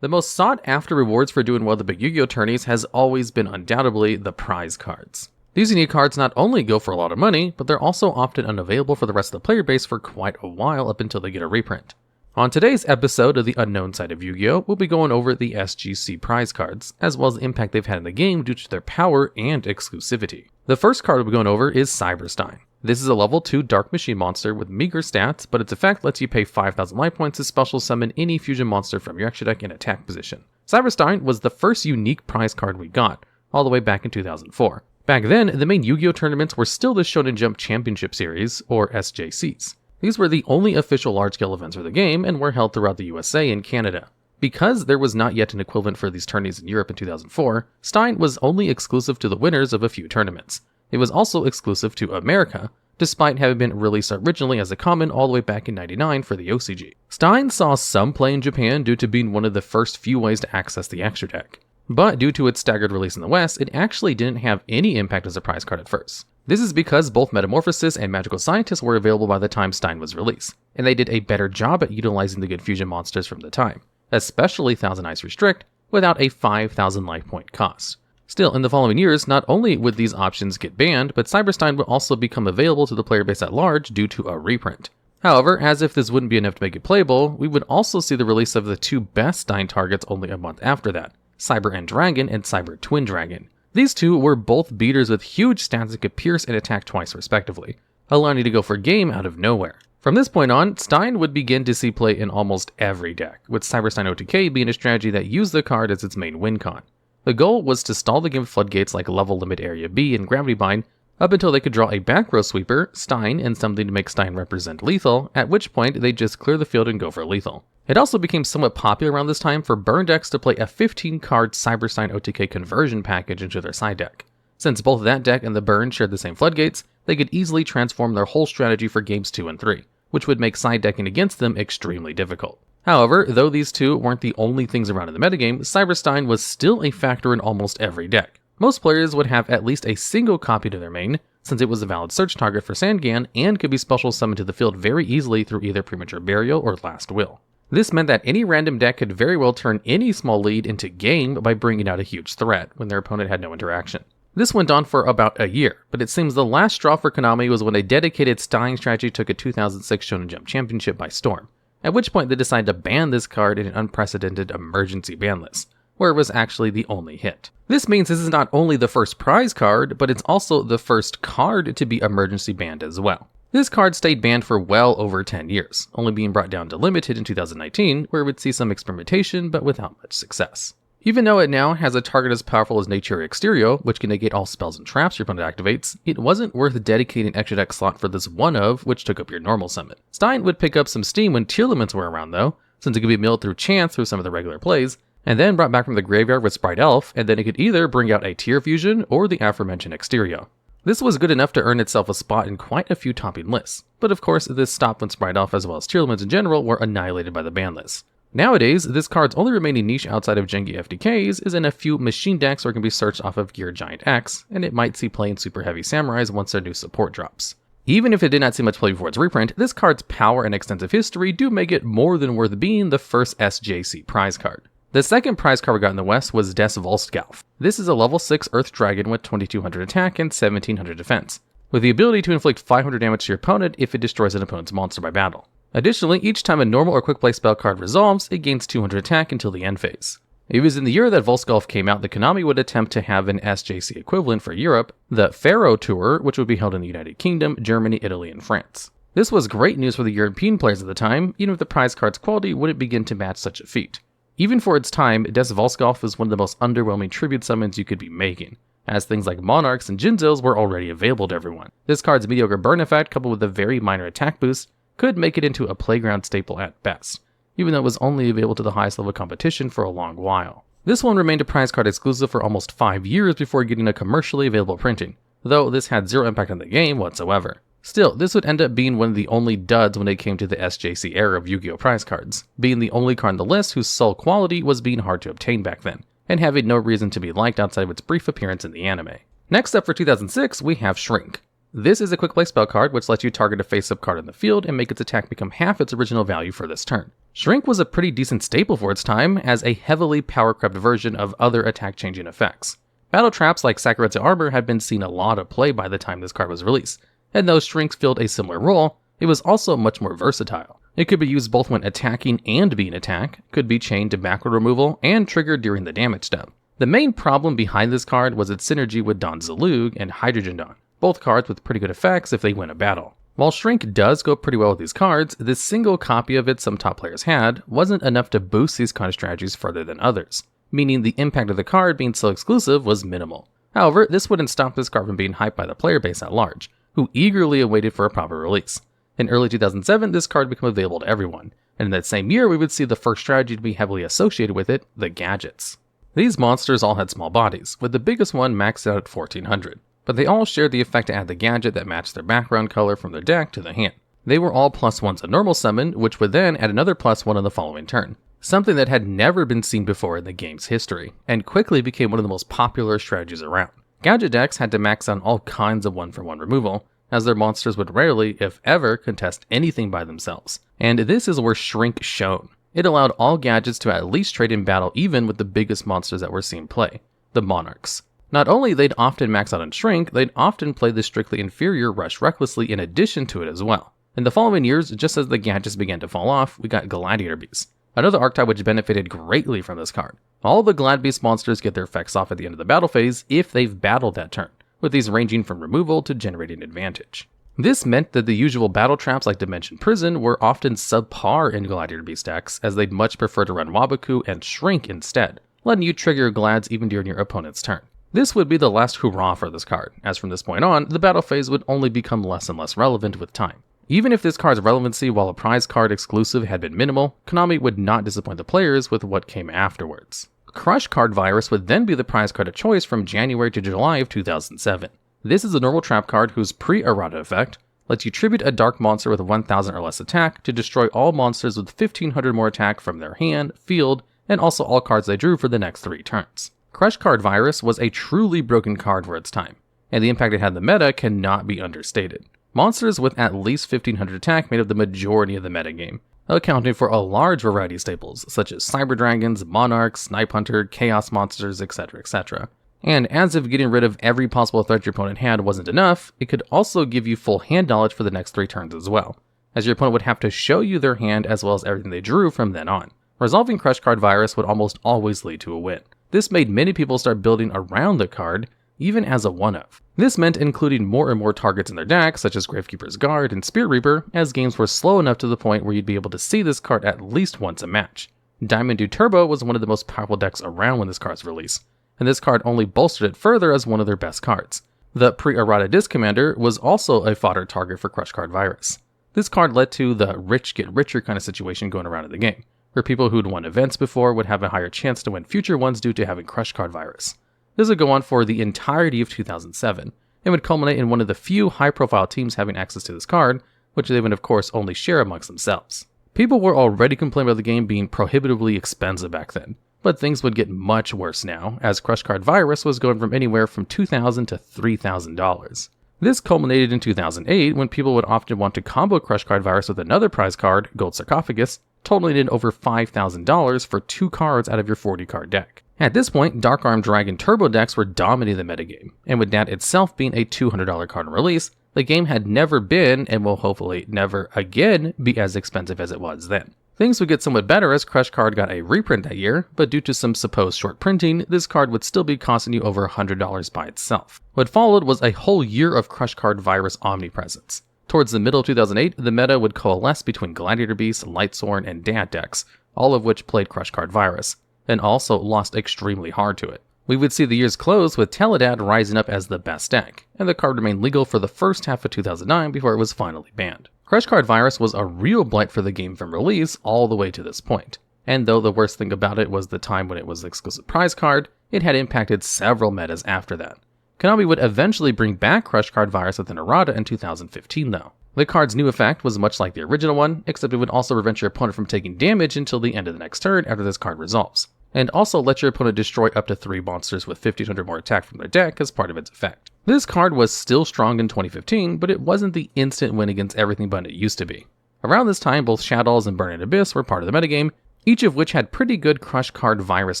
The most sought after rewards for doing well at the big Yu-Gi-Oh tourneys has always been undoubtedly the prize cards. These unique cards not only go for a lot of money, but they're also often unavailable for the rest of the player base for quite a while up until they get a reprint. On today's episode of the Unknown Side of Yu-Gi-Oh, we'll be going over the SGC prize cards, as well as the impact they've had in the game due to their power and exclusivity. The first card we'll be going over is Cyberstein. This is a level 2 Dark Machine monster with meager stats, but its effect lets you pay 5,000 life points to special summon any fusion monster from your extra deck in attack position. Cyberstein was the first unique prize card we got, all the way back in 2004. Back then, the main Yu-Gi-Oh tournaments were still the Shonen Jump Championship Series, or SJCs. These were the only official large-scale events for the game and were held throughout the USA and Canada. Because there was not yet an equivalent for these tourneys in Europe in 2004, Stein was only exclusive to the winners of a few tournaments. It was also exclusive to America, despite having been released originally as a common all the way back in '99 for the OCG. Stein saw some play in Japan due to being one of the first few ways to access the extra deck. But due to its staggered release in the West, it actually didn't have any impact as a prize card at first. This is because both Metamorphosis and Magical Scientist were available by the time Stein was released, and they did a better job at utilizing the good fusion monsters from the time, especially Thousand Eyes Restrict, without a 5,000 life point cost. Still, in the following years, not only would these options get banned, but Cyberstein would also become available to the player base at large due to a reprint. However, as if this wouldn't be enough to make it playable, we would also see the release of the 2 best Stein targets only a month after that, Cyber End Dragon and Cyber Twin Dragon. These 2 were both beaters with huge stats that could pierce and attack twice respectively, allowing you to go for game out of nowhere. From this point on, Stein would begin to see play in almost every deck, with Cyberstein OTK being a strategy that used the card as its main win con. The goal was to stall the game with floodgates like Level Limit Area B and Gravity Bind up until they could draw a back row sweeper, Stein, and something to make Stein represent lethal, at which point they'd just clear the field and go for lethal. It also became somewhat popular around this time for burn decks to play a 15-card Cyberstein OTK conversion package into their side deck. Since both that deck and the burn shared the same floodgates, they could easily transform their whole strategy for games 2 and 3, which would make side decking against them extremely difficult. However, though these 2 weren't the only things around in the metagame, Cyberstein was still a factor in almost every deck. Most players would have at least a single copy to their main, since it was a valid search target for Sandgan and could be special summoned to the field very easily through either Premature Burial or Last Will. This meant that any random deck could very well turn any small lead into game by bringing out a huge threat when their opponent had no interaction. This went on for about a year, but it seems the last straw for Konami was when a dedicated Stein strategy took a 2006 Shonen Jump Championship by storm, at which point they decided to ban this card in an unprecedented emergency ban list, where it was actually the only hit. This means this is not only the first prize card, but it's also the first card to be emergency banned as well. This card stayed banned for well over 10 years, only being brought down to limited in 2019, where it would see some experimentation but without much success. Even though it now has a target as powerful as Nature Yugioh, which can negate all spells and traps your opponent activates, it wasn't worth dedicating an extra deck slot for this one of, which took up your normal summon. Stein would pick up some steam when Tear Limits were around though, since it could be milled through chance through some of the regular plays, and then brought back from the graveyard with Sprite Elf, and then it could either bring out a Tear Fusion or the aforementioned Yugioh. This was good enough to earn itself a spot in quite a few topping lists, but of course this stopped when Sprite Elf as well as Tear Limits in general were annihilated by the ban list. Nowadays, this card's only remaining niche outside of Genki FDKs is in a few machine decks where it can be searched off of Gear Giant X, and it might see play in Super Heavy Samurais once their new support drops. Even if it did not see much play before its reprint, this card's power and extensive history do make it more than worth being the first SJC prize card. The second prize card we got in the West was Des Volstgalf. This is a level 6 Earth Dragon with 2200 attack and 1700 defense, with the ability to inflict 500 damage to your opponent if it destroys an opponent's monster by battle. Additionally, each time a normal or quick play spell card resolves, it gains 200 attack until the end phase. It was in the year that Volstgalf came out that Konami would attempt to have an SJC equivalent for Europe, the Pharaoh Tour, which would be held in the United Kingdom, Germany, Italy, and France. This was great news for the European players at the time, even if the prize card's quality wouldn't begin to match such a feat. Even for its time, Des Volstgalf was one of the most underwhelming tribute summons you could be making, as things like Monarchs and Jinzils were already available to everyone. This card's mediocre burn effect, coupled with a very minor attack boost, could make it into a playground staple at best, even though it was only available to the highest level competition for a long while. This one remained a prize card exclusive for almost 5 years before getting a commercially available printing, though this had zero impact on the game whatsoever. Still, this would end up being one of the only duds when it came to the SJC era of Yu-Gi-Oh! Prize cards, being the only card on the list whose sole quality was being hard to obtain back then, and having no reason to be liked outside of its brief appearance in the anime. Next up for 2006, we have Shrink. This is a quick play spell card which lets you target a face-up card in the field and make its attack become half its original value for this turn. Shrink was a pretty decent staple for its time as a heavily power-crept version of other attack-changing effects. Battle traps like Sakuretsu Armor had been seen a lot of play by the time this card was released, and though Shrink filled a similar role, it was also much more versatile. It could be used both when attacking and being attacked, could be chained to backward removal, and triggered during the damage step. The main problem behind this card was its synergy with Don Zalug and Hydrogen Dawn, both cards with pretty good effects if they win a battle. While Shrink does go pretty well with these cards, this single copy of it some top players had wasn't enough to boost these kind of strategies further than others, meaning the impact of the card being so exclusive was minimal. However, this wouldn't stop this card from being hyped by the player base at large, who eagerly awaited for a proper release. In early 2007, this card became available to everyone, and in that same year we would see the first strategy to be heavily associated with it, the gadgets. These monsters all had small bodies, with the biggest one maxed out at 1400. But they all shared the effect to add the gadget that matched their background color from their deck to the hand. They were all +1s a normal summon, which would then add another +1 on the following turn, something that had never been seen before in the game's history, and quickly became one of the most popular strategies around. Gadget decks had to max on all kinds of 1-for-1 removal, as their monsters would rarely, if ever, contest anything by themselves. And this is where Shrink shone. It allowed all gadgets to at least trade in battle even with the biggest monsters that were seen play, the Monarchs. Not only they'd often max out on Shrink, they'd often play the strictly inferior Rush Recklessly in addition to it as well. In the following years, just as the gadgets began to fall off, we got Gladiator Beasts, another archetype which benefited greatly from this card. All the Glad Beast monsters get their effects off at the end of the battle phase if they've battled that turn, with these ranging from removal to generating advantage. This meant that the usual battle traps like Dimension Prison were often subpar in Gladiator Beast decks, as they'd much prefer to run Waboku and Shrink instead, letting you trigger your Glads even during your opponent's turn. This would be the last hurrah for this card, as from this point on, the battle phase would only become less and less relevant with time. Even if this card's relevancy while a prize card exclusive had been minimal, Konami would not disappoint the players with what came afterwards. Crush Card Virus would then be the prize card of choice from January to July of 2007. This is a normal trap card whose pre-errata effect lets you tribute a dark monster with 1000 or less attack to destroy all monsters with 1500 more attack from their hand, field, and also all cards they drew for the next 3 turns. Crush Card Virus was a truly broken card for its time, and the impact it had in the meta cannot be understated. Monsters with at least 1500 attack made up the majority of the metagame, accounting for a large variety of staples, such as Cyber Dragons, Monarchs, Snipe Hunter, Chaos Monsters, etc., etc. And as if getting rid of every possible threat your opponent had wasn't enough, it could also give you full hand knowledge for the next 3 turns as well, as your opponent would have to show you their hand as well as everything they drew from then on. Resolving Crush Card Virus would almost always lead to a win. This made many people start building around the card, even as a one-of. This meant including more and more targets in their deck, such as Gravekeeper's Guard and Spirit Reaper, as games were slow enough to the point where you'd be able to see this card at least once a match. Diamond Dew Turbo was one of the most powerful decks around when this card's released, and this card only bolstered it further as one of their best cards. The pre-errata Disc Commander was also a fodder target for Crush Card Virus. This card led to the rich get richer kind of situation going around in the game, where people who'd won events before would have a higher chance to win future ones due to having Crush Card Virus. This would go on for the entirety of 2007, and would culminate in one of the few high-profile teams having access to this card, which they would of course only share amongst themselves. People were already complaining about the game being prohibitively expensive back then, but things would get much worse now, as Crush Card Virus was going from anywhere from $2,000 to $3,000. This culminated in 2008 when people would often want to combo Crush Card Virus with another prize card, Gold Sarcophagus, totaling in over $5,000 for 2 cards out of your 40-card deck. At this point, Dark Arm Dragon Turbo decks were dominating the metagame, and with that itself being a $200 card on release, the game had never been, and will hopefully never again, be as expensive as it was then. Things would get somewhat better as Crush Card got a reprint that year, but due to some supposed short printing, this card would still be costing you over $100 by itself. What followed was a whole year of Crush Card Virus omnipresence. Towards the middle of 2008, the meta would coalesce between Gladiator Beast, Lightsworn, and Dad decks, all of which played Crush Card Virus, and also lost extremely hard to it. We would see the years close with Teledad rising up as the best deck, and the card remained legal for the first half of 2009 before it was finally banned. Crush Card Virus was a real blight for the game from release all the way to this point, and though the worst thing about it was the time when it was the exclusive prize card, it had impacted several metas after that. Konami would eventually bring back Crush Card Virus with an errata in 2015 though. The card's new effect was much like the original one, except it would also prevent your opponent from taking damage until the end of the next turn after this card resolves, and also let your opponent destroy up to 3 monsters with 1500 more attack from their deck as part of its effect. This card was still strong in 2015, but it wasn't the instant win against everything but it used to be. Around this time, both Shadows and Burning Abyss were part of the metagame, each of which had pretty good Crush Card Virus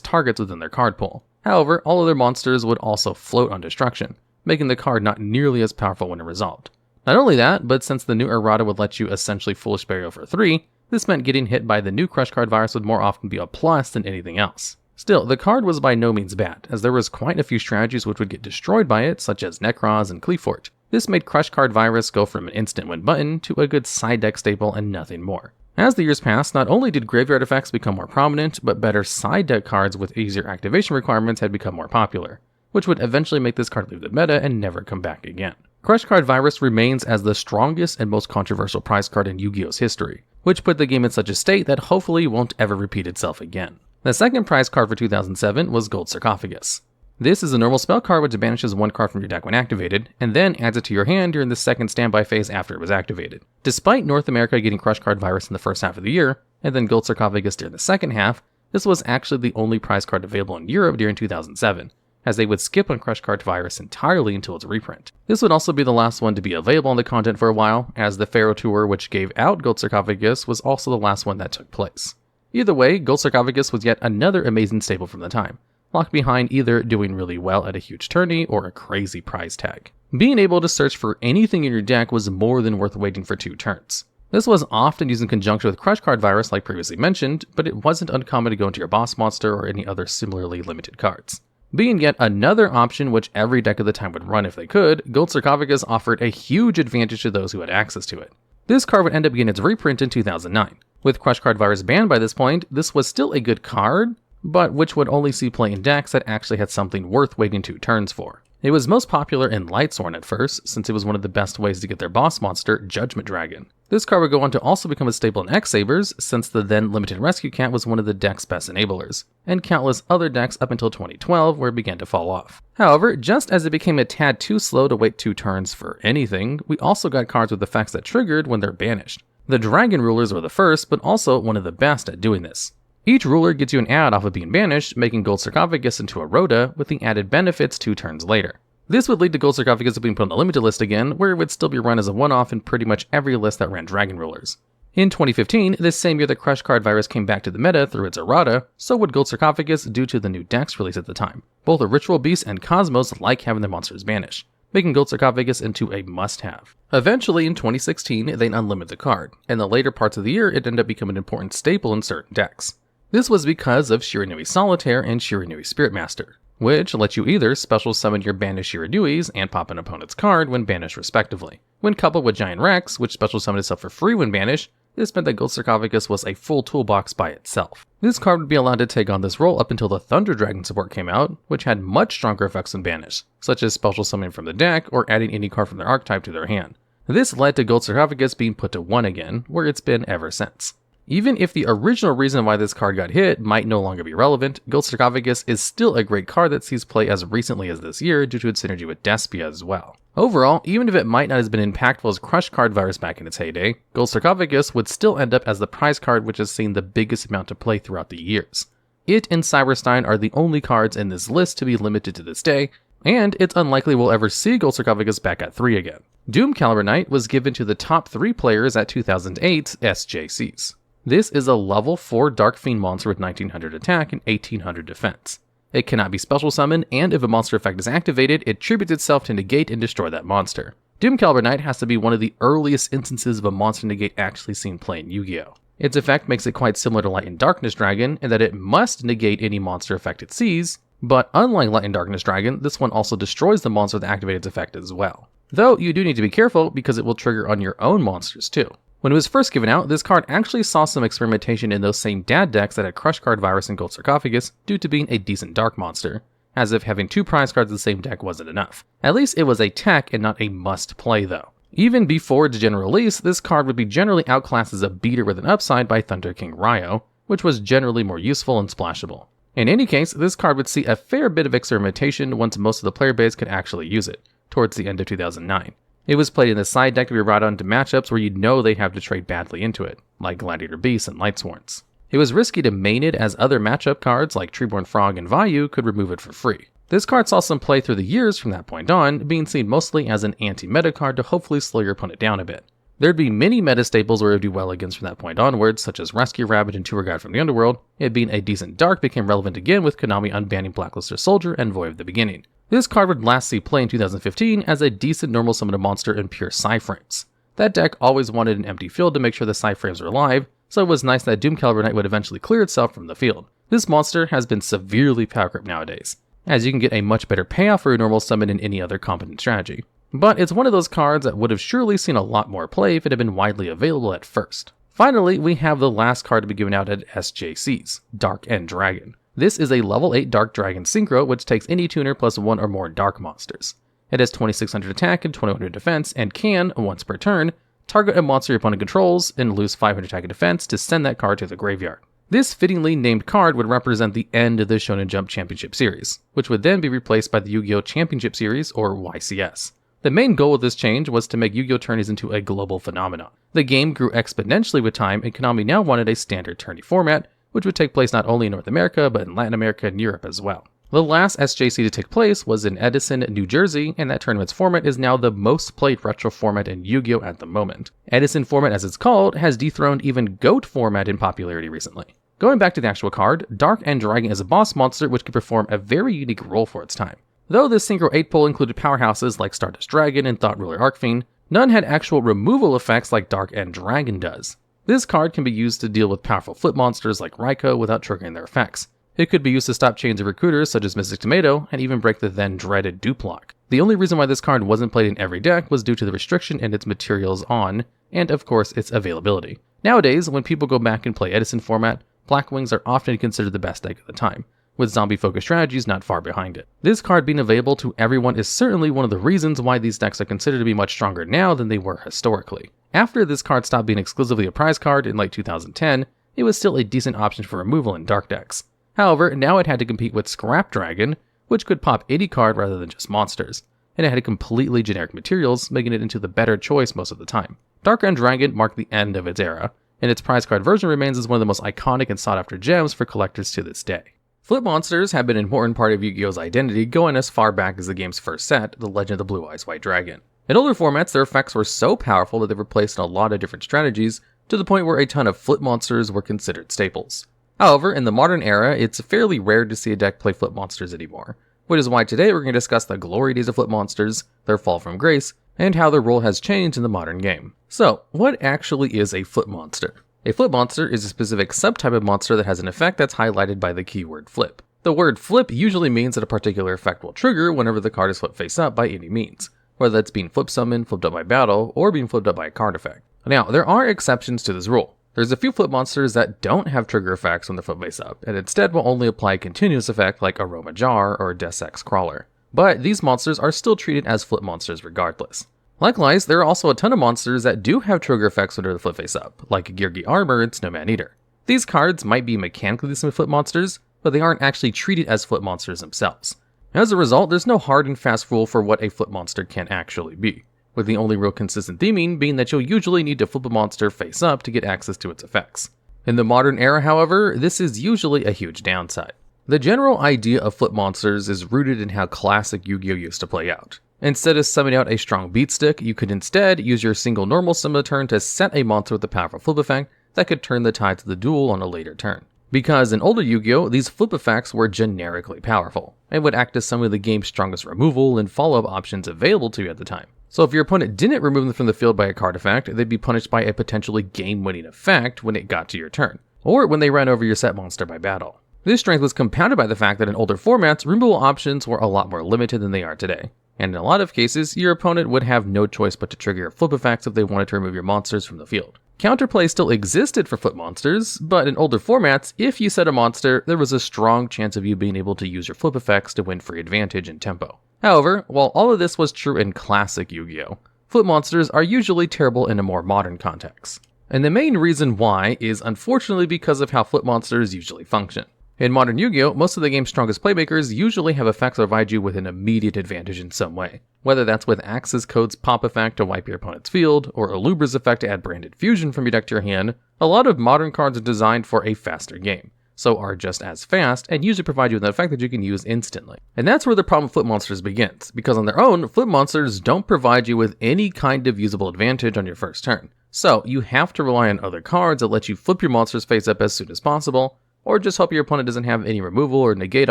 targets within their card pool. However, all other monsters would also float on destruction, making the card not nearly as powerful when it resolved. Not only that, but since the new errata would let you essentially Foolish Burial for 3, this meant getting hit by the new Crush Card Virus would more often be a plus than anything else. Still, the card was by no means bad, as there was quite a few strategies which would get destroyed by it, such as Necros and Cleafort. This made Crush Card Virus go from an instant win button to a good side deck staple and nothing more. As the years passed, not only did graveyard effects become more prominent, but better side deck cards with easier activation requirements had become more popular, which would eventually make this card leave the meta and never come back again. Crush Card Virus remains as the strongest and most controversial prize card in Yu-Gi-Oh's history, which put the game in such a state that hopefully won't ever repeat itself again. The second prize card for 2007 was Gold Sarcophagus. This is a normal spell card which banishes 1 card from your deck when activated, and then adds it to your hand during the second standby phase after it was activated. Despite North America getting Crush Card Virus in the first half of the year, and then Gold Sarcophagus during the second half, this was actually the only prize card available in Europe during 2007, as they would skip on Crush Card Virus entirely until its reprint. This would also be the last one to be available on the content for a while, as the Pharaoh Tour which gave out Gold Sarcophagus was also the last one that took place. Either way, Gold Sarcophagus was yet another amazing staple from the time, locked behind either doing really well at a huge tourney or a crazy prize tag. Being able to search for anything in your deck was more than worth waiting for 2 turns. This was often used in conjunction with Crush Card Virus like previously mentioned, but it wasn't uncommon to go into your boss monster or any other similarly limited cards. Being yet another option which every deck at the time would run if they could, Gold Sarcophagus offered a huge advantage to those who had access to it. This card would end up getting its reprint in 2009. With Crush Card Virus banned by this point, this was still a good card, but which would only see play in decks that actually had something worth waiting 2 turns for. It was most popular in Lightsworn at first, since it was one of the best ways to get their boss monster, Judgment Dragon. This card would go on to also become a staple in X-Sabers, since the then limited Rescue Cat was one of the deck's best enablers, and countless other decks up until 2012 where it began to fall off. However, just as it became a tad too slow to wait 2 turns for anything, we also got cards with effects that triggered when they're banished. The Dragon Rulers were the first, but also one of the best at doing this. Each ruler gets you an ad off of being banished, making Gold Sarcophagus into a Rhoda with the added benefits 2 turns later. This would lead to Gold Sarcophagus being put on the limited list again, where it would still be run as a one-off in pretty much every list that ran Dragon Rulers. In 2015, this same year that Crush Card Virus came back to the meta through its errata, so would Gold Sarcophagus due to the new decks release at the time. Both the Ritual Beast and Cosmos like having their monsters banished, making Gold Sarcophagus into a must-have. Eventually, in 2016, they unlimited the card, and in the later parts of the year it ended up becoming an important staple in certain decks. This was because of Shiranui Solitaire and Shiranui Spirit Master, which let you either special summon your banished Shiranuis and pop an opponent's card when banished respectively. When coupled with Giant Rex, which special summoned itself for free when banished, This meant that Gold Sarcophagus was a full toolbox by itself. This card would be allowed to take on this role up until the Thunder Dragon support came out, which had much stronger effects than Banish, such as special summoning from the deck or adding any card from their archetype to their hand. This led to Gold Sarcophagus being put to 1 again, where it's been ever since. Even if the original reason why this card got hit might no longer be relevant, Gold Sarcophagus is still a great card that sees play as recently as this year due to its synergy with Despia as well. Overall, even if it might not have been impactful as Crush Card Virus back in its heyday, Gold Sarcophagus would still end up as the prize card which has seen the biggest amount of play throughout the years. It and Cyberstein are the only cards in this list to be limited to this day, and it's unlikely we'll ever see Gold Sarcophagus back at 3 again. Doom Caliber Knight was given to the top 3 players at 2008's SJCs. This is a level 4 Dark Fiend monster with 1900 attack and 1800 defense. It cannot be special summoned, and if a monster effect is activated, it tributes itself to negate and destroy that monster. Doom Caliber Knight has to be one of the earliest instances of a monster negate actually seen play in Yu-Gi-Oh! Its effect makes it quite similar to Light and Darkness Dragon in that it must negate any monster effect it sees, but unlike Light and Darkness Dragon, this one also destroys the monster that activated its effect as well. Though you do need to be careful because it will trigger on your own monsters too. When it was first given out, this card actually saw some experimentation in those same dad decks that had Crush Card Virus and Gold Sarcophagus due to being a decent dark monster, as if having 2 prize cards in the same deck wasn't enough. At least it was a tech and not a must play though. Even before its general release, this card would be generally outclassed as a beater with an upside by Thunder King Ryo, which was generally more useful and splashable. In any case, this card would see a fair bit of experimentation once most of the player base could actually use it, towards the end of 2009. It was played in the side deck to be brought on to matchups where you'd know they'd have to trade badly into it, like Gladiator Beasts and Lightsworns. It was risky to main it as other matchup cards like Treeborn Frog and Vayu could remove it for free. This card saw some play through the years from that point on, being seen mostly as an anti-meta card to hopefully slow your opponent down a bit. There'd be many meta staples where it would do well against from that point onwards, such as Rescue Rabbit and Tour Guide from the Underworld. It being a decent dark became relevant again with Konami unbanning Blackluster Soldier and Void of the Beginning. This card would last see play in 2015 as a decent normal summoned monster in pure Psy-frames. That deck always wanted an empty field to make sure the Psy-frames were alive, so it was nice that Doom Caliber Knight would eventually clear itself from the field. This monster has been severely power crept nowadays, as you can get a much better payoff for a normal summon in any other competent strategy. But it's one of those cards that would have surely seen a lot more play if it had been widely available at first. Finally, we have the last card to be given out at SJCs, Dark End Dragon. This is a level 8 Dark Dragon Synchro which takes any tuner plus 1 or more dark monsters. It has 2600 attack and 2100 defense and can, once per turn, target a monster your opponent controls and lose 500 attack and defense to send that card to the graveyard. This fittingly named card would represent the end of the Shonen Jump Championship Series, which would then be replaced by the Yu-Gi-Oh! Championship Series, or YCS. The main goal of this change was to make Yu-Gi-Oh! Tourneys into a global phenomenon. The game grew exponentially with time, and Konami now wanted a standard tourney format, which would take place not only in North America, but in Latin America and Europe as well. The last SJC to take place was in Edison, New Jersey, and that tournament's format is now the most played retro format in Yu-Gi-Oh! At the moment. Edison format, as it's called, has dethroned even GOAT format in popularity recently. Going back to the actual card, Dark End Dragon is a boss monster which can perform a very unique role for its time. Though this Synchro 8 pull included powerhouses like Stardust Dragon and Thought Ruler Arcfiend, none had actual removal effects like Dark End Dragon does. This card can be used to deal with powerful flip monsters like Raikou without triggering their effects. It could be used to stop chains of recruiters such as Mystic Tomato and even break the then dreaded Duplock. The only reason why this card wasn't played in every deck was due to the restriction in its materials on, and of course its availability. Nowadays, when people go back and play Edison format, Black Wings are often considered the best deck at the time, with zombie-focused strategies not far behind it. This card being available to everyone is certainly one of the reasons why these decks are considered to be much stronger now than they were historically. After this card stopped being exclusively a prize card in late 2010, it was still a decent option for removal in dark decks. However, now it had to compete with Scrap Dragon, which could pop any card rather than just monsters, and it had completely generic materials, making it into the better choice most of the time. Dark End Dragon marked the end of its era, and its prize card version remains as one of the most iconic and sought-after gems for collectors to this day. Flip monsters have been an important part of Yu-Gi-Oh's identity going as far back as the game's first set, The Legend of the Blue Eyes White Dragon. In older formats, their effects were so powerful that they were placed in a lot of different strategies, to the point where a ton of flip monsters were considered staples. However, in the modern era, it's fairly rare to see a deck play flip monsters anymore, which is why today we're going to discuss the glory days of flip monsters, their fall from grace, and how their role has changed in the modern game. So, what actually is a flip monster? A flip monster is a specific subtype of monster that has an effect that's highlighted by the keyword flip. The word flip usually means that a particular effect will trigger whenever the card is flipped face up by any means, whether that's being flip summoned, flipped up by battle, or being flipped up by a card effect. Now, there are exceptions to this rule. There's a few flip monsters that don't have trigger effects when they're flip face up, and instead will only apply a continuous effect like Aroma Jar or Deus Ex Crawler. But these monsters are still treated as flip monsters regardless. Likewise, there are also a ton of monsters that do have trigger effects when they're flip face up, like Yugioh Armor and Snowman Eater. These cards might be mechanically the same as flip monsters, but they aren't actually treated as flip monsters themselves. As a result, there's no hard and fast rule for what a flip monster can actually be, with the only real consistent theming being that you'll usually need to flip a monster face up to get access to its effects. In the modern era, however, this is usually a huge downside. The general idea of flip monsters is rooted in how classic Yu-Gi-Oh used to play out. Instead of summoning out a strong beat stick, you could instead use your single normal summon turn to set a monster with a powerful flip effect that could turn the tide to the duel on a later turn. Because in older Yu-Gi-Oh, these flip effects were generically powerful, and would act as some of the game's strongest removal and follow-up options available to you at the time. So if your opponent didn't remove them from the field by a card effect, they'd be punished by a potentially game-winning effect when it got to your turn, or when they ran over your set monster by battle. This strength was compounded by the fact that in older formats, removal options were a lot more limited than they are today, and in a lot of cases, your opponent would have no choice but to trigger your flip effects if they wanted to remove your monsters from the field. Counterplay still existed for flip monsters, but in older formats, if you set a monster, there was a strong chance of you being able to use your flip effects to win free advantage and tempo. However, while all of this was true in classic Yu-Gi-Oh, flip monsters are usually terrible in a more modern context. And the main reason why is unfortunately because of how flip monsters usually function. In modern Yu-Gi-Oh, most of the game's strongest playmakers usually have effects that provide you with an immediate advantage in some way. Whether that's with Axis Code's pop effect to wipe your opponent's field, or Alubra's effect to add branded fusion from your deck to your hand, a lot of modern cards are designed for a faster game, so are just as fast and usually provide you with an effect that you can use instantly. And that's where the problem with flip monsters begins, because on their own, flip monsters don't provide you with any kind of usable advantage on your first turn. So you have to rely on other cards that let you flip your monsters face up as soon as possible, or just hope your opponent doesn't have any removal or negate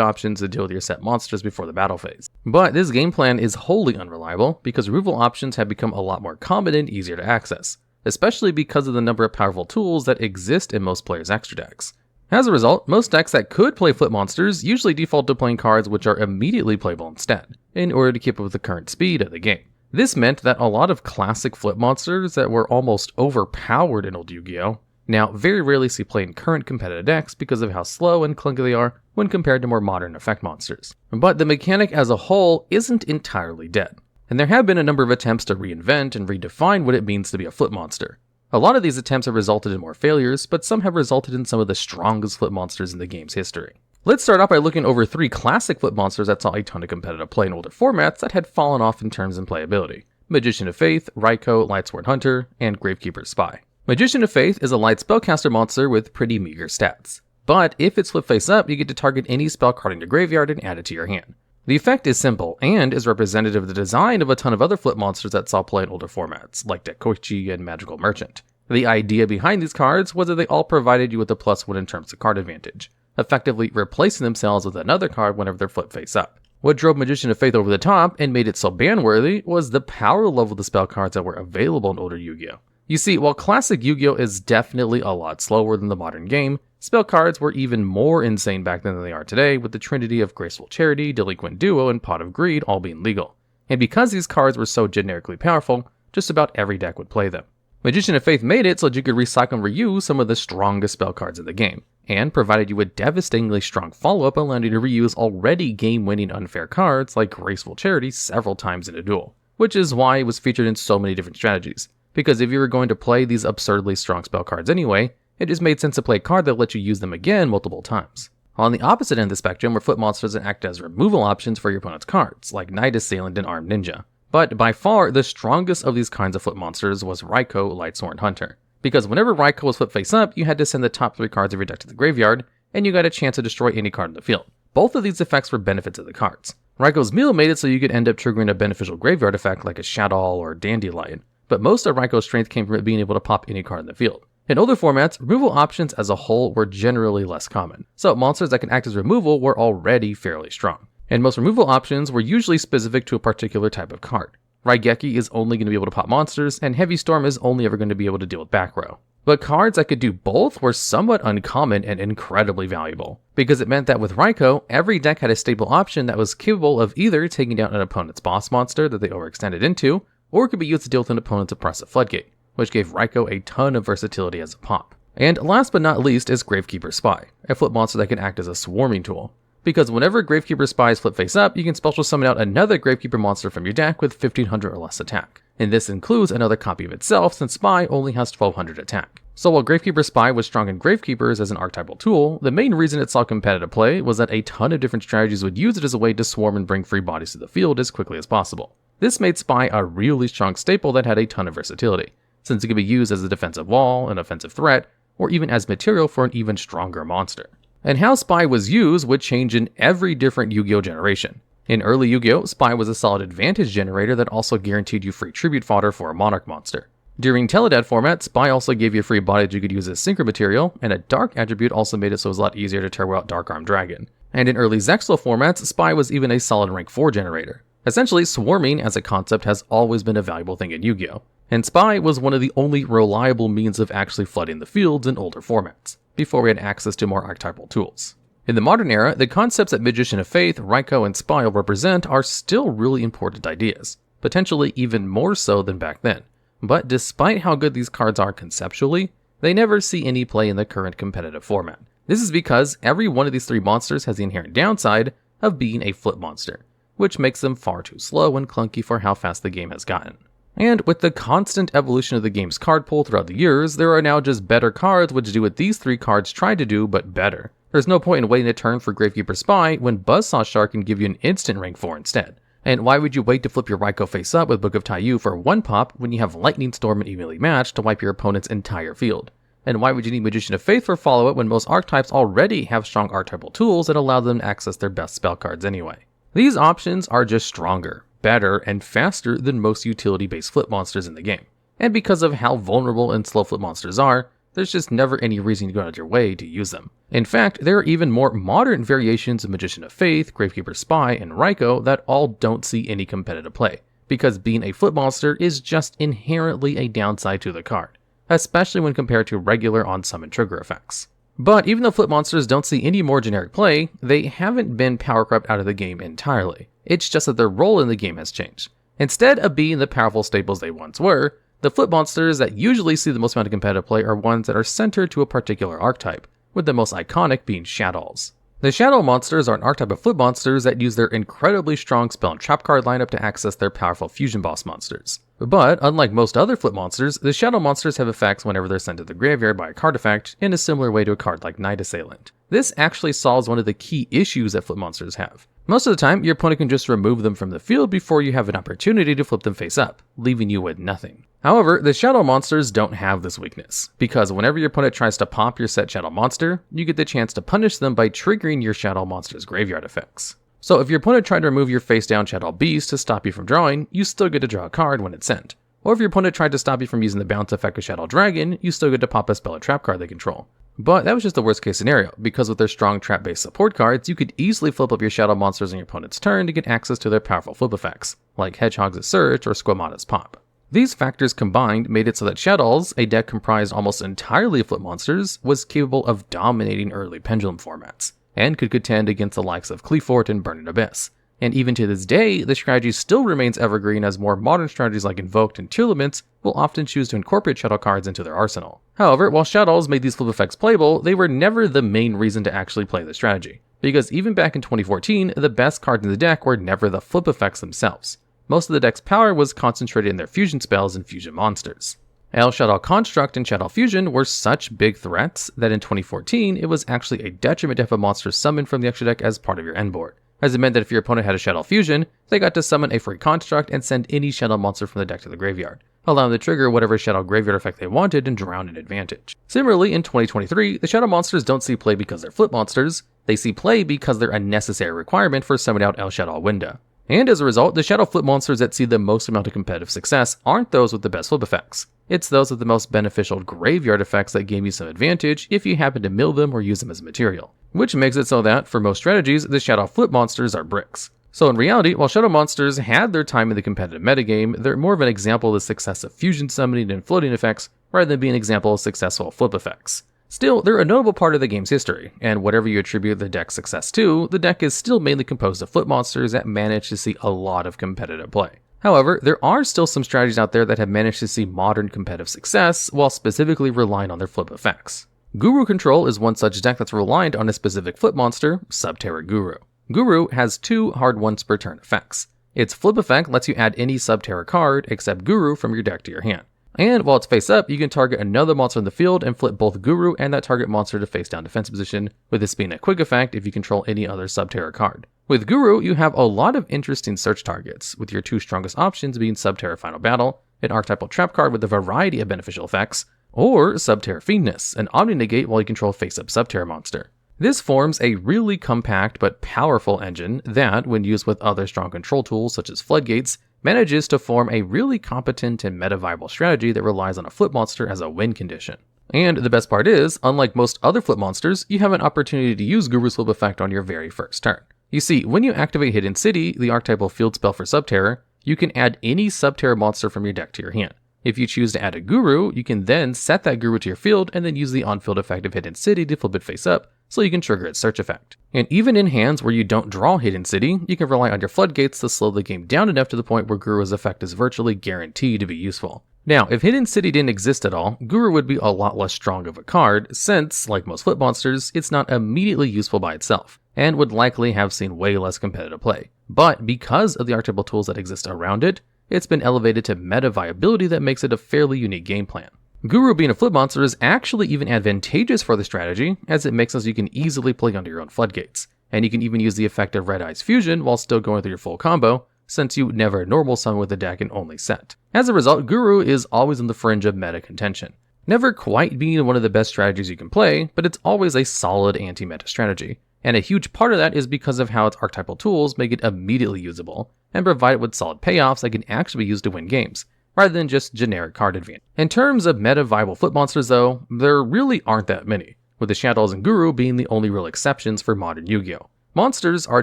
options to deal with your set monsters before the battle phase. But this game plan is wholly unreliable because removal options have become a lot more common and easier to access, especially because of the number of powerful tools that exist in most players' extra decks. As a result, most decks that could play flip monsters usually default to playing cards which are immediately playable instead, in order to keep up with the current speed of the game. This meant that a lot of classic flip monsters that were almost overpowered in old Yu-Gi-Oh! Now very rarely see play in current competitive decks because of how slow and clunky they are when compared to more modern effect monsters. But the mechanic as a whole isn't entirely dead, and there have been a number of attempts to reinvent and redefine what it means to be a flip monster. A lot of these attempts have resulted in more failures, but some have resulted in some of the strongest flip monsters in the game's history. Let's start off by looking over 3 classic flip monsters that saw a ton of competitive play in older formats that had fallen off in terms of playability: Magician of Faith, Raikou, Lightsworn Hunter, and Gravekeeper's Spy. Magician of Faith is a light spellcaster monster with pretty meager stats, but if it's flip face up, you get to target any spell card in your graveyard and add it to your hand. The effect is simple, and is representative of the design of a ton of other flip monsters that saw play in older formats, like Dekoichi and Magical Merchant. The idea behind these cards was that they all provided you with a +1 in terms of card advantage, effectively replacing themselves with another card whenever they're flip face up. What drove Magician of Faith over the top and made it so ban-worthy was the power level of the spell cards that were available in older Yu-Gi-Oh! You see, while classic Yu-Gi-Oh! Is definitely a lot slower than the modern game, spell cards were even more insane back then than they are today, with the trinity of Graceful Charity, Delinquent Duo, and Pot of Greed all being legal. And because these cards were so generically powerful, just about every deck would play them. Magician of Faith made it so that you could recycle and reuse some of the strongest spell cards in the game, and provided you with devastatingly strong follow-up allowing you to reuse already game-winning unfair cards like Graceful Charity several times in a duel, which is why it was featured in so many different strategies. Because if you were going to play these absurdly strong spell cards anyway, it just made sense to play a card that lets you use them again multiple times. On the opposite end of the spectrum were flip monsters that act as removal options for your opponent's cards, like Night Assailant and Armed Ninja. But by far, the strongest of these kinds of flip monsters was Raikou, Lightsworn Hunter. Because whenever Raikou was flip face up, you had to send the top 3 cards of your deck to the graveyard, and you got a chance to destroy any card in the field. Both of these effects were benefits of the cards. Raikou's Meal made it so you could end up triggering a beneficial graveyard effect like a Shadow or Dandelion, but most of Raikou's strength came from it being able to pop any card in the field. In older formats, removal options as a whole were generally less common, so monsters that can act as removal were already fairly strong. And most removal options were usually specific to a particular type of card. Raigeki is only going to be able to pop monsters, and Heavy Storm is only ever going to be able to deal with back row. But cards that could do both were somewhat uncommon and incredibly valuable, because it meant that with Raikou, every deck had a stable option that was capable of either taking down an opponent's boss monster that they overextended into, or it could be used to deal with an opponent's oppressive floodgate. which gave Raikou a ton of versatility as a pop. And last but not least is Gravekeeper Spy, a flip monster that can act as a swarming tool. Because whenever Gravekeeper Spies flip face up, you can special summon out another Gravekeeper monster from your deck with 1500 or less attack. And this includes another copy of itself, since Spy only has 1200 attack. So while Gravekeeper Spy was strong in Gravekeepers as an archetypal tool, the main reason it saw competitive play was that a ton of different strategies would use it as a way to swarm and bring free bodies to the field as quickly as possible. This made Spy a really strong staple that had a ton of versatility, since it could be used as a defensive wall, an offensive threat, or even as material for an even stronger monster. And how Spy was used would change in every different Yu-Gi-Oh generation. In early Yu-Gi-Oh, Spy was a solid advantage generator that also guaranteed you free tribute fodder for a Monarch monster. During Teledad format, Spy also gave you a free body that you could use as synchro material, and a Dark attribute also made it so it was a lot easier to turbo out Dark Arm Dragon. And in early Zexal formats, Spy was even a solid rank 4 generator. Essentially, swarming as a concept has always been a valuable thing in Yu-Gi-Oh! And Spy was one of the only reliable means of actually flooding the fields in older formats, before we had access to more archetypal tools. In the modern era, the concepts that Magician of Faith, Raikou, and Spy represent are still really important ideas, potentially even more so than back then. But despite how good these cards are conceptually, they never see any play in the current competitive format. This is because every one of these three monsters has the inherent downside of being a flip monster, which makes them far too slow and clunky for how fast the game has gotten. And with the constant evolution of the game's card pool throughout the years, there are now just better cards which do what these three cards tried to do, but better. There's no point in waiting a turn for Gravekeeper Spy when Buzzsaw Shark can give you an instant rank 4 instead. And why would you wait to flip your Raikou face up with Book of Taiyu for 1 pop when you have Lightning Storm and Evenly Matched to wipe your opponent's entire field? And why would you need Magician of Faith for follow-up when most archetypes already have strong archetypal tools that allow them to access their best spell cards anyway? These options are just stronger, better, and faster than most utility-based flip monsters in the game. And because of how vulnerable and slow flip monsters are, there's just never any reason to go out of your way to use them. In fact, there are even more modern variations of Magician of Faith, Gravekeeper Spy, and Raikou that all don't see any competitive play, because being a flip monster is just inherently a downside to the card, especially when compared to regular on-summon trigger effects. But even though flip monsters don't see any more generic play, they haven't been power crept out of the game entirely. It's just that their role in the game has changed. Instead of being the powerful staples they once were, the flip monsters that usually see the most amount of competitive play are ones that are centered to a particular archetype, with the most iconic being Shadows. The Shadow monsters are an archetype of flip monsters that use their incredibly strong spell and trap card lineup to access their powerful fusion boss monsters. But unlike most other flip monsters, the Shadow monsters have effects whenever they're sent to the graveyard by a card effect in a similar way to a card like Night Assailant. This actually solves one of the key issues that flip monsters have. Most of the time, your opponent can just remove them from the field before you have an opportunity to flip them face up, leaving you with nothing. However, the Shadow monsters don't have this weakness, because whenever your opponent tries to pop your set Shadow monster, you get the chance to punish them by triggering your Shadow monster's graveyard effects. So if your opponent tried to remove your face down Shadow Beast to stop you from drawing, you still get to draw a card when it's sent. Or if your opponent tried to stop you from using the bounce effect of Shadow Dragon, you still get to pop a spell or trap card they control. But that was just the worst case scenario, because with their strong trap-based support cards, you could easily flip up your Shadow monsters on your opponent's turn to get access to their powerful flip effects, like Hedgehog's Search or Squamata's Pop. These factors combined made it so that Shadows, a deck comprised almost entirely of flip monsters, was capable of dominating early Pendulum formats, and could contend against the likes of Cleafort and Burning Abyss. And even to this day, the strategy still remains evergreen, as more modern strategies like Invoked and Tearlaments will often choose to incorporate Shadow cards into their arsenal. However, while Shadows made these flip effects playable, they were never the main reason to actually play the strategy, because even back in 2014, the best cards in the deck were never the flip effects themselves. Most of the deck's power was concentrated in their fusion spells and fusion monsters. El Shadow Construct and Shadow Fusion were such big threats that in 2014, it was actually a detriment to have a monster summoned from the extra deck as part of your end board, as it meant that if your opponent had a Shadow Fusion, they got to summon a free construct and send any Shadow monster from the deck to the graveyard, allowing them to trigger whatever Shadow graveyard effect they wanted and drown an advantage. Similarly, in 2023, the Shadow monsters don't see play because they're flip monsters, they see play because they're a necessary requirement for summoning out El Shadow Winda. And as a result, the Shadow flip monsters that see the most amount of competitive success aren't those with the best flip effects. It's those with the most beneficial graveyard effects that give you some advantage if you happen to mill them or use them as material. Which makes it so that, for most strategies, the Shadow flip monsters are bricks. So in reality, while Shadow monsters had their time in the competitive metagame, they're more of an example of the success of fusion summoning and floating effects, rather than being an example of successful flip effects. Still, they're a notable part of the game's history, and whatever you attribute the deck's success to, the deck is still mainly composed of flip monsters that manage to see a lot of competitive play. However, there are still some strategies out there that have managed to see modern competitive success while specifically relying on their flip effects. Guru Control is one such deck that's reliant on a specific flip monster, Subterra Guru. Guru has 2 hard once per turn effects. Its flip effect lets you add any Subterra card except Guru from your deck to your hand. And while it's face up, you can target another monster in the field and flip both Guru and that target monster to face down defense position, with this being a quick effect if you control any other Subterra card. With Guru, you have a lot of interesting search targets, with your 2 strongest options being Subterra Final Battle, an archetypal trap card with a variety of beneficial effects, or Subterra Fiendness, an Omni-Negate while you control face-up Subterra monster. This forms a really compact but powerful engine that, when used with other strong control tools such as Floodgates, manages to form a really competent and meta-viable strategy that relies on a flip monster as a win condition. And the best part is, unlike most other flip monsters, you have an opportunity to use Guru's flip effect on your very first turn. You see, when you activate Hidden City, the archetypal field spell for Subterra, you can add any Subterra monster from your deck to your hand. If you choose to add a Guru, you can then set that Guru to your field and then use the on-field effect of Hidden City to flip it face up, so you can trigger its search effect. And even in hands where you don't draw Hidden City, you can rely on your Floodgates to slow the game down enough to the point where Guru's effect is virtually guaranteed to be useful. Now, if Hidden City didn't exist at all, Guru would be a lot less strong of a card, since, like most flip monsters, it's not immediately useful by itself, and would likely have seen way less competitive play. But because of the archetypal tools that exist around it, it's been elevated to meta viability that makes it a fairly unique game plan. Guru being a flip monster is actually even advantageous for the strategy, as it makes it so you can easily play under your own Floodgates, and you can even use the effect of Red Eyes Fusion while still going through your full combo, since you never normal summon with the deck and only set. As a result, Guru is always on the fringe of meta contention. Never quite being one of the best strategies you can play, but it's always a solid anti-meta strategy. And a huge part of that is because of how its archetypal tools make it immediately usable, and provide it with solid payoffs that can actually be used to win games, rather than just generic card advantage. In terms of meta-viable flip monsters though, there really aren't that many, with the Shadows and Guru being the only real exceptions for modern Yu-Gi-Oh! Monsters are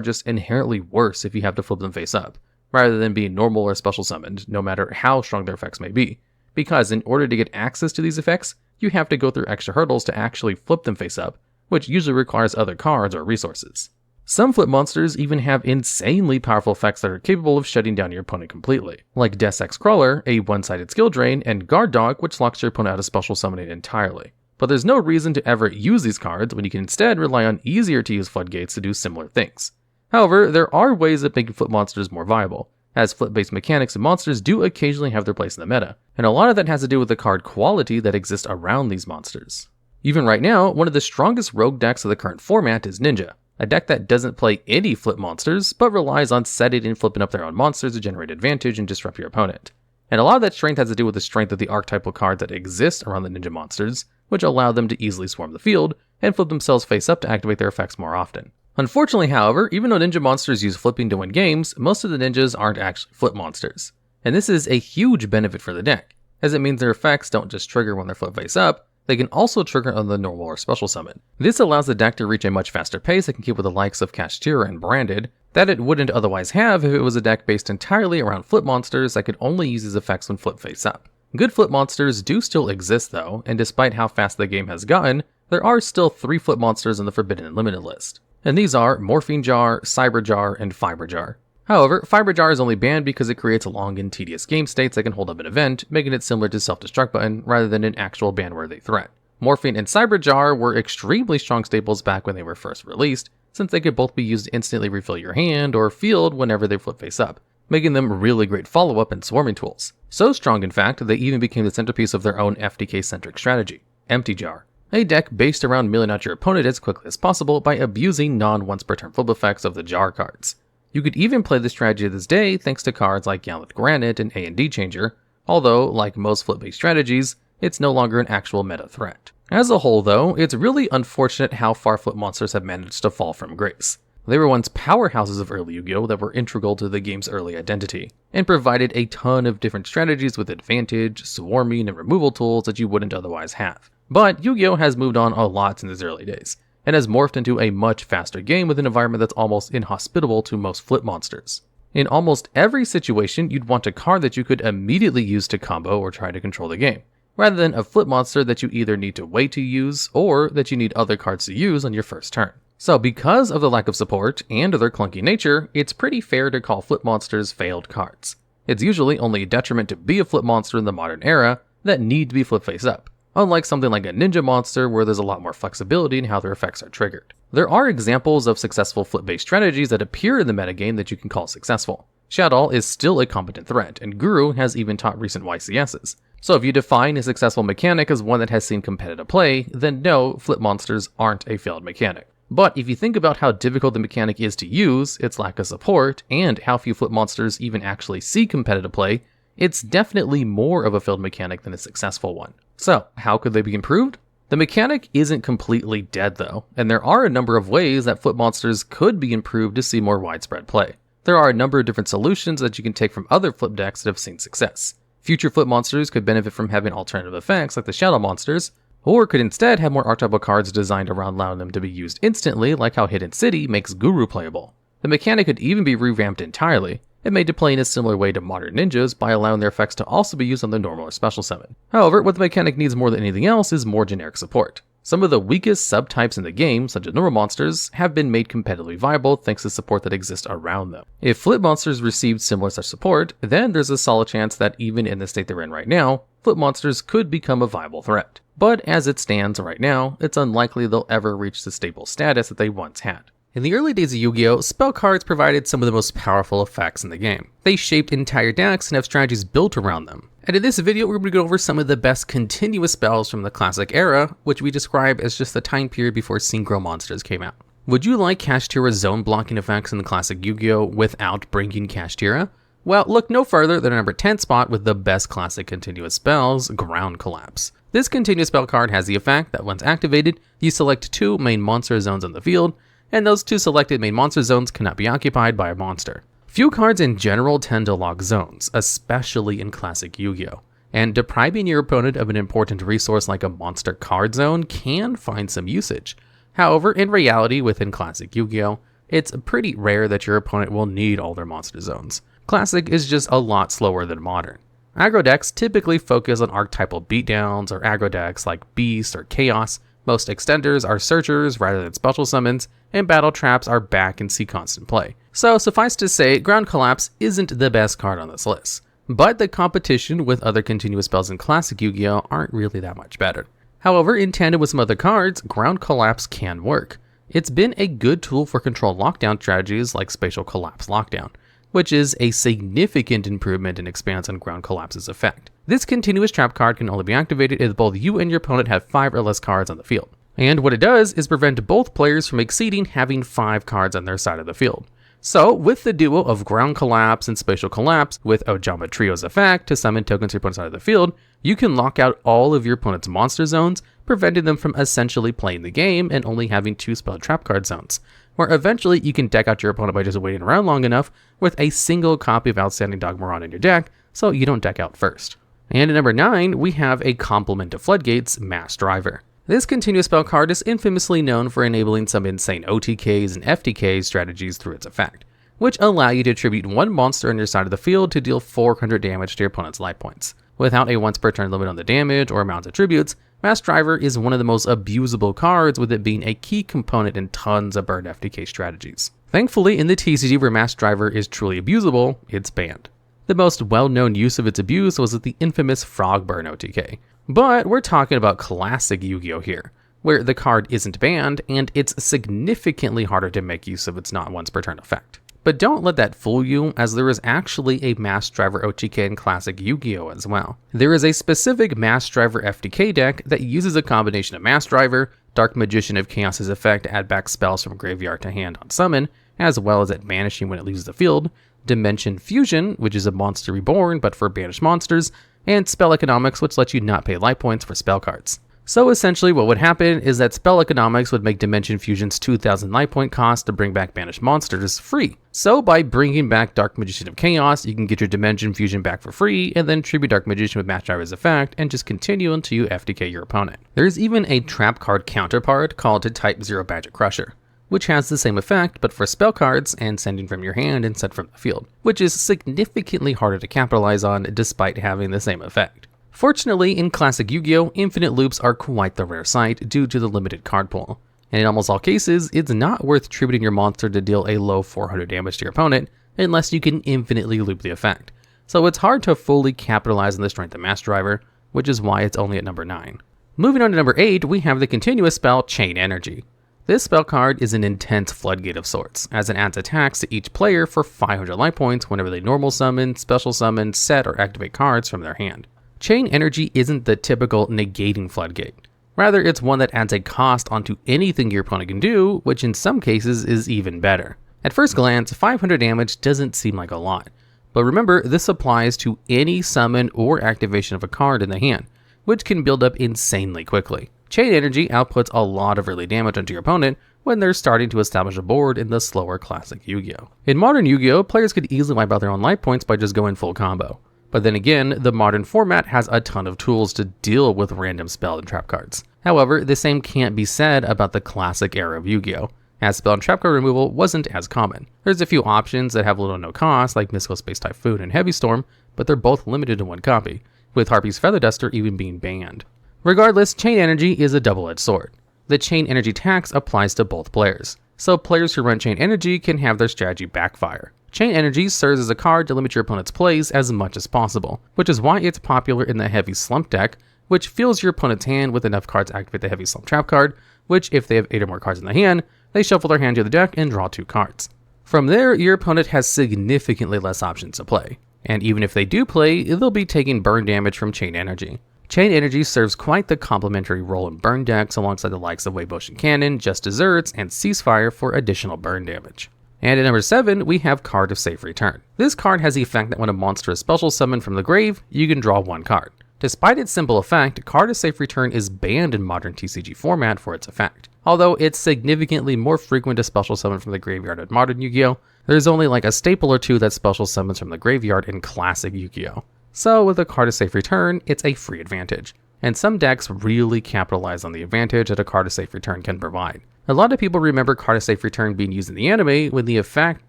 just inherently worse if you have to flip them face up, rather than being normal or special summoned, no matter how strong their effects may be, because in order to get access to these effects, you have to go through extra hurdles to actually flip them face up, which usually requires other cards or resources. Some flip monsters even have insanely powerful effects that are capable of shutting down your opponent completely, like Death Ex Crawler, a one-sided skill drain, and Guard Dog, which locks your opponent out of special summoning entirely. But there's no reason to ever use these cards when you can instead rely on easier to use Floodgates to do similar things. However, there are ways of making flip monsters more viable, as flip-based mechanics and monsters do occasionally have their place in the meta, and a lot of that has to do with the card quality that exists around these monsters. Even right now, one of the strongest rogue decks of the current format is Ninja, a deck that doesn't play any flip monsters, but relies on setting and flipping up their own monsters to generate advantage and disrupt your opponent. And a lot of that strength has to do with the strength of the archetypal cards that exist around the Ninja monsters, which allow them to easily swarm the field, and flip themselves face up to activate their effects more often. Unfortunately, however, even though Ninja monsters use flipping to win games, most of the Ninjas aren't actually flip monsters. And this is a huge benefit for the deck, as it means their effects don't just trigger when they're flip face up, they can also trigger on the normal or special summon. This allows the deck to reach a much faster pace that can keep with the likes of Kashtira and Branded, that it wouldn't otherwise have if it was a deck based entirely around flip monsters that could only use these effects when flip face up. Good flip monsters do still exist though, and despite how fast the game has gotten, there are still 3 flip monsters in the Forbidden and Limited list. And these are Morphine Jar, Cyber Jar, and Fiber Jar. However, Fiber Jar is only banned because it creates long and tedious game states that can hold up an event, making it similar to Self-Destruct Button rather than an actual ban-worthy threat. Morphine and Cyber Jar were extremely strong staples back when they were first released, since they could both be used to instantly refill your hand or field whenever they flip face up, making them really great follow-up and swarming tools. So strong in fact, they even became the centerpiece of their own FTK-centric strategy, Empty Jar, a deck based around milling out your opponent as quickly as possible by abusing non-once-per-turn flip effects of the Jar cards. You could even play this strategy to this day thanks to cards like Galleth Granite and A&D Changer, although, like most flip-based strategies, it's no longer an actual meta threat. As a whole though, it's really unfortunate how far flip monsters have managed to fall from grace. They were once powerhouses of early Yu-Gi-Oh! That were integral to the game's early identity, and provided a ton of different strategies with advantage, swarming, and removal tools that you wouldn't otherwise have. But Yu-Gi-Oh! Has moved on a lot since its early days, and has morphed into a much faster game with an environment that's almost inhospitable to most flip monsters. In almost every situation, you'd want a card that you could immediately use to combo or try to control the game, rather than a flip monster that you either need to wait to use or that you need other cards to use on your first turn. So because of the lack of support and their clunky nature, it's pretty fair to call flip monsters failed cards. It's usually only a detriment to be a flip monster in the modern era that need to be flip face up, unlike something like a ninja monster where there's a lot more flexibility in how their effects are triggered. There are examples of successful flip-based strategies that appear in the metagame that you can call successful. Shadow is still a competent threat, and Guru has even taught recent YCSs. So if you define a successful mechanic as one that has seen competitive play, then no, flip monsters aren't a failed mechanic. But if you think about how difficult the mechanic is to use, its lack of support, and how few flip monsters even actually see competitive play, it's definitely more of a failed mechanic than a successful one. So, how could they be improved? The mechanic isn't completely dead though, and there are a number of ways that flip monsters could be improved to see more widespread play. There are a number of different solutions that you can take from other flip decks that have seen success. Future flip monsters could benefit from having alternative effects like the shadow monsters, or could instead have more archetypal cards designed around allowing them to be used instantly, like how Hidden City makes Guru playable. The mechanic could even be revamped entirely, and made to play in a similar way to modern ninjas by allowing their effects to also be used on the normal or special summon. However, what the mechanic needs more than anything else is more generic support. Some of the weakest subtypes in the game, such as normal monsters, have been made competitively viable thanks to support that exists around them. If flip monsters received similar such support, then there's a solid chance that even in the state they're in right now, flip monsters could become a viable threat. But as it stands right now, it's unlikely they'll ever reach the stable status that they once had. In the early days of Yu-Gi-Oh!, spell cards provided some of the most powerful effects in the game. They shaped entire decks and have strategies built around them. And in this video, we're going to go over some of the best continuous spells from the classic era, which we describe as just the time period before synchro monsters came out. Would you like Kashtira's zone blocking effects in the classic Yu-Gi-Oh! Without bringing Kashtira? Well, look no further than our number 10 spot with the best classic continuous spells, Ground Collapse. This continuous spell card has the effect that once activated, you select 2 main monster zones on the field, and those 2 selected main monster zones cannot be occupied by a monster. Few cards in general tend to lock zones, especially in classic Yu-Gi-Oh! And depriving your opponent of an important resource like a monster card zone can find some usage. However, in reality within classic Yu-Gi-Oh!, it's pretty rare that your opponent will need all their monster zones. Classic is just a lot slower than modern. Aggro decks typically focus on archetypal beatdowns, or aggro decks like Beast or Chaos. Most extenders are searchers rather than special summons, and battle traps are back and see constant play. So suffice to say, Ground Collapse isn't the best card on this list. But the competition with other continuous spells in classic Yu-Gi-Oh! Aren't really that much better. However, in tandem with some other cards, Ground Collapse can work. It's been a good tool for controlled lockdown strategies like Spatial Collapse Lockdown, which is a significant improvement and expands on Ground Collapse's effect. This continuous trap card can only be activated if both you and your opponent have 5 or less cards on the field. And what it does is prevent both players from exceeding having 5 cards on their side of the field. So, with the duo of Ground Collapse and Spatial Collapse with Ojama Trio's effect to summon tokens to your opponent's side of the field, you can lock out all of your opponent's monster zones, preventing them from essentially playing the game and only having 2 spell trap card zones, where eventually you can deck out your opponent by just waiting around long enough with a single copy of Outstanding Dogmaron in your deck, so you don't deck out first. And at number 9, we have a complement to Floodgates, Mass Driver. This continuous spell card is infamously known for enabling some insane OTKs and FTKs strategies through its effect, which allow you to attribute 1 monster on your side of the field to deal 400 damage to your opponent's life points. Without a once per turn limit on the damage or amount of attributes, Mass Driver is one of the most abusable cards, with it being a key component in tons of burn FTK strategies. Thankfully, in the TCG where Mass Driver is truly abusable, it's banned. The most well-known use of its abuse was with the infamous Frog Burn OTK. But we're talking about classic Yu-Gi-Oh! Here, where the card isn't banned, and it's significantly harder to make use of its not once per turn effect. But don't let that fool you, as there is actually a Mass Driver OTK in classic Yu-Gi-Oh! As well. There is a specific Mass Driver FTK deck that uses a combination of Mass Driver, Dark Magician of Chaos's effect to add back spells from graveyard to hand on summon, as well as at banishing when it leaves the field, Dimension Fusion, which is a monster reborn but for banished monsters, and Spell Economics, which lets you not pay life points for spell cards. So essentially what would happen is that Spell Economics would make Dimension Fusion's 2,000 life point cost to bring back banished monsters free. So by bringing back Dark Magician of Chaos, you can get your Dimension Fusion back for free, and then tribute Dark Magician with Mass Driver's effect, and just continue until you FTK your opponent. There's even a trap card counterpart called Type 0 Badger Crusher, which has the same effect but for spell cards and sending from your hand instead from the field, which is significantly harder to capitalize on despite having the same effect. Fortunately, in classic Yu-Gi-Oh!, infinite loops are quite the rare sight due to the limited card pool, and in almost all cases, it's not worth tributing your monster to deal a low 400 damage to your opponent unless you can infinitely loop the effect. so it's hard to fully capitalize on the strength of Master Driver, which is why it's only at number 9. Moving on to number 8, we have the continuous spell Chain Energy. This spell card is an intense floodgate of sorts, as it adds attacks to each player for 500 life points whenever they normal summon, special summon, set, or activate cards from their hand. Chain Energy isn't the typical negating floodgate. Rather, it's one that adds a cost onto anything your opponent can do, which in some cases is even better. At first glance, 500 damage doesn't seem like a lot, but remember this applies to any summon or activation of a card in the hand, which can build up insanely quickly. Chain Energy outputs a lot of early damage onto your opponent when they're starting to establish a board in the slower classic Yu-Gi-Oh! In modern Yu-Gi-Oh!, players could easily wipe out their own life points by just going full combo. But then again, the modern format has a ton of tools to deal with random spell and trap cards. However, the same can't be said about the classic era of Yu-Gi-Oh!, as spell and trap card removal wasn't as common. There's a few options that have little or no cost, like Mystical Space Typhoon and Heavy Storm, but they're both limited to one copy, with Harpy's Feather Duster even being banned. Regardless, Chain Energy is a double-edged sword. The Chain Energy tax applies to both players, so players who run Chain Energy can have their strategy backfire. Chain Energy serves as a card to limit your opponent's plays as much as possible, which is why it's popular in the Heavy Slump deck, which fills your opponent's hand with enough cards to activate the Heavy Slump trap card, which if they have 8 or more cards in the hand, they shuffle their hand to the deck and draw 2 cards. From there, your opponent has significantly less options to play, and even if they do play, they'll be taking burn damage from Chain Energy. Chain Energy serves quite the complementary role in burn decks alongside the likes of Wave Motion Cannon, Just Desserts, and Ceasefire for additional burn damage. And at number 7, we have Card of Safe Return. This card has the effect that when a monster is special summoned from the grave, you can draw 1 card. Despite its simple effect, Card of Safe Return is banned in modern TCG format for its effect. Although it's significantly more frequent to special summon from the graveyard in modern Yu-Gi-Oh!, there's only like a staple or two that special summons from the graveyard in classic Yu-Gi-Oh! So with a Card of Safe Return, it's a free advantage. And some decks really capitalize on the advantage that a Card of Safe Return can provide. A lot of people remember Card of Safe Return being used in the anime when the effect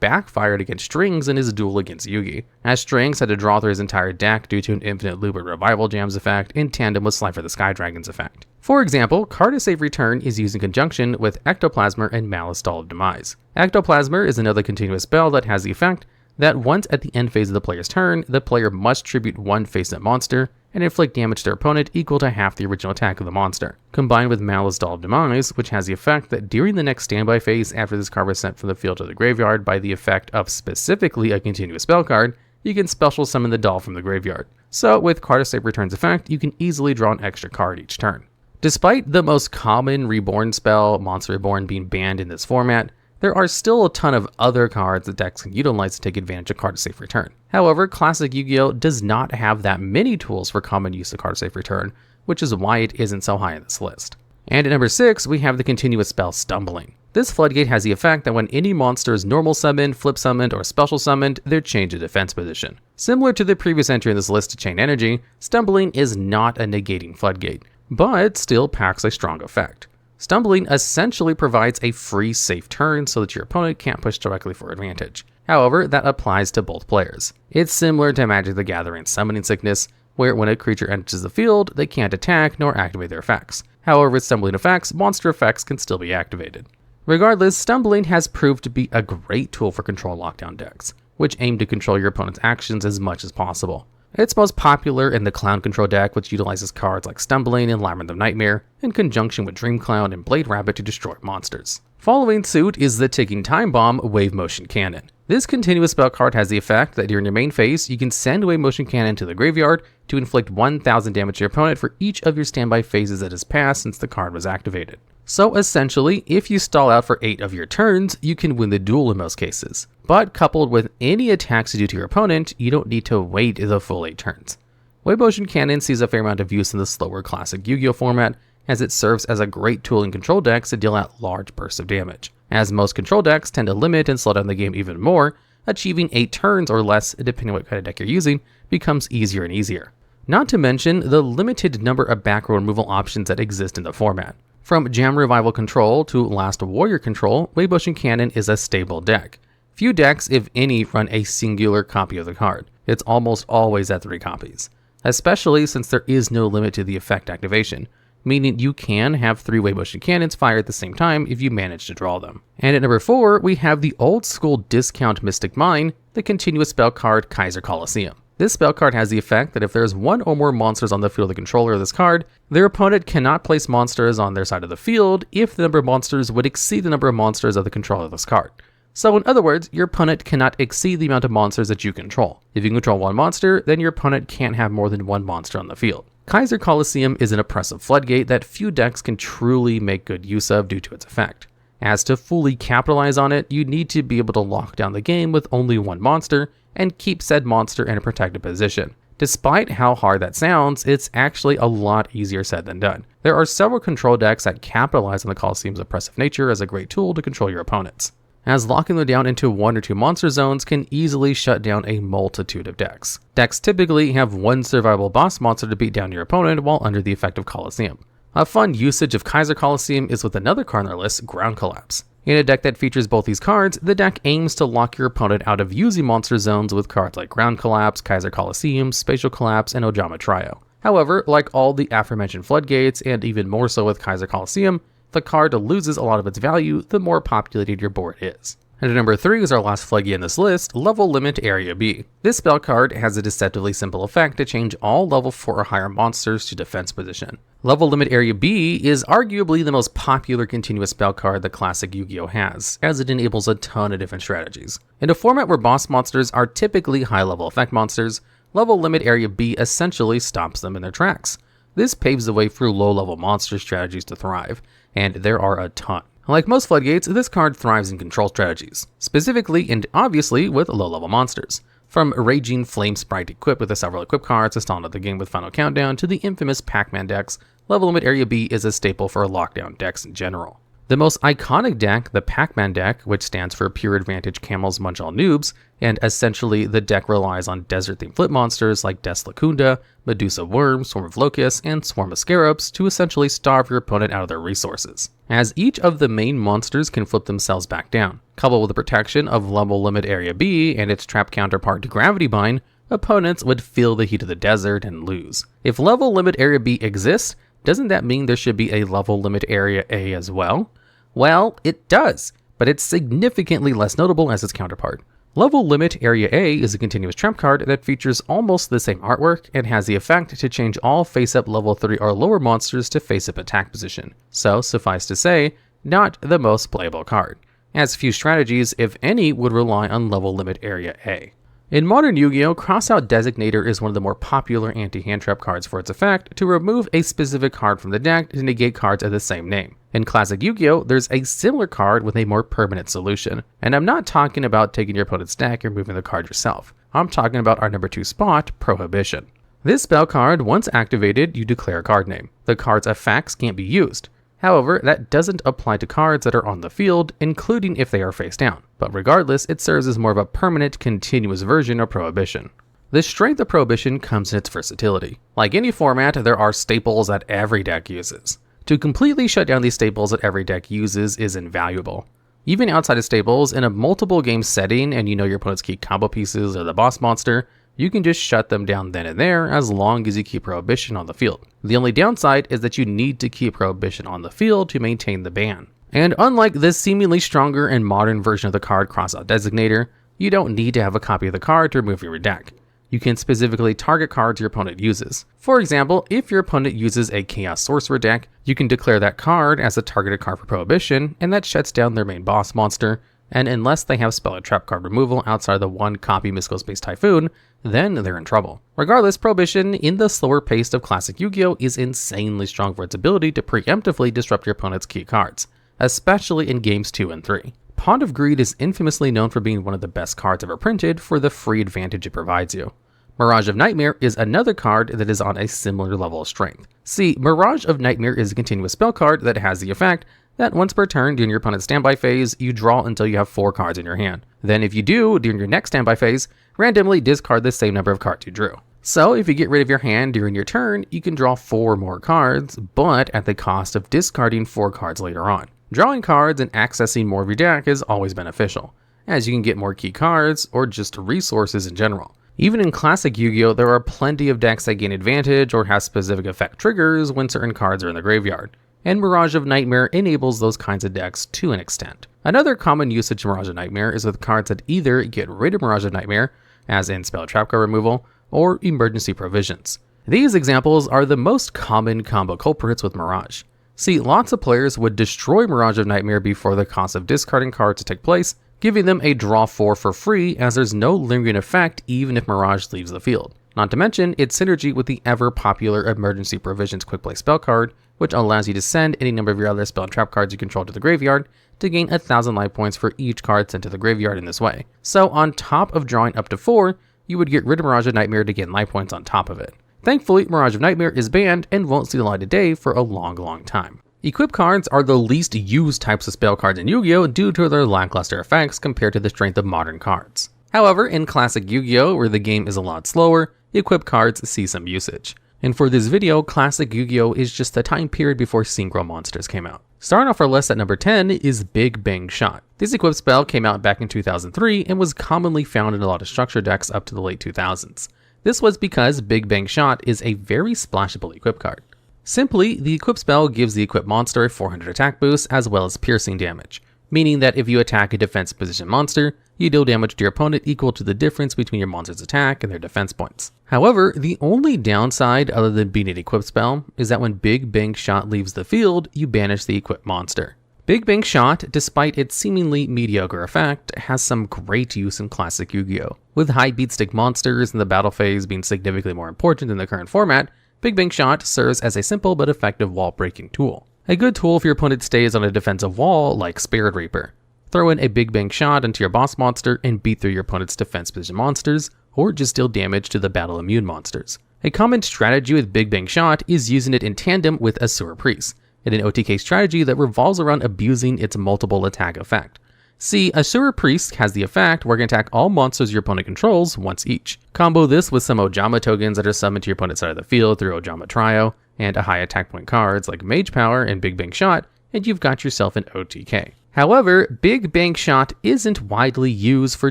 backfired against Strings in his duel against Yugi, as Strings had to draw through his entire deck due to an Infinite Loop or Revival Jams effect in tandem with Slifer the Sky Dragon's effect. For example, Card of Safe Return is used in conjunction with Ectoplasmer and Malice Doll of Demise. Ectoplasmer is another continuous spell that has the effect that once at the end phase of the player's turn, the player must tribute 1 face-up monster and inflict damage to their opponent equal to half the original attack of the monster, combined with Malice Doll of Demise, which has the effect that during the next standby phase after this card was sent from the field to the graveyard by the effect of specifically a continuous spell card, you can special summon the doll from the graveyard. So with Card of Safe Return's effect, you can easily draw an extra card each turn. Despite the most common Reborn spell, Monster Reborn, being banned in this format, there are still a ton of other cards that decks can utilize to take advantage of Card of Safe Return. However, classic Yu-Gi-Oh! Does not have that many tools for common use of Card of Safe Return, which is why it isn't so high on this list. And at number 6, we have the continuous spell Stumbling. This floodgate has the effect that when any monster is normal summoned, flip summoned, or special summoned, they're changed to defense position. Similar to the previous entry in this list to Chain Energy, Stumbling is not a negating floodgate, but still packs a strong effect. Stumbling essentially provides a free safe turn so that your opponent can't push directly for advantage. However, that applies to both players. It's similar to Magic the Gathering Summoning Sickness, where when a creature enters the field, they can't attack nor activate their effects. However, with Stumbling effects, monster effects can still be activated. Regardless, Stumbling has proved to be a great tool for control lockdown decks, which aim to control your opponent's actions as much as possible. It's most popular in the Clown Control deck, which utilizes cards like Stumbling and Labyrinth of Nightmare, in conjunction with Dream Clown and Blade Rabbit to destroy monsters. Following suit is the Ticking Time Bomb Wave Motion Cannon. This continuous spell card has the effect that during your main phase, you can send Wave Motion Cannon to the graveyard to inflict 1000 damage to your opponent for each of your standby phases that has passed since the card was activated. So essentially, if you stall out for 8 of your turns, you can win the duel in most cases. But coupled with any attacks you do to your opponent, you don't need to wait the full 8 turns. Wave Motion Cannon sees a fair amount of use in the slower classic Yu-Gi-Oh! Format, as it serves as a great tool in control decks to deal out large bursts of damage. As most control decks tend to limit and slow down the game even more, achieving 8 turns or less, depending on what kind of deck you're using, becomes easier and easier. Not to mention the limited number of back row removal options that exist in the format. From Jam Revival Control to Last Warrior Control, Wave Motion Cannon is a stable deck. Few decks, if any, run a singular copy of the card. It's almost always at 3 copies, especially since there is no limit to the effect activation, meaning you can have 3 Wave Motion Cannons fire at the same time if you manage to draw them. And at number 4, we have the old school discount Mystic Mine, the continuous spell card Kaiser Coliseum. This spell card has the effect that if there's one or more monsters on the field of the controller of this card, their opponent cannot place monsters on their side of the field if the number of monsters would exceed the number of monsters of the controller of this card. So in other words, your opponent cannot exceed the amount of monsters that you control. If you control one monster, then your opponent can't have more than one monster on the field. Kaiser Coliseum is an oppressive floodgate that few decks can truly make good use of due to its effect. As to fully capitalize on it, you need to be able to lock down the game with only one monster and keep said monster in a protected position. Despite how hard that sounds, it's actually a lot easier said than done. There are several control decks that capitalize on the Coliseum's oppressive nature as a great tool to control your opponents, as locking them down into one or two monster zones can easily shut down a multitude of decks. Decks typically have one survivable boss monster to beat down your opponent while under the effect of Coliseum. A fun usage of Kaiser Coliseum is with another card on our list, Ground Collapse. In a deck that features both these cards, the deck aims to lock your opponent out of using monster zones with cards like Ground Collapse, Kaiser Coliseum, Spatial Collapse, and Ojama Trio. However, like all the aforementioned floodgates, and even more so with Kaiser Coliseum, the card loses a lot of its value the more populated your board is. And at number 3 is our last floodgate in this list, Level Limit Area B. This spell card has a deceptively simple effect to change all level 4 or higher monsters to defense position. Level Limit Area B is arguably the most popular continuous spell card the classic Yu-Gi-Oh has, as it enables a ton of different strategies. In a format where boss monsters are typically high-level effect monsters, Level Limit Area B essentially stops them in their tracks. This paves the way for low-level monster strategies to thrive, and there are a ton. Like most floodgates, this card thrives in control strategies, specifically and obviously with low-level monsters. From Raging Flame Sprite equipped with the several equip cards to stall out the game with Final Countdown to the infamous Pac-Man decks, Level Limit Area B is a staple for lockdown decks in general. The most iconic deck, the Pac-Man deck, which stands for Pure Advantage Camels Munch All Noobs, and essentially the deck relies on desert-themed flip monsters like Des Lacunda, Medusa Worm, Swarm of Locusts, and Swarm of Scarabs to essentially starve your opponent out of their resources, as each of the main monsters can flip themselves back down. Coupled with the protection of Level Limit Area B and its trap counterpart to Gravity Bind, opponents would feel the heat of the desert and lose. If Level Limit Area B exists, doesn't that mean there should be a Level Limit Area A as well? Well, it does, but it's significantly less notable as its counterpart. Level Limit Area A is a continuous trap card that features almost the same artwork and has the effect to change all face-up level 3 or lower monsters to face-up attack position. So, suffice to say, not the most playable card, as few strategies, if any, would rely on Level Limit Area A. In modern Yu-Gi-Oh, Crossout Designator is one of the more popular anti-hand trap cards for its effect to remove a specific card from the deck to negate cards of the same name. In classic Yu-Gi-Oh, there's a similar card with a more permanent solution, and I'm not talking about taking your opponent's deck and moving the card yourself. I'm talking about our number 2 spot, Prohibition. This spell card, once activated, you declare a card name. The card's effects can't be used. However, that doesn't apply to cards that are on the field, including if they are face down. But regardless, it serves as more of a permanent, continuous version of Prohibition. The strength of Prohibition comes in its versatility. Like any format, there are staples that every deck uses. To completely shut down these staples that every deck uses is invaluable. Even outside of staples, in a multiple game setting and you know your opponent's key combo pieces or the boss monster, you can just shut them down then and there as long as you keep Prohibition on the field. The only downside is that you need to keep Prohibition on the field to maintain the ban. And unlike this seemingly stronger and modern version of the card Crossout Designator, you don't need to have a copy of the card to remove your deck. You can specifically target cards your opponent uses. For example, if your opponent uses a Chaos Sorcerer deck, you can declare that card as a targeted card for Prohibition, and that shuts down their main boss monster, and unless they have spell or trap card removal outside the one copy Mystical Space Typhoon, then they're in trouble. Regardless, Prohibition, in the slower pace of classic Yu-Gi-Oh, is insanely strong for its ability to preemptively disrupt your opponent's key cards, especially in games 2 and 3. Pond of Greed is infamously known for being one of the best cards ever printed for the free advantage it provides you. Mirage of Nightmare is another card that is on a similar level of strength. See, Mirage of Nightmare is a continuous spell card that has the effect that once per turn during your opponent's standby phase, you draw until you have 4 cards in your hand. Then if you do, during your next standby phase, randomly discard the same number of cards you drew. So if you get rid of your hand during your turn, you can draw 4 more cards, but at the cost of discarding 4 cards later on. Drawing cards and accessing more of your deck is always beneficial, as you can get more key cards or just resources in general. Even in classic Yu-Gi-Oh, there are plenty of decks that gain advantage or have specific effect triggers when certain cards are in the graveyard, and Mirage of Nightmare enables those kinds of decks to an extent. Another common usage of Mirage of Nightmare is with cards that either get rid of Mirage of Nightmare, as in spell trap card removal, or emergency provisions. These examples are the most common combo culprits with Mirage. See, lots of players would destroy Mirage of Nightmare before the cost of discarding cards to take place, giving them a draw 4 for free as there's no lingering effect even if Mirage leaves the field. Not to mention its synergy with the ever popular Emergency Provisions Quick Play spell card, which allows you to send any number of your other spell and trap cards you control to the graveyard to gain 1,000 life points for each card sent to the graveyard in this way. So on top of drawing up to 4, you would get rid of Mirage of Nightmare to gain life points on top of it. Thankfully, Mirage of Nightmare is banned and won't see the light of day for a long time. Equip cards are the least used types of spell cards in Yu-Gi-Oh! Due to their lackluster effects compared to the strength of modern cards. However, in classic Yu-Gi-Oh! Where the game is a lot slower, equip cards see some usage. And for this video, classic Yu-Gi-Oh! Is just the time period before synchro monsters came out. Starting off our list at number 10 is Big Bang Shot. This equip spell came out back in 2003 and was commonly found in a lot of structure decks up to the late 2000s. This was because Big Bang Shot is a very splashable equip card. Simply, the equip spell gives the equipped monster a 400 attack boost as well as piercing damage, meaning that if you attack a defense position monster, you deal damage to your opponent equal to the difference between your monster's attack and their defense points. However, the only downside other than being an equipped spell is that when Big Bang Shot leaves the field, you banish the equipped monster. Big Bang Shot, despite its seemingly mediocre effect, has some great use in classic Yu-Gi-Oh! With high beat stick monsters in the battle phase being significantly more important than the current format, Big Bang Shot serves as a simple but effective wall-breaking tool. A good tool if your opponent stays on a defensive wall like Spirit Reaper. Throw in a Big Bang Shot into your boss monster and beat through your opponent's defense position monsters, or just deal damage to the battle immune monsters. A common strategy with Big Bang Shot is using it in tandem with Asura Priest, in an OTK strategy that revolves around abusing its multiple attack effect. See, Asura Priest has the effect where it can attack all monsters your opponent controls once each. Combo this with some Ojama tokens that are summoned to your opponent's side of the field through Ojama Trio, and a high attack point cards like Mage Power and Big Bang Shot, and you've got yourself an OTK. However, Big Bang Shot isn't widely used for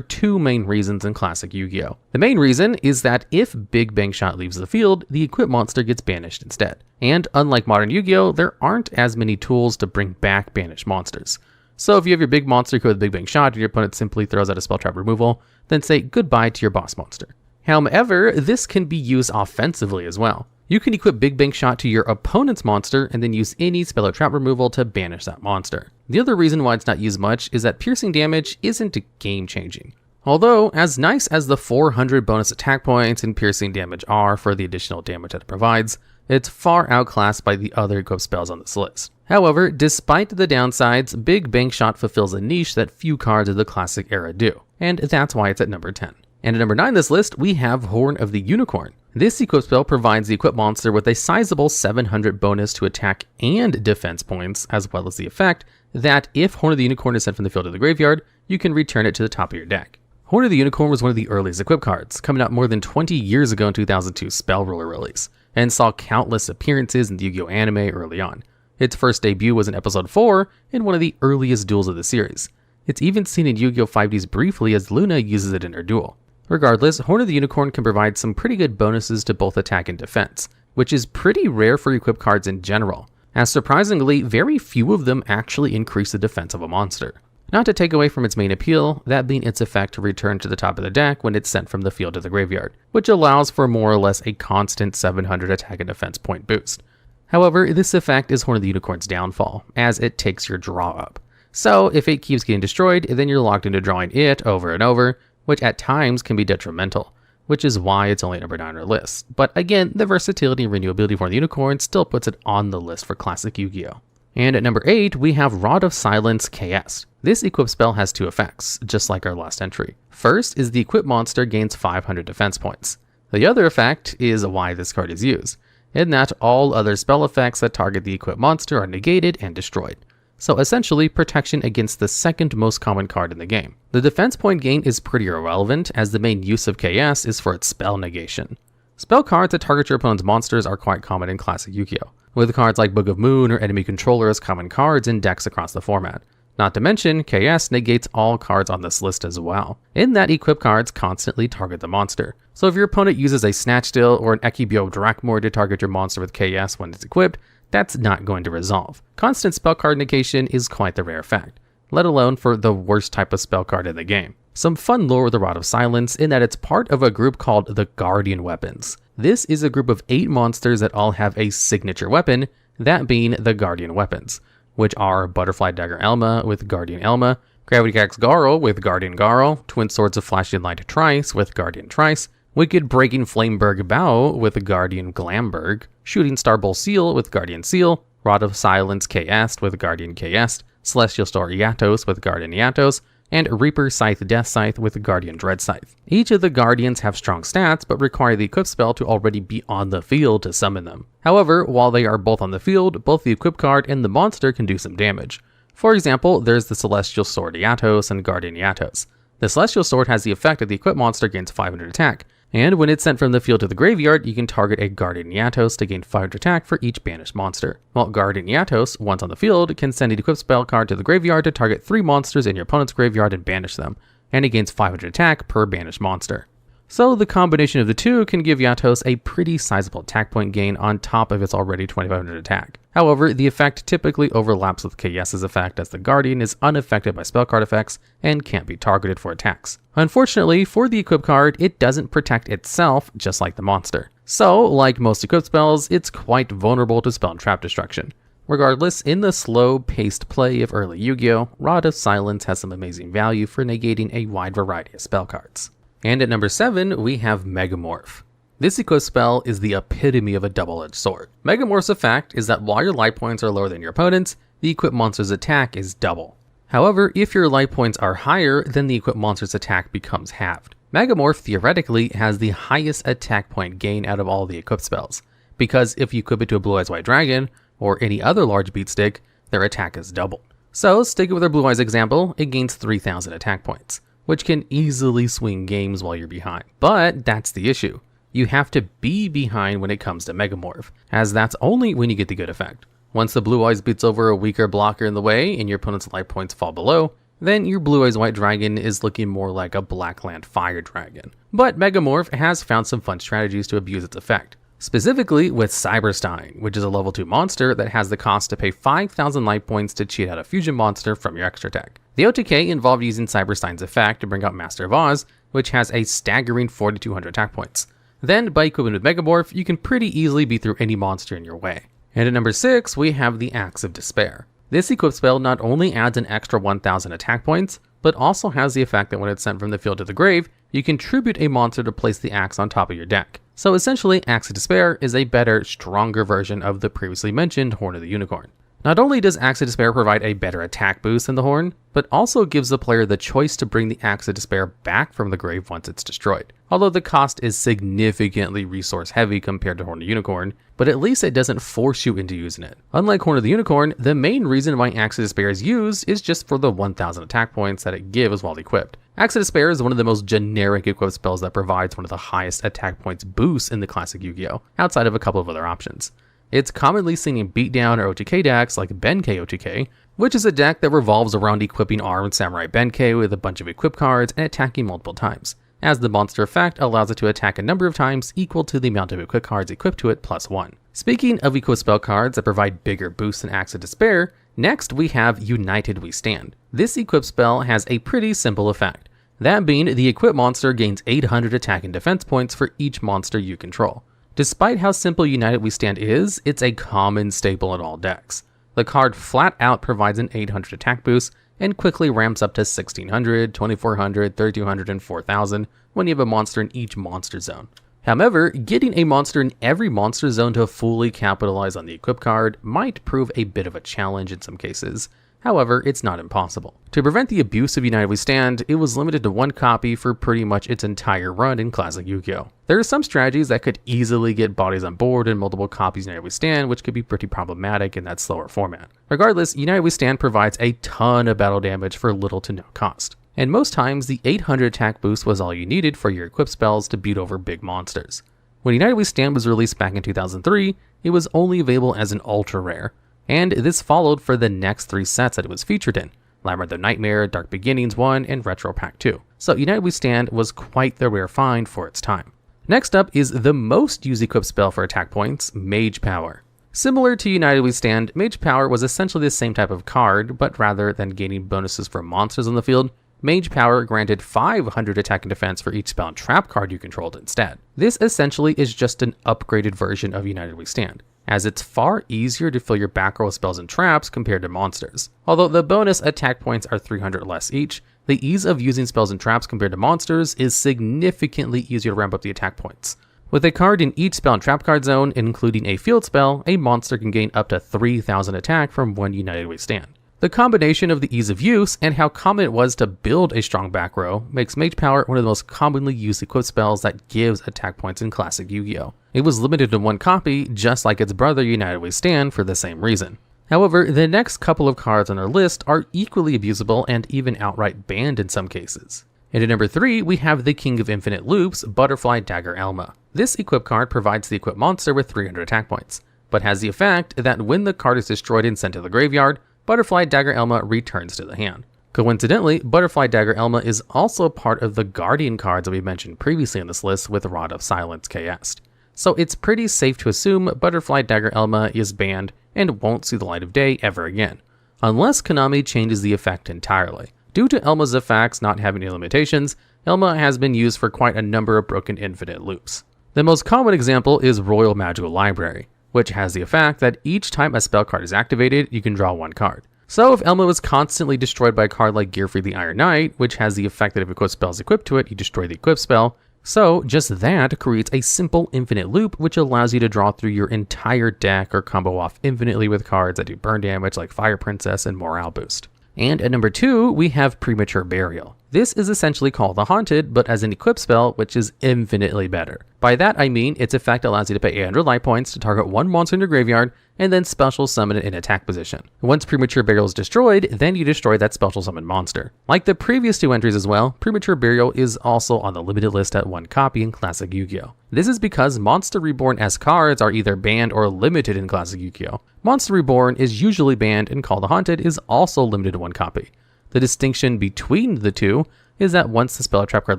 two main reasons in classic Yu-Gi-Oh! The main reason is that if Big Bang Shot leaves the field, the equipped monster gets banished instead. And unlike modern Yu-Gi-Oh!, there aren't as many tools to bring back banished monsters. So if you have your big monster equipped with Big Bang Shot and your opponent simply throws out a spell trap removal, then say goodbye to your boss monster. However, this can be used offensively as well. You can equip Big Bang Shot to your opponent's monster and then use any spell or trap removal to banish that monster. The other reason why it's not used much is that piercing damage isn't game changing. Although, as nice as the 400 bonus attack points and piercing damage are for the additional damage that it provides, it's far outclassed by the other equipped spells on this list. However, despite the downsides, Big Bang Shot fulfills a niche that few cards of the classic era do, and that's why it's at number 10. And at number 9 on this list, we have Horn of the Unicorn. This equip spell provides the equipped monster with a sizable 700 bonus to attack and defense points, as well as the effect that if Horn of the Unicorn is sent from the field to the graveyard, you can return it to the top of your deck. Horn of the Unicorn was one of the earliest equipped cards, coming out more than 20 years ago in 2002's Spell Ruler release, and saw countless appearances in the Yu-Gi-Oh! Anime early on. Its first debut was in episode 4 in one of the earliest duels of the series. It's even seen in Yu-Gi-Oh! 5Ds briefly as Luna uses it in her duel. Regardless, Horn of the Unicorn can provide some pretty good bonuses to both attack and defense, which is pretty rare for equipped cards in general, as surprisingly, very few of them actually increase the defense of a monster. Not to take away from its main appeal, that being its effect to return to the top of the deck when it's sent from the field to the graveyard, which allows for more or less a constant 700 attack and defense point boost. However, this effect is Horn of the Unicorn's downfall, as it takes your draw up. So if it keeps getting destroyed, then you're locked into drawing it over and over, which at times can be detrimental, which is why it's only number 9 on our list. But again, the versatility and renewability of Horn of the Unicorn still puts it on the list for classic Yu-Gi-Oh! And at number 8, we have Rod of Silence KS. This equip spell has two effects, just like our last entry. First is the equipped monster gains 500 defense points. The other effect is why this card is used, in that all other spell effects that target the equipped monster are negated and destroyed. So essentially, protection against the second most common card in the game. The defense point gain is pretty irrelevant, as the main use of KS is for its spell negation. Spell cards that target your opponent's monsters are quite common in classic Yu-Gi-Oh!, with cards like Book of Moon or Enemy Controller as common cards in decks across the format. Not to mention, KS negates all cards on this list as well, in that equipped cards constantly target the monster. So if your opponent uses a Snatch Steal or an Ekibyo Drakmor to target your monster with KS when it's equipped, that's not going to resolve. Constant spell card negation is quite the rare fact, let alone for the worst type of spell card in the game. Some fun lore with the Rod of Silence in that it's part of a group called the Guardian Weapons. This is a group of 8 monsters that all have a signature weapon, that being the Guardian Weapons, which are Butterfly Dagger Elma with Guardian Elma, Gravity Axe Garl with Guardian Garl, Twin Swords of Flashing Light Trice with Guardian Trice, Wicked Breaking Flameberg Bow with Guardian Glamberg, Shooting Star Bowl Seal with Guardian Seal, Rod of Silence KS with Guardian KS, Celestial Star Yatos with Guardian Yatos, and Reaper Scythe Death Scythe with Guardian Dread Scythe. Each of the Guardians have strong stats, but require the equip spell to already be on the field to summon them. However, while they are both on the field, both the equip card and the monster can do some damage. For example, there's the Celestial Sword Yatos and Guardian Yatos. The Celestial Sword has the effect that the equip monster gains 500 attack, and when it's sent from the field to the graveyard, you can target a Guardian Yatos to gain 500 attack for each banished monster. While Guardian Yatos, once on the field, can send an equipped spell card to the graveyard to target 3 monsters in your opponent's graveyard and banish them, and it gains 500 attack per banished monster. So the combination of the two can give Yatos a pretty sizable attack point gain on top of its already 2500 attack. However, the effect typically overlaps with KS's effect as the Guardian is unaffected by spell card effects and can't be targeted for attacks. Unfortunately, for the equip card, it doesn't protect itself just like the monster. So, like most equipped spells, it's quite vulnerable to spell and trap destruction. Regardless, in the slow-paced play of early Yu-Gi-Oh!, Rod of Silence has some amazing value for negating a wide variety of spell cards. And at number 7, we have Megamorph. This equip spell is the epitome of a double-edged sword. Megamorph's effect is that while your life points are lower than your opponent's, the equipped monster's attack is double. However, if your life points are higher, then the equipped monster's attack becomes halved. Megamorph theoretically has the highest attack point gain out of all the equipped spells, because if you equip it to a Blue Eyes White Dragon, or any other large beat stick, their attack is doubled. So, sticking with our Blue Eyes example, it gains 3000 attack points, which can easily swing games while you're behind. But that's the issue. You have to be behind when it comes to Megamorph, as that's only when you get the good effect. Once the Blue Eyes beats over a weaker blocker in the way and your opponent's life points fall below, then your Blue Eyes White Dragon is looking more like a Blackland Fire Dragon. But Megamorph has found some fun strategies to abuse its effect. Specifically with Cyberstein, which is a level 2 monster that has the cost to pay 5000 life points to cheat out a fusion monster from your extra deck. The OTK involved using Cyberstein's effect to bring out Master of Oz, which has a staggering 4200 attack points. Then, by equipping with Megamorph, you can pretty easily beat through any monster in your way. And at number 6, we have the Axe of Despair. This equip spell not only adds an extra 1000 attack points, but also has the effect that when it's sent from the field to the grave, you can tribute a monster to place the axe on top of your deck. So essentially, Axe of Despair is a better, stronger version of the previously mentioned Horn of the Unicorn. Not only does Axe of Despair provide a better attack boost than the Horn, but also gives the player the choice to bring the Axe of Despair back from the grave once it's destroyed. Although the cost is significantly resource heavy compared to Horn of the Unicorn, but at least it doesn't force you into using it. Unlike Horn of the Unicorn, the main reason why Axe of Despair is used is just for the 1000 attack points that it gives while equipped. Axe of Despair is one of the most generic equipped spells that provides one of the highest attack points boosts in the classic Yu-Gi-Oh!, outside of a couple of other options. It's commonly seen in beatdown or OTK decks like Benkei OTK, which is a deck that revolves around equipping armed Samurai Benkei with a bunch of equip cards and attacking multiple times, as the monster effect allows it to attack a number of times equal to the amount of equip cards equipped to it plus 1. Speaking of equipped spell cards that provide bigger boosts than Axe of Despair, next we have United We Stand. This equip spell has a pretty simple effect, that being the equipped monster gains 800 attack and defense points for each monster you control. Despite how simple United We Stand is, it's a common staple in all decks. The card flat out provides an 800 attack boost and quickly ramps up to 1600, 2400, 3200, and 4000 when you have a monster in each monster zone. However, getting a monster in every monster zone to fully capitalize on the equip card might prove a bit of a challenge in some cases. However, it's not impossible. To prevent the abuse of United We Stand, it was limited to 1 copy for pretty much its entire run in Classic Yu-Gi-Oh! There are some strategies that could easily get bodies on board and multiple copies of United We Stand, which could be pretty problematic in that slower format. Regardless, United We Stand provides a ton of battle damage for little to no cost. And most times, the 800 attack boost was all you needed for your equipped spells to beat over big monsters. When United We Stand was released back in 2003, it was only available as an ultra rare, and this followed for the next 3 sets that it was featured in, Labyrinth of Nightmare, Dark Beginnings 1, and Retro Pack 2. So United We Stand was quite the rare find for its time. Next up is the most used equipped spell for attack points, Mage Power. Similar to United We Stand, Mage Power was essentially the same type of card, but rather than gaining bonuses from monsters on the field, Mage Power granted 500 attack and defense for each spell and trap card you controlled instead. This essentially is just an upgraded version of United We Stand, as it's far easier to fill your back row with spells and traps compared to monsters. Although the bonus attack points are 300 less each, the ease of using spells and traps compared to monsters is significantly easier to ramp up the attack points. With a card in each spell and trap card zone, including a field spell, a monster can gain up to 3,000 attack from one United We Stand. The combination of the ease of use and how common it was to build a strong back row makes Mage Power one of the most commonly used equipped spells that gives attack points in classic Yu-Gi-Oh! It was limited to one copy, just like its brother United We Stand, for the same reason. However, the next couple of cards on our list are equally abusable and even outright banned in some cases. And at number 3, we have the King of Infinite Loops, Butterfly Dagger Elma. This equip card provides the equipped monster with 300 attack points, but has the effect that when the card is destroyed and sent to the graveyard, Butterfly Dagger Elma returns to the hand. Coincidentally, Butterfly Dagger Elma is also part of the Guardian cards that we mentioned previously on this list with Rod of Silence KS'd. So it's pretty safe to assume Butterfly Dagger Elma is banned and won't see the light of day ever again, unless Konami changes the effect entirely. Due to Elma's effects not having any limitations, Elma has been used for quite a number of broken infinite loops. The most common example is Royal Magical Library, which has the effect that each time a spell card is activated, you can draw one card. So if Elma was constantly destroyed by a card like Gearfree the Iron Knight, which has the effect that if equipped spell is equipped to it, you destroy the equipped spell, so just that creates a simple infinite loop which allows you to draw through your entire deck or combo off infinitely with cards that do burn damage like Fire Princess and Morale Boost. And at number 2, we have Premature Burial. This is essentially called the Haunted, but as an equipped spell, which is infinitely better. By that I mean its effect allows you to pay 800 life points to target one monster in your graveyard, and then special summon it in attack position. Once Premature Burial is destroyed, then you destroy that special summoned monster. Like the previous 2 entries as well, Premature Burial is also on the limited list at 1 copy in Classic Yu-Gi-Oh! This is because Monster Reborn S cards are either banned or limited in Classic Yu-Gi-Oh! Monster Reborn is usually banned, and Call the Haunted is also limited to 1 copy. The distinction between the two is that once the spell or trap card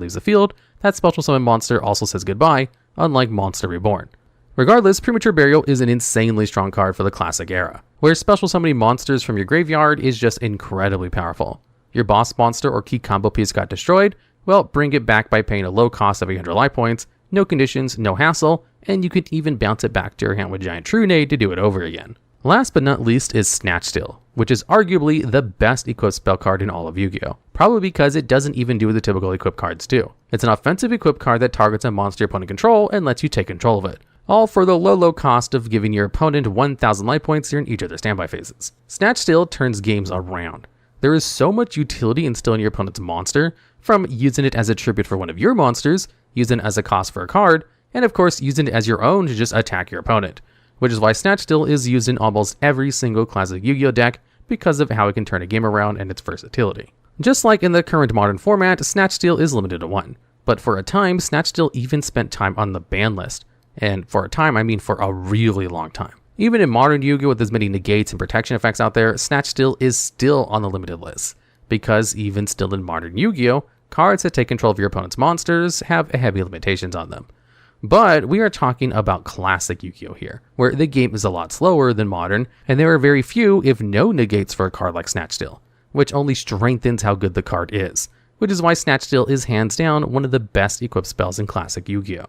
leaves the field, that special summon monster also says goodbye, unlike Monster Reborn. Regardless, Premature Burial is an insanely strong card for the classic era, where special summoning monsters from your graveyard is just incredibly powerful. Your boss monster or key combo piece got destroyed, well, bring it back by paying a low cost of 800 life points, no conditions, no hassle, and you could even bounce it back to your hand with Giant Trunade to do it over again. Last but not least is Snatch Steal, which is arguably the best equipped spell card in all of Yu-Gi-Oh! Probably because it doesn't even do what the typical equipped cards do. It's an offensive equipped card that targets a monster your opponent control and lets you take control of it, all for the low cost of giving your opponent 1,000 life points during each of their standby phases. Snatch Steal turns games around. There is so much utility in stealing your opponent's monster, from using it as a tribute for one of your monsters, using it as a cost for a card, and of course using it as your own to just attack your opponent. Which is why Snatch Steal is used in almost every single classic Yu-Gi-Oh! Deck because of how it can turn a game around and its versatility. Just like in the current modern format, Snatch Steal is limited to 1. But for a time, Snatch Steal even spent time on the ban list. And for a time, I mean for a really long time. Even in modern Yu-Gi-Oh! With as many negates and protection effects out there, Snatch Steal is still on the limited list. Because even still in modern Yu-Gi-Oh!, cards that take control of your opponent's monsters have heavy limitations on them. But we are talking about classic Yu-Gi-Oh! Here, where the game is a lot slower than modern, and there are very few, if no, negates for a card like Snatch Steal, which only strengthens how good the card is, which is why Snatch Steal is hands down one of the best equipped spells in classic Yu-Gi-Oh!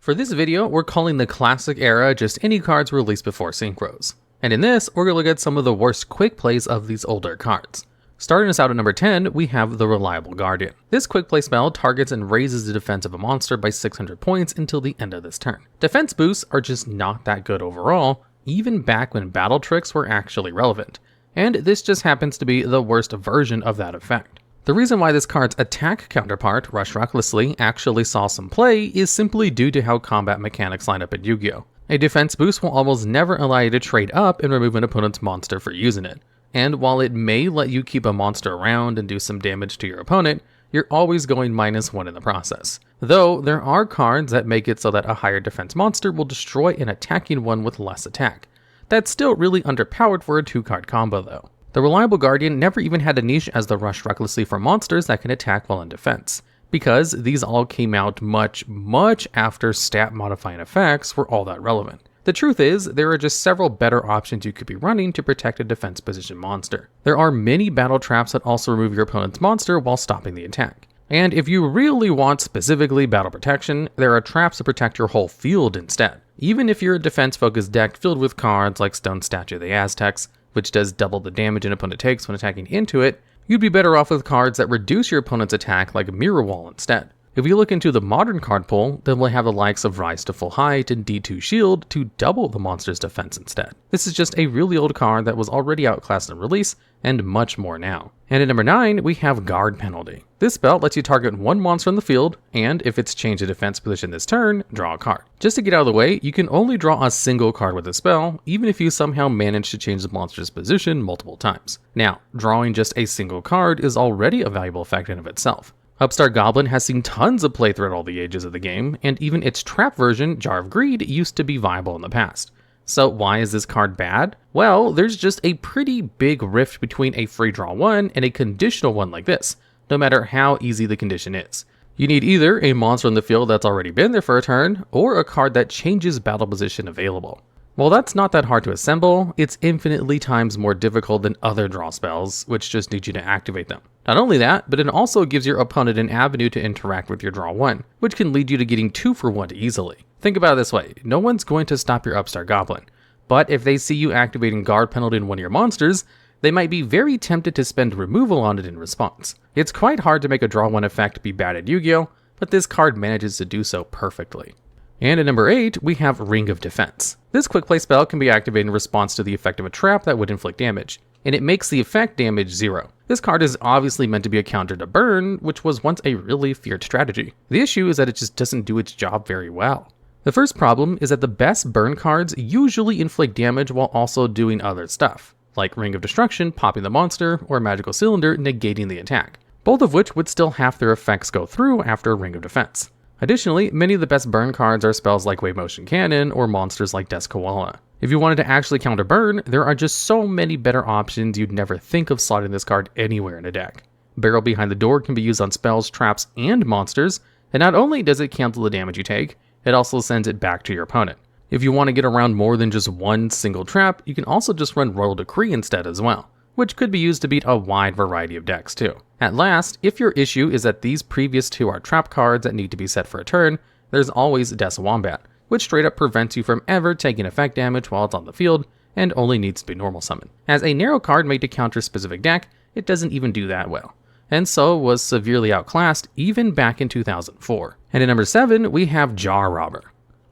For this video, we're calling the classic era just any cards released before synchros. And in this, we're going to look at some of the worst quick plays of these older cards. Starting us out at number 10, we have the Reliable Guardian. This quick play spell targets and raises the defense of a monster by 600 points until the end of this turn. Defense boosts are just not that good overall, even back when battle tricks were actually relevant, and this just happens to be the worst version of that effect. The reason why this card's attack counterpart, Rush Recklessly, actually saw some play is simply due to how combat mechanics line up in Yu-Gi-Oh! A defense boost will almost never allow you to trade up and remove an opponent's monster for using it. And while it may let you keep a monster around and do some damage to your opponent, you're always going -1 in the process. Though, there are cards that make it so that a higher defense monster will destroy an attacking one with less attack. That's still really underpowered for a 2-card combo though. The Reliable Guardian never even had a niche as the Rush Recklessly for monsters that can attack while in defense, because these all came out much after stat modifying effects were all that relevant. The truth is, there are just several better options you could be running to protect a defense position monster. There are many battle traps that also remove your opponent's monster while stopping the attack. And if you really want specifically battle protection, there are traps to protect your whole field instead. Even if you're a defense-focused deck filled with cards like Stone Statue of the Aztecs, which does double the damage an opponent takes when attacking into it, you'd be better off with cards that reduce your opponent's attack like Mirror Wall instead. If you look into the modern card pool, then we'll have the likes of Rise to Full Height and D2 Shield to double the monster's defense instead. This is just a really old card that was already outclassed in release, and much more now. And at number 9, we have Guard Penalty. This spell lets you target one monster on the field, and if it's changed to defense position this turn, draw a card. Just to get out of the way, you can only draw a single card with this spell, even if you somehow manage to change the monster's position multiple times. Now, drawing just a single card is already a valuable effect in of itself. Upstart Goblin has seen tons of play throughout all the ages of the game, and even its trap version, Jar of Greed, used to be viable in the past. So why is this card bad? Well, there's just a pretty big rift between a free draw one and a conditional one like this, no matter how easy the condition is. You need either a monster on the field that's already been there for a turn, or a card that changes battle position available. While that's not that hard to assemble, it's infinitely times more difficult than other draw spells, which just need you to activate them. Not only that, but it also gives your opponent an avenue to interact with your draw 1, which can lead you to getting 2 for 1 easily. Think about it this way, no one's going to stop your Upstart Goblin, but if they see you activating Guard Penalty in one of your monsters, they might be very tempted to spend removal on it in response. It's quite hard to make a draw 1 effect be bad at Yu-Gi-Oh, but this card manages to do so perfectly. And at number 8, we have Ring of Defense. This quick play spell can be activated in response to the effect of a trap that would inflict damage, and it makes the effect damage 0. This card is obviously meant to be a counter to Burn, which was once a really feared strategy. The issue is that it just doesn't do its job very well. The first problem is that the best Burn cards usually inflict damage while also doing other stuff, like Ring of Destruction popping the monster, or Magical Cylinder negating the attack, both of which would still have their effects go through after Ring of Defense. Additionally, many of the best burn cards are spells like Wave Motion Cannon or monsters like Death's Koala. If you wanted to actually counter burn, there are just so many better options you'd never think of slotting this card anywhere in a deck. Barrel Behind the Door can be used on spells, traps, and monsters, and not only does it cancel the damage you take, it also sends it back to your opponent. If you want to get around more than just one single trap, you can also just run Royal Decree instead as well, which could be used to beat a wide variety of decks too. At last, if your issue is that these previous two are trap cards that need to be set for a turn, there's always Death's Wombat, which straight up prevents you from ever taking effect damage while it's on the field, and only needs to be normal summon. As a narrow card made to counter a specific deck, it doesn't even do that well, and so was severely outclassed even back in 2004. And at number 7, we have Jar Robber.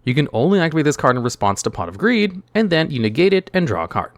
You can only activate this card in response to Pot of Greed, and then you negate it and draw a card.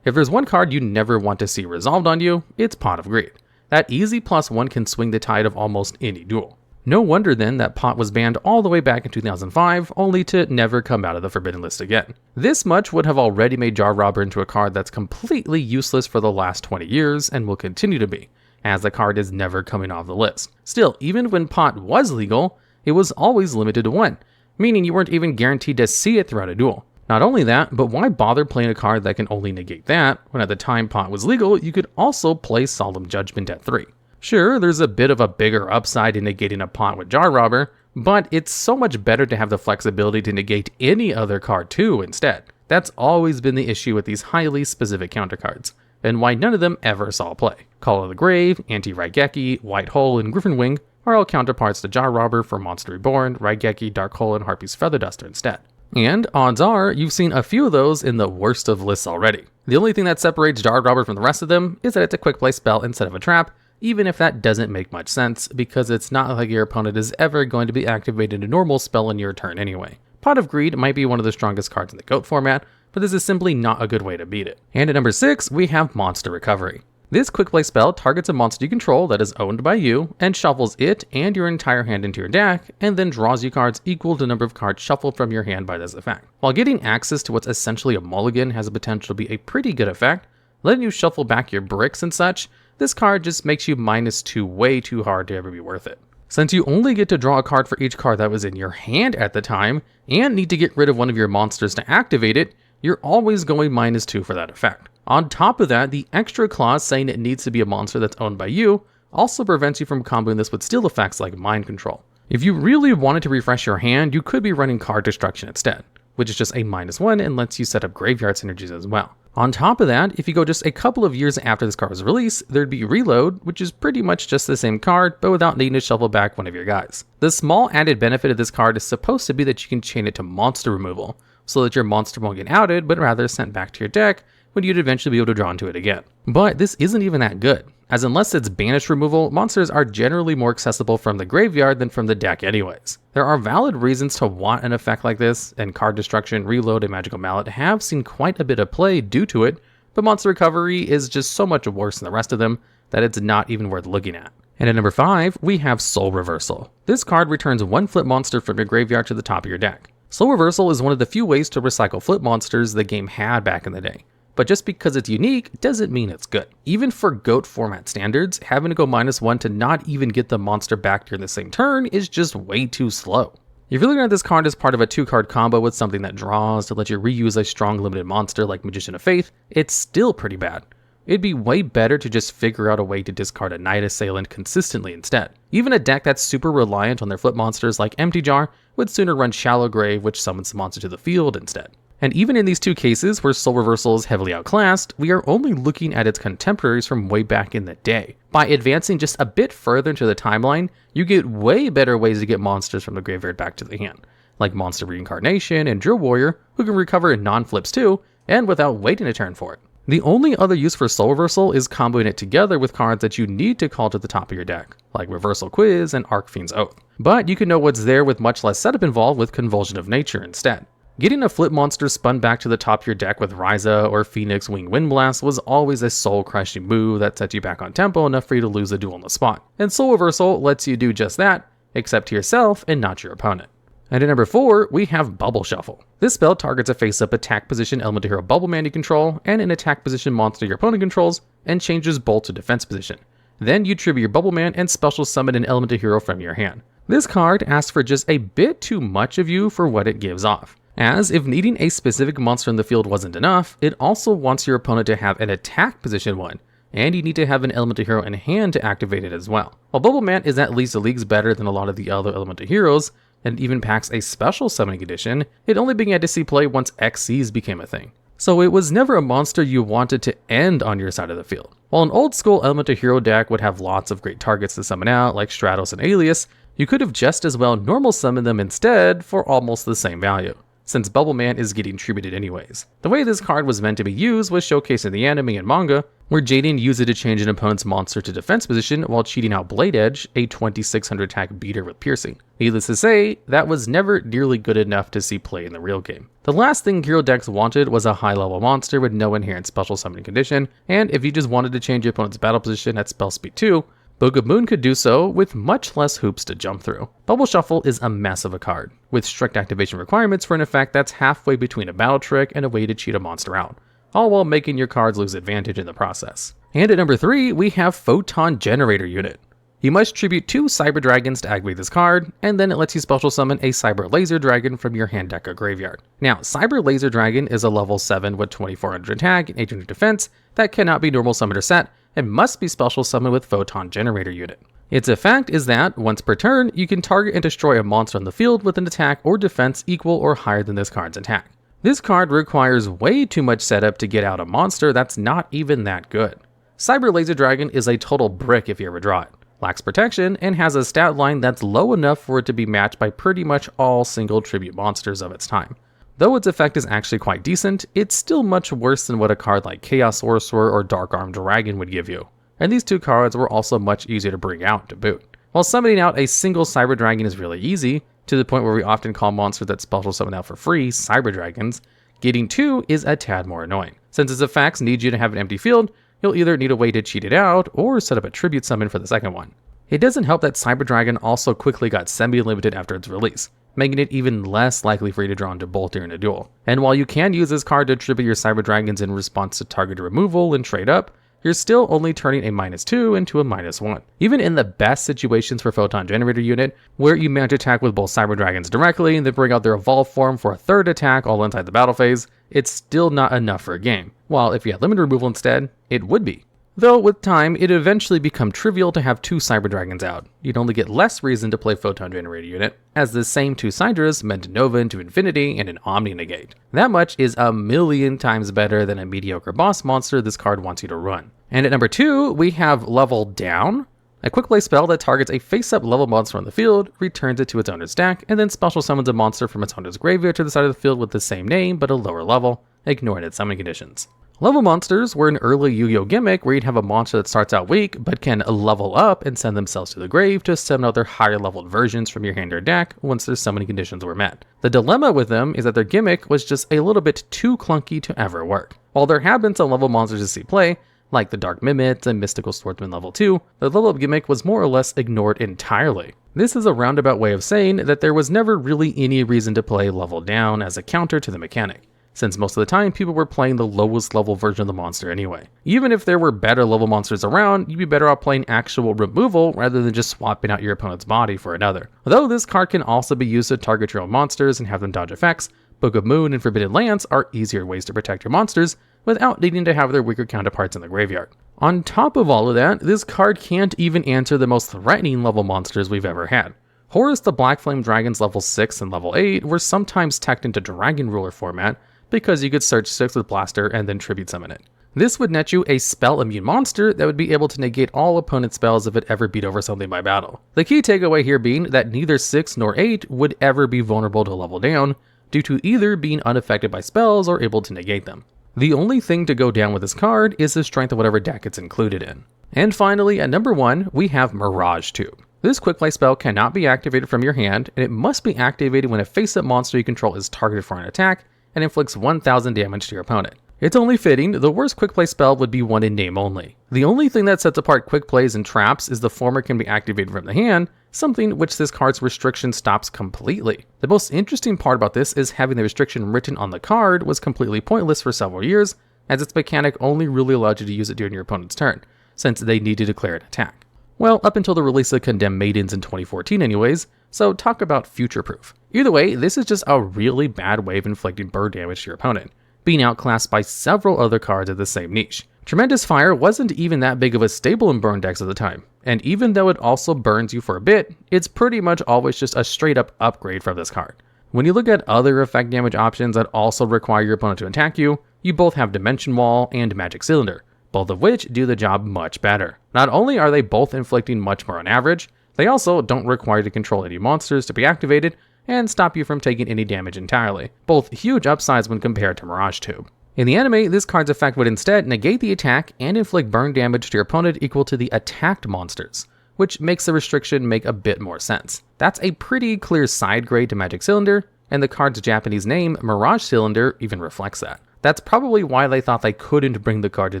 If there's one card you never want to see resolved on you, it's Pot of Greed. That easy +1 can swing the tide of almost any duel. No wonder then that Pot was banned all the way back in 2005, only to never come out of the forbidden list again. This much would have already made Jar Robber into a card that's completely useless for the last 20 years and will continue to be, as the card is never coming off the list. Still, even when Pot was legal, it was always limited to 1, meaning you weren't even guaranteed to see it throughout a duel. Not only that, but why bother playing a card that can only negate that, when at the time Pot was legal, you could also play Solemn Judgment at 3. Sure, there's a bit of a bigger upside in negating a Pot with Jar Robber, but it's so much better to have the flexibility to negate any other card too instead. That's always been the issue with these highly specific countercards, and why none of them ever saw play. Call of the Grave, Anti-Raigeki, White Hole, and Griffin Wing are all counterparts to Jar Robber for Monster Reborn, Raigeki, Dark Hole, and Harpy's Feather Duster instead. And odds are, you've seen a few of those in the worst of lists already. The only thing that separates Jar Robber from the rest of them is that it's a quick play spell instead of a trap, even if that doesn't make much sense, because it's not like your opponent is ever going to be activating a normal spell in your turn anyway. Pot of Greed might be one of the strongest cards in the GOAT format, but this is simply not a good way to beat it. And at number 6, we have Monster Recovery. This quick play spell targets a monster you control that is owned by you, and shuffles it and your entire hand into your deck, and then draws you cards equal to the number of cards shuffled from your hand by this effect. While getting access to what's essentially a mulligan has the potential to be a pretty good effect, letting you shuffle back your bricks and such, this card just makes you -2 way too hard to ever be worth it. Since you only get to draw a card for each card that was in your hand at the time, and need to get rid of one of your monsters to activate it, you're always going -2 for that effect. On top of that, the extra clause saying it needs to be a monster that's owned by you also prevents you from comboing this with steal effects like Mind Control. If you really wanted to refresh your hand, you could be running Card Destruction instead, which is just a -1 and lets you set up graveyard synergies as well. On top of that, if you go just a couple of years after this card was released, there'd be Reload, which is pretty much just the same card, but without needing to shuffle back one of your guys. The small added benefit of this card is supposed to be that you can chain it to monster removal, so that your monster won't get outed, but rather sent back to your deck when you'd eventually be able to draw into it again. But this isn't even that good, as unless it's banished removal, monsters are generally more accessible from the graveyard than from the deck anyways. There are valid reasons to want an effect like this, and Card Destruction, Reload, and Magical Mallet have seen quite a bit of play due to it, but Monster Recovery is just so much worse than the rest of them that it's not even worth looking at. And at number 5, we have Soul Reversal. This card returns one flip monster from your graveyard to the top of your deck. Soul Reversal is one of the few ways to recycle flip monsters the game had back in the day. But just because it's unique doesn't mean it's good. Even for GOAT format standards, having to go -1 to not even get the monster back during the same turn is just way too slow. If you're looking at this card as part of a 2-card combo with something that draws to let you reuse a strong limited monster like Magician of Faith, it's still pretty bad. It'd be way better to just figure out a way to discard a Night Assailant consistently instead. Even a deck that's super reliant on their flip monsters like Empty Jar would sooner run Shallow Grave, which summons the monster to the field instead. And even in these two cases where Soul Reversal is heavily outclassed, we are only looking at its contemporaries from way back in the day. By advancing just a bit further into the timeline, you get way better ways to get monsters from the graveyard back to the hand, like Monster Reincarnation and Drill Warrior, who can recover in non-flips too, and without waiting a turn for it. The only other use for Soul Reversal is comboing it together with cards that you need to call to the top of your deck, like Reversal Quiz and Archfiend's Oath. But you can know what's there with much less setup involved with Convulsion of Nature instead. Getting a flip monster spun back to the top of your deck with Ryza or Phoenix Wing Windblast was always a soul-crushing move that set you back on tempo enough for you to lose a duel on the spot. And Soul Reversal lets you do just that, except to yourself and not your opponent. And at number 4, we have Bubble Shuffle. This spell targets a face-up attack position Elemental Hero Bubble Man you control, and an attack position monster your opponent controls, and changes both to defense position. Then you tribute your Bubble Man and special summon an Elemental Hero from your hand. This card asks for just a bit too much of you for what it gives off. As if needing a specific monster in the field wasn't enough, it also wants your opponent to have an attack position one, and you need to have an Elemental Hero in hand to activate it as well. While Bubble Man is at least a leagues better than a lot of the other Elemental Heroes, and even packs a special summoning edition, it only began to see play once XCs became a thing. So it was never a monster you wanted to end on your side of the field. While an old school Elemental Hero deck would have lots of great targets to summon out, like Stratos and Alias, you could have just as well normal summoned them instead for almost the same value, since Bubble Man is getting tributed anyways. The way this card was meant to be used was showcased in the anime and manga, where Jaden used it to change an opponent's monster to defense position while cheating out Blade Edge, a 2600 attack beater with piercing. Needless to say, that was never nearly good enough to see play in the real game. The last thing hero decks wanted was a high level monster with no inherent special summoning condition, and if you just wanted to change your opponent's battle position at spell speed 2, Book of Moon could do so with much less hoops to jump through. Bubble Shuffle is a mess of a card, with strict activation requirements for an effect that's halfway between a battle trick and a way to cheat a monster out, all while making your cards lose advantage in the process. And at number 3, we have Photon Generator Unit. You must tribute 2 Cyber Dragons to activate this card, and then it lets you special summon a Cyber Laser Dragon from your hand deck or graveyard. Now, Cyber Laser Dragon is a level 7 with 2400 attack and 800 defense that cannot be normal summoned or set, and must be special summoned with Photon Generator Unit. Its effect is that, once per turn, you can target and destroy a monster on the field with an attack or defense equal or higher than this card's attack. This card requires way too much setup to get out a monster that's not even that good. Cyber Laser Dragon is a total brick if you ever draw it, lacks protection, and has a stat line that's low enough for it to be matched by pretty much all single tribute monsters of its time. Though its effect is actually quite decent, it's still much worse than what a card like Chaos Sorcerer or Dark Arm Dragon would give you, and these two cards were also much easier to bring out to boot. While summoning out a single Cyber Dragon is really easy, to the point where we often call monsters that special summon out for free Cyber Dragons, getting 2 is a tad more annoying. Since its effects need you to have an empty field, you'll either need a way to cheat it out, or set up a tribute summon for the second one. It doesn't help that Cyber Dragon also quickly got semi-limited after its release, making it even less likely for you to draw into both during a duel. And while you can use this card to tribute your Cyber Dragons in response to targeted removal and trade up, you're still only turning a -2 into a -1. Even in the best situations for Photon Generator Unit, where you manage to attack with both Cyber Dragons directly and then bring out their evolved form for a third attack all inside the battle phase, it's still not enough for a game. While if you had limited removal instead, it would be. Though with time, it'd eventually become trivial to have two Cyber Dragons out. You'd only get less reason to play Photon Generator Unit, as the same two Cydras meant Nova into Infinity and an Omni Negate. That much is a million times better than a mediocre boss monster this card wants you to run. And at number 2, we have Level Down, a quick play spell that targets a face-up level monster on the field, returns it to its owner's deck, and then special summons a monster from its owner's graveyard to the side of the field with the same name but a lower level, ignoring its summoning conditions. Level monsters were an early Yu-Gi-Oh gimmick where you'd have a monster that starts out weak but can level up and send themselves to the grave to summon other higher leveled versions from your hand or deck once their summoning conditions were met. The dilemma with them is that their gimmick was just a little bit too clunky to ever work. While there have been some level monsters to see play, like the Dark Mimit and Mystical Swordsman level 2, the level up gimmick was more or less ignored entirely. This is a roundabout way of saying that there was never really any reason to play level down as a counter to the mechanic, since most of the time people were playing the lowest level version of the monster anyway. Even if there were better level monsters around, you'd be better off playing actual removal rather than just swapping out your opponent's body for another. Though this card can also be used to target your own monsters and have them dodge effects, Book of Moon and Forbidden Lance are easier ways to protect your monsters without needing to have their weaker counterparts in the graveyard. On top of all of that, this card can't even answer the most threatening level monsters we've ever had. Horus the Black Flame Dragons level 6 and level 8 were sometimes teched into Dragon Ruler format, because you could search 6 with Blaster and then tribute summon it. This would net you a spell immune monster that would be able to negate all opponent spells if it ever beat over something by battle. The key takeaway here being that neither 6 nor 8 would ever be vulnerable to level down, due to either being unaffected by spells or able to negate them. The only thing to go down with this card is the strength of whatever deck it's included in. And finally, at number 1, we have Mirage Tube. This quick play spell cannot be activated from your hand, and it must be activated when a face-up monster you control is targeted for an attack, and inflicts 1000 damage to your opponent. It's only fitting, the worst quick play spell would be one in name only. The only thing that sets apart quick plays and traps is the former can be activated from the hand, something which this card's restriction stops completely. The most interesting part about this is having the restriction written on the card was completely pointless for several years, as its mechanic only really allowed you to use it during your opponent's turn, since they need to declare an attack. Well, up until the release of Condemned Maidens in 2014 anyways, so talk about future-proof. Either way, this is just a really bad way of inflicting burn damage to your opponent, being outclassed by several other cards of the same niche. Tremendous Fire wasn't even that big of a staple in burn decks at the time, and even though it also burns you for a bit, it's pretty much always just a straight up upgrade from this card. When you look at other effect damage options that also require your opponent to attack you, you both have Dimension Wall and Magic Cylinder, both of which do the job much better. Not only are they both inflicting much more on average, they also don't require you to control any monsters to be activated and stop you from taking any damage entirely, both huge upsides when compared to Mirage Tube. In the anime, this card's effect would instead negate the attack and inflict burn damage to your opponent equal to the attacked monsters, which makes the restriction make a bit more sense. That's a pretty clear side grade to Magic Cylinder, and the card's Japanese name, Mirage Cylinder, even reflects that. That's probably why they thought they couldn't bring the card to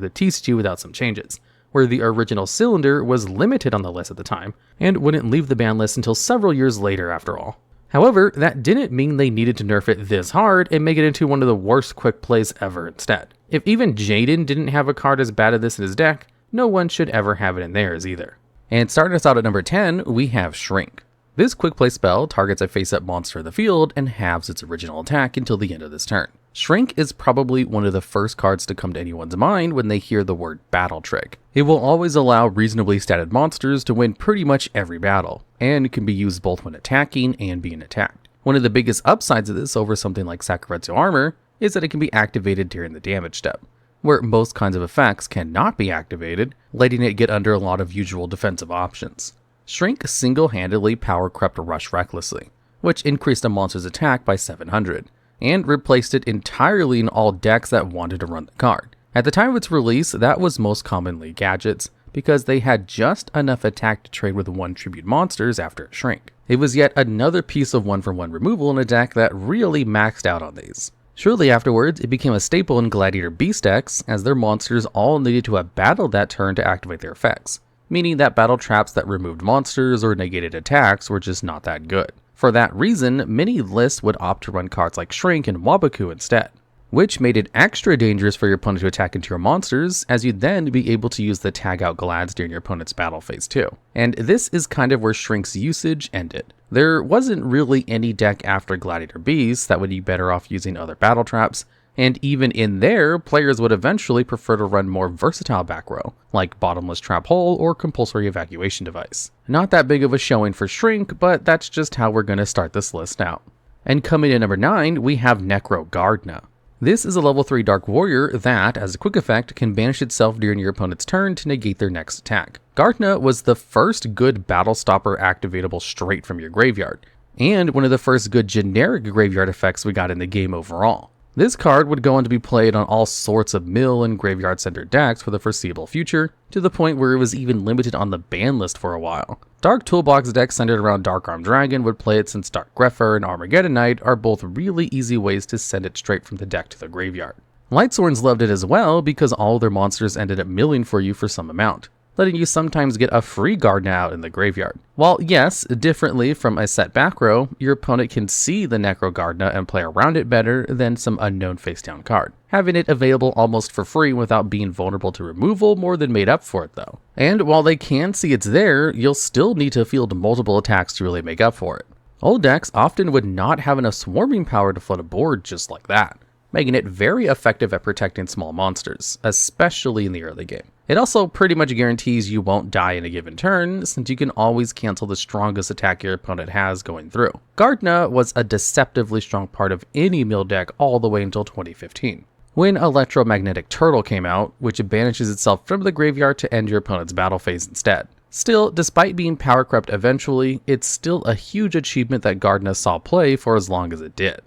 the TCG without some changes, where the original Cylinder was limited on the list at the time, and wouldn't leave the ban list until several years later after all. However, that didn't mean they needed to nerf it this hard and make it into one of the worst quick plays ever instead. If even Jaden didn't have a card as bad as this in his deck, no one should ever have it in theirs either. And starting us out at number 10, we have Shrink. This quick play spell targets a face-up monster in the field and halves its original attack until the end of this turn. Shrink is probably one of the first cards to come to anyone's mind when they hear the word Battle Trick. It will always allow reasonably statted monsters to win pretty much every battle, and can be used both when attacking and being attacked. One of the biggest upsides of this over something like Sakuretsu Armor is that it can be activated during the damage step, where most kinds of effects cannot be activated, letting it get under a lot of usual defensive options. Shrink single-handedly power crept Rush Recklessly, which increased a monster's attack by 700, and replaced it entirely in all decks that wanted to run the card. At the time of its release, that was most commonly Gadgets, because they had just enough attack to trade with 1 tribute monsters after a Shrink. It was yet another piece of 1-for-1 removal in a deck that really maxed out on these. Shortly afterwards, it became a staple in Gladiator Beast decks, as their monsters all needed to have battled that turn to activate their effects, meaning that battle traps that removed monsters or negated attacks were just not that good. For that reason, many lists would opt to run cards like Shrink and Waboku instead, which made it extra dangerous for your opponent to attack into your monsters, as you'd then be able to use the tag out Glads during your opponent's battle phase too. And this is kind of where Shrink's usage ended. There wasn't really any deck after Gladiator Beast that would be better off using other battle traps, And even in there, players would eventually prefer to run more versatile back row, like Bottomless Trap Hole or Compulsory Evacuation Device. Not that big of a showing for Shrink, but that's just how we're going to start this list out. And coming in number 9, we have Necro Gardna. This is a level 3 Dark Warrior that, as a quick effect, can banish itself during your opponent's turn to negate their next attack. Gardna was the first good battle stopper activatable straight from your graveyard, and one of the first good generic graveyard effects we got in the game overall. This card would go on to be played on all sorts of mill and graveyard center decks for the foreseeable future, to the point where it was even limited on the ban list for a while. Dark Toolbox decks centered around Dark Arm Dragon would play it, since Dark Grepher and Armageddon Knight are both really easy ways to send it straight from the deck to the graveyard. Lightsworns loved it as well because all their monsters ended up milling for you for some amount, letting you sometimes get a free Gardna out in the graveyard. While yes, differently from a set back row, your opponent can see the Necro Gardna and play around it better than some unknown face down card, having it available almost for free without being vulnerable to removal more than made up for it though. And while they can see it's there, you'll still need to field multiple attacks to really make up for it. Old decks often would not have enough swarming power to flood a board just like that, making it very effective at protecting small monsters, especially in the early game. It also pretty much guarantees you won't die in a given turn, since you can always cancel the strongest attack your opponent has going through. Gardna was a deceptively strong part of any mill deck all the way until 2015, when Electromagnetic Turtle came out, which banishes itself from the graveyard to end your opponent's battle phase instead. Still, despite being power crept eventually, it's still a huge achievement that Gardna saw play for as long as it did.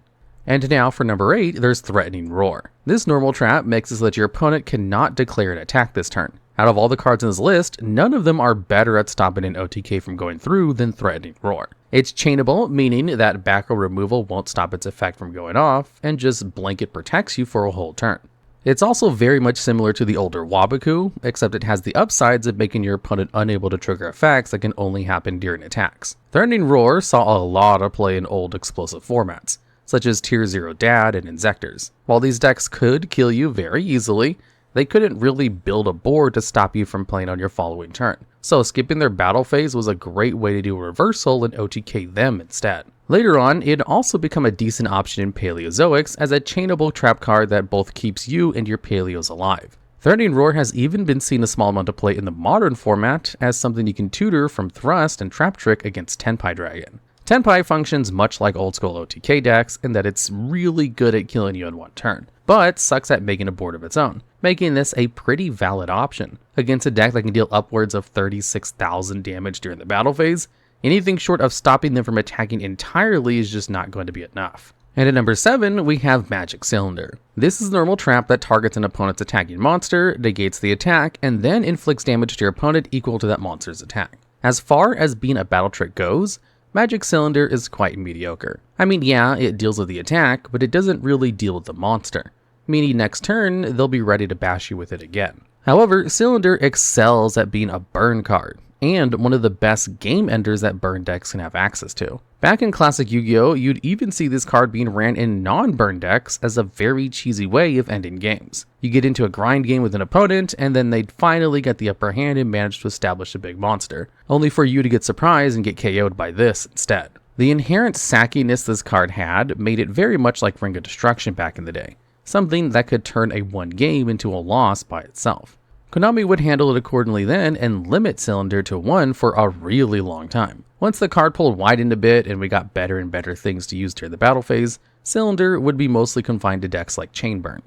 And now for number 8, there's Threatening Roar. This normal trap makes it so that your opponent cannot declare an attack this turn. Out of all the cards in this list, none of them are better at stopping an OTK from going through than Threatening Roar. It's chainable, meaning that back row removal won't stop its effect from going off, and just blanket protects you for a whole turn. It's also very much similar to the older Waboku, except it has the upsides of making your opponent unable to trigger effects that can only happen during attacks. Threatening Roar saw a lot of play in old explosive formats, such as Tier 0 Dad and Insectors. While these decks could kill you very easily, they couldn't really build a board to stop you from playing on your following turn. So skipping their battle phase was a great way to do a reversal and OTK them instead. Later on, it'd also become a decent option in Paleozoics as a chainable trap card that both keeps you and your Paleos alive. Threatening Roar has even been seen a small amount of play in the modern format as something you can tutor from Thrust and Trap Trick against Tenpai Dragon. Tenpai functions much like old school OTK decks in that it's really good at killing you in one turn, but sucks at making a board of its own, making this a pretty valid option. Against a deck that can deal upwards of 36,000 damage during the battle phase, anything short of stopping them from attacking entirely is just not going to be enough. And at number 7, we have Magic Cylinder. This is a normal trap that targets an opponent's attacking monster, negates the attack, and then inflicts damage to your opponent equal to that monster's attack. As far as being a battle trick goes, Magic Cylinder is quite mediocre. I mean, yeah, it deals with the attack, but it doesn't really deal with the monster, meaning next turn, they'll be ready to bash you with it again. However, Cylinder excels at being a burn card, and one of the best game enders that burn decks can have access to. Back in classic Yu-Gi-Oh!, you'd even see this card being ran in non-burn decks as a very cheesy way of ending games. You get into a grind game with an opponent, and then they'd finally get the upper hand and manage to establish a big monster, only for you to get surprised and get KO'd by this instead. The inherent sackiness this card had made it very much like Ring of Destruction back in the day, something that could turn a one game into a loss by itself. Konami would handle it accordingly then and limit Cylinder to 1 for a really long time. Once the card pool widened a bit and we got better and better things to use during the battle phase, Cylinder would be mostly confined to decks like Chainburn.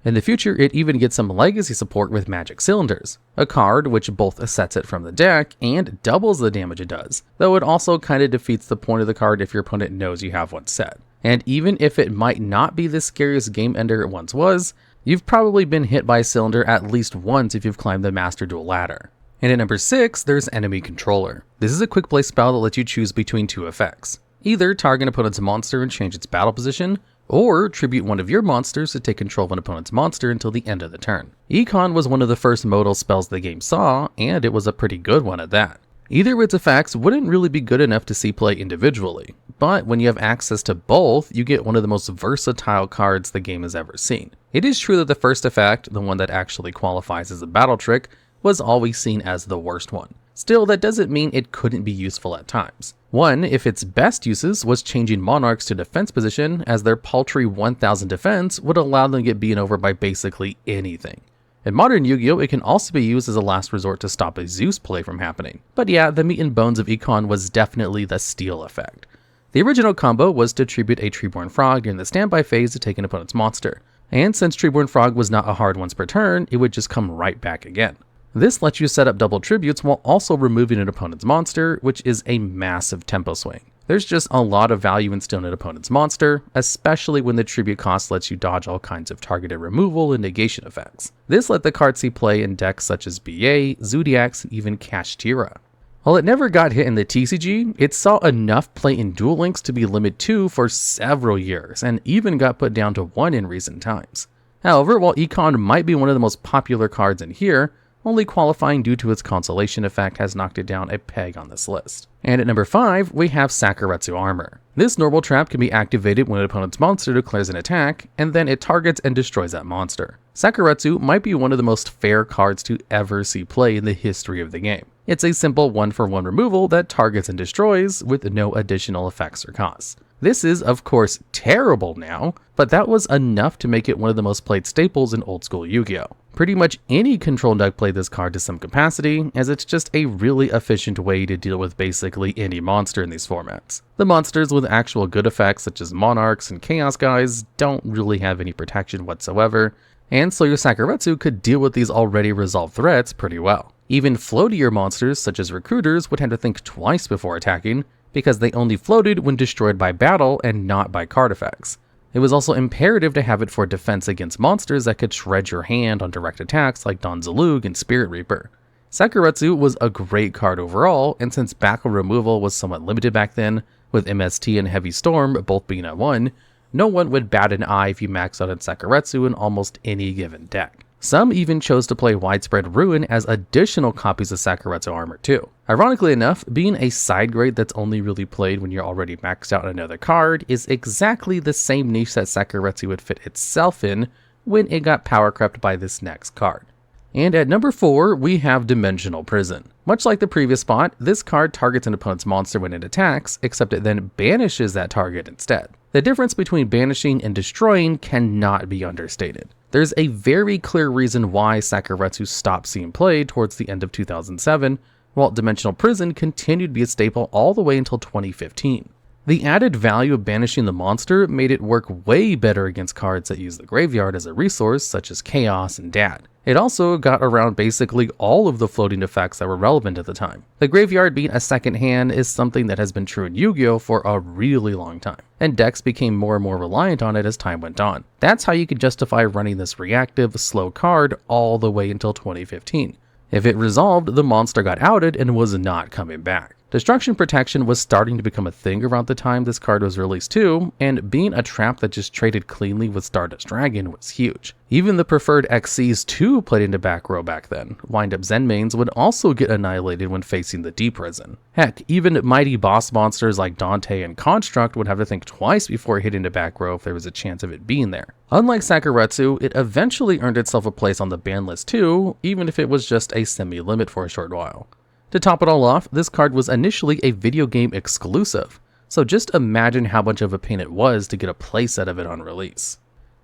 In the future, it even gets some legacy support with Magic Cylinders, a card which both sets it from the deck and doubles the damage it does, though it also kinda defeats the point of the card if your opponent knows you have one set. And even if it might not be the scariest game ender it once was, you've probably been hit by a Cylinder at least once if you've climbed the Master Duel ladder. And at number 6, there's Enemy Controller. This is a quick play spell that lets you choose between two effects. Either target an opponent's monster and change its battle position, or tribute one of your monsters to take control of an opponent's monster until the end of the turn. Econ was one of the first modal spells the game saw, and it was a pretty good one at that. Either of its effects wouldn't really be good enough to see play individually, but when you have access to both, you get one of the most versatile cards the game has ever seen. It is true that the first effect, the one that actually qualifies as a battle trick, was always seen as the worst one, Still, that doesn't mean it couldn't be useful at times. One, if its best uses was changing monarchs to defense position, as their paltry 1000 defense would allow them to get beaten over by basically anything. In modern Yu-Gi-Oh, it can also be used as a last resort to stop a Zeus play from happening. But yeah, the meat and bones of Econ was definitely the steal effect. The original combo was to tribute a Treeborn Frog in the standby phase to take an opponent's monster. And since Treeborn Frog was not a hard once per turn, it would just come right back again. This lets you set up double tributes while also removing an opponent's monster, which is a massive tempo swing. There's just a lot of value in stealing an opponent's monster, especially when the tribute cost lets you dodge all kinds of targeted removal and negation effects. This let the card see play in decks such as BA, Zodiacs, and even Kashtira. While it never got hit in the TCG, it saw enough play in Duel Links to be limited 2 for several years, and even got put down to 1 in recent times. However, while Econ might be one of the most popular cards in here, only qualifying due to its consolation effect has knocked it down a peg on this list. And at number 5, we have Sakuretsu Armor. This normal trap can be activated when an opponent's monster declares an attack, and then it targets and destroys that monster. Sakuretsu might be one of the most fair cards to ever see play in the history of the game. It's a simple 1-for-1 removal that targets and destroys with no additional effects or costs. This is, of course, terrible now, but that was enough to make it one of the most played staples in old school Yu-Gi-Oh! Pretty much any control deck played this card to some capacity, as it's just a really efficient way to deal with basically any monster in these formats. The monsters with actual good effects such as Monarchs and Chaos guys don't really have any protection whatsoever, and so your Sakuretsu could deal with these already resolved threats pretty well. Even floatier monsters such as Recruiters would have to think twice before attacking, because they only floated when destroyed by battle and not by card effects. It was also imperative to have it for defense against monsters that could shred your hand on direct attacks like Don Zalug and Spirit Reaper. Sakuretsu was a great card overall, and since background removal was somewhat limited back then, with MST and Heavy Storm both being at 1, no one would bat an eye if you maxed out on Sakuretsu in almost any given deck. Some even chose to play Widespread Ruin as additional copies of Sakuretsu Armor too. Ironically enough, being a side grade that's only really played when you're already maxed out on another card is exactly the same niche that Sakuretsu would fit itself in when it got power crept by this next card. And at number 4, we have Dimensional Prison. Much like the previous spot, this card targets an opponent's monster when it attacks, except it then banishes that target instead. The difference between banishing and destroying cannot be understated. There's a very clear reason why Sakuretsu stopped seeing play towards the end of 2007, while Dimensional Prison continued to be a staple all the way until 2015. The added value of banishing the monster made it work way better against cards that use the graveyard as a resource, such as Chaos and Dad. It also got around basically all of the floating effects that were relevant at the time. The graveyard being a second hand is something that has been true in Yu-Gi-Oh! For a really long time, and decks became more and more reliant on it as time went on. That's how you could justify running this reactive, slow card all the way until 2015. If it resolved, the monster got outed and was not coming back. Destruction Protection was starting to become a thing around the time this card was released too, and being a trap that just traded cleanly with Stardust Dragon was huge. Even the preferred XCs too played into back row back then. Wind-up Zen mains would also get annihilated when facing the Deep Prison. Heck, even mighty boss monsters like Dante and Construct would have to think twice before hitting the back row if there was a chance of it being there. Unlike Sakuretsu, it eventually earned itself a place on the ban list too, even if it was just a semi-limit for a short while. To top it all off, this card was initially a video game exclusive, so just imagine how much of a pain it was to get a playset of it on release.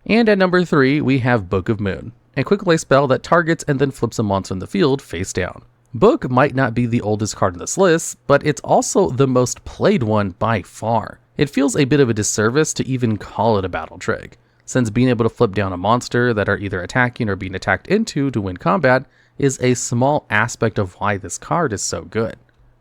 And at number 3, we have Book of Moon, a quick play spell that targets and then flips a monster in the field face down. Book might not be the oldest card in this list, but it's also the most played one by far. It feels a bit of a disservice to even call it a battle trig, since being able to flip down a monster that are either attacking or being attacked into to win combat is a small aspect of why this card is so good.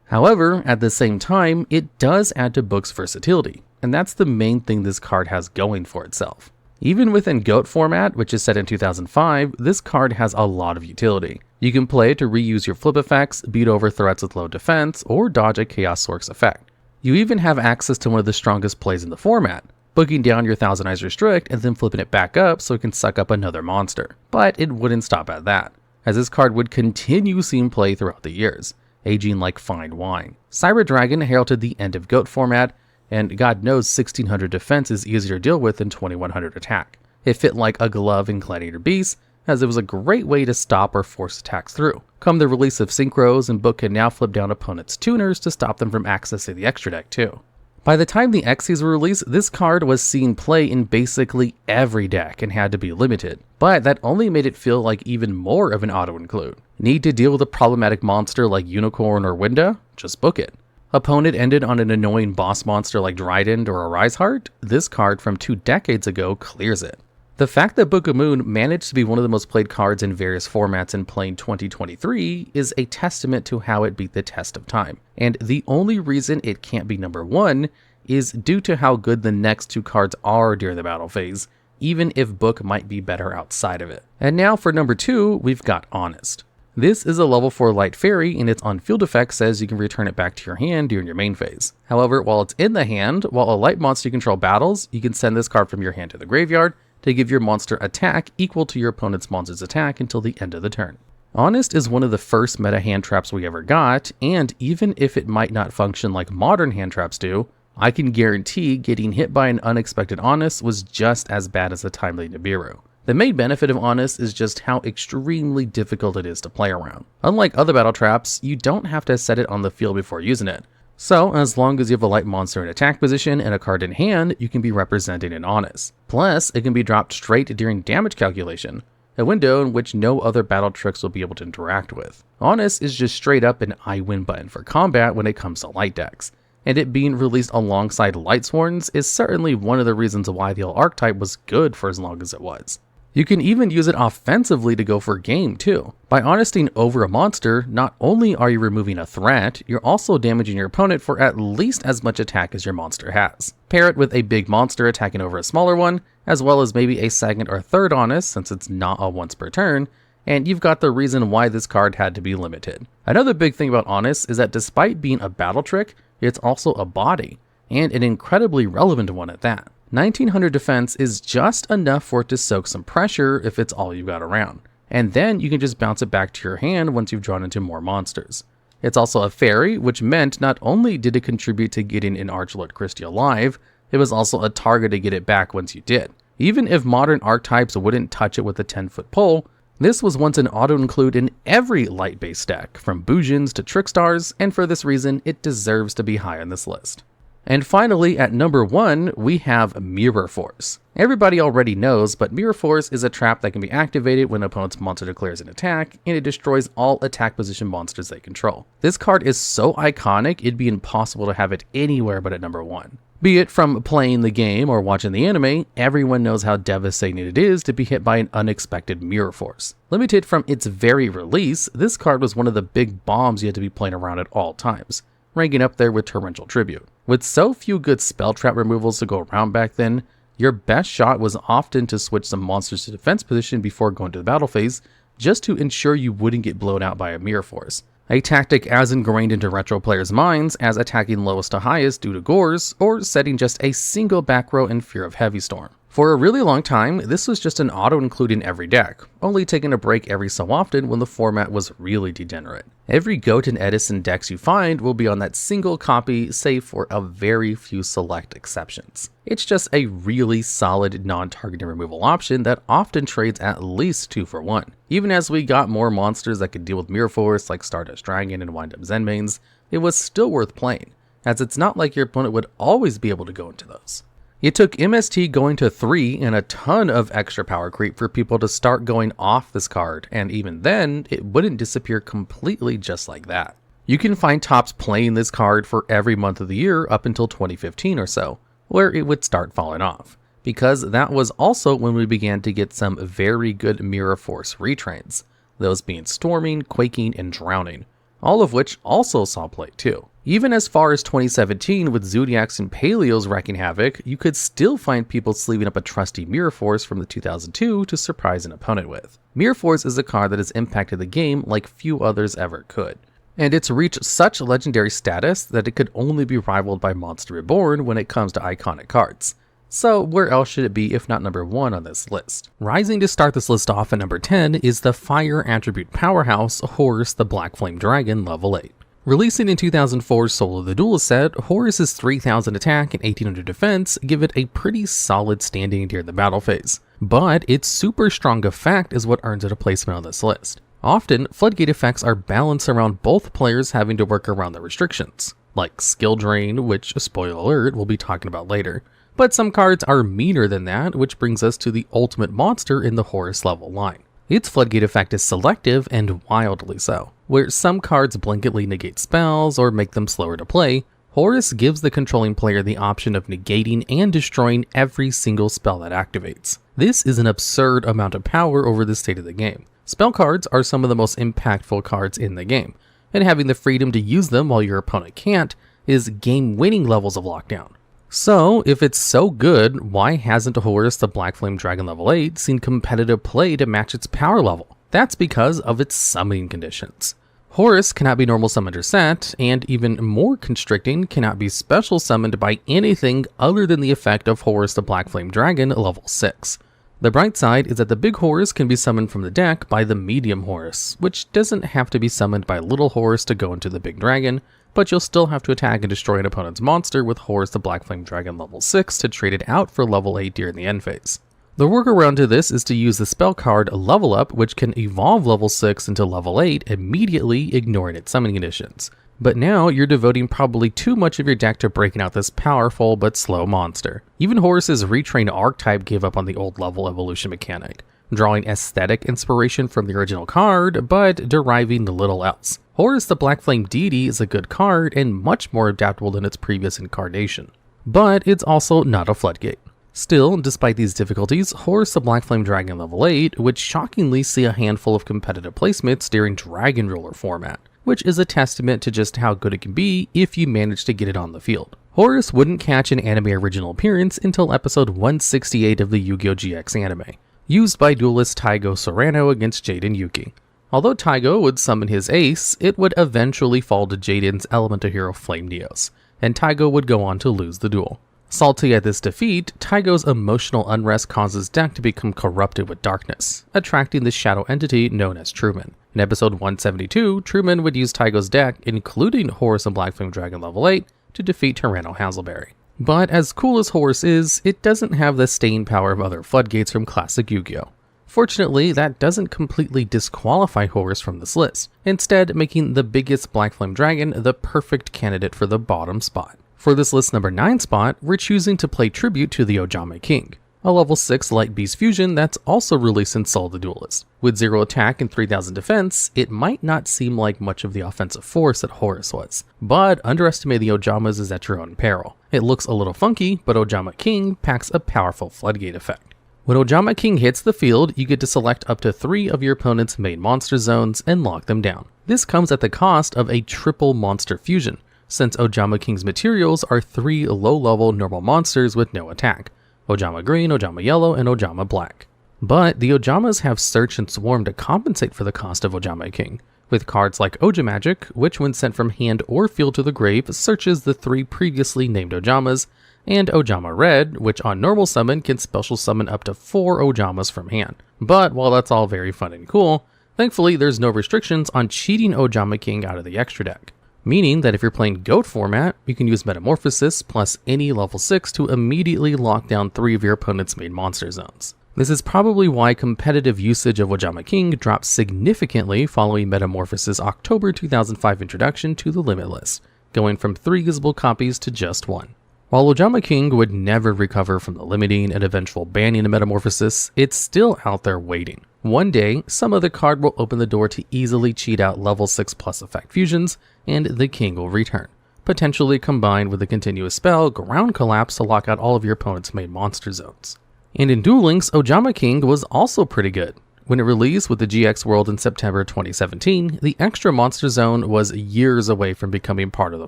However, at the same time, it does add to Book's versatility, and that's the main thing this card has going for itself. Even within GOAT format, which is set in 2005, this card has a lot of utility. You can play it to reuse your flip effects, beat over threats with low defense, or dodge a Chaos Sorks effect. You even have access to one of the strongest plays in the format, booking down your Thousand Eyes Restrict and then flipping it back up so it can suck up another monster. But it wouldn't stop at that, as this card would continue seeing play throughout the years, aging like fine wine. Cyber Dragon heralded the end of GOAT format, and God knows 1600 defense is easier to deal with than 2100 attack. It fit like a glove in Gladiator Beast, as it was a great way to stop or force attacks through. Come the release of synchros, and Book can now flip down opponents' tuners to stop them from accessing the extra deck too. By the time the Xyz were released, this card was seen play in basically every deck and had to be limited, but that only made it feel like even more of an auto-include. Need to deal with a problematic monster like Unicorn or Winda? Just book it. Opponent ended on an annoying boss monster like Dryden or a Riseheart? This card from 2 decades ago clears it. The fact that Book of Moon managed to be one of the most played cards in various formats in playing 2023 is a testament to how it beat the test of time, and the only reason it can't be number 1 is due to how good the next 2 cards are during the battle phase, even if Book might be better outside of it. And now for number 2, we've got Honest. This is a level 4 light fairy, and its on-field effect says you can return it back to your hand during your main phase. However, while it's in the hand, while a light monster you control battles, you can send this card from your hand to the graveyard to give your monster attack equal to your opponent's monster's attack until the end of the turn. Honest is one of the first meta hand traps we ever got, and even if it might not function like modern hand traps do, I can guarantee getting hit by an unexpected Honest was just as bad as the timely Nibiru. The main benefit of Honest is just how extremely difficult it is to play around. Unlike other battle traps, you don't have to set it on the field before using it. So, as long as you have a light monster in attack position and a card in hand, you can be representing an Honest. Plus, it can be dropped straight during damage calculation, a window in which no other battle tricks will be able to interact with. Honest is just straight up an I win button for combat when it comes to light decks, and it being released alongside Lightsworns is certainly one of the reasons why the archetype was good for as long as it was. You can even use it offensively to go for game too. By honesting over a monster, not only are you removing a threat, you're also damaging your opponent for at least as much attack as your monster has. Pair it with a big monster attacking over a smaller one, as well as maybe a second or third Honest since it's not a once per turn, and you've got the reason why this card had to be limited. Another big thing about Honest is that despite being a battle trick, it's also a body, and an incredibly relevant one at that. 1900 defense is just enough for it to soak some pressure if it's all you've got around, and then you can just bounce it back to your hand once you've drawn into more monsters. It's also a fairy, which meant not only did it contribute to getting an Archlord Christie alive, it was also a target to get it back once you did. Even if modern archetypes wouldn't touch it with a 10-foot pole, this was once an auto-include in every light-based deck, from Boojins to Trickstars, and for this reason, it deserves to be high on this list. And finally, at number 1, we have Mirror Force. Everybody already knows, but Mirror Force is a trap that can be activated when an opponent's monster declares an attack, and it destroys all attack position monsters they control. This card is so iconic, it'd be impossible to have it anywhere but at number 1. Be it from playing the game or watching the anime, everyone knows how devastating it is to be hit by an unexpected Mirror Force. Limited from its very release, this card was one of the big bombs you had to be playing around at all times, ranking up there with Torrential Tribute. With so few good spell trap removals to go around back then, your best shot was often to switch some monsters to defense position before going to the battle phase, just to ensure you wouldn't get blown out by a Mirror Force. A tactic as ingrained into retro players' minds as attacking lowest to highest due to Gores, or setting just a single back row in fear of Heavy Storm. For a really long time, this was just an auto-include in every deck, only taking a break every so often when the format was really degenerate. Every Goat and Edison decks you find will be on that single copy, save for a very few select exceptions. It's just a really solid non-targeting removal option that often trades at least 2 for 1. Even as we got more monsters that could deal with Mirror Force like Stardust Dragon and Wind Up Zenmaines, it was still worth playing, as it's not like your opponent would always be able to go into those. It took MST going to 3 and a ton of extra power creep for people to start going off this card, and even then, it wouldn't disappear completely just like that. You can find tops playing this card for every month of the year up until 2015 or so, where it would start falling off, because that was also when we began to get some very good Mirror Force retrains, those being Storming, Quaking, and Drowning, all of which also saw play too. Even as far as 2017 with Zodiacs and Paleos wrecking havoc, you could still find people sleeving up a trusty Mirror Force from the 2002 to surprise an opponent with. Mirror Force is a card that has impacted the game like few others ever could, and it's reached such legendary status that it could only be rivaled by Monster Reborn when it comes to iconic cards. So where else should it be if not number 1 on this list? Rising to start this list off at number 10 is the Fire Attribute Powerhouse Horus the Black Flame Dragon level 8. Releasing in 2004's Soul of the Duelist set, Horus's 3000 attack and 1800 defense give it a pretty solid standing during the battle phase, but its super strong effect is what earns it a placement on this list. Often, floodgate effects are balanced around both players having to work around the restrictions, like skill drain, which, spoiler alert, we'll be talking about later. But some cards are meaner than that, which brings us to the ultimate monster in the Horus level line. Its floodgate effect is selective and wildly so. Where some cards blanketly negate spells or make them slower to play, Horus gives the controlling player the option of negating and destroying every single spell that activates. This is an absurd amount of power over the state of the game. Spell cards are some of the most impactful cards in the game, and having the freedom to use them while your opponent can't is game-winning levels of lockdown. So, if it's so good, why hasn't Horus the Black Flame Dragon level 8 seen competitive play to match its power level? That's because of its summoning conditions. Horus cannot be normal summoned or set, and even more constricting, cannot be special summoned by anything other than the effect of Horus the Black Flame Dragon level 6. The bright side is that the big Horus can be summoned from the deck by the medium Horus, which doesn't have to be summoned by little Horus to go into the big dragon, but you'll still have to attack and destroy an opponent's monster with Horus the Black Flame Dragon level 6 to trade it out for level 8 during the end phase. The workaround to this is to use the spell card Level Up, which can evolve level 6 into level 8, immediately ignoring its summoning conditions. But now you're devoting probably too much of your deck to breaking out this powerful but slow monster. Even Horus's retrained archetype gave up on the old level evolution mechanic, drawing aesthetic inspiration from the original card, but deriving little else. Horus the Black Flame Deity is a good card and much more adaptable than its previous incarnation. But it's also not a floodgate. Still, despite these difficulties, Horus the Black Flame Dragon level 8 would shockingly see a handful of competitive placements during Dragon Ruler format, which is a testament to just how good it can be if you manage to get it on the field. Horus wouldn't catch an anime original appearance until episode 168 of the Yu-Gi-Oh! GX anime, used by duelist Taigo Serrano against Jaden Yuki. Although Taigo would summon his ace, it would eventually fall to Jaden's Elemental Hero Flame Neos, and Taigo would go on to lose the duel. Salty at this defeat, Taigo's emotional unrest causes deck to become corrupted with darkness, attracting the shadow entity known as Truman. In episode 172, Truman would use Taigo's deck, including Horus and Black Flame Dragon level 8, to defeat Tyranno Hazelberry. But as cool as Horus is, it doesn't have the staying power of other floodgates from classic Yu-Gi-Oh! Fortunately, that doesn't completely disqualify Horus from this list, instead making the biggest Black Flame Dragon the perfect candidate for the bottom spot. For this list's number 9 spot, we're choosing to play tribute to the Ojama King, a level 6 Light Beast fusion that's also released in Soul the Duelist. With 0 attack and 3000 defense, it might not seem like much of the offensive force that Horus was, but underestimating the Ojamas is at your own peril. It looks a little funky, but Ojama King packs a powerful floodgate effect. When Ojama King hits the field, you get to select up to 3 of your opponent's main monster zones and lock them down. This comes at the cost of a triple monster fusion, since Ojama King's materials are 3 low-level normal monsters with no attack: Ojama Green, Ojama Yellow, and Ojama Black. But the Ojamas have Search and Swarm to compensate for the cost of Ojama King, with cards like Oja Magic, which when sent from hand or field to the grave searches the 3 previously named Ojamas, and Ojama Red, which on normal summon can special summon up to 4 Ojamas from hand. But while that's all very fun and cool, thankfully there's no restrictions on cheating Ojama King out of the extra deck. Meaning that if you're playing GOAT format, you can use Metamorphosis plus any level 6 to immediately lock down 3 of your opponent's main monster zones. This is probably why competitive usage of Ojama King dropped significantly following Metamorphosis' October 2005 introduction to the limit list, going from 3 usable copies to just 1. While Ojama King would never recover from the limiting and eventual banning of Metamorphosis, it's still out there waiting. One day, some other card will open the door to easily cheat out level 6 plus effect fusions, and the King will return, potentially combined with the continuous spell Ground Collapse to lock out all of your opponent's main monster zones. And in Duel Links, Ojama King was also pretty good. When it released with the GX World in September 2017, the extra monster zone was years away from becoming part of the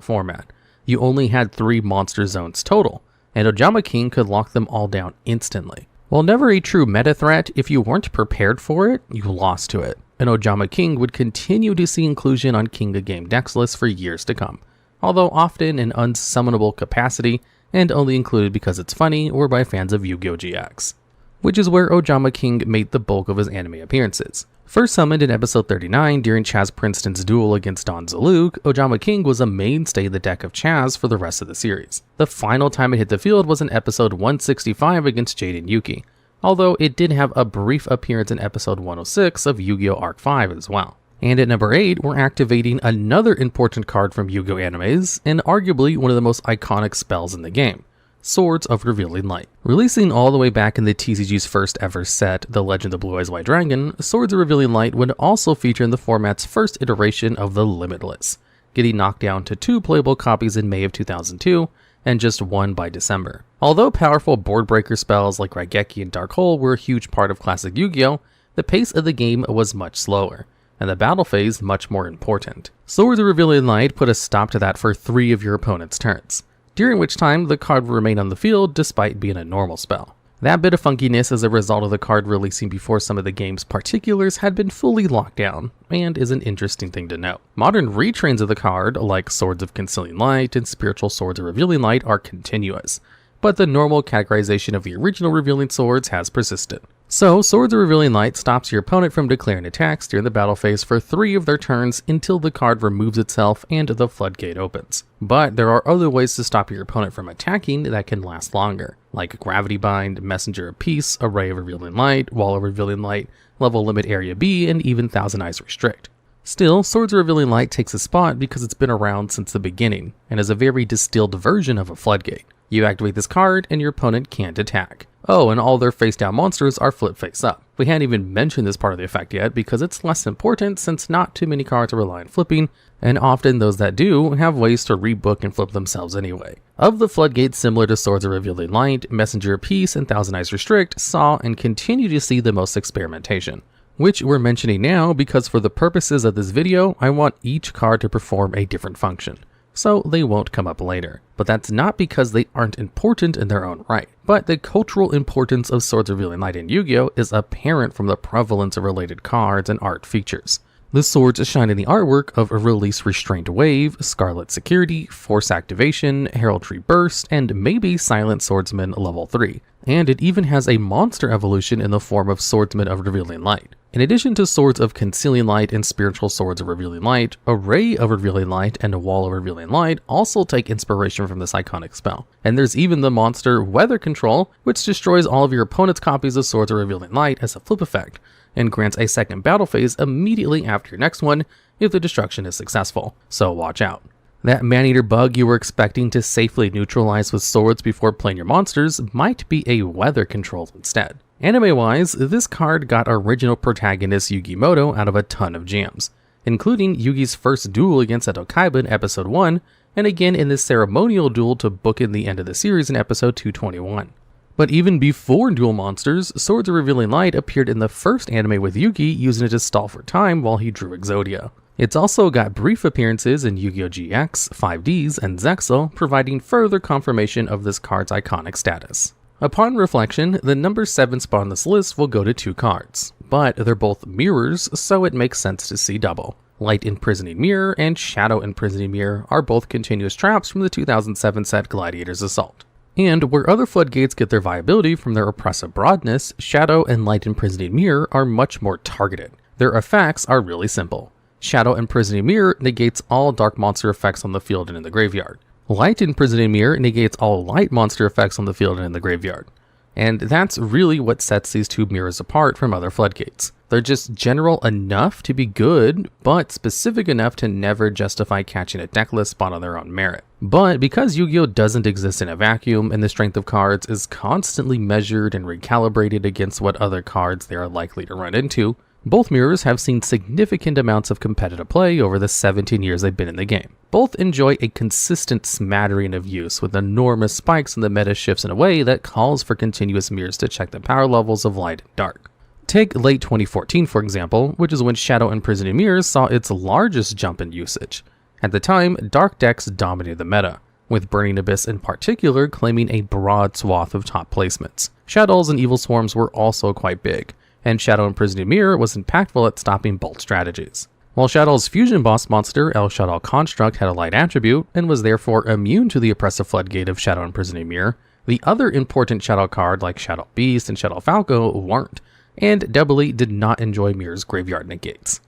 format. You only had 3 monster zones total, and Ojama King could lock them all down instantly. While never a true meta threat, if you weren't prepared for it, you lost to it, and Ojama King would continue to see inclusion on King of Game decks lists for years to come, although often in unsummonable capacity and only included because it's funny or by fans of Yu-Gi-Oh! GX, which is where Ojama King made the bulk of his anime appearances. First summoned in episode 39 during Chaz Princeton's duel against Don Zaluk, Ojama King was a mainstay in the deck of Chaz for the rest of the series. The final time it hit the field was in episode 165 against Jaden Yuki, although it did have a brief appearance in episode 106 of Yu-Gi-Oh! Arc 5 as well. And at number 8, we're activating another important card from Yu-Gi-Oh! Animes, and arguably one of the most iconic spells in the game, Swords of Revealing Light. Releasing all the way back in the TCG's first ever set, The Legend of Blue Eyes White Dragon, Swords of Revealing Light would also feature in the format's first iteration of the Limitless, getting knocked down to 2 playable copies in May of 2002, and just 1 by December. Although powerful board breaker spells like Raigeki and Dark Hole were a huge part of classic Yu-Gi-Oh!, the pace of the game was much slower, and the battle phase much more important. Swords of Revealing Light put a stop to that for 3 of your opponent's turns, during which time the card will remain on the field despite being a normal spell. That bit of funkiness is a result of the card releasing before some of the game's particulars had been fully locked down, and is an interesting thing to note. Modern retrains of the card, like Swords of Concealing Light and Spiritual Swords of Revealing Light, are continuous, but the normal categorization of the original Revealing Swords has persisted. So, Swords of Revealing Light stops your opponent from declaring attacks during the battle phase for 3 of their turns until the card removes itself and the floodgate opens. But there are other ways to stop your opponent from attacking that can last longer, like Gravity Bind, Messenger of Peace, Array of Revealing Light, Wall of Revealing Light, Level Limit Area B, and even Thousand Eyes Restrict. Still, Swords of Revealing Light takes a spot because it's been around since the beginning, and is a very distilled version of a floodgate. You activate this card, and your opponent can't attack. Oh, and all their face-down monsters are flip face-up. We hadn't even mentioned this part of the effect yet because it's less important since not too many cards rely on flipping, and often those that do have ways to rebook and flip themselves anyway. Of the floodgates similar to Swords of Revealing Light, Messenger of Peace and Thousand Eyes Restrict saw and continue to see the most experimentation, which we're mentioning now because for the purposes of this video, I want each card to perform a different function, so they won't come up later. But that's not because they aren't important in their own right, but the cultural importance of Swords of Revealing Light in Yu-Gi-Oh! Is apparent from the prevalence of related cards and art features. The swords shine in the artwork of a Release Restraint Wave, Scarlet Security, Force Activation, Heraldry Burst, and maybe Silent Swordsman level 3. And it even has a monster evolution in the form of Swordsman of Revealing Light. In addition to Swords of Concealing Light and Spiritual Swords of Revealing Light, Array of Revealing Light and Wall of Revealing Light also take inspiration from this iconic spell. And there's even the monster Weather Control, which destroys all of your opponent's copies of Swords of Revealing Light as a flip effect, and grants a second battle phase immediately after your next one if the destruction is successful, so watch out. That man-eater bug you were expecting to safely neutralize with swords before playing your monsters might be a weather control instead. Anime-wise, this card got original protagonist Yugimoto out of a ton of jams, including Yugi's first duel against Edo Kaiba in episode 1, and again in this ceremonial duel to bookend the end of the series in episode 221. But even before Duel Monsters, Swords of Revealing Light appeared in the first anime with Yugi using it to stall for time while he drew Exodia. It's also got brief appearances in Yu-Gi-Oh! GX, 5Ds, and Zexal, providing further confirmation of this card's iconic status. Upon reflection, the number 7 spot on this list will go to 2 cards, but they're both mirrors, so it makes sense to see double. Light Imprisoning Mirror and Shadow Imprisoning Mirror are both continuous traps from the 2007 set Gladiator's Assault. And where other floodgates get their viability from their oppressive broadness, Shadow and Light Imprisoning Mirror are much more targeted. Their effects are really simple. Shadow Imprisoning Mirror negates all dark monster effects on the field and in the graveyard. Light Imprisoning Mirror negates all light monster effects on the field and in the graveyard. And that's really what sets these 2 mirrors apart from other floodgates. They're just general enough to be good, but specific enough to never justify catching a decklist spot on their own merit. But because Yu-Gi-Oh! Doesn't exist in a vacuum and the strength of cards is constantly measured and recalibrated against what other cards they are likely to run into, both mirrors have seen significant amounts of competitive play over the 17 years they've been in the game. Both enjoy a consistent smattering of use with enormous spikes in the meta shifts in a way that calls for continuous mirrors to check the power levels of light and dark. Take late 2014 for example, which is when Shadow Imprisoning Mirrors saw its largest jump in usage. At the time, dark decks dominated the meta, with Burning Abyss in particular claiming a broad swath of top placements. Shadows and Evil Swarms were also quite big, and Shadow Imprisoning Mirror was impactful at stopping bolt strategies. While Shadow's fusion boss monster, El Shadow Construct, had a light attribute, and was therefore immune to the oppressive floodgate of Shadow Imprisoning Mirror, the other important Shadow card like Shadow Beast and Shadow Falco weren't, and doubly did not enjoy Mirror's graveyard negates.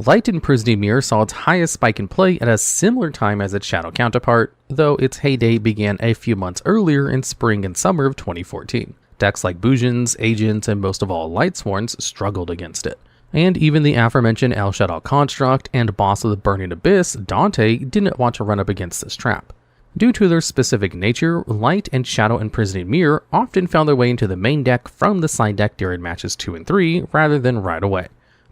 Light Imprisoning Mirror saw its highest spike in play at a similar time as its Shadow counterpart, though its heyday began a few months earlier in spring and summer of 2014. Decks like Bujins, Agents, and most of all Lightsworns struggled against it. And even the aforementioned El Shaddai Construct and boss of the Burning Abyss, Dante, didn't want to run up against this trap. Due to their specific nature, Light and Shadow Imprisoning Mirror often found their way into the main deck from the side deck during matches 2 and 3 rather than right away.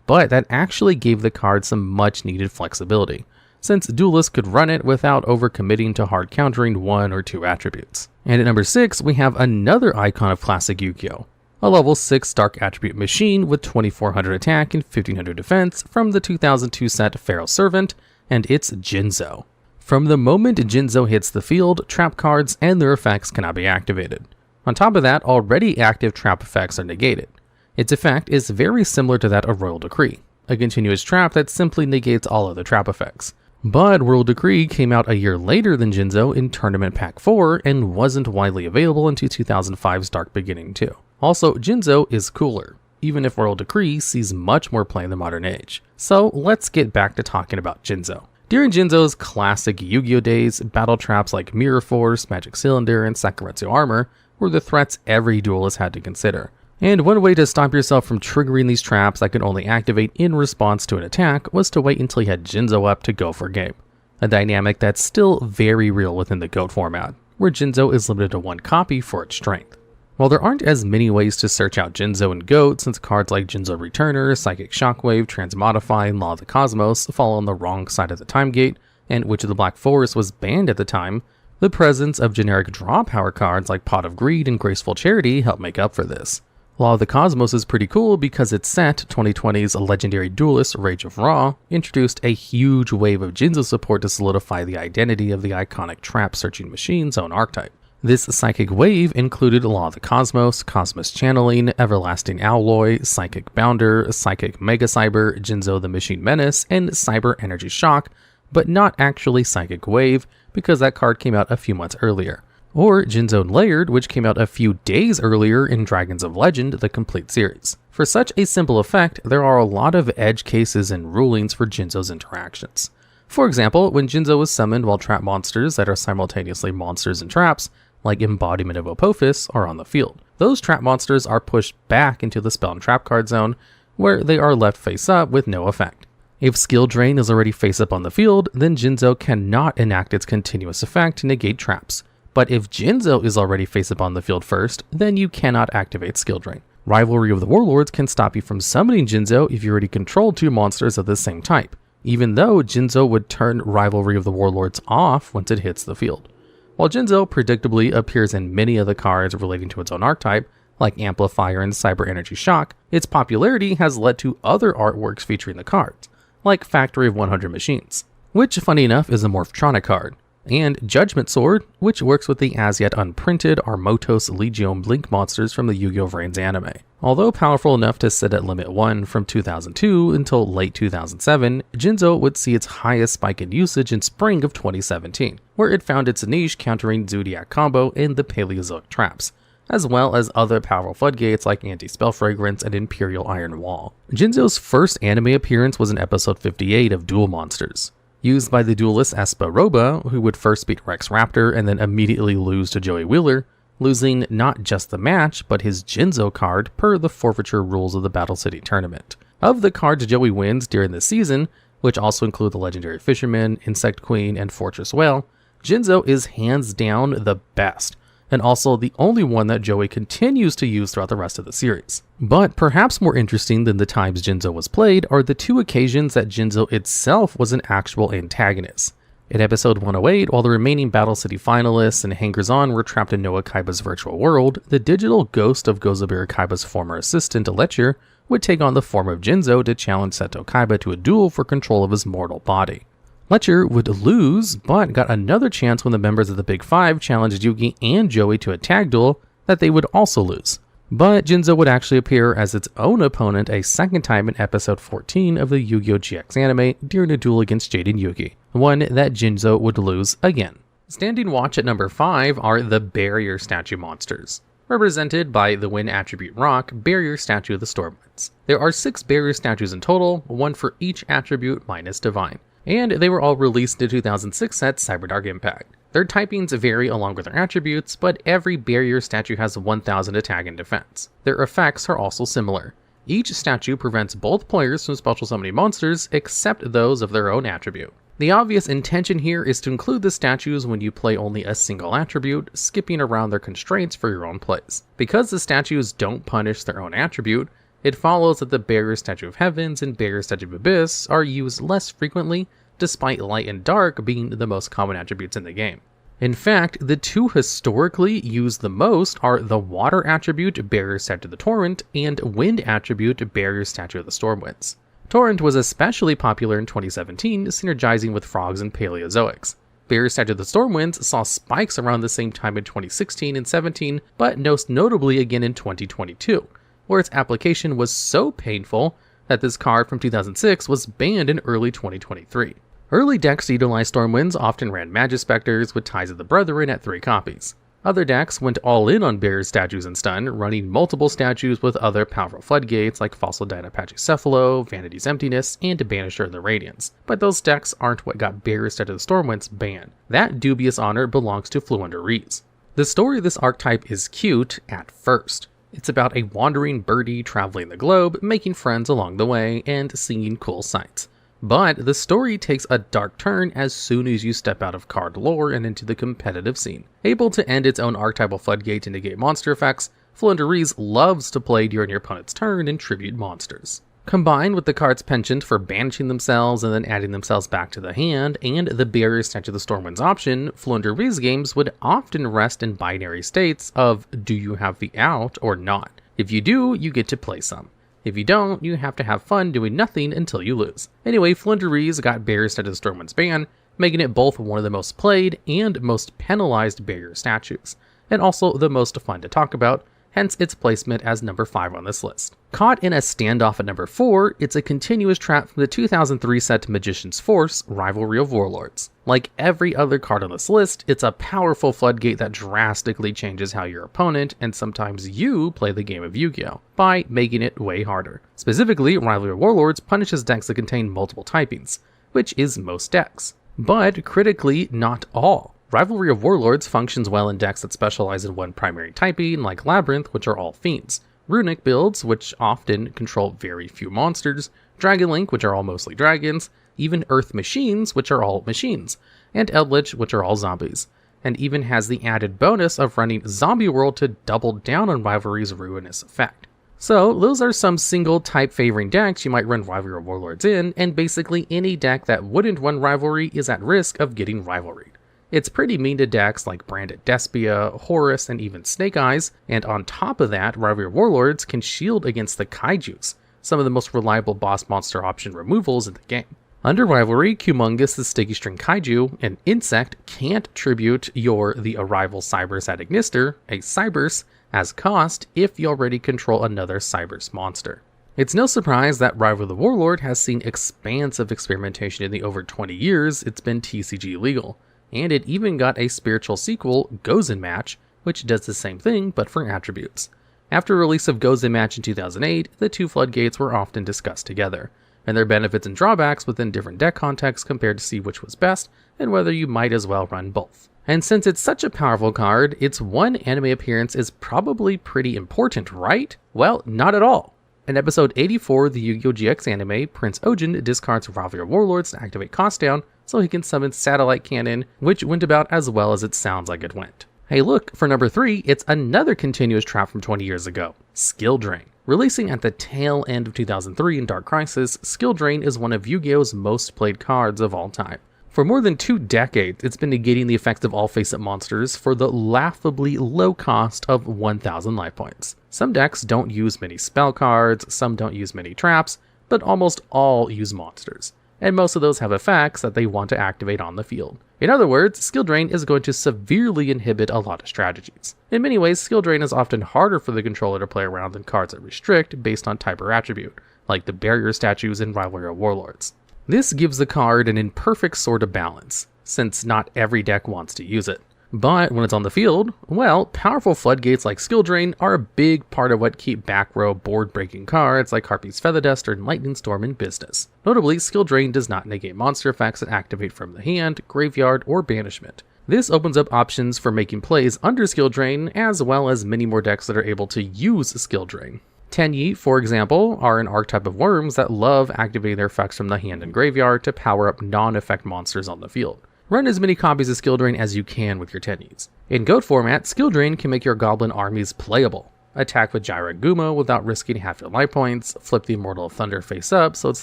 But that actually gave the card some much needed flexibility, since duelists could run it without overcommitting to hard countering 1 or 2 attributes. And at number 6, we have another icon of classic Yugioh, a level 6 Dark Attribute machine with 2400 attack and 1500 defense from the 2002 set Pharaoh Servant, and it's Jinzo. From the moment Jinzo hits the field, trap cards and their effects cannot be activated. On top of that, already active trap effects are negated. Its effect is very similar to that of Royal Decree, a continuous trap that simply negates all other trap effects. But Royal Decree came out a year later than Jinzo in Tournament Pack 4 and wasn't widely available until 2005's Dark Beginning 2. Also, Jinzo is cooler, even if Royal Decree sees much more play in the modern age. So let's get back to talking about Jinzo. During Jinzo's classic Yu-Gi-Oh days, battle traps like Mirror Force, Magic Cylinder, and Sakuretsu Armor were the threats every duelist had to consider. And one way to stop yourself from triggering these traps that could only activate in response to an attack was to wait until you had Jinzo up to go for game. A dynamic that's still very real within the GOAT format, where Jinzo is limited to 1 copy for its strength. While there aren't as many ways to search out Jinzo in GOAT, since cards like Jinzo Returner, Psychic Shockwave, Transmodify, and Law of the Cosmos fall on the wrong side of the time gate, and Witch of the Black Forest was banned at the time, the presence of generic draw power cards like Pot of Greed and Graceful Charity help make up for this. Law of the Cosmos is pretty cool because its set, 2020's legendary duelist Rage of Ra, introduced a huge wave of Jinzo support to solidify the identity of the iconic trap-searching machine's own archetype. This psychic wave included Law of the Cosmos, Cosmos Channeling, Everlasting Alloy, Psychic Bounder, Psychic Mega Cyber, Jinzo the Machine Menace, and Cyber Energy Shock, but not actually Psychic Wave because that card came out a few months earlier. Or Jinzo Layered, which came out a few days earlier in Dragons of Legend, the complete series. For such a simple effect, there are a lot of edge cases and rulings for Jinzo's interactions. For example, when Jinzo is summoned while trap monsters that are simultaneously monsters and traps, like Embodiment of Apophis, are on the field. Those trap monsters are pushed back into the spell and trap card zone, where they are left face up with no effect. If Skill Drain is already face up on the field, then Jinzo cannot enact its continuous effect to negate traps. But if Jinzo is already face up on the field first, then you cannot activate Skill Drain. Rivalry of the Warlords can stop you from summoning Jinzo if you already control 2 monsters of the same type, even though Jinzo would turn Rivalry of the Warlords off once it hits the field. While Jinzo predictably appears in many of the cards relating to its own archetype, like Amplifier and Cyber Energy Shock, its popularity has led to other artworks featuring the cards, like Factory of 100 Machines, which funny enough is a Morphtronic card, and Judgment Sword, which works with the as yet unprinted Armotos Legion Blink monsters from the Yu-Gi-Oh! Vrains anime. Although powerful enough to sit at limit 1 from 2002 until late 2007, Jinzo would see its highest spike in usage in spring of 2017, where it found its niche countering Zodiac Combo and the Paleozoic traps, as well as other powerful floodgates like Anti-Spell Fragrance and Imperial Iron Wall. Jinzo's first anime appearance was in episode 58 of Duel Monsters, used by the duelist Espa Roba, who would first beat Rex Raptor and then immediately lose to Joey Wheeler, losing not just the match, but his Jinzo card per the forfeiture rules of the Battle City tournament. Of the cards Joey wins during this season, which also include the Legendary Fisherman, Insect Queen, and Fortress Whale, Jinzo is hands down the best, and also the only one that Joey continues to use throughout the rest of the series. But perhaps more interesting than the times Jinzo was played are the 2 occasions that Jinzo itself was an actual antagonist. In episode 108, while the remaining Battle City finalists and hangers-on were trapped in Noah Kaiba's virtual world, the digital ghost of Gozaberu Kaiba's former assistant, Lecture, would take on the form of Jinzo to challenge Seto Kaiba to a duel for control of his mortal body. Lecture would lose, but got another chance when the members of the Big Five challenged Yugi and Joey to a tag duel that they would also lose. But Jinzo would actually appear as its own opponent a second time in episode 14 of the Yu-Gi-Oh! GX anime during a duel against Jade and Yugi, one that Jinzo would lose again. Standing watch at number 5 are the Barrier Statue monsters, represented by the Wind Attribute Rock Barrier Statue of the Stormwinds. There are 6 Barrier Statues in total, 1 for each attribute minus Divine, and they were all released in the 2006 set Cyberdark Impact. Their typings vary along with their attributes, but every barrier statue has 1000 attack and defense. Their effects are also similar. Each statue prevents both players from special summoning monsters except those of their own attribute. The obvious intention here is to include the statues when you play only a single attribute, skipping around their constraints for your own plays. Because the statues don't punish their own attribute, it follows that the Barrier Statue of Heavens and Barrier Statue of Abyss are used less frequently, despite Light and Dark being the most common attributes in the game. In fact, the two historically used the most are the Water attribute, Barrier Statue of the Torrent, and Wind attribute, Barrier Statue of the Stormwinds. Torrent was especially popular in 2017, synergizing with frogs and Paleozoics. Barrier Statue of the Stormwinds saw spikes around the same time in 2016 and 17, but most notably again in 2022, where its application was so painful that this card from 2006 was banned in early 2023. Early decks utilized Stormwinds often ran Magispectors with Ties of the Brethren at 3 copies. Other decks went all in on Barrier statues and stun, running multiple statues with other powerful floodgates like Fossil Dino Pachycephalo, Vanity's Emptiness, and Banisher of the Radiance. But those decks aren't what got Barrier Statue of the Stormwinds banned. That dubious honor belongs to Floowandereeze. The story of this archetype is cute at first. It's about a wandering birdie traveling the globe, making friends along the way, and seeing cool sights. But the story takes a dark turn as soon as you step out of card lore and into the competitive scene. Able to end its own archetypal floodgate to negate monster effects, Floowandereeze loves to play during your opponent's turn and tribute monsters. Combined with the card's penchant for banishing themselves and then adding themselves back to the hand, and the Barrier Statue of the Stormwinds option, Floowandereeze games would often rest in binary states of do you have the out or not. If you do, you get to play some. If you don't, you have to have fun doing nothing until you lose. Anyway, Floowandereeze got Barrier Statue of the Stormwinds ban, making it both one of the most played and most penalized barrier statues, and also the most fun to talk about, hence its placement as number 5 on this list. Caught in a standoff at number 4, it's a continuous trap from the 2003 set Magician's Force, Rivalry of Warlords. Like every other card on this list, it's a powerful floodgate that drastically changes how your opponent, and sometimes you, play the game of Yu-Gi-Oh! By making it way harder. Specifically, Rivalry of Warlords punishes decks that contain multiple typings, which is most decks. But critically, not all. Rivalry of Warlords functions well in decks that specialize in one primary typing, like Labyrinth, which are all fiends, Runic builds, which often control very few monsters, Dragon Link, which are all mostly dragons, even Earth Machines, which are all machines, and Eldritch, which are all zombies, and even has the added bonus of running Zombie World to double down on Rivalry's ruinous effect. So those are some single type favoring decks you might run Rivalry of Warlords in, and basically any deck that wouldn't run Rivalry is at risk of getting Rivalried. It's pretty mean to decks like Branded Despia, Horus, and even Snake Eyes, and on top of that, Rivalry of Warlords can shield against the Kaijus, some of the most reliable boss monster option removals in the game. Under Rivalry, Cumulus the Sticky String Kaiju, an insect, can't tribute the Arrival Cyberse at Ignister, a Cyberse, as cost if you already control another Cyberse monster. It's no surprise that Rivalry of the Warlord has seen expansive experimentation in the over 20 years it's been TCG legal. And it even got a spiritual sequel, Gozen Match, which does the same thing but for attributes. After release of Gozen Match in 2008, the two floodgates were often discussed together, and their benefits and drawbacks within different deck contexts compared to see which was best, and whether you might as well run both. And since it's such a powerful card, its one anime appearance is probably pretty important, right? Well, not at all. In episode 84 of the Yu-Gi-Oh! GX anime, Prince Ojin discards Rivalry of Warlords to activate cost down, so he can summon Satellite Cannon, which went about as well as it sounds like it went. Hey look, for number 3, it's another continuous trap from 20 years ago, Skill Drain. Releasing at the tail end of 2003 in Dark Crisis, Skill Drain is one of Yu-Gi-Oh!'s most played cards of all time. For more than 2 decades, it's been negating the effects of all face-up monsters for the laughably low cost of 1,000 life points. Some decks don't use many spell cards, some don't use many traps, but almost all use monsters. And most of those have effects that they want to activate on the field. In other words, Skill Drain is going to severely inhibit a lot of strategies. In many ways, Skill Drain is often harder for the controller to play around than cards that restrict based on type or attribute, like the Barrier statues in Rivalry of Warlords. This gives the card an imperfect sort of balance, since not every deck wants to use it. But when it's on the field, well, powerful floodgates like Skill Drain are a big part of what keep back row board-breaking cards like Harpy's Feather Duster and Lightning Storm in business. Notably, Skill Drain does not negate monster effects that activate from the hand, graveyard, or banishment. This opens up options for making plays under skill drain, as well as many more decks that are able to use skill drain. Tenyi, for example, are an archetype of worms that love activating their effects from the hand and graveyard to power up non-effect monsters on the field. Run as many copies of Skill Drain as you can with your Tenyis. In Goat format, Skill Drain can make your goblin armies playable. Attack with Gyra Gumo without risking half your life points, flip the Immortal of Thunder face up so its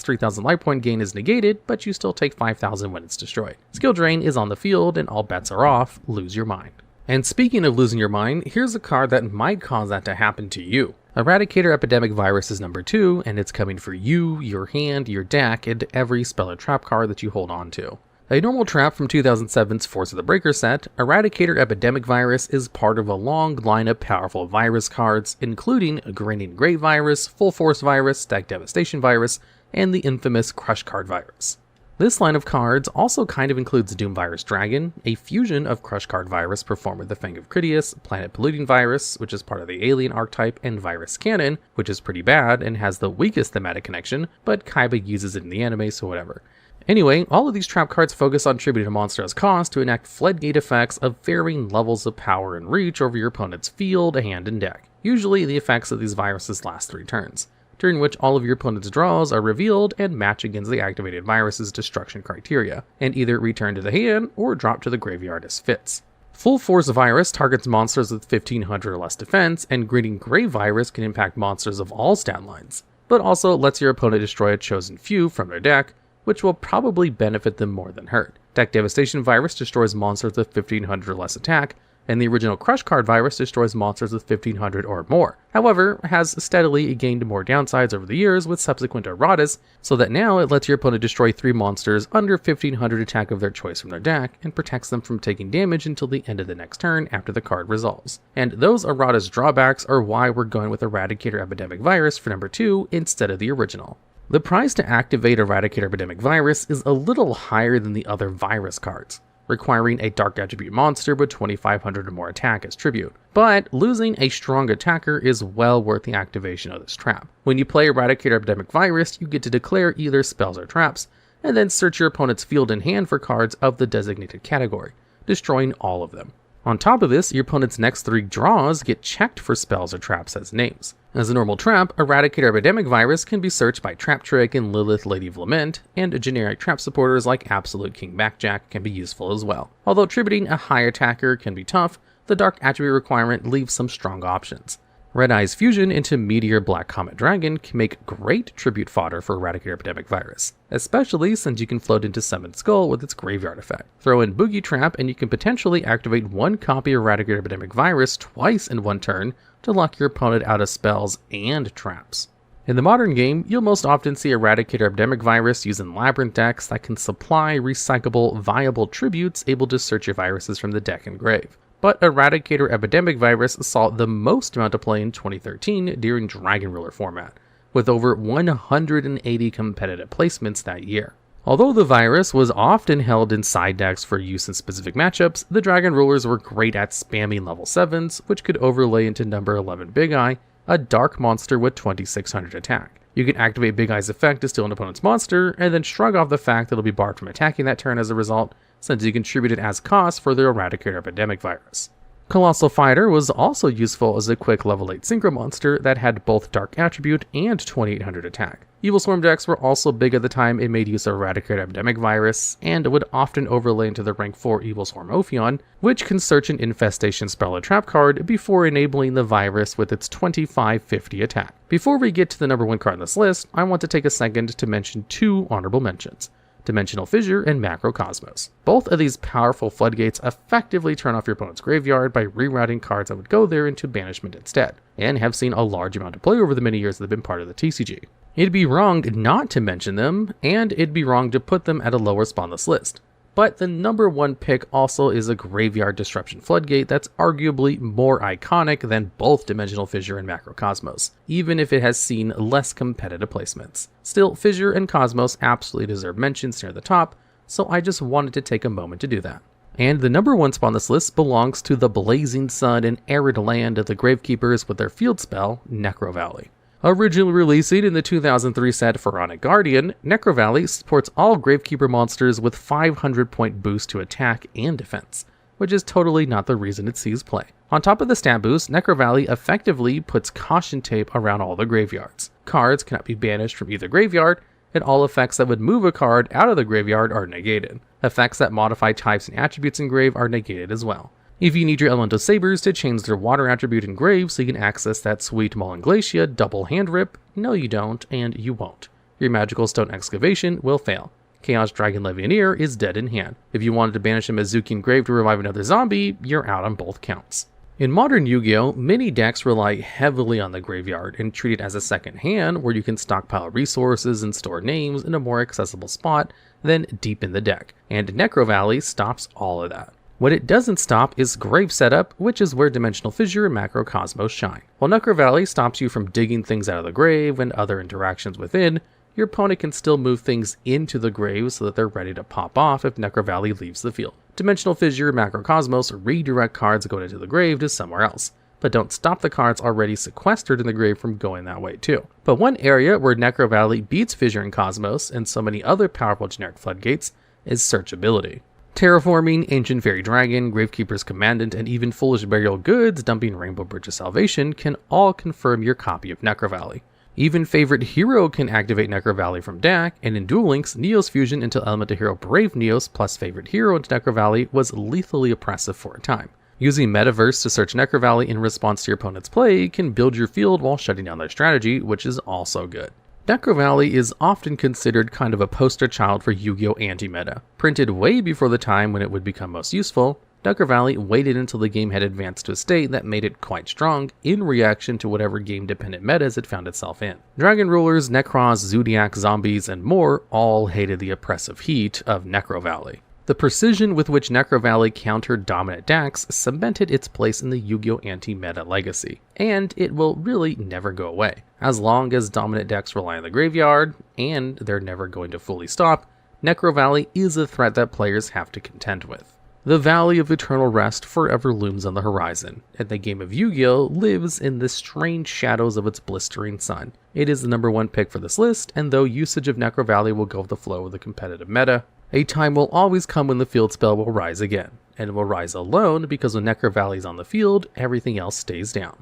3000 life point gain is negated, but you still take 5000 when it's destroyed. Skill Drain is on the field and all bets are off, lose your mind. And speaking of losing your mind, here's a card that might cause that to happen to you. Eradicator Epidemic Virus is number 2, and it's coming for you, your hand, your deck, and every spell or trap card that you hold on to. A normal trap from 2007's Force of the Breaker set, Eradicator Epidemic Virus is part of a long line of powerful virus cards, including Graining Grave Virus, Full Force Virus, Deck Devastation Virus, and the infamous Crush Card Virus. This line of cards also kind of includes Doom Virus Dragon, a fusion of Crush Card Virus performed with the Fang of Critias, Planet Polluting Virus, which is part of the Alien archetype, and Virus Cannon, which is pretty bad and has the weakest thematic connection, but Kaiba uses it in the anime, so whatever. Anyway, all of these trap cards focus on tributing a monster as cost to enact floodgate effects of varying levels of power and reach over your opponent's field, hand, and deck. Usually, the effects of these viruses last 3 turns, during which all of your opponent's draws are revealed and match against the activated virus's destruction criteria, and either return to the hand or drop to the graveyard as fits. Full Force Virus targets monsters with 1500 or less defense, and Graining Grave Virus can impact monsters of all stat lines, but also lets your opponent destroy a chosen few from their deck, which will probably benefit them more than hurt. Deck Devastation Virus destroys monsters with 1500 or less attack, and the original Crush Card Virus destroys monsters with 1500 or more. However, has steadily gained more downsides over the years with subsequent erratas, so that now it lets your opponent destroy 3 monsters under 1500 attack of their choice from their deck, and protects them from taking damage until the end of the next turn after the card resolves. And those erratas drawbacks are why we're going with Eradicator Epidemic Virus for number 2 instead of the original. The price to activate Eradicator Epidemic Virus is a little higher than the other virus cards, requiring a Dark Attribute monster with 2500 or more attack as tribute, but losing a strong attacker is well worth the activation of this trap. When you play Eradicator Epidemic Virus, you get to declare either spells or traps, and then search your opponent's field and hand for cards of the designated category, destroying all of them. On top of this, your opponent's next 3 draws get checked for spells or traps as names. As a normal trap, Eradicator Epidemic Virus can be searched by Trap Trick and Lilith Lady of Lament, and generic trap supporters like Absolute King Backjack can be useful as well. Although tributing a high attacker can be tough, the Dark Attribute requirement leaves some strong options. Red Eye's fusion into Meteor Black Comet Dragon can make great tribute fodder for Eradicator Epidemic Virus, especially since you can float into Summoned Skull with its graveyard effect. Throw in Boogie Trap and you can potentially activate 1 copy of Eradicator Epidemic Virus twice in 1 turn to lock your opponent out of spells and traps. In the modern game, you'll most often see Eradicator Epidemic Virus used in Labyrinth decks that can supply recyclable, viable tributes able to search your viruses from the deck and grave. But Eradicator Epidemic Virus saw the most amount of play in 2013 during Dragon Ruler format, with over 180 competitive placements that year. Although the virus was often held in side decks for use in specific matchups, the Dragon Rulers were great at spamming level 7s, which could overlay into number 11 Big Eye, a dark monster with 2600 attack. You can activate Big Eye's effect to steal an opponent's monster, and then shrug off the fact that it'll be barred from attacking that turn as a result, since you contributed as cost for the Eradicator Epidemic Virus. Colossal Fighter was also useful as a quick level 8 synchro monster that had both Dark Attribute and 2800 attack. Evil Swarm decks were also big at the time and made use of Eradicator Epidemic Virus, and would often overlay into the rank 4 Evil Swarm Ophion, which can search an Infestation spell or trap card before enabling the virus with its 2550 attack. Before we get to the number 1 card on this list, I want to take a second to mention 2 honorable mentions: Dimensional Fissure and Macrocosmos. Both of these powerful floodgates effectively turn off your opponent's graveyard by rerouting cards that would go there into banishment instead, and have seen a large amount of play over the many years that have been part of the TCG. It'd be wrong not to mention them, and it'd be wrong to put them at a lower spot on this list. But the number 1 pick also is a Graveyard Disruption Floodgate that's arguably more iconic than both Dimensional Fissure and Macrocosmos, even if it has seen less competitive placements. Still, Fissure and Cosmos absolutely deserve mentions near the top, so I just wanted to take a moment to do that. And the number 1 spot on this list belongs to the Blazing Sun and Arid Land of the Gravekeepers with their field spell, Necro Valley. Originally releasing in the 2003 set Pharaonic Guardian, Necro Valley supports all Gravekeeper monsters with 500 point boost to attack and defense, which is totally not the reason it sees play. On top of the stat boost, Necro Valley effectively puts caution tape around all the graveyards. Cards cannot be banished from either graveyard, and all effects that would move a card out of the graveyard are negated. Effects that modify types and attributes in grave are negated as well. If you need your Elemental Sabers to change their water attribute in grave so you can access that sweet Mullen Glacia double hand rip, no you don't, and you won't. Your Magical Stone Excavation will fail. Chaos Dragon Legionnaire is dead in hand. If you wanted to banish a Mizuki in grave to revive another zombie, you're out on both counts. In modern Yu-Gi-Oh!, many decks rely heavily on the graveyard and treat it as a second hand where you can stockpile resources and store names in a more accessible spot than deep in the deck, and Necro Valley stops all of that. What it doesn't stop is grave setup, which is where Dimensional Fissure and Macrocosmos shine. While Necro Valley stops you from digging things out of the grave and other interactions within, your opponent can still move things into the grave so that they're ready to pop off if Necro Valley leaves the field. Dimensional Fissure and Macrocosmos redirect cards going into the grave to somewhere else, but don't stop the cards already sequestered in the grave from going that way too. But one area where Necro Valley beats Fissure and Cosmos and so many other powerful generic floodgates is searchability. Terraforming, Ancient Fairy Dragon, Gravekeeper's Commandant, and even Foolish Burial Goods dumping Rainbow Bridge of Salvation can all confirm your copy of Necro Valley. Even Favorite Hero can activate Necro Valley from deck, and in Duel Links, Neos Fusion into Elemental Hero Brave Neos plus Favorite Hero into Necro Valley was lethally oppressive for a time. Using Metaverse to search Necro Valley in response to your opponent's play can build your field while shutting down their strategy, which is also good. Necro Valley is often considered kind of a poster child for Yu-Gi-Oh! Anti-meta. Printed way before the time when it would become most useful, Necro Valley waited until the game had advanced to a state that made it quite strong in reaction to whatever game-dependent metas it found itself in. Dragon Rulers, Necros, Zodiac, Zombies, and more all hated the oppressive heat of Necro Valley. The precision with which Necro Valley countered dominant decks cemented its place in the Yu-Gi-Oh! Anti-meta legacy, and it will really never go away. As long as dominant decks rely on the graveyard, and they're never going to fully stop, Necro Valley is a threat that players have to contend with. The Valley of Eternal Rest forever looms on the horizon, and the game of Yu-Gi-Oh! Lives in the strange shadows of its blistering sun. It is the #1 pick for this list, and though usage of Necro Valley will go with the flow of the competitive meta, a time will always come when the field spell will rise again, and it will rise alone because when Necro Valley is on the field, everything else stays down.